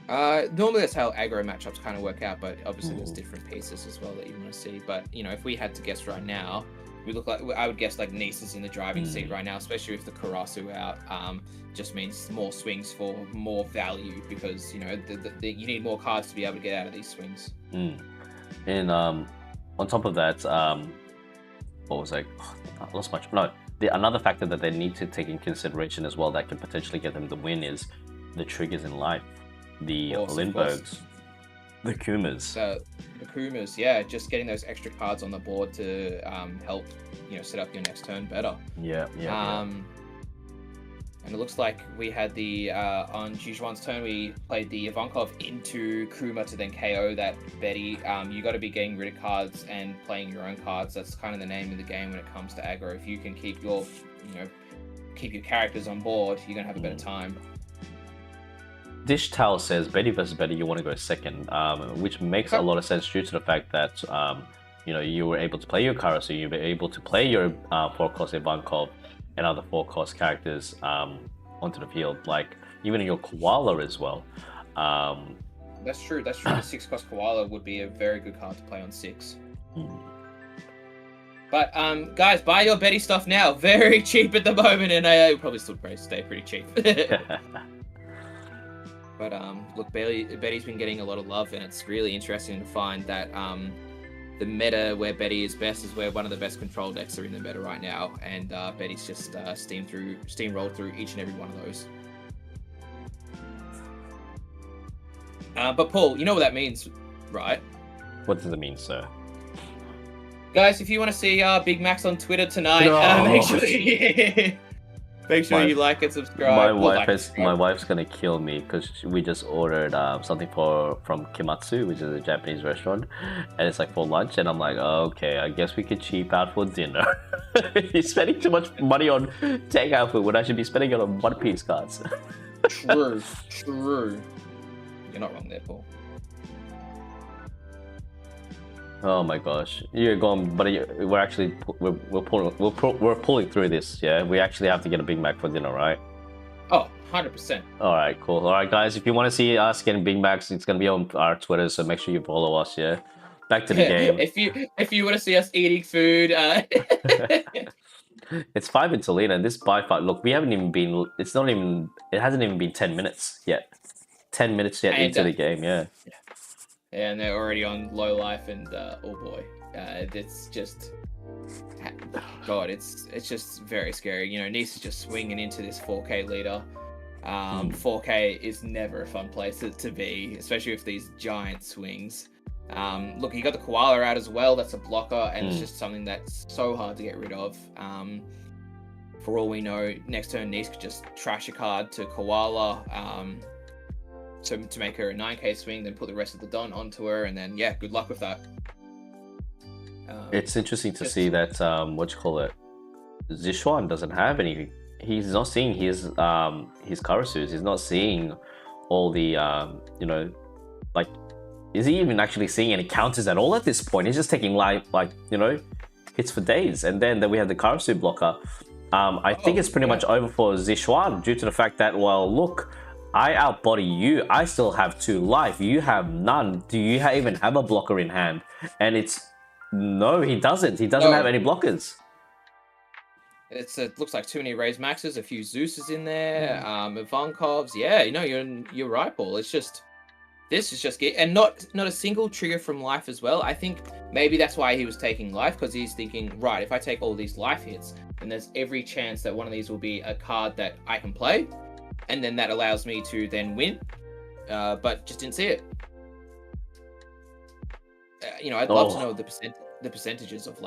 Normally that's how aggro matchups kind of work out, but obviously there's different pieces as well that you want to see. But you know, if we had to guess right now, we look like I would guess like Nice is in the driving seat right now, especially with the Karasu out. Just means more swings for more value because you know you need more cards to be able to get out of these swings. And on top of that, what was I? I lost my no. Another factor that they need to take in consideration as well that can potentially get them the win is the triggers in life. The Lindberghs, the Kumas. The Kumas, yeah, just getting those extra cards on the board to help, you know, set up your next turn better. Yeah. And it looks like we had the on Jujuan's turn, we played the Ivankov into Kuma to then KO that Betty. You got to be getting rid of cards and playing your own cards. That's kind of the name of the game when it comes to aggro. If you can keep your, keep your characters on board, you're gonna have a better time. Dish Towel says Betty versus Betty, you want to go second, which makes a lot of sense due to the fact that you were able to play your Kara, so you were able to play your 4-cost Ivankov and other 4-cost characters onto the field, like even your Koala as well. That's true. The 6-cost Koala would be a very good card to play on 6. But guys, buy your Betty stuff now. Very cheap at the moment, and it probably still stay pretty cheap. But look, Betty's been getting a lot of love, and it's really interesting to find that the meta where Betty is best is where one of the best control decks are in the meta right now, and Betty's just steamrolled through each and every one of those. But Paul, you know what that means, right? What does it mean, sir? Guys, if you want to see Big Max on Twitter tonight, make sure you like and subscribe. My wife's gonna kill me because we just ordered something from Kimatsu, which is a Japanese restaurant, and it's like for lunch, and I'm like, oh, okay, I guess we could cheap out for dinner. You're spending too much money on takeout food when I should be spending it on One Piece cards. True. You're not wrong there, Paul. Oh my gosh, you're gone, but we're pulling through this. Yeah, we actually have to get a Big Mac for dinner, right? Oh, 100%. All right, cool. All right, guys, if you want to see us getting Big Macs, it's gonna be on our Twitter, so make sure you follow us. Yeah, back to the game. if you want to see us eating food, it's 5 in Toledo, and this by far. Look, we haven't even been. It hasn't even been 10 minutes yet. 10 minutes yet into the game. Yeah. And they're already on low life, and oh boy, it's just, God, it's just very scary. You know, Nice is just swinging into this 4K leader. 4K is never a fun place to be, especially with these giant swings. Look, you got the Koala out as well. That's a blocker, and it's just something that's so hard to get rid of. For all we know, next turn Nice could just trash a card to Koala. So to make her a 9K swing, then put the rest of the Don onto her, and then good luck with that. It's interesting to see that Zishuan doesn't have any. He's not seeing his Karasus. He's not seeing all the is he even actually seeing any counters at all at this point? He's just taking hits for days, and then we have the Karasu blocker. I think it's pretty much over for Zishuan due to the fact that, well, look, I outbody you. I still have 2 life. You have none. Do you even have a blocker in hand? And no, he doesn't. He doesn't have any blockers. It looks like too many raised maxes, a few Zeus's in there, Ivankovs. Yeah, you're right, Paul. This is just and not a single trigger from life as well. I think maybe that's why he was taking life, because he's thinking, right, if I take all these life hits, then there's every chance that one of these will be a card that I can play. And then that allows me to then win, but just didn't see it. I'd love to know the percentages of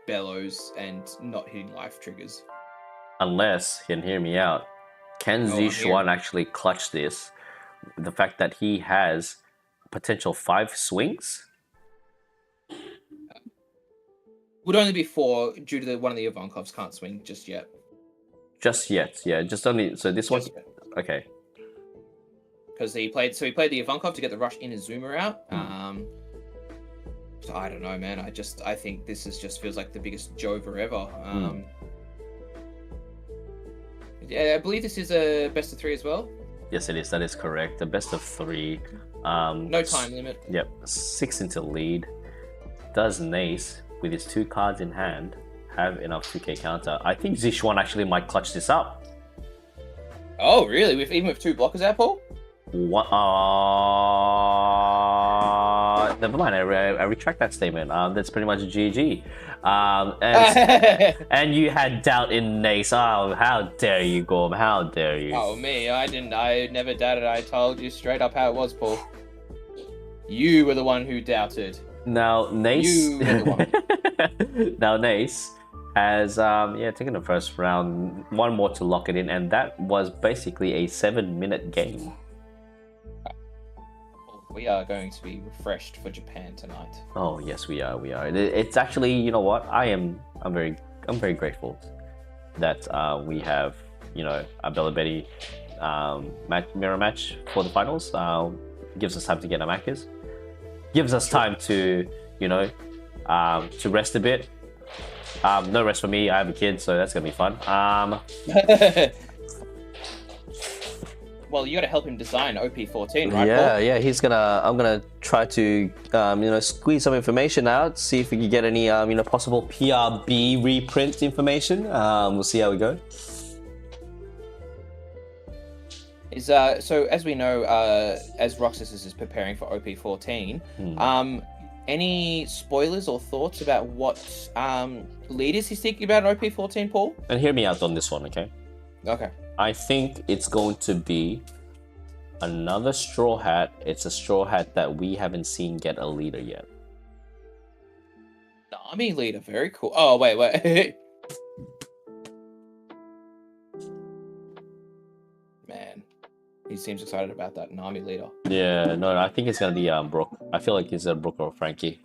bellows and not hitting life triggers. Unless, you can hear me out, can Zishuan actually clutch this the fact that he has potential 5 swings. Would only be 4 due to one of the Ivankovs can't swing just yet. Just yet, yeah. Just only. So this one. Okay. Because he played the Ivankov to get the Rush Inazuma out. So I don't know, man. I think this just feels like the biggest Jova ever. Yeah, I believe this is a best of 3 as well. Yes, it is. That is correct. The best of 3. No time limit. Yep. 6 into lead. Does Nace, with his 2 cards in hand, have enough 2k counter? I think Zishuan actually might clutch this up. Oh, really? Even with 2 blockers out, Paul? What? Never mind. I retract that statement. That's pretty much a GG. And you had doubt in Nace. Oh, how dare you, Gorm? How dare you? Oh, me? I didn't. I never doubted. I told you straight up how it was, Paul. You were the one who doubted. Now Nace. You were the one. Now Nace has taken the first round. 1 more to lock it in, and that was basically a 7-minute game. We are going to be refreshed for Japan tonight. Oh yes, we are. It's actually, you know what? I'm very grateful that we have, a Bella Betty mirror match for the finals. Gives us time to get our Macas. Gives us time to, to rest a bit. No rest for me. I have a kid, so that's gonna be fun. Well, you got to help him design OP14, right? Yeah, Paul? yeah. I'm gonna try to, squeeze some information out, see if we can get any, possible PRB reprint information. We'll see how we go. So as we know, as Roxas is preparing for OP14, any spoilers or thoughts about what leaders he's thinking about in OP14, Paul? And hear me out on this one, okay? Okay. I think it's going to be another Straw Hat. It's a Straw Hat that we haven't seen get a leader yet. Nami leader, very cool. Oh, wait. Man, he seems excited about that Nami leader. Yeah, no, I think it's gonna be Brooke. I feel like it's a Brooke or Frankie.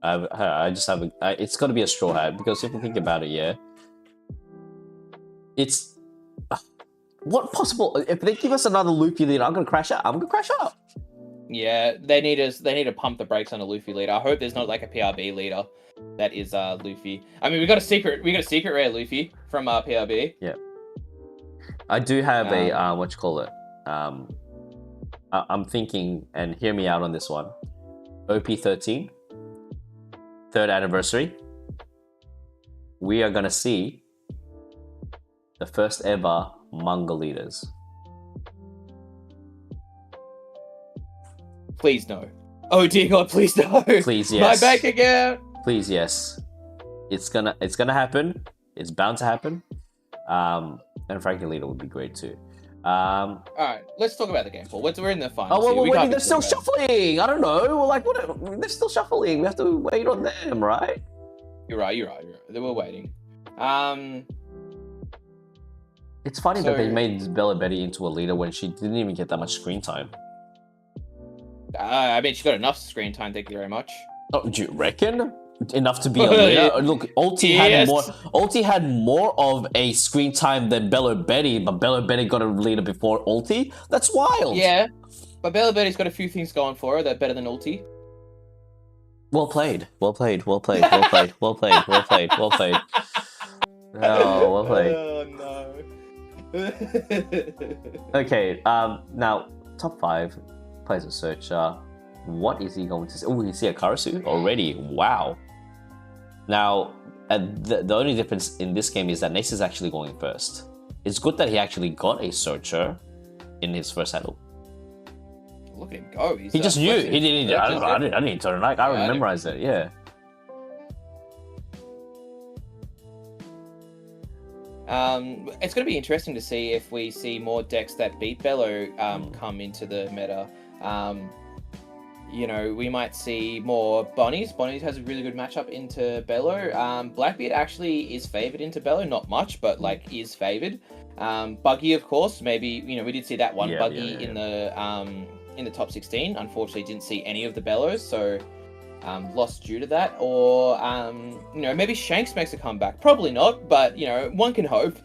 It's gonna be a Straw Hat, because if you think about it, yeah, it's what possible if they give us another Luffy leader, I'm gonna crash out. Yeah, they need to pump the brakes on a Luffy leader. I hope there's not like a PRB leader that is Luffy. I mean, we got a secret rare Luffy from PRB. Yeah, I do have a I'm thinking, and hear me out on this one. OP13, 3rd anniversary. We are gonna see the first ever manga leaders. Please no. Oh dear God, please no. Please yes. My bank account. Please yes. It's gonna happen. It's bound to happen. And Frankie leader would be great too. All right, let's talk about the game, Paul. We're in the finals. Oh, well, wait, they're still shuffling. I don't know. Well, like, what? They're still shuffling. We have to wait on them, right? You're right. They were waiting. It's funny that they made Bella Betty into a leader when she didn't even get that much screen time. I mean, she got enough screen time. Thank you very much. Oh, do you reckon? Enough to be a leader? Look, Ulti had more of a screen time than Bella Betty, but Bella Betty got a leader before Ulti? That's wild. Yeah, but Bella Betty's got a few things going for her that are better than Ulti. Well played. Oh, well played. Oh, no. Okay, now, top 5 plays a searcher. What is he going to say? Oh, you see a Karasu already. Wow. Now, the only difference in this game is that Nace is actually going first. It's good that he actually got a searcher in his first handle. Look at him go. He just knew. He didn't. I didn't turn it. I memorized it. Yeah. It's going to be interesting to see if we see more decks that beat Bello come into the meta. you know, we might see more Bonnies. Bonnies has a really good matchup into Bello. Blackbeard actually is favored into Bello, not much, but like is favored. Buggy, of course, maybe, you know, we did see that one Buggy in the top 16. Unfortunately, didn't see any of the Bellos, so lost due to that. Or you know, maybe Shanks makes a comeback. Probably not, but you know, one can hope.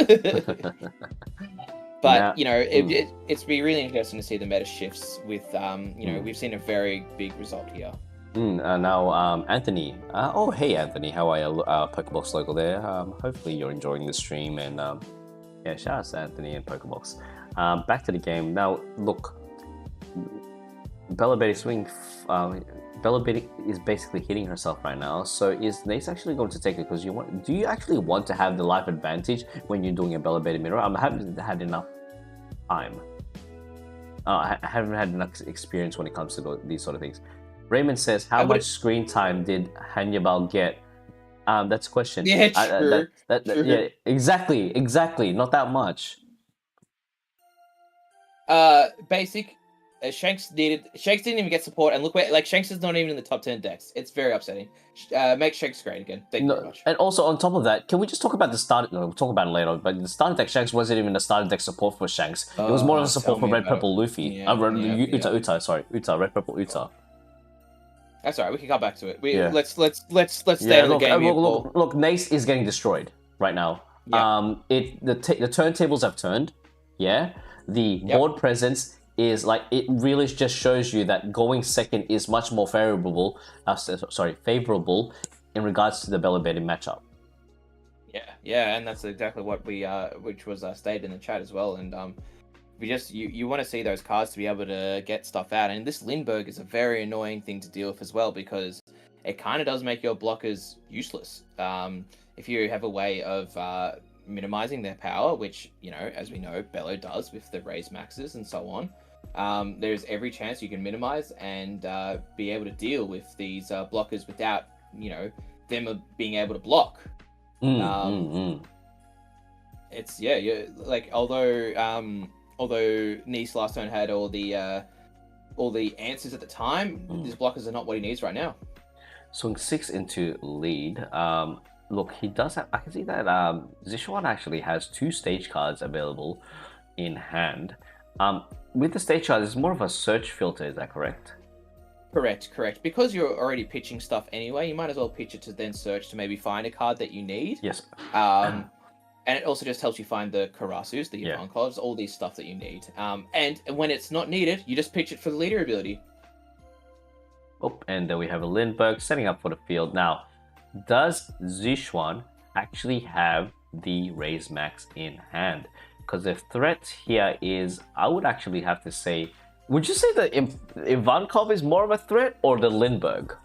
But you know, it's be really interesting to see the meta shifts with you know, we've seen a very big result here. Now, Anthony. Oh, hey, Anthony. How are you? Pokebox local there. Hopefully you're enjoying the stream. And yeah, shout out to Anthony and Pokebox. Back to the game. Now, look. Bella Betty swing. Bella Betty is basically hitting herself right now. So is Nace actually going to take it? Because do you actually want to have the life advantage when you're doing a Bella Betty mirror? I haven't had enough time. I haven't had enough experience when it comes to these sort of things. Raymond says, how much screen time did Hannibal get? That's a question. Yeah, true. True. Yeah, exactly. Not that much. Basic. Shanks didn't even get support, and look where, like, Shanks is not even in the top 10 decks. It's very upsetting. Make Shanks great again. Thank you very much. And also on top of that, can we just talk about the start? No, we'll talk about it later. But the starter deck Shanks wasn't even a starter deck support for Shanks. It was more of a support for Red Purple Luffy. Uta, Red Purple Uta. That's alright. We can come back to it. Let's stay on the game. Look, Nace is getting destroyed right now. Yeah. The turntables have turned. Yeah. The board presence is like, it really just shows you that going second is much more favorable in regards to the Bella Betty matchup. Yeah, and that's exactly what we which was stated in the chat as well. And we just you want to see those cards to be able to get stuff out. And this Lindbergh is a very annoying thing to deal with as well, because it kind of does make your blockers useless. If you have a way of minimizing their power, which, you know, as we know, Bello does with the raise maxes and so on. There's every chance you can minimize and be able to deal with these blockers without, you know, them being able to block. It's like, although Nice last turn had all the answers at the time, these blockers are not what he needs right now. Swing 6 into lead. Look, he does have. I can see that Zishuan actually has 2 stage cards available in hand. With the stage card, it's more of a search filter, is that correct? Correct. Because you're already pitching stuff anyway, you might as well pitch it to then search to maybe find a card that you need. Yes. And it also just helps you find the Karasus, the Ivankovs, all these stuff that you need. And when it's not needed, you just pitch it for the leader ability. Oh, and then we have a Lindbergh setting up for the field. Now, does Zishuan actually have the raise max in hand? Because the threat here is, I would actually have to say, would you say that Ivankov is more of a threat or the Lindbergh?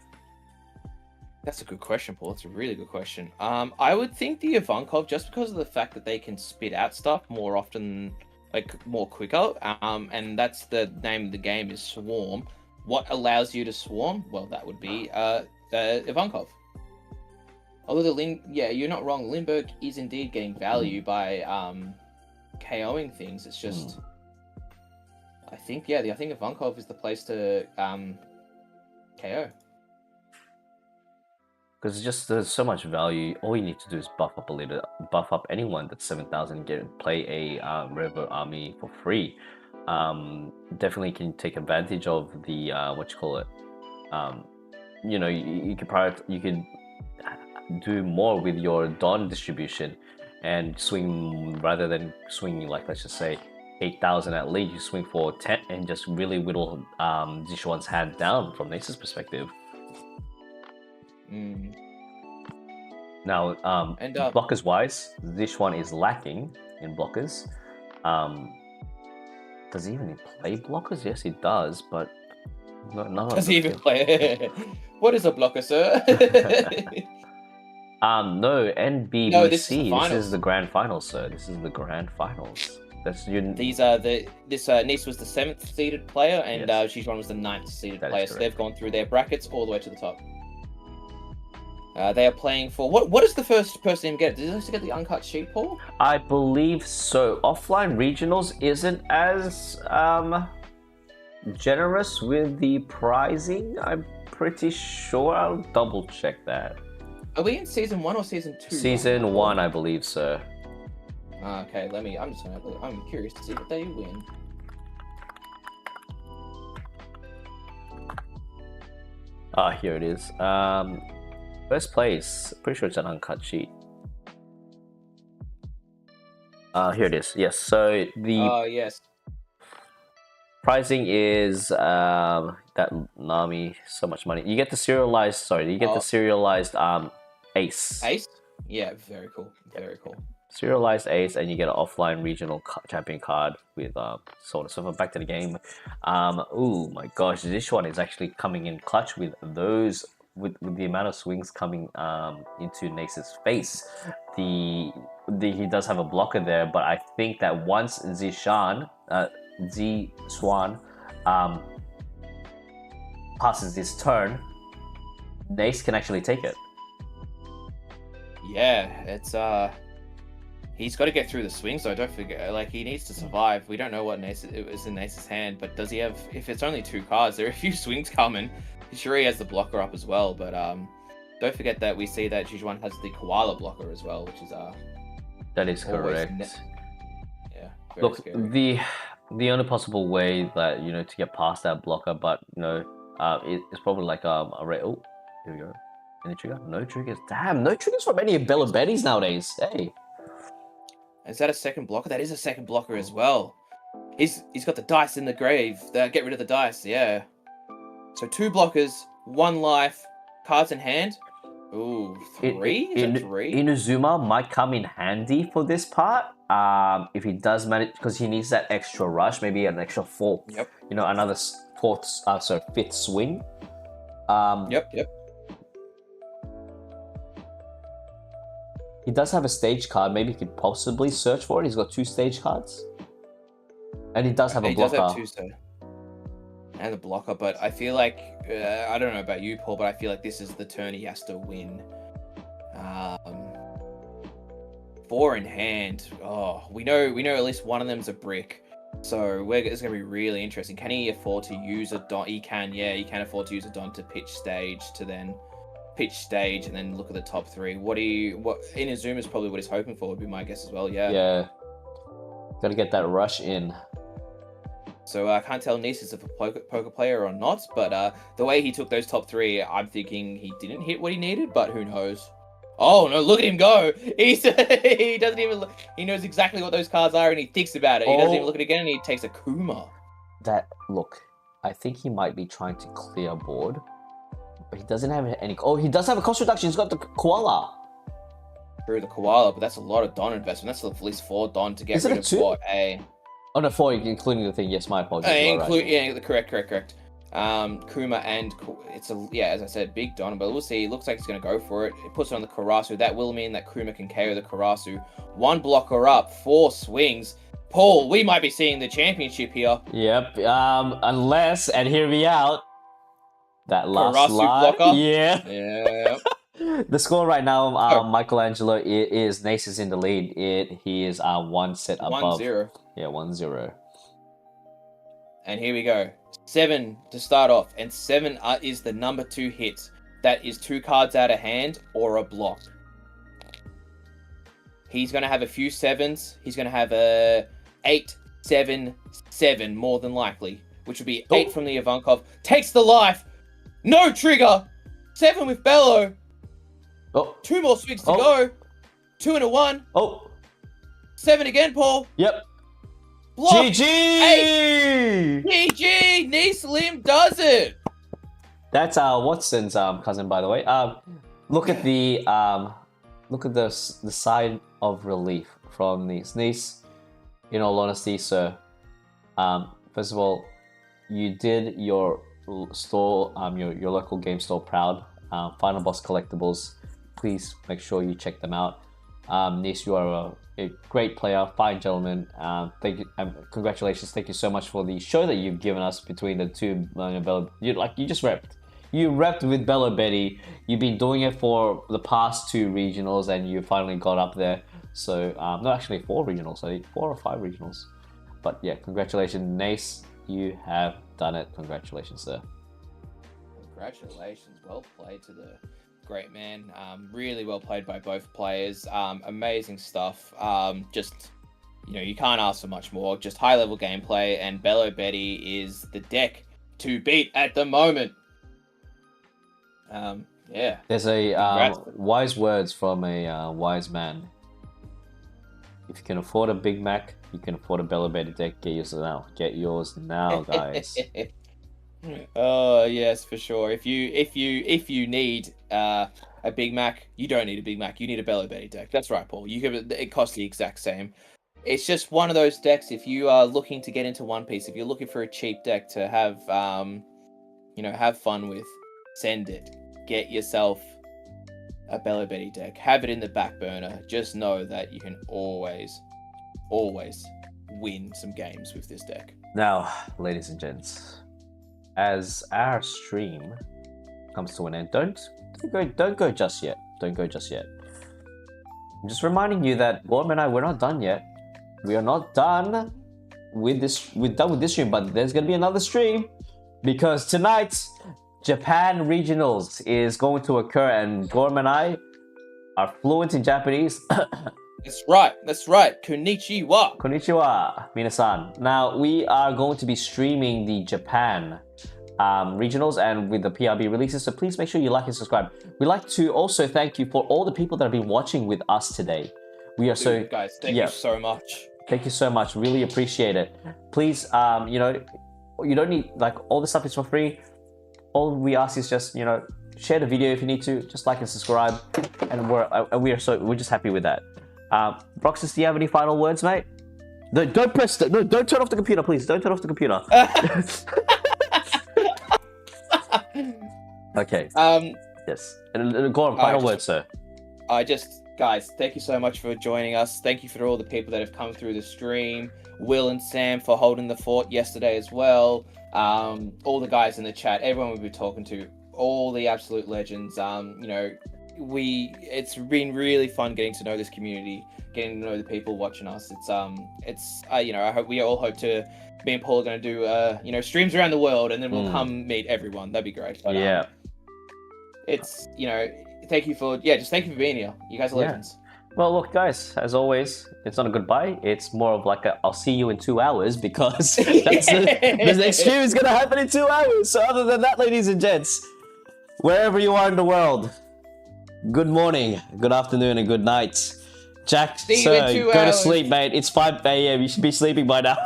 That's a good question, Paul. That's a really good question. I would think the Ivankov, just because of the fact that they can spit out stuff more often, like more quicker, and that's the name of the game, is Swarm. What allows you to swarm? Well, that would be Ivankov. Although you're not wrong. Lindbergh is indeed getting value by KOing things. It's just, I think Ivankov is the place to KO. Because there's so much value. All you need to do is buff up a little, buff up anyone that's 7,000, play a River Army for free. Definitely can take advantage of the you know, you could do more with your Dawn distribution and swing, rather than swinging like, let's just say 8,000 at lead, you swing for 10 and just really whittle Zishuan's hand down from Nace's perspective. Now, blockers wise, Zishuan is lacking in blockers. Does he even play blockers? Yes, he does, but does he even play? What is a blocker, sir? No, NBBC. No, this is the grand finals, sir. This is the grand finals. These are this Nice was the 7th seeded player, and Zishuan was the 9th seeded player. So they've gone through their brackets all the way to the top. They are playing for what is the first person to get? Did they get the uncut sheet, Paul? I believe so. Offline regionals isn't as generous with the pricing. I'm pretty sure. I'll double check that. Are we in season 1 or season 2? Season 1, I believe, sir. Okay, I'm curious to see what they win. Here it is. First place. Pretty sure it's an uncut sheet. Here it is. Yes. So the yes. pricing is that Nami, so much money. You get the serialized. Sorry, you get the serialized ace. Ace. Yeah, very cool. Very cool. Serialized ace, and you get an offline regional champion card with so on and so forth. Back to the game. Oh my gosh, this one is actually coming in clutch with those. With the amount of swings coming into Nace's face, he does have a blocker there, but I think that once Zishan passes his turn, Nace can actually take it. Yeah, it's he's got to get through the swings, so don't forget, like, he needs to survive. We don't know what is in Nace's hand, but does he have? If it's only 2 cards, there are a few swings coming. Sure, he has the blocker up as well, but don't forget that we see that Jijuan has the koala blocker as well, which is that is correct. Yeah. Look, scary. the only possible way that to get past that blocker, but it's probably like oh, here we go. Any trigger? No triggers. Damn, no triggers from any of Bella Betty's nowadays. Hey, is that a second blocker? That is a second blocker as well. He's got the dice in the grave. Get rid of the dice. Yeah. So 2 blockers, 1 life, cards in hand. Ooh, 3? Is that 3? Inazuma might come in handy for this part. If he does manage, because he needs that extra rush, maybe an extra 4. Yep. Another 5th swing. Yep. He does have a stage card. Maybe he could possibly search for it. He's got 2 stage cards, and he does have a blocker. He does have 2 stage. And the blocker, but I feel like I don't know about you, Paul, but I feel like this is the turn he has to win. 4 in hand. Oh, we know at least one of them's a brick, so it's going to be really interesting. Can he afford to use a Don? He can, yeah, he can afford to use a Don to pitch stage, and then look at the top 3. What Inazuma is probably what he's hoping for, would be my guess as well. Yeah. Got to get that rush in. So I can't tell Nice is a poker player or not, but the way he took those top 3, I'm thinking he didn't hit what he needed, but who knows? Oh no, look at him go! He doesn't even look, he knows exactly what those cards are and he thinks about it. He doesn't even look at it again and he takes a Kuma. I think he might be trying to clear board, but he doesn't have any. Oh, he does have a cost reduction. He's got the koala. Through the koala, but that's a lot of Don investment. That's at least 4 Don to get rid of what a. Oh no, 4 including the thing. Yes, my apologies. Yeah, correct. Kuma and it's as I said, big Don, but we'll see. It looks like it's gonna go for it. It puts it on the Karasu. That will mean that Kuma can KO the Karasu. 1 blocker up, 4 swings. Paul, we might be seeing the championship here. Yep. Unless, and hear me out. That last Karasu slide. blocker. Yeah. The score right now, Michelangelo is Nace is in the lead. He is 1 set above. 1-0. Yeah, 1-0. And here we go. 7 to start off, and 7 is the number 2 hit. That is 2 cards out of hand or a block. He's going to have a few 7s. He's going to have a 8, 7, 7 more than likely, which would be 8 from the Ivankov. Takes the life. No trigger. 7 with Bello. 2 more swings to go. 2 and a 1. 7 again, Paul. Yep. Block. GG! 8. GG! Nice Lim does it. That's Watson's cousin, by the way. Look at the side of relief from Nice. In all honesty, sir. First of all, you did your store, your local game store proud. Final Boss Collectibles. Please make sure you check them out. Nice, you are a great player, fine gentleman. Thank you, congratulations. Thank you so much for the show that you've given us between the two. You just repped. You repped with Bella Betty. You've been doing it for the past 2 regionals, and you finally got up there. So, no, actually 4 regionals. I think 4 or 5 regionals. But yeah, congratulations, Nace. You have done it. Congratulations, sir. Congratulations. Well played to the great man. Really well played by both players. Amazing stuff. Just, you can't ask for much more. Just high-level gameplay, and Bello Betty is the deck to beat at the moment. Yeah. There's a wise words from a wise man. If you can afford a Big Mac, you can afford a Bello Betty deck. Get yours now. Get yours now, guys. Oh yes, for sure. If you need a Big Mac, you don't need a Big Mac. You need a Bello Betty deck. That's right, Paul. It costs the exact same. It's just one of those decks. If you are looking to get into One Piece, if you're looking for a cheap deck to have, have fun with, send it. Get yourself a Bello Betty deck. Have it in the back burner. Just know that you can always win some games with this deck. Now, ladies and gents, as our stream comes to an end, don't go just yet. Don't go just yet. I'm just reminding you that Gorm and I, we're not done yet. We are not done with this. We're done with this stream, but there's gonna be another stream because tonight Japan Regionals is going to occur, and Gorm and I are fluent in Japanese. That's right. Konnichiwa. Konnichiwa, minasan. Now, we are going to be streaming the Japan regionals and with the PRB releases, so please make sure you like and subscribe. We'd like to also thank you for all the people that have been watching with us today. We are guys, thank you so much. Thank you so much. Really appreciate it. Please, you don't need, all the stuff is for free. All we ask is just, share the video if you need to, just like and subscribe, and we're just happy with that. Broxus, do you have any final words, mate? No, don't turn off the computer, please. Don't turn off the computer. Okay. Yes. And Gorm, final words, sir. Guys, thank you so much for joining us. Thank you for all the people that have come through the stream. Will and Sam for holding the fort yesterday as well. All the guys in the chat, everyone we've been talking to, all the absolute legends. It's been really fun getting to know this community, getting to know the people watching us. We all hope to, me and Paul are going to do, streams around the world, and then we'll come meet everyone. That'd be great. But, yeah. Thank you for being here. You guys are legends. Well, look, guys, as always, it's not a goodbye. It's more of like I'll see you in 2 hours, because the next stream is going to happen in 2 hours. So other than that, ladies and gents, wherever you are in the world, good morning, good afternoon, and good night. Jack, sir, go to sleep, mate. It's 5 a.m. You should be sleeping by now.